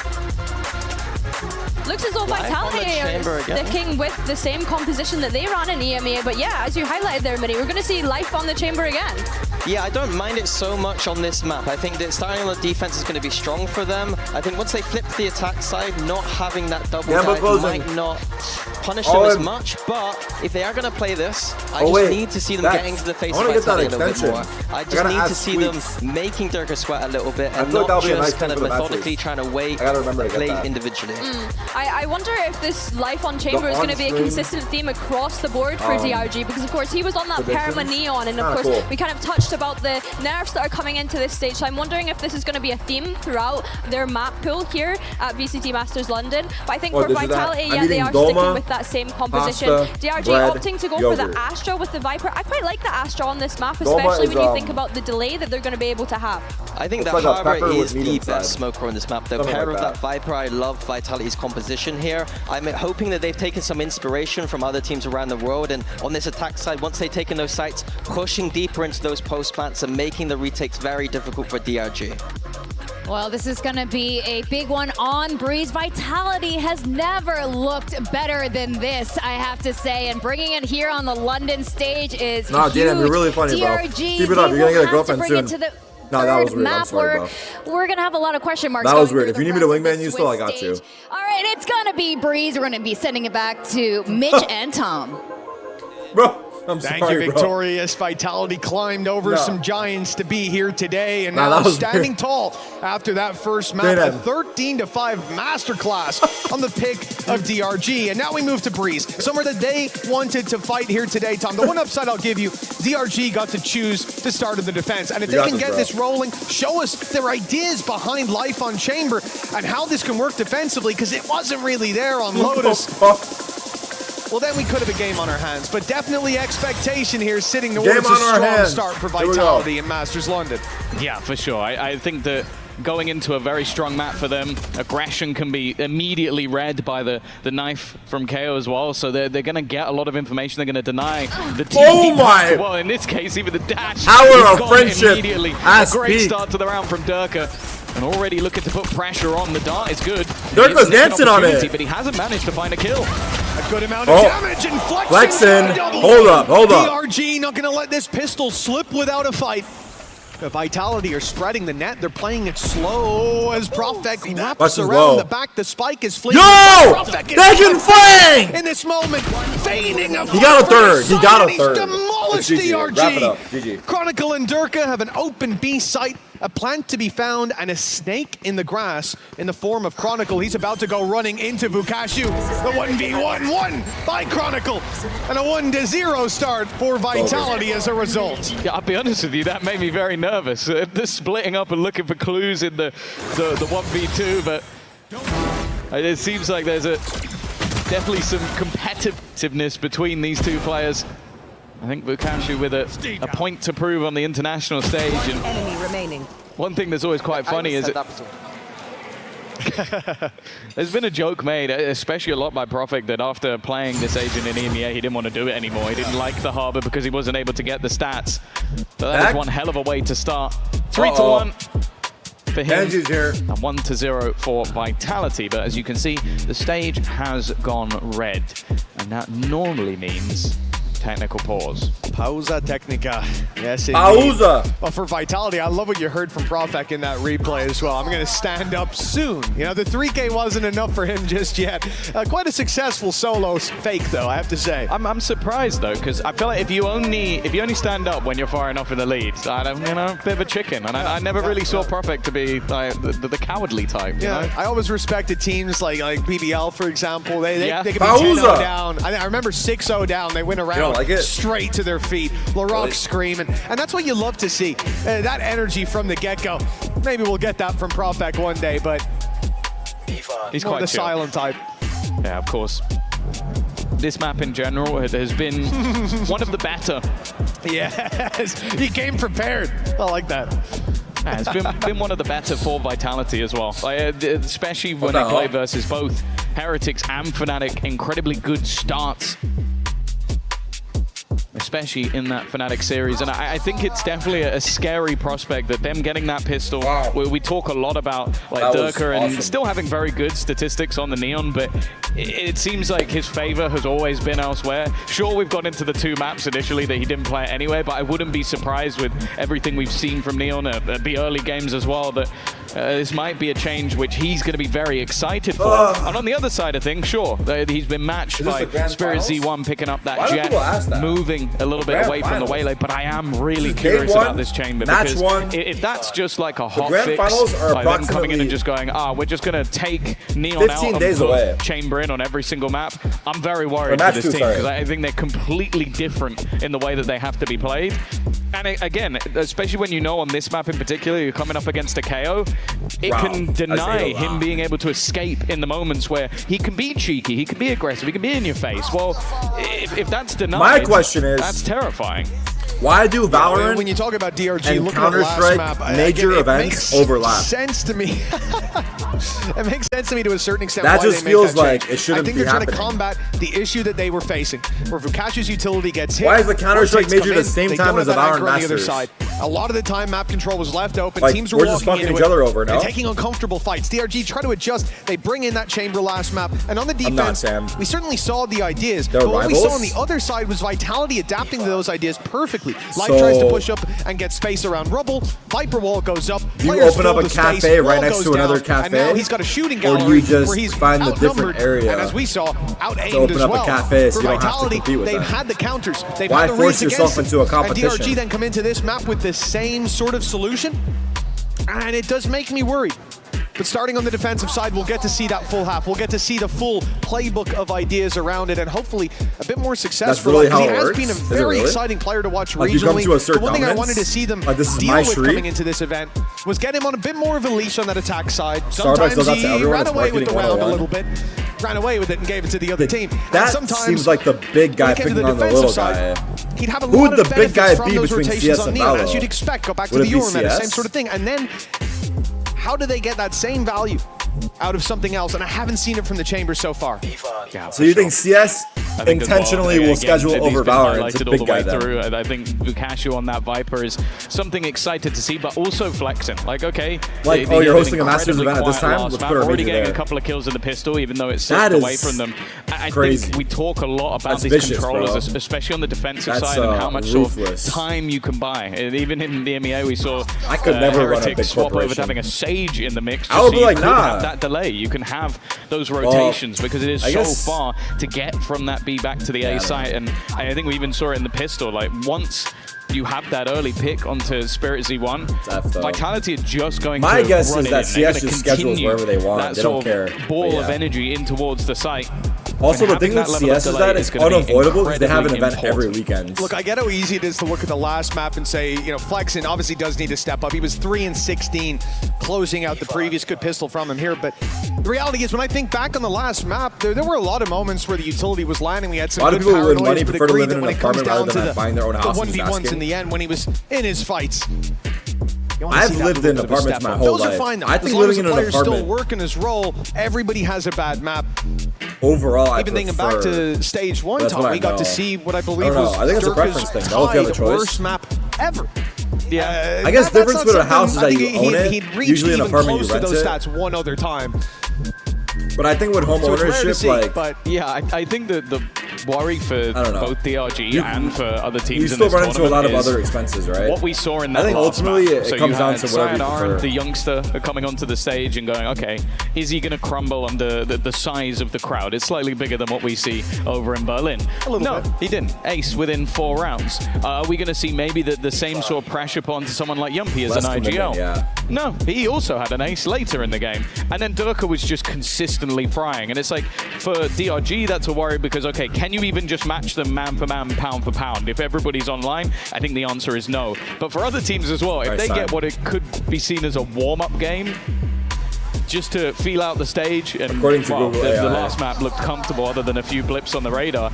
Looks as though Life on the Vitality chamber are again. sticking with the same composition that they ran in EMEA. But yeah, as you highlighted there, Minnie, we're going to see Life on the chamber again. Yeah, I don't mind it so much on this map. I think that starting on the defense is going to be strong for them. I think once they flip to the attack side, not having that double Gamble dive closing. might not punish Oh, them as and- much. But if they are going to play this, I Oh, just wait, need to see them that's- getting to the face I of wanna get that Vitality a little bit extension. more. I I just gotta need to ask see Squeaks. them making Durka sweat a little bit I and feel like not that'll be a nice just kind thing of for the methodically matches. trying to wait, I gotta remember to get play that. individually. I wonder if this Life on Chamber is going to be a on-stream consistent theme across the board for DRG, because of course he was on that predictions. Perma Neon, and of Kinda course cool. we kind of touched about the nerfs that are coming into this stage. So I'm wondering if this is going to be a theme throughout their map pool here at VCT Masters London. But I think What, for this is that? Vitality, I'm yeah, they eating are dolma, sticking with that same composition. pasta, DRG bread, opting to go for the yogurt. Astra with the Viper. I quite like the Astra on this map, Dolma especially is, when you think about the delay that they're going to be able to have. I think It's that like a Harbor pepper with is the meat best inside. smoker on this map. The Something pair like of that. that Viper, I love Vitality's composition here. I'm hoping that they've taken some inspiration from other teams around the world, and on this attack side, once they've taken those sites, pushing deeper into those post plants and making the retakes very difficult for DRG. Well, this is going to be a big one on Breeze. Vitality has never looked better than this, I have to say. And bringing it here on the London stage is Nah, huge. Dana, you're really funny, bro. DRG, Keep it up. they You're gonna will get a have girlfriend to bring it soon. to the No, that was third weird. I'm map sorry, where bro. we're going to have a lot of question marks. That was going weird. through If you the need me to rest of wingman the you still, I Swiss got you. stage. All right, it's going to be Breeze. We're going to be sending it back to Mitch and Tom. Bro, I'm Thank sorry, you, bro. Victorious. Vitality climbed over No. some giants to be here today, and Nah, now that was standing weird. tall after that first map, Dana. a 13-5 masterclass on the pick of DRG. And now we move to Breeze, somewhere that they wanted to fight here today, Tom. The one upside I'll give you, DRG got to choose the start of the defense. And if You they got can this, get bro. this rolling, show us their ideas behind Life on Chamber and how this can work defensively, because it wasn't really there on Lotus. Well, then we could have a game on our hands, but definitely expectation here sitting towards Game a on our strong hands. start for Here we go. Vitality in Masters London. Yeah, for sure. I think that going into a very strong map for them, aggression can be immediately read by the knife from KO as well, so they're going to get a lot of information. They're going to deny the TP. Oh my! Well, in this case, even the dash. Hour is of gone friendship immediately. has A great peaked. start to the round from Durka. And already looking to put pressure on. The dart is good. Durka's dancing on it. But he hasn't managed to find a kill. A good amount of damage and Flexing. double. Hold up, hold up. DRG not going to let this pistol slip without a fight. The Vitality are spreading the net. They're playing it slow as Profek wraps Watch this around low. the back. The spike is fleeting. Yo! Profek is They can flang! in this moment, feigning a He got a fight for third. his He side, got a and he's third. demolished It's GG. DRG. Wrap it up. GG. Chronicle and Durka have an open B site, a plant to be found, and a snake in the grass in the form of Chronicle. He's about to go running into Vukashu. The 1v1 won by Chronicle, and a 1-0 start for Vitality as a result. Yeah, I'll be honest with you, that made me very nervous. The splitting up and looking for clues in the 1v2, but it seems like there's definitely some competitiveness between these two players. I think Vukashu with a point to prove on the international stage. And Enemy remaining. one thing that's always quite funny is there's been a joke made, especially a lot by Profik, that after playing this agent in EMEA, he didn't want to do it anymore. He didn't like the Harbor because he wasn't able to get the stats. But that is one hell of a way to start. 3-1 for him, Benji's here. and 1-0 for Vitality. But as you can see, the stage has gone red, and that normally means technical pause. Pausa Technica. Yes, Pausa. Well, for Vitality, I love what you heard from Profek in that replay as well. I'm going to stand up soon. You know, the 3K wasn't enough for him just yet. Quite a successful solo fake, though, I have to say. I'm surprised, though, because I feel like if you only stand up when you're far enough in the lead, a bit of a chicken. And I never really saw Profek to be like the cowardly type. You know? I always respected teams like BBL, for example. They could be Pausa. 10-0 down. I remember 6-0 down. They went around like it? straight to their feet. LaRock screaming. And that's what you love to see. That energy from the get-go. Maybe we'll get that from Profek one day, but he's more quite the chill. silent type. Yeah, of course. This map in general has been one of the better. Yes, he came prepared. I like that. Yeah, it's been one of the better for Vitality as well, especially when they play versus both Heretics and Fnatic. Incredibly good starts, especially in that Fnatic series. And I think it's definitely a scary prospect that them getting that pistol. Wow. We talk a lot about Durka and still having very good statistics on the Neon, but it seems like his favor has always been elsewhere. Sure, we've got into the 2 maps initially that he didn't play anyway, but I wouldn't be surprised with everything we've seen from Neon at the early games as well that this might be a change which he's going to be very excited for. And on the other side of things, sure, he's been matched by Spirit Z1 picking up that jet, moving a little bit away from the Waylay, but I am really curious about this chamber because if that's just like a hot fix, like them coming in and just going, we're just going to take Neon out and put chamber in on every single map, I'm very worried for this team because I think they're completely different in the way that they have to be played. And again, especially when you know on this map in particular, you're coming up against a KO, it can deny him being able to escape in the moments where he can be cheeky, he can be aggressive, he can be in your face. Well, if that's denied, my question is, that's terrifying. Why do Valorant when you talk about DRG and looking at last Counter-Strike map, major events overlap? Sense to me. It makes sense to me to a certain extent. That why just they feels make that like change. it shouldn't I think be they're trying happening. to combat the issue that they were facing, where if Cash's utility gets hit, Why is the Counter-Strike Vortex major come the same in, time they as the don't have Valorant that anchor on the other Masters? side. A lot of the time, map control was left open. Like, Teams were we're just walking fucking into each it other over, no? and taking uncomfortable fights. DRG try to adjust. They bring in that chamber last map, and on the I'm not, defense, Sam. we certainly saw the ideas. They're But what we saw on rivals? the other side was Vitality adapting to those ideas perfectly. Life So- tries to push up and get space around Rubble. Viper wall goes up. Do you Players open fill up a the space, cafe right wall next goes to another down, and cafe? now he's got a shooting Or do gallery you just where he's find a different outnumbered, area and as we saw, out-aimed to open as up a well. cafe so For you don't have to Vitality, compete with they've that? had the counters. They've Why had the force reads yourself against into a it. competition? And DRG then come into this map with the same sort of solution, and it does make me worried. But starting on the defensive side, we'll get to see that full half. We'll get to see the full playbook of ideas around it, and hopefully a bit more success That's for really Life. how He it has works? been a Is it very really? exciting player to watch Like, you come regionally. to assert The one thing I dominance? wanted to see them Like, this is deal my with street? coming into this event was get him on a bit more of a leash on that attack side. Starbucks Sometimes does that to he everyone. ran It's away with the marketing round a 101. little bit, ran away with it and gave it to the other team. That and sometimes seems like the big guy when it came to picking on the defensive little side, guy. he'd have a Who lot would of the big benefits guy from be those between rotations CS on and Neon, Valo? as you'd expect. Go back to Would the it be Eurometa, CS? same sort of thing. And then how do they get that same value out of something else? And I haven't seen it from the chamber so far. Yeah, So you think CS I think as well, intentionally will again, schedule he's over been Valorant? It's a highlighted all big the guy way then. through. And I think Bukashu on that Viper is something excited to see, but also flexing. Like, okay, Like, they you're had hosting a an Masters incredibly event at this quiet time? last Let's map, put our already major getting there. a couple of kills in the pistol, even though it's That sucked away is from them. I crazy. think we talk a lot about That's these vicious, controllers, bro. especially on the defensive That's, side, and how much sort ruthless. of time you can buy. And even in the MEA, we saw I could never run a Heretics big swap over corporation. to having a Sage in the mix. I would be so you like, could nah. have that delay. You can have those rotations because it is I so guess- far to get from that B back to the A site. And I think we even saw it in the pistol. Like, once you have that early pick onto Spirit Z1, Vitality are just going My to guess run is it that in. They're CS gonna just schedules continue wherever they want. that They don't sort of care. ball But of yeah. energy in towards the site. Also, And the thing having with that level of CS is delay that is it's gonna be unavoidable because they have an incredibly event every important. weekend. Look, I get how easy it is to look at the last map and say, you know, Flexen obviously does need to step up. He was 3-16, closing out the previous good pistol from him here. But the reality is, when I think back on the last map, there were a lot of moments where the utility was landing. We had some A lot of good people who win paranoias, money but prefer to agreed live that in when an it comes apartment down rather to than buying their own the house. I'm just 1v1s asking. in the end, when he was in his fights. You wanna I've see that lived little in bit of a apartments step my up. whole Those life. are fine though. I think as long as living the in an player's still apartment- working his role, everybody has a bad map. Overall, I Even thinking back prefer- to stage one, That's Tom, what I we got to know. see what I I believe don't know. was I think it's a Durka's preference thing, though, if you have a tied choice. worst map ever. Yeah, I guess the difference with a house is that you own it. He'd reached Usually an even apartment you close to rent those it. stats one other time. But I think with home So it's rare to ownership, see, like but Yeah, I think that worry for both DRG and for other teams you in still this run into a lot of tournament other expenses, right? What we saw in that I think last ultimately map. it So comes you down had to whatever you Sayonara, prefer. the youngster, coming onto the stage and going, okay, is he going to crumble under the size of the crowd? It's slightly bigger than what we see over in Berlin. No, he didn't. Ace within 4 rounds. Are we going to see maybe the same sort of pressure upon someone like Yumpy as Less an IGL? commitment, yeah. No, he also had an ace later in the game. And then Durka was just consistently frying. And it's like, for DRG, that's a worry because, okay, can you even just match them man for man, pound for pound? If everybody's online, I think the answer is no. But for other teams as well, if they get what it could be seen as a warm-up game, just to feel out the stage, and According to well, Google the AI. last map looked comfortable other than a few blips on the radar.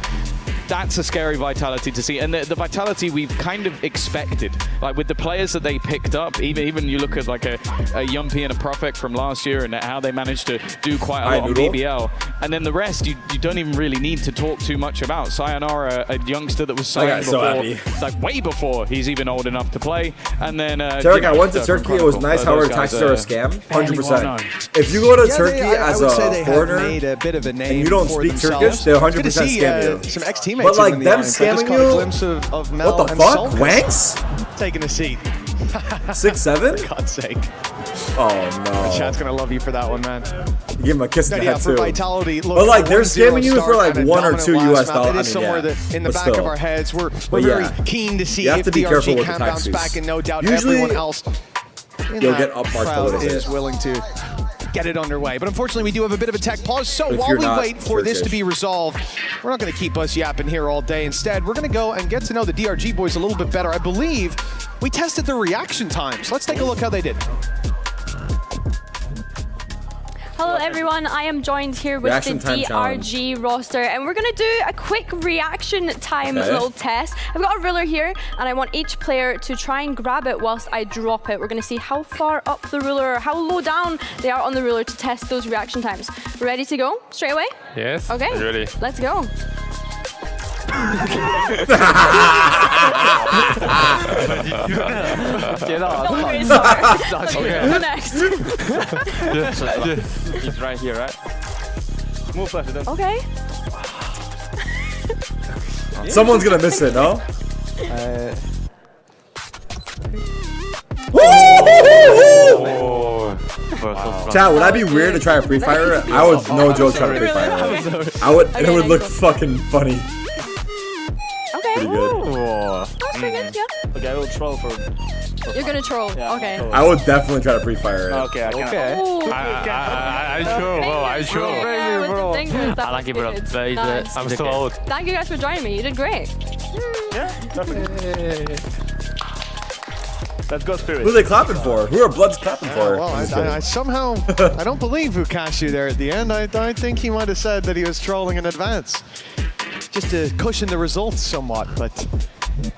That's a scary Vitality to see, and the Vitality we've kind of expected. Like with the players that they picked up, even you look at like a Yumpy and a Profek from last year and how they managed to do quite a lot on BBL. And then the rest, you don't even really need to talk too much about. Sayonara, a youngster that was signed before, like way before he's even old enough to play. And then Tarik, I went to Turkey. It was nice how our taxes are a scam. 100%. If you go to Turkey as a foreigner and you don't speak Turkish, they 100% scam you. Some ex-teammates. But like in the them audience. I just scamming caught a you? glimpse of Mel What the and fuck? Sulcus Wanks? taking a seat. 6'7"? For God's sake. Oh The no. chat's gonna love you for that one, man. You give him a kiss in the Yeah, head for too. Vitality, look, But like they're 1-0 scamming you for start like and a 1 or dominant 2 last US map. dollars. It is somewhere that in the back of our heads, we're very keen to see You have if to be careful DRG with the can bounce taxis. back, and no doubt Usually, everyone else in you'll that get up marked crowd below is it. willing to get it underway. But unfortunately, we do have a bit of a tech pause. So If while you're we not wait for this to Turkish. be resolved, we're not going to keep us yapping here all day. Instead, we're going to go and get to know the DRG boys a little bit better. I believe we tested their reaction times. Let's take a look how they did. Hello everyone, I am joined here with Reaction the time DRG roster and we're going to do a quick reaction time little test. I've got a ruler here and I want each player to try and grab it whilst I drop it. We're going to see how far up the ruler or how low down they are on the ruler to test those reaction times. Ready to go straight away? Yes. Okay, Ready. let's go. Not a great start. Okay, who next? He's right here, right? Move fast. Okay. Someone's gonna miss it, no? Chat, would I be weird to try a free fire? I would no joke try to free fire. I would, and it would look fucking funny. Okay. Pretty good. That's pretty good, yeah. Okay, I will troll for. You're gonna troll. Okay. I would definitely try to free fire it. Okay, I can. Ooh. I sure, bro. I sure. Yeah, with the fingers, that was bro. good. Very Nice. I'm so old. Thank you guys for joining me. You did great. Let's go, Spirit. Who are they clapping for? Who are Bloods clapping for? Well, I somehow, I don't believe Vukashi there at the end. I think he might have said that he was trolling in advance. Just to cushion the results somewhat, but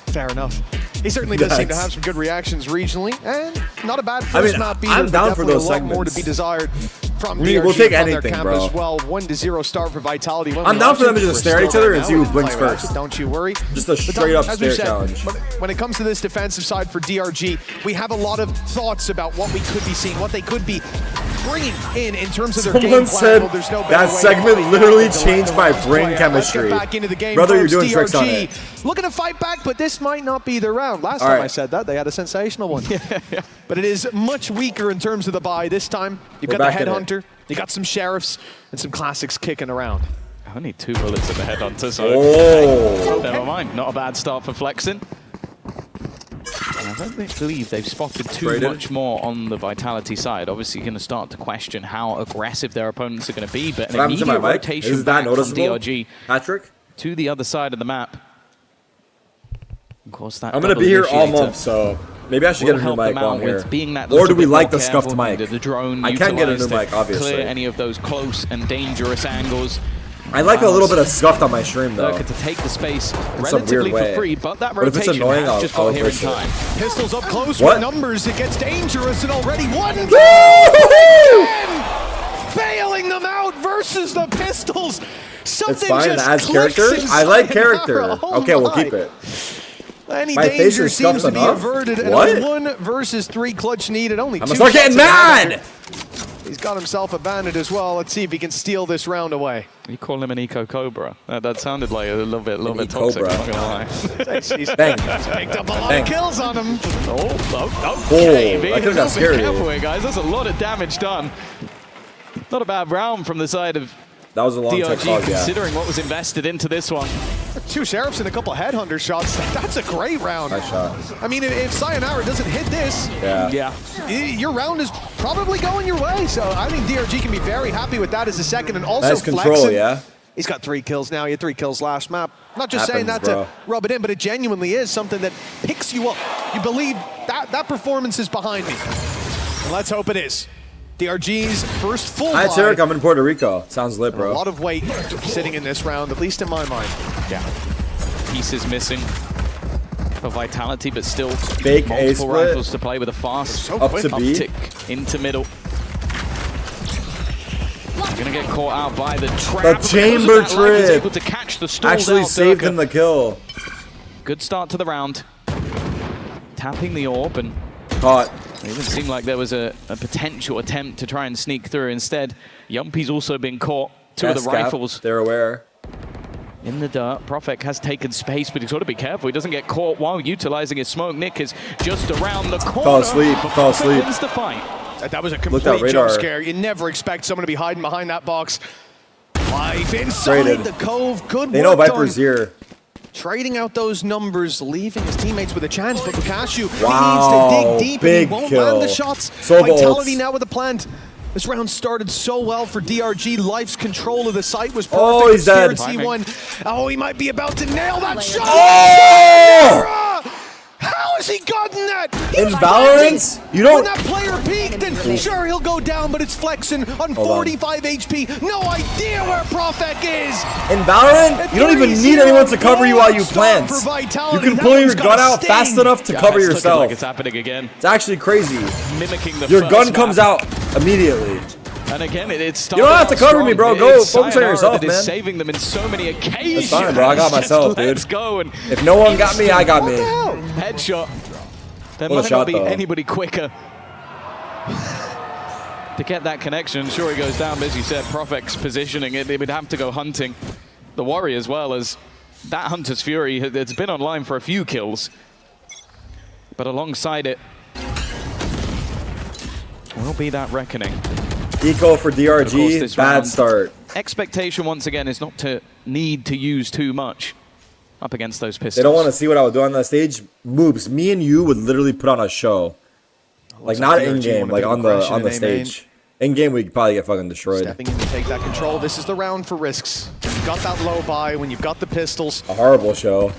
fair enough. He certainly does seem to have some good reactions regionally, and not a bad first map either. I'm down for those a lot segments. more to be desired from We'll DRG take from their anything, camp bro. as well. 1-0 start for Vitality. I'm down for them to just stare at each other and see who blinks first. Don't you worry. Just a straight up As we stare said, challenge. when it comes to this defensive side for DRG, we have a lot of thoughts about what we could be seeing, what they could be bringing in terms of their game Someone plan. said Well, there's no better that way segment to literally let changed my the brain play out. chemistry. Let's get back into the game. Brother, you're folks. doing tricks on DRG it. looking to fight back, but this might not be the round. Last All time right. I said that, they had a sensational one. But it is much weaker in terms of the buy. This time, you've We're got back the in it. Headhunter, you got some Sheriffs, and some Classics kicking around. Only 2 bullets at the Headhunter, so Oh. never mind. Not a bad start for Flexin. And I don't believe they've spotted too Traded. much more on the Vitality side. Obviously, you're going to start to question how aggressive their opponents are going to be, but an What happened to my immediate mic? rotation Is that back from noticeable? DRG Patrick? to the other side of the map. Of course, that I'm gonna double be here all initiator month, so maybe I should will get a new help mic them while out I'm here. with being that Or little do we bit like more the scuffed careful, mic? The drone I can get a new utilised to mic, obviously. clear any of those close and dangerous angles. I like a little bit of scuffed on my stream though. Durka to take the space In some relatively weird for way. free, but that But if it's rotation annoying, has I'll just got here in embrace it. time. Pistols up close What? with numbers. It gets dangerous, and already one bailing them out versus the Pistols. Something It's fine, it just adds clicks character. I like inside character. Nara. Oh Okay, we'll my. keep it. Any My face danger is seems to scuffed be enough? averted, and What? a 1 versus 3 clutch needed. Only I'm 2 gonna start getting shots in the mad! Headhunter. He's got himself a bandit as well. Let's see if he can steal this round away. You call him an eco cobra? That sounded like a little bit toxic. I'm not gonna lie. He's Bang. picked up a lot Bang. of kills on him. Okay, being that a could've got little bit scary. careful here, guys. That's a lot of damage done. Not a bad round from the side of That was a long tech DRG, pause, yeah. considering what was invested into this one. 2 Sheriffs and a couple of Headhunter shots. That's a great round. Nice shot. I mean, if Sayonara doesn't hit this, Yeah. your round is probably going your way. So I think DRG can be very happy with that as a second. And also Nice control, flexing. yeah. He's got 3 kills now. He had 3 kills last map. Not just saying that Happens, to rub it in, but it genuinely is something that picks you up. You believe that performance is behind me. And let's hope it is. DRG's first full Hi, buy. Tarik. I'm in Puerto Rico. Sounds lit, A bro. lot of weight sitting in this round, at least in my mind. Yeah. Pieces missing for Vitality, but still Fake multiple A split. rifles to play with a fast Up to B. uptick into middle. Gonna get caught out by the trap. The chamber Because of that lag, he's trip. able to catch the stalled Actually out saved Durka. him the kill. Good start to the round. Tapping the orb and caught. It didn't seem like there was a potential attempt to try and sneak through. Instead, Yumpy's also been caught. Two of the Scap, rifles they're aware. in the dirt. Profek has taken space, but he's got to be careful. He doesn't get caught while utilizing his smoke. Nick is just around the corner. Fell asleep, but fell Profek asleep. wins the fight. That was a Looked out complete jump radar. scare. You never expect someone to be hiding behind that box. Life inside Traded. the cove. Good They work know Viper's done. here. Trading out those numbers, leaving his teammates with a chance, but Lukashu Wow, needs to dig deep big and he won't kill. land the shots. Sova Vitality ults. now with the plant. This round started so well for DRG. Life's control of the site was perfect. Oh, he's dead. Spirit C1. Oh, he might be about to nail that shot. Oh! How has he gotten that? In was Valorant, flexing. you don't- When that player peeked, and sure, he'll go down, but it's flexing on 45 HP. No idea where Profek is. In Valorant, you don't even need anyone to cover you while you plant. You can pull your gun out fast enough to cover it's looking yourself. like it's happening again. It's actually crazy. Mimicking the Your first gun map. comes out immediately. And again, it's You don't have to cover me, bro. Go focus on yourself, that is man. saving them in so many occasions. That's fine, bro. I got Just myself, dude. Let's go. And If no one got me, I got me. headshot. There What a might shot, not be though. anybody quicker to get that connection. Sure, he goes down, but as you said, Profek's positioning it. They would have to go hunting the Warrior as well, as that Hunter's Fury it's been online for a few kills. But alongside it will be that reckoning. Eco for Of course, DRG, this bad round, start. Expectation once again is not to need to use too much up against those pistols. They don't want to see what I would do on that stage. Moobs, me and you would literally put on a show. Like not DRG in game, want a like bit of on the aggression on the in A main. stage. In game, we'd probably get fucking destroyed. Stepping in to take that control. This is the round for risks. You've got that low buy when you've got the pistols. A horrible show.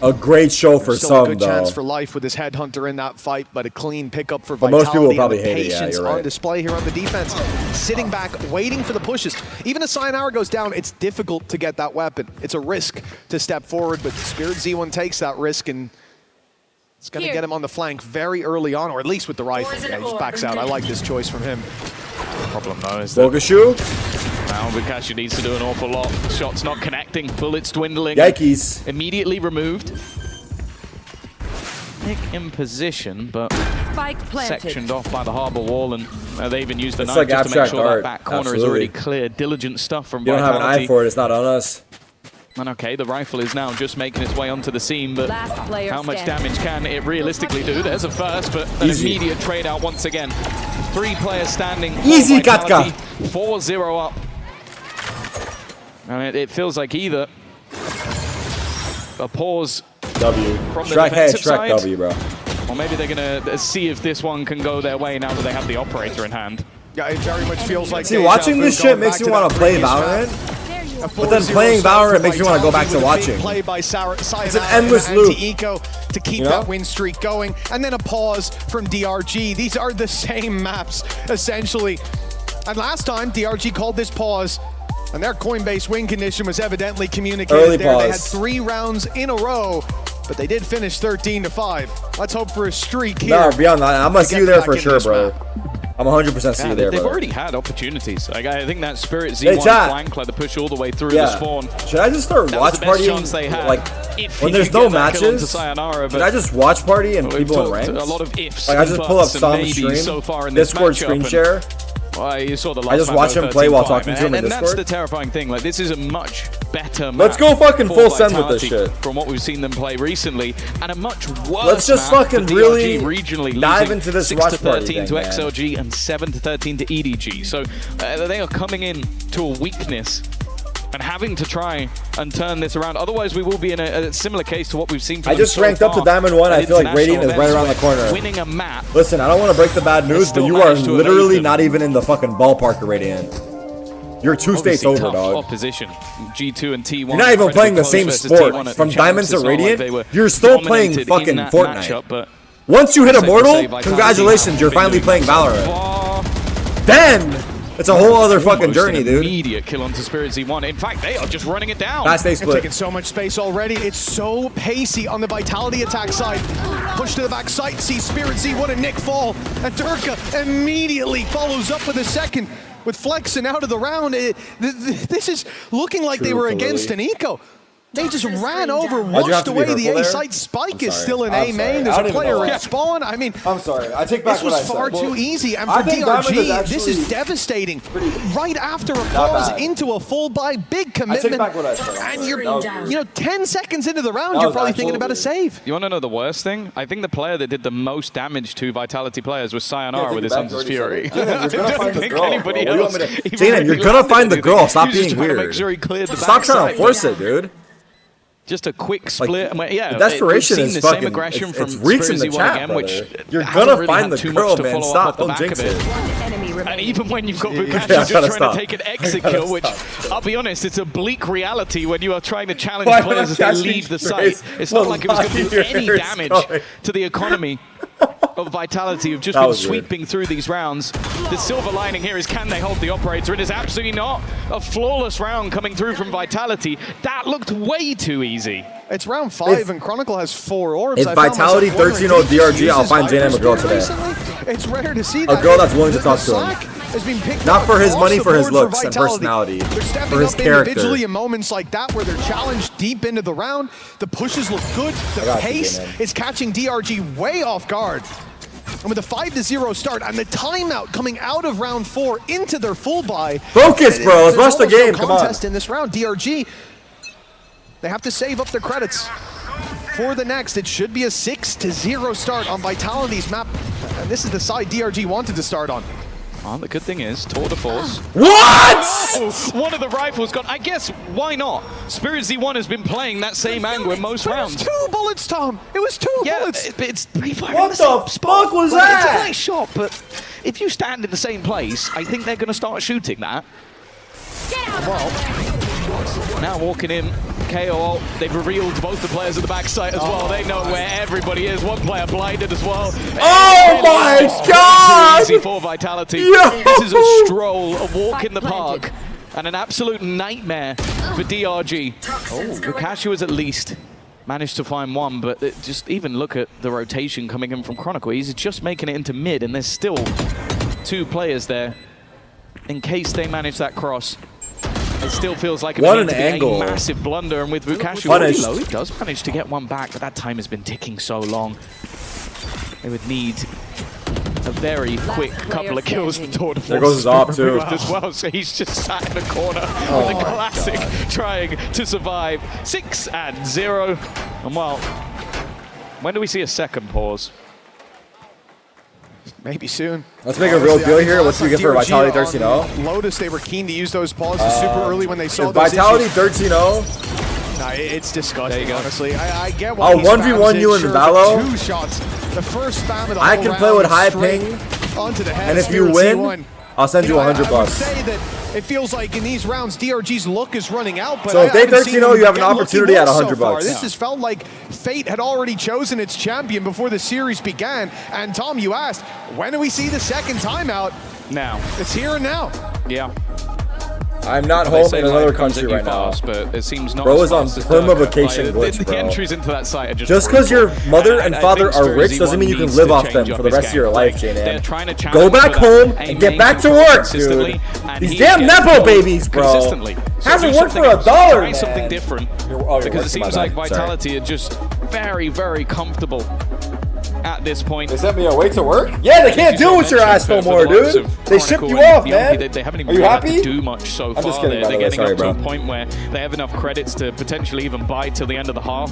A great show for Still some, a good though. chance for Life with his headhunter in that fight, but a clean pickup for But Vitality. most people probably and the hate it, yeah, patience you're on right. display here on the defense. Sitting back, waiting for the pushes. Even as Sayonara goes down, it's difficult to get that weapon. It's a risk to step forward, but Spirit Z1 takes that risk and it's going to get him on the flank very early on, or at least with the rifle. Yeah, he just backs out. I like this choice from him. Problem though is that Bogashu? now Bukashu needs to do an awful lot. Shots not connecting, bullets dwindling. Yikes. Immediately removed. Nick in position, but Spike planted. sectioned off by the harbour wall, and they even used the It's knife like just to make abstract sure art. that back corner Absolutely. is already clear. Diligent stuff from You don't have an Vitality. eye for it, it's not on us. And okay, the rifle is now just making its way onto the seam, but Last player how much standing. damage can it realistically do? There's a first, but an Easy. immediate trade out once again. 3 players standing. for Easy, Vitality, Katka. 4-0 up. And it feels like either a pause W. from the Shrek, hey, defensive Shrek side, W, bro. or maybe they're going to see if this one can go their way now that they have the operator in hand. Yeah, it very much feels like See, deja watching vu this going shit makes back me to want that to play previous Valorant. round. A But then 4-0 playing start Valorant for makes me wanna go back to Vitality with a big watching. Play by Sayonara It's an endless and loop. Eco to keep You know? that win streak going, and then a pause from DRG. These are the same maps, essentially. And last time, DRG called this pause, and their Coinbase win condition was evidently communicated Early there. They had pause. 3 rounds in a row, but they did finish 13-5. Let's hope for a streak here. No, beyond that, I'm gonna to see get you there back for into sure, this bro. map. I'm 100% see you there, They've bro. already had opportunities. Like, I think that Spirit Hey, Z1 chat. flank, like the push all the way through Yeah. the spawn. Should I just start That was watch the best partying? chance they had. Like, If when he there's could no get that kill onto matches, Sayonara, should I just watch party and we've people in talked ranks? a lot of ifs Like, I and just pull up buts and some maybes stream, so far in this Discord matchup, screen and share. Well, you saw the last I just map watch go him play while 13-5, talking to him in and that's Discord. the terrifying thing. Like, this is a much better map. Let's go fucking for full send with this Vitality shit. From what we've seen them play recently, and a much worse Let's just map fucking for really DRG regionally, dive losing into this 6 watch to party 13 to thing, man. XLG and 7 to 13 to EDG. So they are coming in to a weakness and having to try and turn this around. Otherwise, we will be in a similar case to what we've seen from I just so ranked up to far Diamond 1. I at feel like Radiant is international right around the events where corner. Winning a map. Listen, I don't want to break the bad news, but still you are managed to evade literally them. not even in the fucking ballpark of Radiant. You're 2 states Obviously over, tough dog. opposition. G2 and T1. You're not even playing the same versus sport. T1 at From the Diamonds to Champs, it's not like Radiant, they were you're still playing dominated fucking in that Fortnite. matchup, but Once you hit safe to say Immortal, Vitality congratulations, have you're been finally doing playing that so Valorant. far. Then, it's a whole other fucking Almost journey, an dude. Immediate kill onto Spirit Z1. In fact, they are just running it down. Fast A They're split. taking so much space already. It's so pacey on the Vitality attack side. Push to the back side, see Spirit Z1 and Nick fall. And Durka immediately follows up with a second. With Flexen out of the round, this is looking like they were against an eco. They just ran over, Why'd you have washed to be away the hurtful A there? site. Spike I'm is sorry. still in I'm A main. sorry. There's I a don't even player know. in spawn. I mean, I'm sorry. I take back this what was I said. far Well, too easy. And I for think Diamond is DRG, this is actually devastating. Right after a pause bad. into a full buy, big I commitment. take back what I said. And you're, That was- 10 seconds into the round, That you're was probably thinking about a absolutely- save. You want to know the worst thing? I think the player that did the most damage to Vitality players was Sayonara with his Hunter's Fury. You're gonna find the girl, anybody bro. else even Jaden, you're really gonna landed find the anything. girl. Stop He was just being trying to weird. make sure he cleared the Stop trying to backside. force it, dude. Just a quick split. Like, yeah, the desperation we've is seen the fucking. same aggression It's from reeks in the Spursy chat, again, brother. which You're hasn't gonna really find had the too girl, much to man. follow up Stop. off the Don't back jinx of it. it. And even when you've got Yeah, Bukashi gotta just trying stop. to take an exit Gotta kill, which, stop. I'll be honest, it's a bleak reality when you are trying to challenge Why players as they Bukashi leave the Grace site. It's not like it was going to do Well, any you're damage going. to the economy of Vitality, who've just That been was weird. sweeping through these rounds. The silver lining here is, can they hold the operator? It is absolutely not. A flawless round coming through from Vitality. That looked way too easy. It's round 5 and Chronicle has 4 orbs. If I found Vitality myself wondering, 13-0 did he DRG, I'll use find his Jaden a girl Hyper today. Spirit recently? It's rare to see A that. girl that's willing to The talk to him. slack has been picked Not up for his across money, the for his board looks and Vitality. personality. They're stepping For his up character. individually in moments like that where they're challenged deep into the round. The pushes look good. The got you, pace Jaden. is catching DRG way off guard. And with a 5-0 start and the timeout coming out of round 4 into their full buy. Focus, bro. Let's there's rush the almost no game. Come on. contest in this round. DRG, they have to save up their credits. For the next, it should be a 6-0 start on Vitality's map. And this is the side DRG wanted to start on. Oh, the good thing is, tour de force. What? Oh, one of the rifles gone. I guess, why not? Spirit Z1 has been playing that same angle in most rounds. It was 2 bullets, Tom. It was 2 bullets. It's pre-fired. What the fuck was Well, that? It's a nice shot, but if you stand in the same place, I think they're going to start shooting that. Well, now walking in, KO, they've revealed both the players at the backside as well. They know where everybody is. One player blinded as well. Oh my God! Too easy for Vitality. Yo! This is a stroll, a walk in the park, and an absolute nightmare for DRG. Oh, Bukashi was at least managed to find one, but just even look at the rotation coming in from Chronicle. He's just making it into mid, and there's still 2 players there in case they manage that cross. It still feels like it What needs an to be angle. a massive blunder, and with Bukashi Punished. low, he does manage to get one back, but that time has been ticking so long. They would need a very quick couple of kills to Tour de Force. There goes his op, too. As well, so he's just sat in the corner Oh with a my classic, God. trying to survive. 6-0, and well, when do we see a second pause? Maybe soon. Let's make a real deal here. What do you get for Vitality 13-0? Lotus, they were keen to use those pauses super early when they saw Is those Vitality issues. 13-0? No, it's disgusting, There you go. honestly. I get why I'll he 1v1 spams you it, in sure, Valo. but 2 shots. The first spam of the I whole can play round with high straight ping, onto the head and of if you Spirit win, C1. I'll send you I would $100. say that it feels like in these rounds, DRG's look is running out. But So if I they haven't seen 13-0, them you have an get looking opportunity well at so far. $100. This has felt like fate had already chosen its champion before the series began. And Tom, you asked, when do we see the second timeout? Now. It's here and now. Yeah. I'm not They home say in another life comes country at you right now. fast, but it seems not Bro as is on fast as perma Durka. vacation Like, glitch, the bro. entries into that site are just Just because brutal. your mother and I father think are rich doesn't Spirit mean you can needs live to off change them up for the his rest of your game. life, Like, J-Dan. they're trying to Go challenge back for that home A and get main back to control work, consistently, dude. and These he damn gets Nepo gold babies, bro. consistently. So Hasn't do worked for something a dollar, Try something man. different. You're Because it right, seems my like bad. Vitality are just very, very comfortable at this point. They sent me away to work? Yeah, they can't deal with your ass no more, dude. They shipped you off, man. They haven't even Are you really had happy? to do much so far. I'm just kidding, by the They're way. getting Sorry, up to bro. a point where they have enough credits to potentially even buy till the end of the half.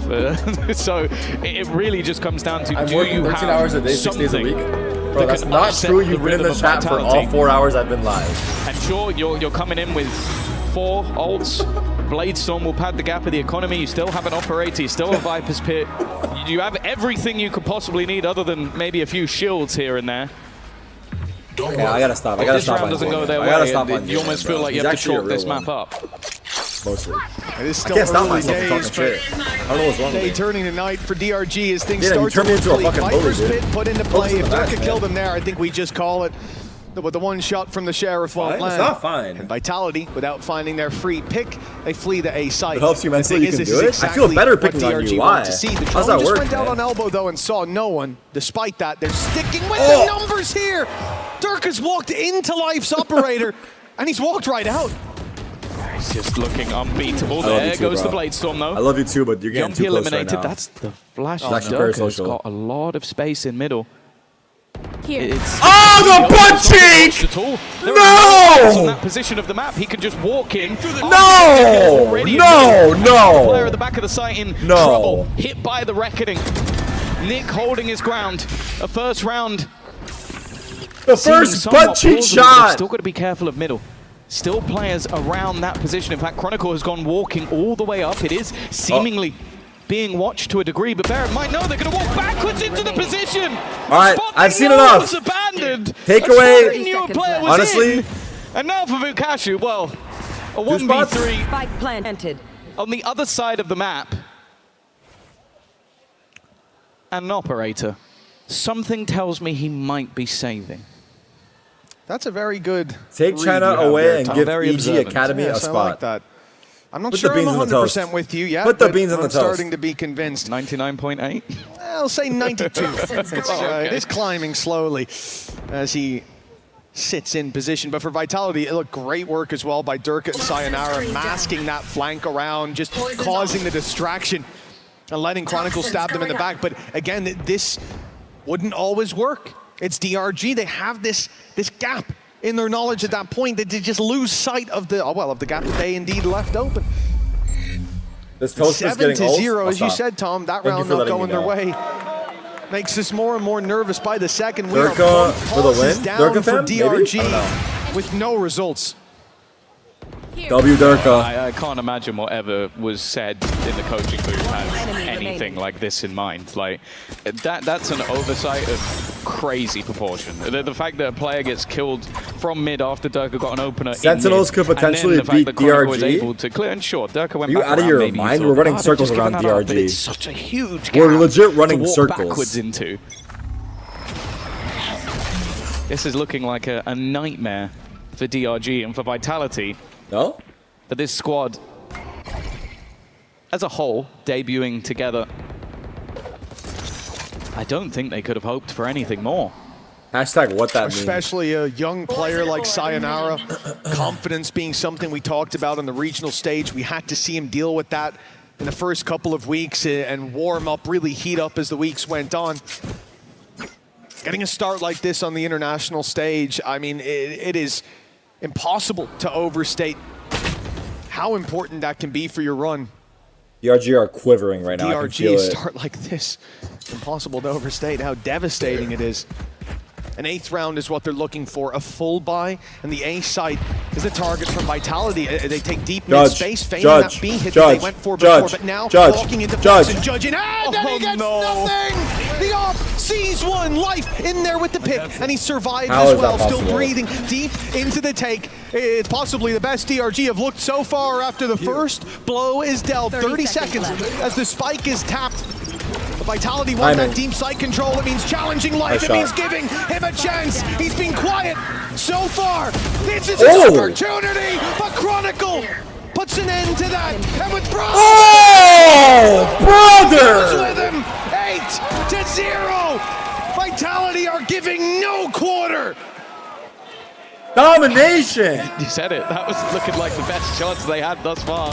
So it really just comes down to, I'm do working you 13 have hours a day, 6 days a week? Bro, that that's can not offset true. the You've been in rhythm the of chat for Vitality? all 4 hours I've been live. And sure, you're coming in with 4 ults. Bladestorm will pad the gap of the economy. You still have an operator. You still have Viper's Pit. You have everything you could possibly need other than maybe a few shields here and there. Yeah, I gotta stop. I gotta This stop. round doesn't go their way. You almost feel like you have to chalk this map up. Mostly. It is I still can't stop early myself from days, talking shit. I don't know what's wrong with day me. turning tonight for DRG as things Yeah, you start turned me into a complete. fucking bully, Viper's dude. Pit put into Focus play. on If the Dirk match, could man. kill them there, I think we just call it. With the one shot from the Sheriff won't Fine. land. It's not fine. And Vitality, without finding their free pick, they flee the A site. It helps you mentally, The you thing can is, do this is it. I feel better exactly picking what on DRG you. want Why? to see. The How's drone that just work, went out man? on elbow though and saw no one. Despite that, they're sticking with Oh! the numbers here. Dirk has walked into Life's operator, and he's walked right out. He's just looking unbeatable. I love you There too, goes the bro. Bladestorm, though. I love you too, but you're getting Jumpy too close right eliminated. now. That's the flash. Oh, that's Dirk very has social. got a lot of space in middle. Here. It's Oh, the butt cheek! At all. There No! are no on that position of the map. He can just walk in. No! No! Player at the back of the site in No. trouble. Hit by the reckoning. Nick holding his ground. A first round. The seeming first somewhat butt cheek plausible, but shot! Still got to be careful of middle. Still players around that position. In fact, Chronicle has gone walking all the way up. It is seemingly being watched to a degree, but Barrett might know they're going to walk backwards into the position. All right, I've seen enough. Was abandoned. Takeaway, New player was honestly, in. And now for Vukashu, well, a Two spots. 1v3 Spike planted. on the other side of the map. And an operator. Something tells me he might be saving. That's a very good. take read China you have away there, and Tom. give Very EG observant. Academy Yes, a I spot. like that. I'm not Put sure the beans I'm on the 100% toast. with you yet. Put the but beans on the I'm toast. starting to be convinced. 99.8. I'll say 92. It Okay. is climbing slowly as he sits in position. But for Vitality, it looked great work as well by Durka and Sayonara, masking that flank around, just causing the distraction and letting Chronicle stab them in the back. But again, this wouldn't always work. It's DRG. They have this gap in their knowledge at that point that they just lose sight of the of the gap that they indeed left open. This toast is getting 7-0, old. as you I'll stop. said, Tom. That Thank you round for not letting me going their know. way makes us more and more nervous by the second. We are Durka both for the pauses win? down Durka for fam? Maybe? DRG I don't know. with no results. W Durka. I can't imagine whatever was said in the coaching booth has anything like this in mind. Like that's an oversight of crazy proportion. The fact that a player gets killed from mid after Durka got an opener. Sentinels in mid, could potentially and then the fact beat that Chronicle was DRG. able to clear. And sure, Durka went Are you back out of around, your maybe you mind? thought, We're running they've circles just given around that up, but DRG. it's such a huge We're gap legit running to walk circles. backwards into. This is looking like a nightmare for DRG and for Vitality. No? But this squad, as a whole, debuting together, I don't think they could have hoped for anything more. Hashtag what that means. Especially a young player like Sayonara. Confidence being something we talked about on the regional stage. We had to see him deal with that in the first couple of weeks and warm up, really heat up as the weeks went on. Getting a start like this on the international stage, I mean, it is impossible to overstate how important that can be for your run. DRG are quivering right now. I can feel DRG it. start like this. It's impossible to overstate how devastating it is. An 8th round is what they're looking for, a full buy, and the A site is a target from Vitality. They take deep mid space, feigning that B hit that they went for before, but now walking into Fox and judging, and then he gets nothing! The op sees one, Life in there with the pick, and he survives How as is that well, still possible? breathing deep into the take. It's possibly the best DRG have looked so far after the first blow is dealt. 30 seconds as the spike is tapped. Vitality want that deep site control. It means challenging Life. It means giving him a chance. He's been quiet so far. This is his opportunity. But Chronicle puts an end to that. And with brother! with him, 8-0. Vitality are giving no quarter. Domination! You said it. That was looking like the best chance they had thus far.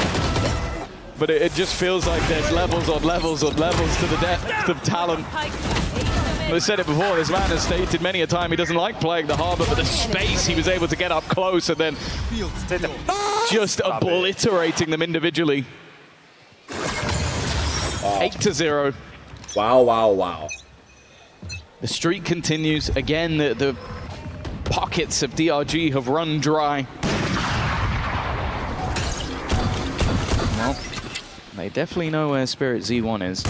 But it just feels like there's levels on levels on levels to the depth of talent. I said it before, this man has stated many a time he doesn't like playing the Harbor, but the space he was able to get up close and then just obliterating them individually. 8-0. Wow, wow, wow. The streak continues. Again, the pockets of DRG have run dry. Well, they definitely know where Spirit Z1 is.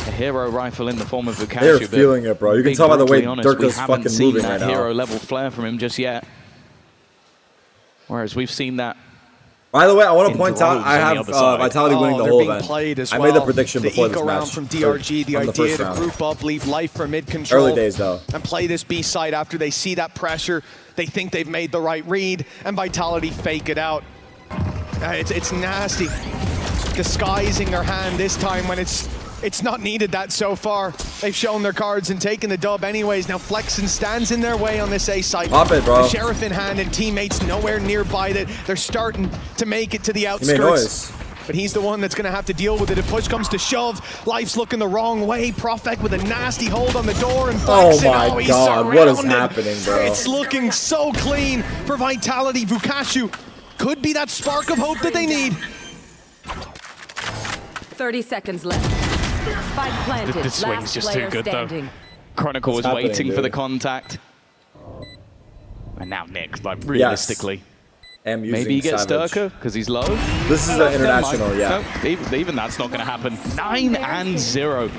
A hero rifle in the form of Vukashi. They're feeling it, bro. You can tell by the way Durka's fucking moving right now. Hero level flare from him just yet. Whereas we've seen that. By the way, I want to point out I have Vitality winning the whole event. I made the prediction before this match. From DRG, the idea to group up, leave life for mid control. Early days though. And play this B side after they see that pressure. They think they've made the right read, and Vitality fake it out. It's nasty. Disguising their hand this time when it's not needed that so far. They've shown their cards and taken the dub anyways. Now Flexen stands in their way on this A side. Pop it, bro. The Sheriff in hand and teammates nowhere nearby that. They're starting to make it to the He outskirts. made noise. But he's the one that's going to have to deal with it. If push comes to shove, life's looking the wrong way. Profek with a nasty hold on the door and Flexen. Oh my god, what is happening, bro? It's looking so clean for Vitality. Vukashi could be that spark of hope that they need. 30 seconds left. Spike planted. The swing's just too good standing. though. Chronicle was happening, waiting for dude? the contact. And now Nick, like realistically. Maybe he gets Sturker because he's low. This is an international, yeah. No, even that's not going to happen. 9-0.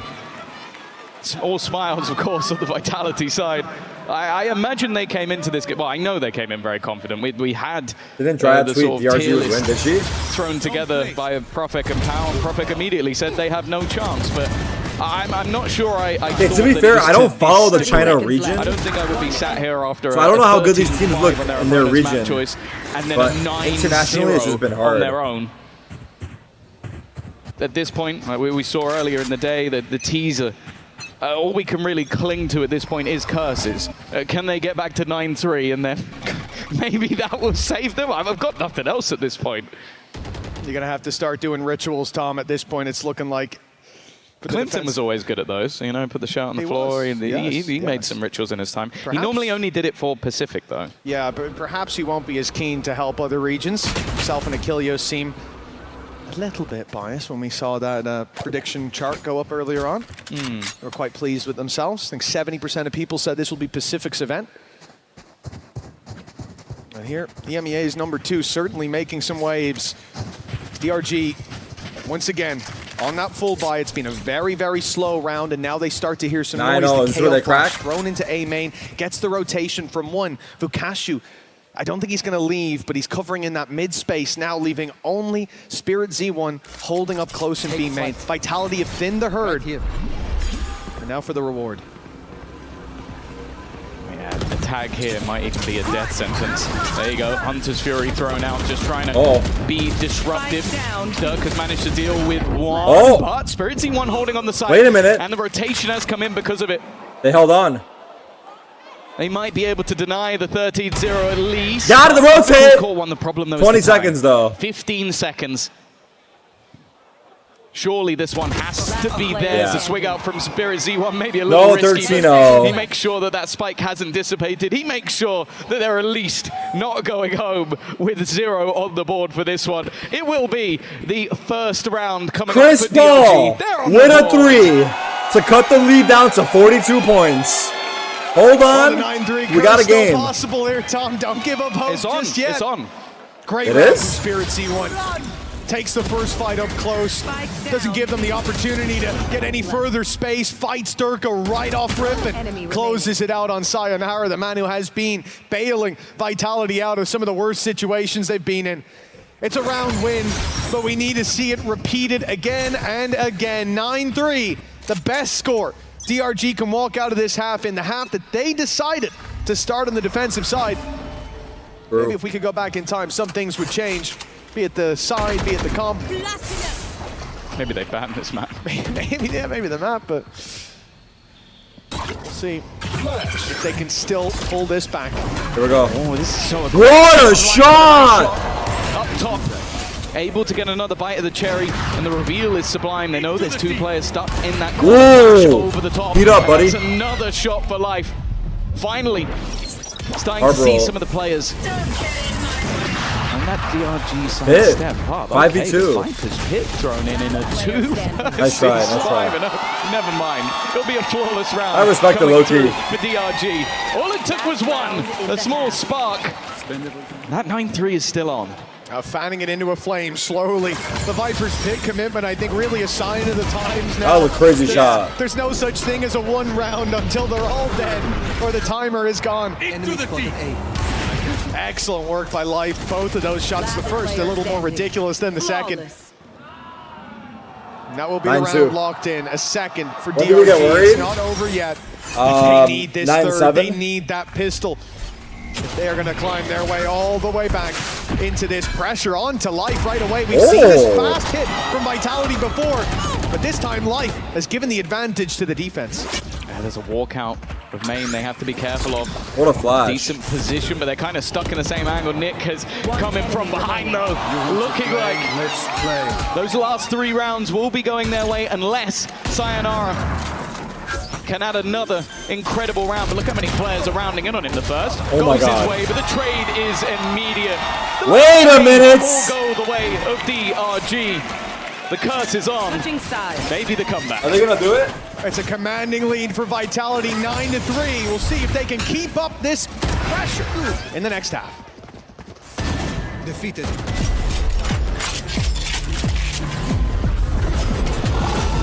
All smiles, of course, on the Vitality side. I imagine they came into this game. Well, I know they came in very confident. We had Didn't Dryad the tweet sort of DRG tier would win, did she? thrown together by Profek and Pound. Profek immediately said they have no chance, but I'm not sure I Okay, to thought be that fair, it was I don't to follow the this China extent. region. I don't think I would be sat here after So I don't know how good these 13-5 teams look on in their opponent's map region, choice, and then but a 9-0 internationally it's just been hard. on their own. At this point, like we saw earlier in the day, that the teaser, all we can really cling to at this point is curses. Can they get back to 9-3 and then maybe that will save them? I've got nothing else at this point. You're going to have to start doing rituals, Tom. At this point, it's looking like... Clinton was always good at those, you know, put the shot on the floor. He made some rituals in his time. Perhaps. He normally only did it for Pacific, though. Yeah, but perhaps he won't be as keen to help other regions. Himself and Achilleos seem a little bit biased when we saw that prediction chart go up earlier on. They were quite pleased with themselves. I think 70% of people said this will be Pacific's event. And here, the MEA's #2 certainly making some waves. DRG, once again, on that full buy, it's been a very, very slow round, and now they start to hear some noise. The KO flash thrown into A main, gets the rotation from one. Vukashi, I don't think he's going to leave, but he's covering in that mid space now, leaving only Spirit Z1 holding up close in B main. Vitality have thinned the herd. And now for the reward. Yeah, the tag here might even be a death sentence. There you go, Hunter's Fury thrown out, just trying to be disruptive. Dirk has managed to deal with one, but Spirit Z1 holding on the side. Wait a minute. And the rotation has come in because of it. They held on. They might be able to deny the 13-0 at least. Got it, the rotate! Call one, the problem though 20 is the time. seconds though. 15 seconds. Surely this one has to be there to swing out from Spirit Z1, maybe a little risky. 13-0. He makes sure that that spike hasn't dissipated. He makes sure that they're at least not going home with 0 on the board for this one. It will be the first round coming up for Ball DRG. with a 3 to cut the lead down to 42 points. Hold on, we got a game. Possible here, Tom. Don't give up hope just yet. It's on. Great It round is? from Spirit Z1. Takes the first fight up close. Doesn't give them the opportunity to get any further space. Fights Durka right off rip and closes it out on Sayonara, the man who has been bailing Vitality out of some of the worst situations they've been in. It's a round win, but we need to see it repeated again and again. 9-3, the best score. DRG can walk out of this half in the half that they decided to start on the defensive side. Maybe if we could go back in time, some things would change. Be it the side, be it the comp. Maybe they banned this map. maybe the map, but we'll see if they can still pull this back. Here we go. Oh, this is so What a shot! Up top. able to get another bite of the cherry, and the reveal is sublime. They know there's 2 players stuck in that corner over the top. Heat up, buddy. That's another shot for life. Finally, starting to see some of the players. And that DRG side step up. 5v2. Viper's hit thrown in a 2. Nice try, nice try. Never mind. It'll be a flawless round. I respect the coming low key. through for DRG. All it took was one, a small spark. That 9-3 is still on. Fanning it into a flame slowly. The Viper's pick commitment, I think, really a sign of the times now. That was a crazy shot. There's no such thing as a 1 round until they're all dead or the timer is gone. Into the deep. Excellent work by Life. Both of those shots, the first a little more ridiculous than the second. And that will be the round locked in. A second for DRG. It's not over yet. They need this third. They need that pistol. They are going to climb their way all the way back into this pressure onto Life right away. We've seen this fast hit from Vitality before, but this time Life has given the advantage to the defense. There's a walkout of main they have to be careful of. What a flash. Decent position, but they're kind of stuck in the same angle. Nick has come in from behind though, looking like those last 3 rounds will be going their way unless Sayonara can add another incredible round. But look how many players are rounding in on him. The first goes his way, but the trade is immediate. Wait a minute! All go the way of DRG. The curse is on. Maybe the comeback. Are they gonna do it? It's a commanding lead for Vitality, 9-3. We'll see if they can keep up this pressure in the next half. Defeated.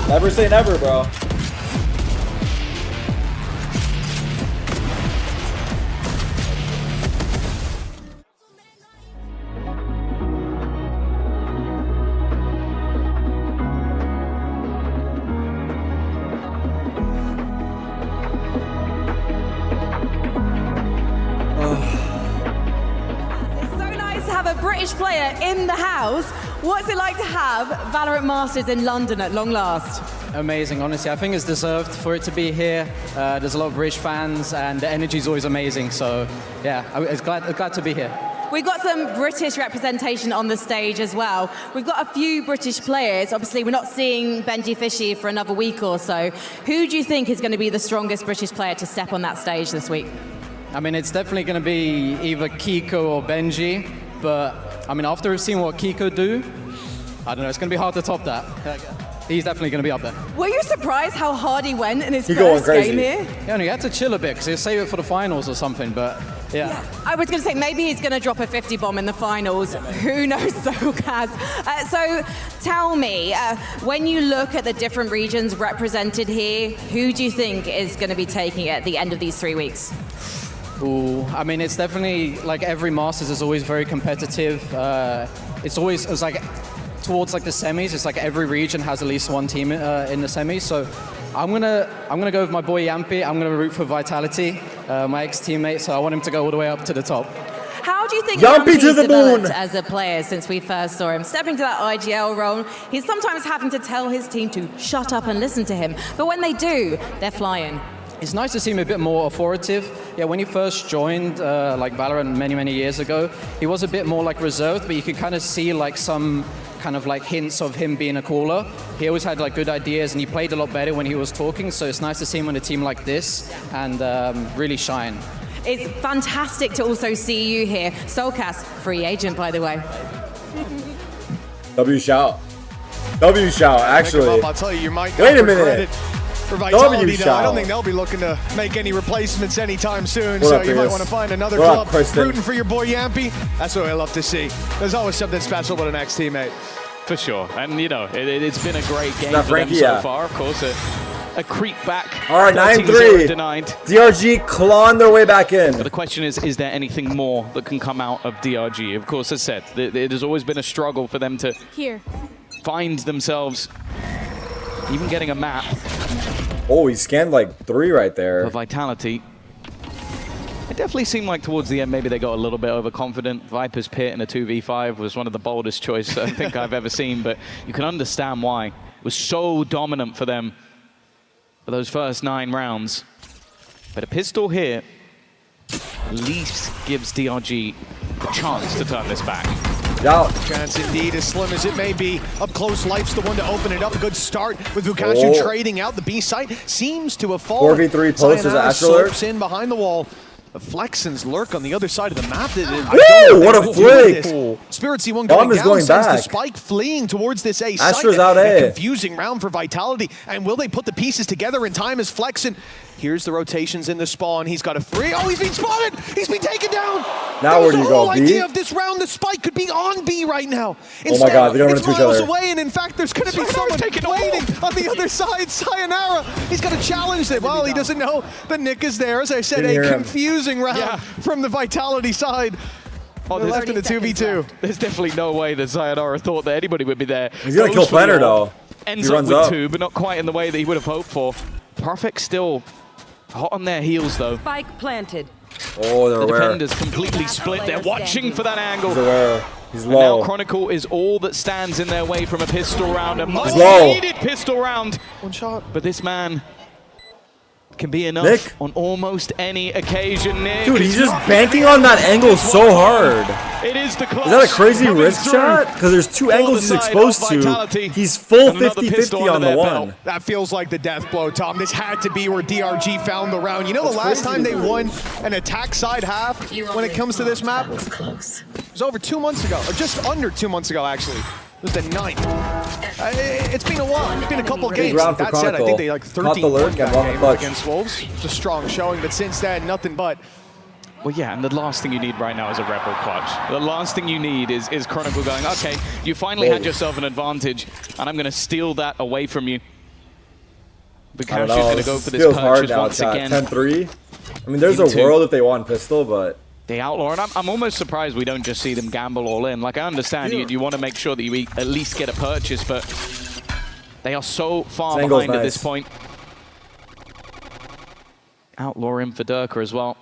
Never say never, bro. British player in the house. What's it like to have Valorant Masters in London at long last? Amazing, honestly. I think it's deserved for it to be here. There's a lot of British fans and the energy is always amazing. So yeah, I'm glad to be here. We've got some British representation on the stage as well. We've got a few British players. Obviously, we're not seeing Benji Fishy for another week or so. Who do you think is going to be the strongest British player to step on that stage this week? I mean, it's definitely going to be either Kiko or Benji. But, I mean, after we've seen what Kiko do, I don't know, it's going to be hard to top that. He's definitely going to be up there. Were you surprised how hard he went in his first game here? Yeah, and he had to chill a bit because he'll save it for the finals or something, but yeah. I was going to say, maybe he's going to drop a 50 bomb in the finals. Who knows, Solkaz? So tell me, when you look at the different regions represented here, who do you think is going to be taking it at the end of these 3 weeks? Ooh, I mean, it's definitely, like, every Masters is always very competitive. It's like, towards like the semis, it's like every region has at least one team in the semis. So I'm gonna go with my boy Yampi. I'm gonna root for Vitality, my ex-teammate. So I want him to go all the way up to the top. How do you think Yampi to the developed moon as a player since we first saw him? Stepping to that IGL role, he's sometimes having to tell his team to shut up and listen to him. But when they do, they're flying. It's nice to see him a bit more authoritative. Yeah, when he first joined like Valorant many years ago, he was a bit more like reserved, but you could kind of see like some kind of like hints of him being a caller. He always had like good ideas and he played a lot better when he was talking, so it's nice to see him on a team like this and really shine. It's fantastic to also see you here. Solkaz, free agent, by the way. W shout, actually. I'll tell you might wait a minute. For Vitality, though, I don't think they'll be looking to make any replacements anytime soon, so you might want to find another club rooting for your boy Yampi. That's what I love to see. There's always something special with an ex-teammate. For sure, and you know, it's been a great game for them so far. Of course, a creep back. All right, 9-3. DRG clawing their way back in. But the question is there anything more that can come out of DRG? Of course, as said, it has always been a struggle for them to find themselves, even getting a map. Oh, he scanned like 3 right there. For Vitality. It definitely seemed like towards the end, maybe they got a little bit overconfident. Viper's Pit in a 2v5 was one of the boldest choices I think I've ever seen, but you can understand why. It was so dominant for them for those first 9 rounds. But a pistol here at least gives DRG the chance to turn this back. Yeah. Chance indeed, as slim as it may be. Up close, Life's the one to open it up. A good start with Vukashu trading out. The B site seems to have fallen. 4v3 post is Astro slurps in behind the wall. Flexen's lurk on the other side of the map. Woo! What a flick! Spirit C1 Bomb going is down, going sends the back. spike fleeing towards this A Astro's site. out A A. confusing round for Vitality. And will they put the pieces together in time as Flexen? Here's the rotations in the spawn. He's got a free. Oh, he's been spotted! He's been taken down! Now where do you The go, whole B? idea of this round, the spike could be on B right now. Oh my God, they're gonna run it's into each miles other. away, and in fact, there's going to be someone waiting on the other side. Sayonara, he's got to challenge it. Well, he doesn't know that Nick is there. As I said, Didn't a hear him. confusing round from the Vitality side. Oh, They're left in the 2v2. There's definitely no way that Sayonara thought that anybody would be there. He's gonna kill Goes for the Planner, orb, though. Ends He up runs with up. 2, but not quite in the way that he would have hoped for. Perfect still hot on their heels, though. Spike planted. Oh, they're The aware. defenders completely split. They're watching for that angle. He's aware. He's And low. now Chronicle is all that stands in their way from a pistol round. A much low. needed pistol round. One shot. But this man can be enough Nick. on almost any occasion. Nick. Dude, he's just banking on that angle so hard. It is the clutch. Is that a crazy coming risk through shot? Because there's two for angles the he's side exposed of to. Vitality. He's full And another 50-50 pistol on under the their one. belt. That feels like the death blow, Tom. This had to be where DRG found the round. You know, the last time they won an attack side half when it comes to this map? It was over 2 months ago, or just under 2 months ago, actually. It was the 9th. It's been a while. It's been a couple games. round for That said, I Chronicle. think they like Caught the 13 lurk and won the game clutch. against Wolves. It's a strong showing, but since then, nothing but. Well, yeah, and the last thing you need right now is a Rebel clutch. The last thing you need is Chronicle going, okay, you finally had yourself an advantage, and I'm going to steal that away from you. I don't Vukashu's know. going to go for this feels hard purchase now, once chat. again. 10-3. I mean, there's a Into- world if they want pistol, but The Outlaw, and I'm almost surprised we don't just see them gamble all in. Like, I understand you want to make sure that you at least get a purchase, but they are so far This angle's behind at nice. this point. Outlaw in for Durka as well.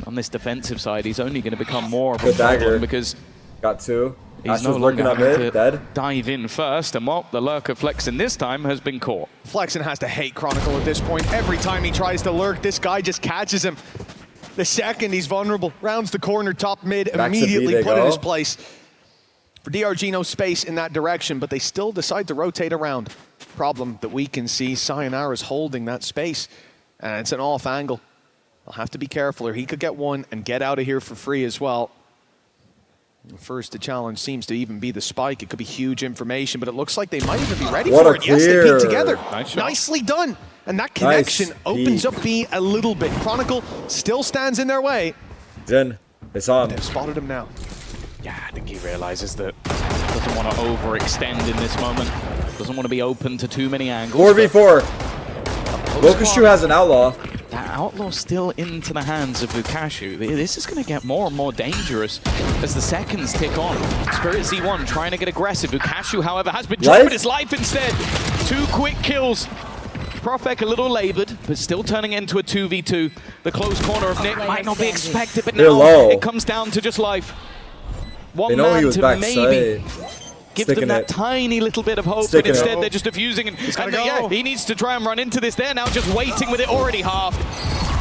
On this defensive side, he's only going to become more of a Good problem dagger. because got 2. he's Astro's no longer lurking up having mid, to dead. dive in first, and well, the lurker Flexen this time has been caught. Flexen has to hate Chronicle at this point. Every time he tries to lurk, this guy just catches him. The second he's vulnerable, rounds the corner, top mid, Back to B immediately they put in go. his place. For DRG, no space in that direction, but they still decide to rotate around. Problem that we can see, Sayonara's holding that space, and it's an off angle. They'll have to be careful, or he could get one and get out of here for free as well. First, the challenge seems to even be the spike. It could be huge information, but it looks like they might even be ready What for a it. Yes, they clear. peek together. Nice shot. Nicely done. And that connection Nice opens peek. up B a little bit. Chronicle still stands in their way. Jen, they saw him. They've spotted him now. Yeah, I think he realizes that he doesn't want to overextend in this moment. Doesn't want to be open to too many angles. 4v4. Vukashu has an outlaw. That Outlaw still into the hands of Vukashu. This is going to get more and more dangerous as the seconds tick on. Spirit Z1 trying to get aggressive. Vukashu, however, has been dropping his life instead. 2 quick kills. Profek a little labored, but still turning it into a 2v2. The close corner of Nick might not be expected, but They're now low. it comes down to just life. They One know he man was to back maybe give them Sticking that it. tiny little bit of hope, Sticking but instead it. they're just defusing. And gotta go. yeah, he needs to try and run into this. They're now just waiting with it already halved.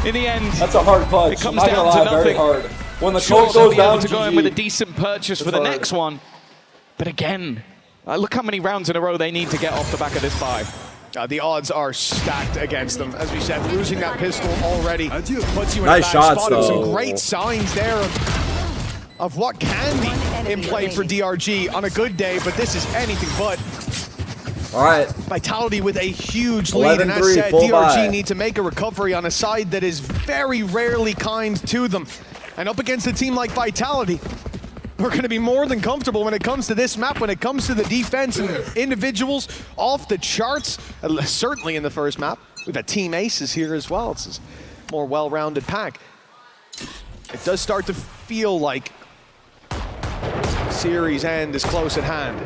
In the end, That's a hard clutch. it comes I'm not down gonna to lie, nothing. very hard. When the Sure, coach they'll goes be able down, to go in GG. with a decent purchase for the hard. next one. But again, look how many rounds in a row they need to get off the back of this buy. The odds are stacked against them. As we said, losing that pistol already puts you in Nice a bad shots, spot. Of though. some great signs there of what can be in play for DRG on a good day, but this is anything but. All right. Vitality with a huge lead, and as 11-3, said, full DRG buy. need to make a recovery on a side that is very rarely kind to them. And up against a team like Vitality, we're going to be more than comfortable when it comes to this map, when it comes to the defense and individuals off the charts, certainly in the first map. We've got team aces here as well. It's a more well-rounded pack. It does start to feel like series end is close at hand.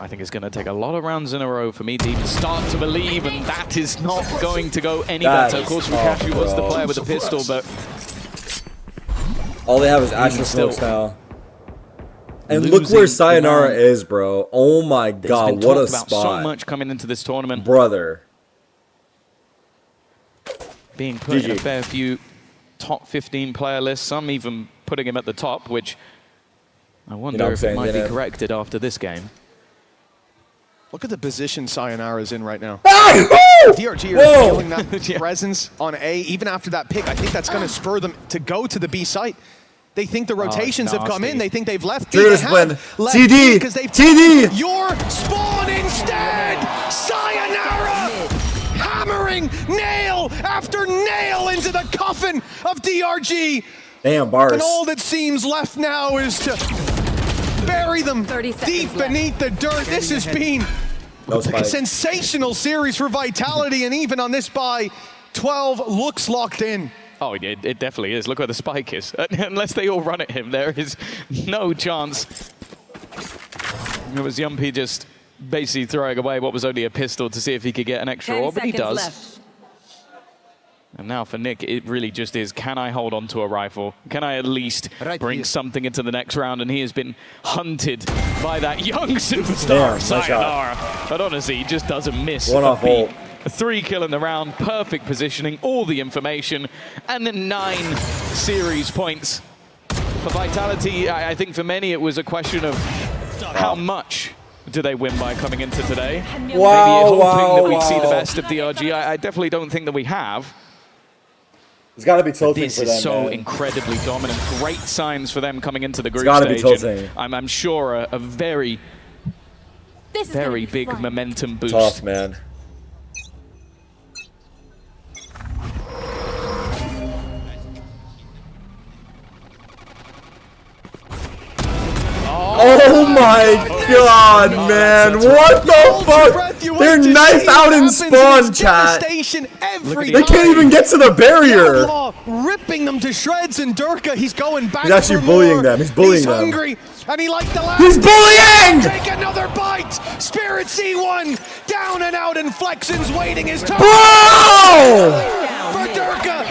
I think it's going to take a lot of rounds in a row for me to even start to believe, and that is not going to go any That better. Of course, is Vukashu was the bro. player with the pistol, but All they have is Astro still smokes now. And look losing where the Sayonara round. is, bro. Oh my there's god, been what a talked about spot. so much coming into this tournament. Brother. Being put in a GG. fair few top 15 player list, some even putting him at the top, which I wonder if it might be corrected after this game. Look at the position Sayonara's in right now. DRG are feeling that presence on A, even after that pick. I think that's going to spur them to go to the B site. They think the rotations have come in. They think they've left B. TD! TD! Your spawn instead! Sayonara! Hammering nail after nail into the coffin of DRG. Damn, bars. And all that seems left now is to bury them deep beneath the dirt. This has been a sensational series for Vitality, and even on this bye, 12 looks locked in. Oh, it definitely is. Look where the spike is. Unless they all run at him, there is no chance. It was Yumpy just basically throwing away what was only a pistol to see if he could get an extra orb, but he does. Left. And now for Nick, it really just is, can I hold on to a rifle? Can I at least bring something into the next round? And he has been hunted by that young superstar, Sayonara. But honestly, he just doesn't miss a beat. A 3-kill in the round, perfect positioning, all the information, and then 9 series points. For Vitality, I think for many it was a question of how much do they win by coming into today. Maybe hoping that we'd see the best of DRG. I definitely don't think that we have. It's got to be tilting this for them, is so man. incredibly dominant. Great signs for them coming into the group It's gotta stage. be tilting. I'm sure a very, very big momentum boost. Tough, man. Oh my god, man. What the fuck? They're knife out in spawn, chat. They can't even get to the barrier. Ripping them to shreds, and Durka, he's going back. He's actually bullying them. He's bullying them. He's hungry, and he liked the last. He's bullying! Take another bite. Spirit C1 down and out, and Flexen's waiting his turn. Bro! For Durka,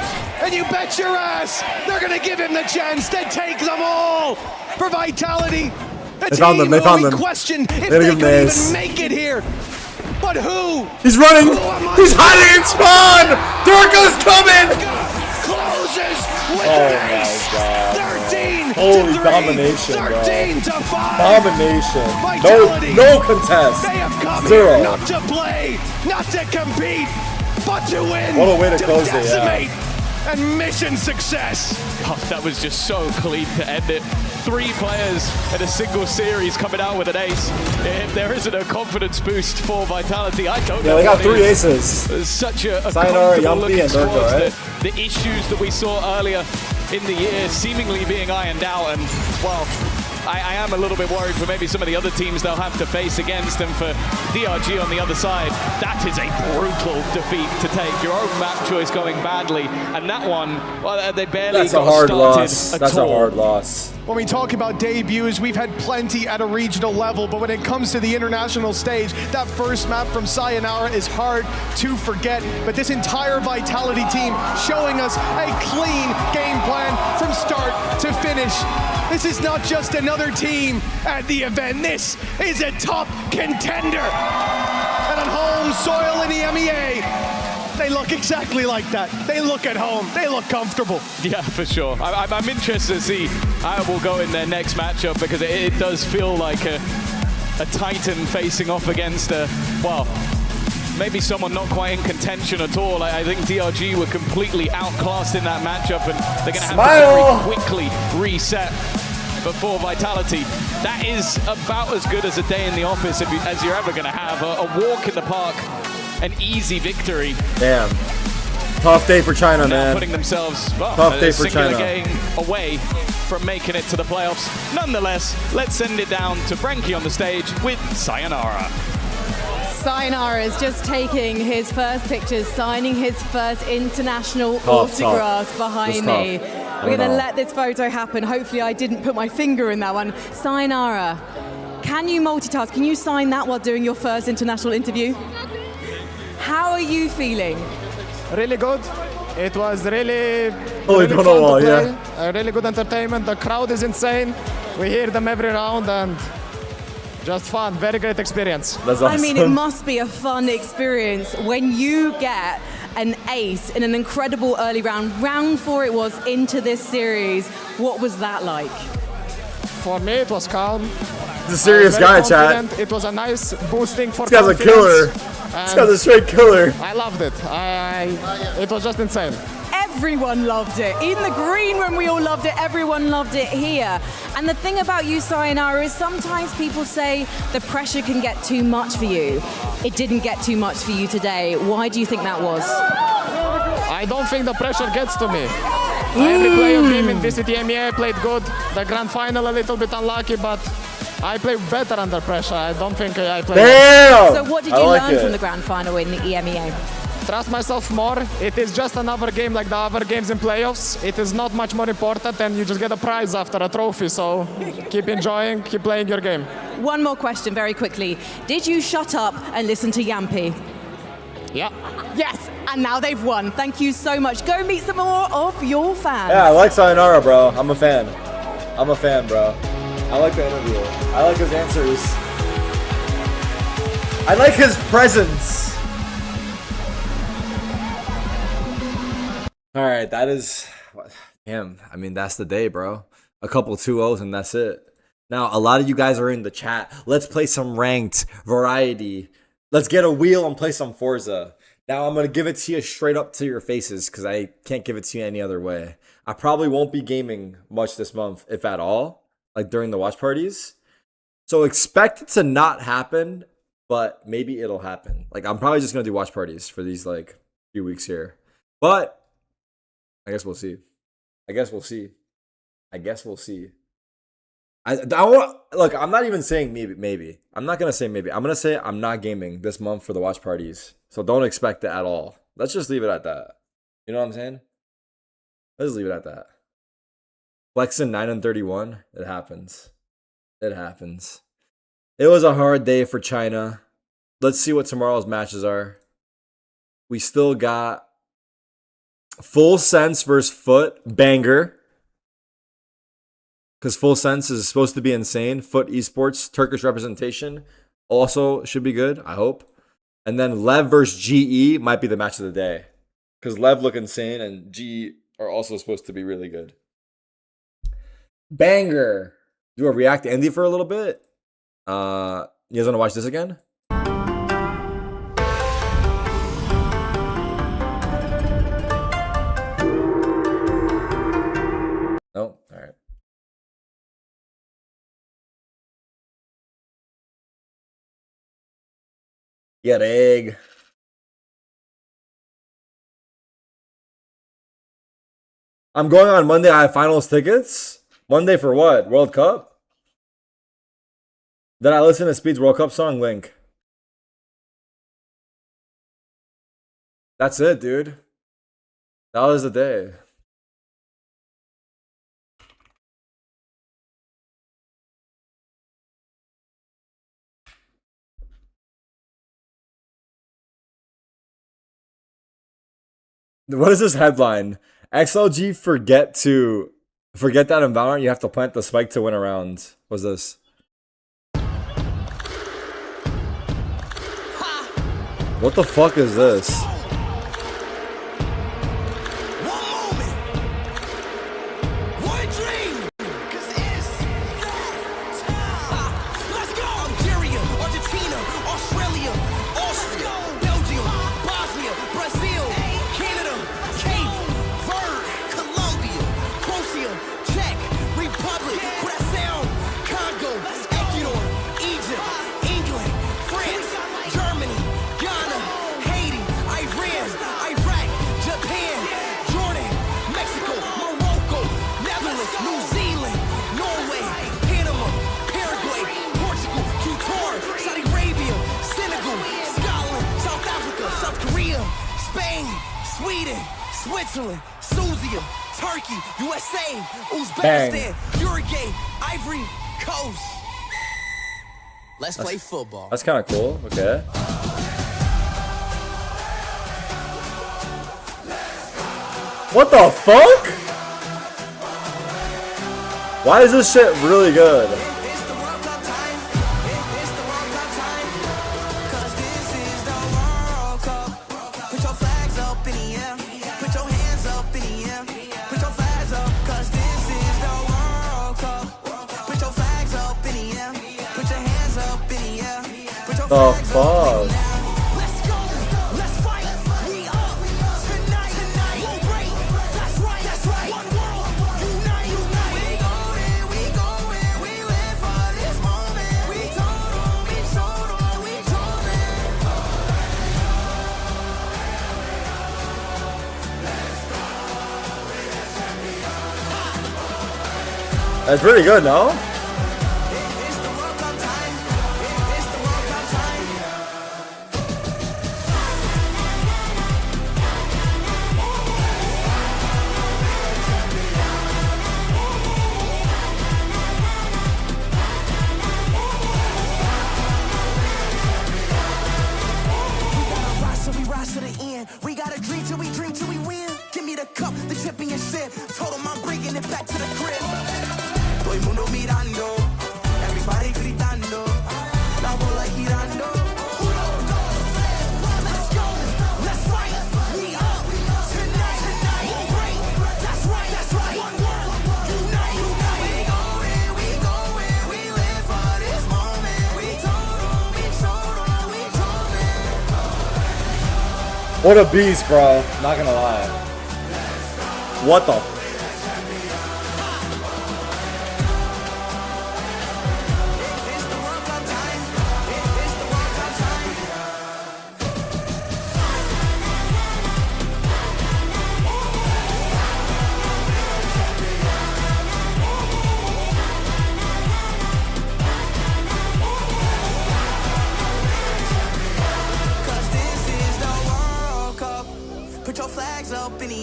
and you bet your ass they're gonna give him the chance to take them all for Vitality. They found them. They found them. Question if they could even make it here. But who? He's running. He's hiding in spawn. Durka's coming. Closes with an ace. 13 Holy to 3. domination, 13 to 5. Domination. Vitality. No contest. They have come Zero. here not to play, not to compete, but to win. What a way to close it, decimate. yeah. And mission success. God, that was just so clean to end it. 3 players in a single series coming out with an ace. If there isn't a confidence boost for Vitality, I don't know. Yeah, they got 3 is. aces. It's such a Sayonara, comfortable Yumpy, looking and Durka, squad. right? The issues that we saw earlier in the year seemingly being ironed out, and well, I am a little bit worried for maybe some of the other teams they'll have to face against, and for DRG on the other side, that is a brutal defeat to take. Your own map choice going badly, and that one, well, they barely That's got a hard started loss. at That's all. a hard loss. When we talk about debuts, we've had plenty at a regional level, but when it comes to the international stage, that first map from Sayonara is hard to forget. But this entire Vitality team showing us a clean game plan from start to finish. This is not just another team at the event. This is a top contender. And on home soil in the MEA, they look exactly like that. They look at home. They look comfortable. Yeah, for sure. I'm interested to see how it will go in their next matchup, because it does feel like a Titan facing off against well, maybe someone not quite in contention at all. I think DRG were completely outclassed in that matchup, and they're going to have to very quickly reset. But for Vitality, that is about as good as a day in the office as you're ever going to have. A walk in the park, an easy victory. Damn. Tough day for China, Now man. putting themselves Tough day a for singular China. game away from making it to the playoffs. Nonetheless, let's send it down to Frankie on the stage with Sayonara. Sayonara is just taking his first pictures, signing his first international autographs behind me. We're going to let this photo happen. Hopefully I didn't put my finger in that one. Sayonara, can you multitask? Can you sign that while doing your first international interview? How are you feeling? Really good. It was really, Oh, really don't fun know, to play. yeah. Really good entertainment. The crowd is insane. We hear them every round, and just fun. Very great experience. That's awesome. I mean, it must be a fun experience when you get an ace in an incredible early round. Round 4 it was into this series. What was that like? For me, it was calm. He's a serious guy, chat. It was a nice boosting for This guy's a confidence. killer. This guy's a straight killer. I loved it. It was just insane. Everyone loved it. In the green room, we all loved it. Everyone loved it here. And the thing about you, Sayonara, is sometimes people say the pressure can get too much for you. It didn't get too much for you today. Why do you think that was? I don't think the pressure gets to me. Every player team in VCT MEA played good. The grand final a little bit unlucky, but I played better under pressure. I don't think I played. Damn! So what did you learn from the grand final in the EMEA? Trust myself more. It is just another game like the other games in playoffs. It is not much more important, and you just get a prize after a trophy. So keep enjoying, keep playing your game. One more question very quickly. Did you shut up and listen to Yampi? Yeah. Yes, and now they've won. Thank you so much. Go meet some more of your fans. Yeah, I like Sayonara, bro. I'm a fan. I'm a fan, bro. I like the interview. I like his answers. I like his presence. All right, that is damn. I mean, that's the day, bro. A couple 2-0s and that's it. Now, a lot of you guys are in the chat. Let's play some ranked variety. Let's get a wheel and play some Forza. Now, I'm going to give it to you straight up to your faces because I can't give it to you any other way. I probably won't be gaming much this month, if at all, like during the watch parties. So expect it to not happen, but maybe it'll happen. Like, I'm probably just going to do watch parties for these, like, few weeks here. But I guess we'll see. I guess we'll see. Look, I'm not even saying maybe. I'm not going to say maybe. I'm going to say I'm not gaming this month for the watch parties. So don't expect it at all. Let's just leave it at that. You know what I'm saying? Let's leave it at that. Flexing 9-31. It happens. It happens. It was a hard day for China. Let's see what tomorrow's matches are. We still got Full Sense versus Foot. Banger. Because Full Sense is supposed to be insane. Foot Esports, Turkish representation, also should be good, I hope. And then Lev versus GE might be the match of the day. Because Lev look insane and GE are also supposed to be really good. Banger. Do a React Andy for a little bit. You guys want to watch this again? No? Alright. Get egg. I'm going on Monday. I have finals tickets. Monday for what? World Cup? Did I listen to Speed's World Cup song? Link. That's it, dude. That was the day. What is this headline? XLG forget that in Valorant you have to plant the spike to win a round. What's this? What the fuck is this? Switzerland, Susia, Turkey, USA, Uzbekistan, Uruguay, Ivory Coast. Let's play football. That's kind of cool. Okay. What the fuck? Why is this shit really good? The fuck? That's pretty good, no? We gotta drink till we drink till we win. Give me the cup, the chip in your sip. Told him I'm bringing it back to the crib. Todo el mundo mirando, everybody gritando, la bola girando. Let's go, let's fight. We up tonight, tonight. That's right, that's right. One world, unite, unite. We going, we live for this moment. We told them, we told them. What a beast, bro. Not gonna lie. What the?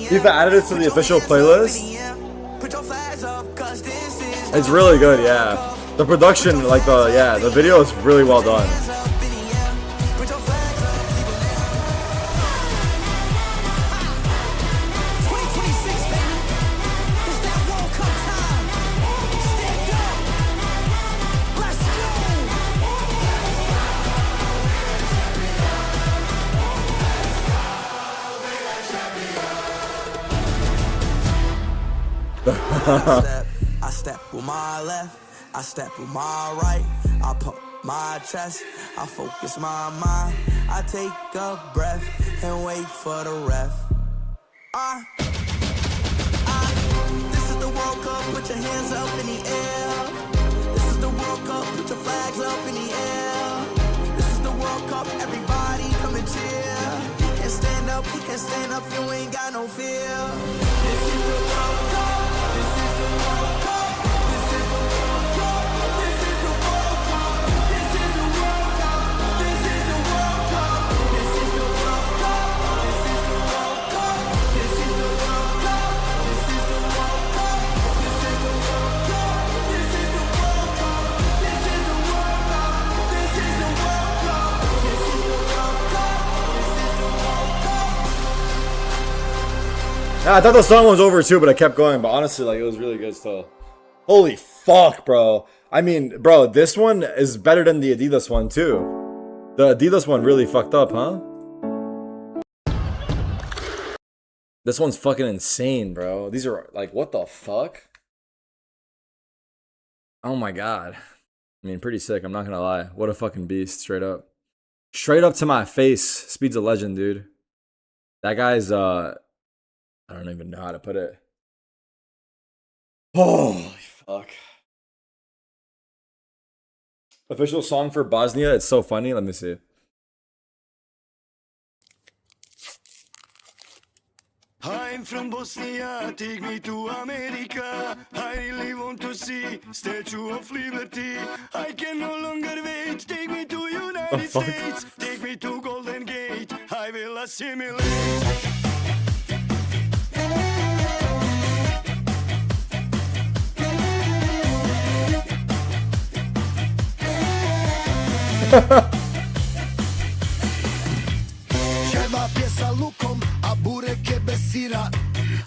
You've added it to the official playlist? It's really good, yeah. The production, like the video is really well done. I step with my left, I step with my right, I pump my chest, I focus my mind, I take a breath and wait for the ref. This is the World Cup, put your hands up in the air. This is the World Cup, put your flags up in the air. This is the World Cup, everybody come and cheer. You can stand up, you can stand up, you ain't got no fear. This is the World Cup. Yeah, I thought the song was over too, but I kept going. But honestly, like, it was really good still. Holy fuck, bro. I mean, bro, this one is better than the Adidas one too. The Adidas one really fucked up, huh? This one's fucking insane, bro. These are like, what the fuck? Oh my god. I mean, pretty sick, I'm not gonna lie. What a fucking beast, straight up. Straight up to my face. Speed's a legend, dude. That guy's, I don't even know how to put it. Holy fuck. Official song for Bosnia. It's so funny. Let me see. I'm from Bosnia, take me to America. I really want to see Statue of Liberty. I can no longer wait, take me to United States. Take me to Golden Gate, I will assimilate. Čeva pjesa lukom, a bureke bez sira.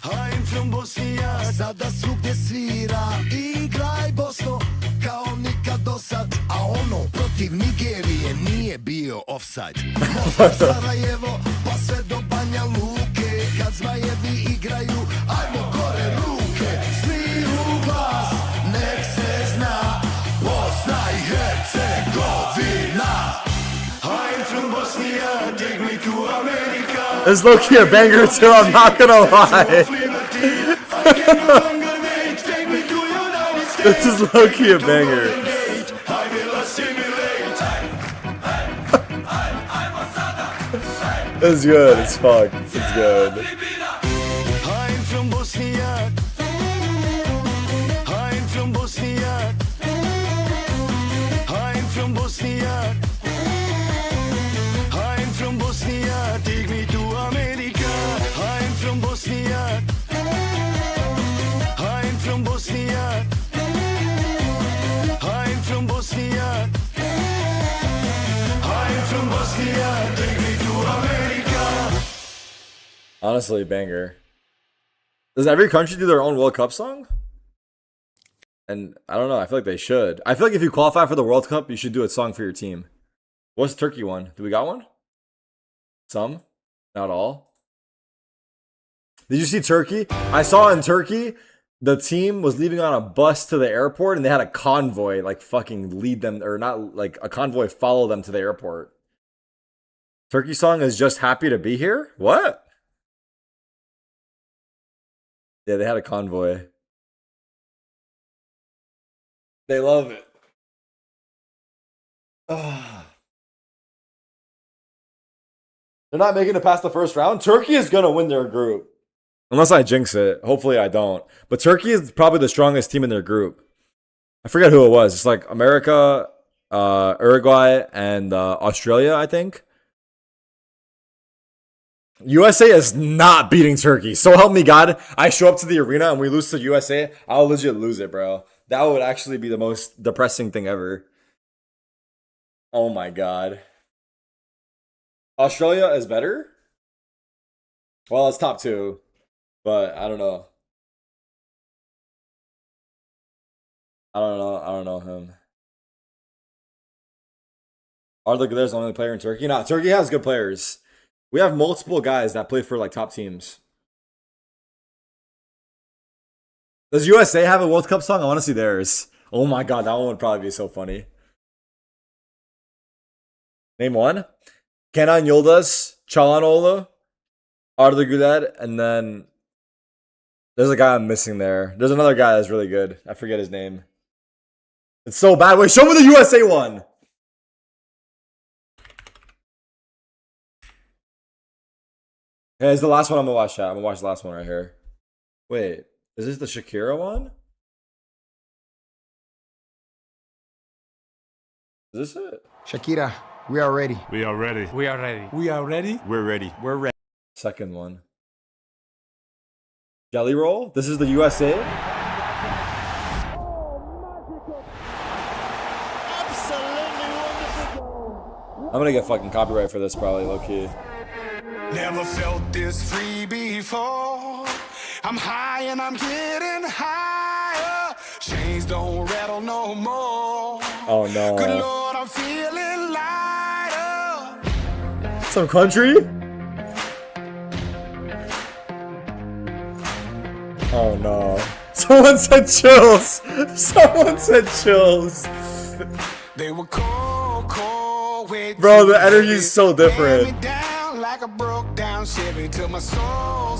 I'm from Bosnia, sada svugdje svira. Igraj Bosno, kao nikad dosad. A ono protiv Nigerije nije bio offside. Mostar, Sarajevo, pa sve do Banja Luke. Kad zmajevi igraju, ajmo gore ruke. Svi u glas, nek se zna, Bosna i Hercegovina. This is low-key a banger too, I'm not gonna lie. This is low-key a banger. It's good, it's fuck. It's good. I'm from Bosnia. I'm from Bosnia. I'm from Bosnia. I'm from Bosnia. Take me to America. I'm from Bosnia. I'm from Bosnia. I'm from Bosnia. I'm from Bosnia. Take me to America. Honestly, banger. Does every country do their own World Cup song? And I don't know, I feel like they should. I feel like if you qualify for the World Cup, you should do a song for your team. What's the Turkey one? Do we got one? Some? Not all? Did you see Turkey? I saw in Turkey, the team was leaving on a bus to the airport and they had a convoy like fucking lead them, or not, like a convoy follow them to the airport. Turkey song is just happy to be here? What? Yeah, they had a convoy. They love it. They're not making it past the first round. Turkey is going to win their group. Unless I jinx it. Hopefully I don't. But Turkey is probably the strongest team in their group. I forget who it was. It's like America, Uruguay, and Australia, I think. USA is not beating Turkey. So help me God. I show up to the arena and we lose to USA. I'll legit lose it, bro. That would actually be the most depressing thing ever. Oh my God. Australia is better? Well, it's top 2. But I don't know. I don't know him. Arda Güler's the only player in Turkey? Nah, Turkey has good players. We have multiple guys that play for like top teams. Does USA have a World Cup song? I want to see theirs. Oh my God, that one would probably be so funny. Name one. Kenan Yıldız, Çalhanoğlu, Arda Güler, and then there's a guy I'm missing there. There's another guy that's really good. I forget his name. It's so bad. Wait, show me the USA one. Hey, it's the last one I'm gonna watch. Chat. I'm gonna watch the last one right here. Wait, is this the Shakira one? Is this it? Shakira, we are ready. We are ready. We are ready. We are ready. We're ready. We're ready. Second one. Jelly roll. This is the USA. I'm gonna get fucking copyright for this probably, low key. Never felt this free before. I'm high and I'm getting higher. Chains don't rattle no more. Oh no. Good Lord, I'm feeling lighter. Some country? Oh no. Someone said chills. Someone said chills. They were cold, way bro, the energy is so different. Like a broke down Chevy till my soul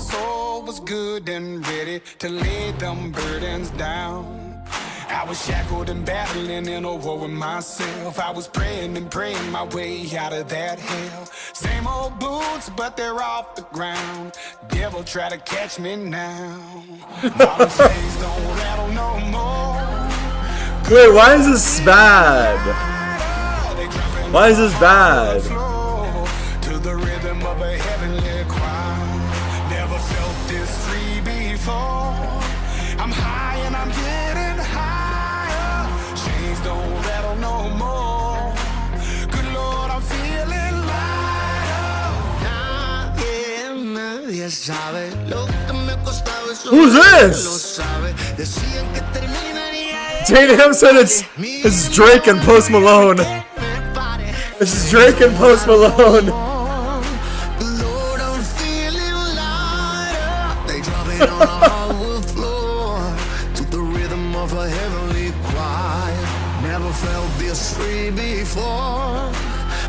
was good and ready to lay them burdens down. I was shackled and battling in a war with myself. I was praying and praying my way out of that hell. Same old boots, but they're off the ground. Devil try to catch me now. Modern chains don't rattle no more. Wait, why is this bad? Why is this bad? To the rhythm of a heavenly choir. Never felt this free before. I'm high and I'm getting higher. Chains don't rattle no more. Good Lord, I'm feeling lighter. Who's this? J-Ham said it's Drake and Post Malone. This is Drake and Post Malone. To the rhythm of a heavenly choir. Never felt this free before.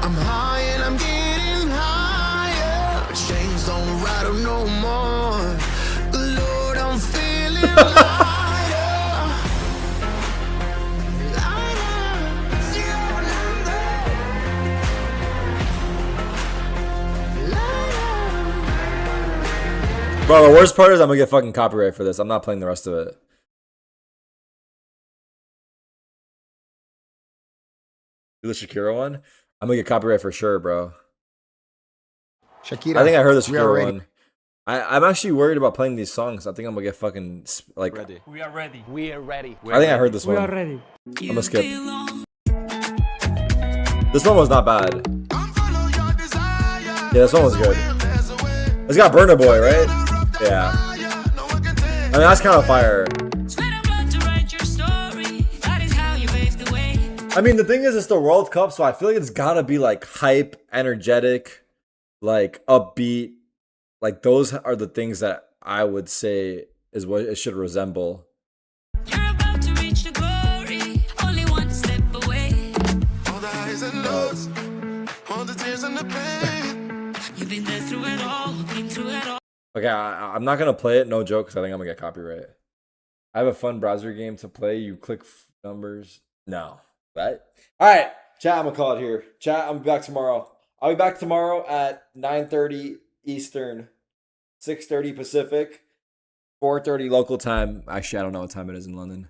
I'm high and I'm getting higher. Chains don't matter no more. Lord, I'm feeling lighter. Bro, the worst part is I'm gonna get fucking copyright for this. I'm not playing the rest of it. Do the Shakira one? I'm gonna get copyright for sure, bro. Shakira, I think I heard the we are Shakira ready. one. I'm actually worried about playing these songs. I think I'm gonna get fucking like. Ready. We are ready. We are ready. I think I heard this one. We are ready. I'm gonna skip. This one was not bad. Yeah, this one was good. It's got Burna Boy, right? Yeah. I mean, that's kind of fire. I mean, the thing is, it's the World Cup, so I feel like it's gotta be like hype, energetic, like upbeat. Like those are the things that I would say is what it should resemble. Okay, I'm not gonna play it, no joke, because I think I'm gonna get copyright. I have a fun browser game to play. You click numbers. No. Right? Alright, chat, I'm gonna call it here. Chat, I'm back tomorrow. I'll be back tomorrow at 9:30 Eastern, 6:30 Pacific, 4:30 local time. Actually, I don't know what time it is in London.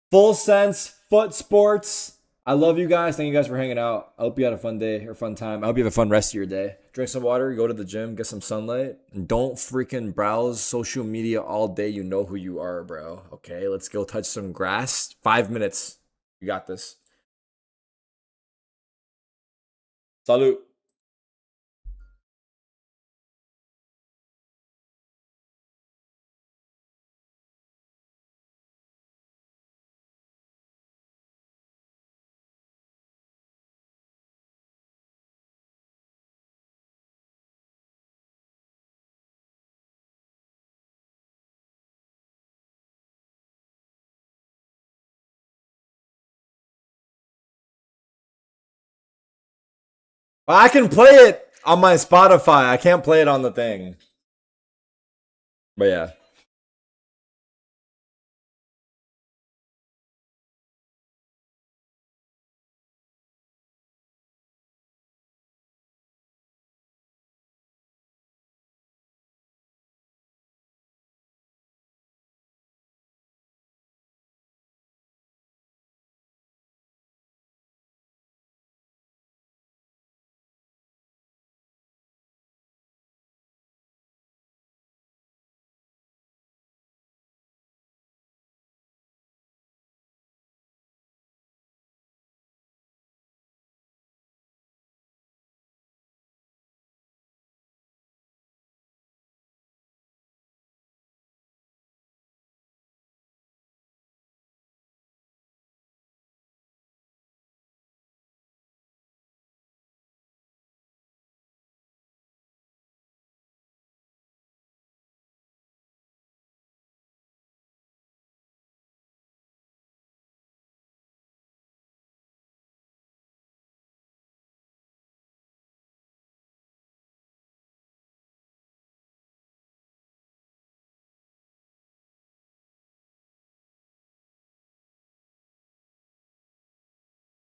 Full Sense Foot Sports. I love you guys. Thank you guys for hanging out. I hope you had a fun day or fun time. I hope you have a fun rest of your day. Drink some water, go to the gym, get some sunlight, and don't freaking browse social media all day. You know who you are, bro. Okay, let's go touch some grass. 5 minutes. You got this. Salute. I can play it on my Spotify. I can't play it on the thing. But yeah.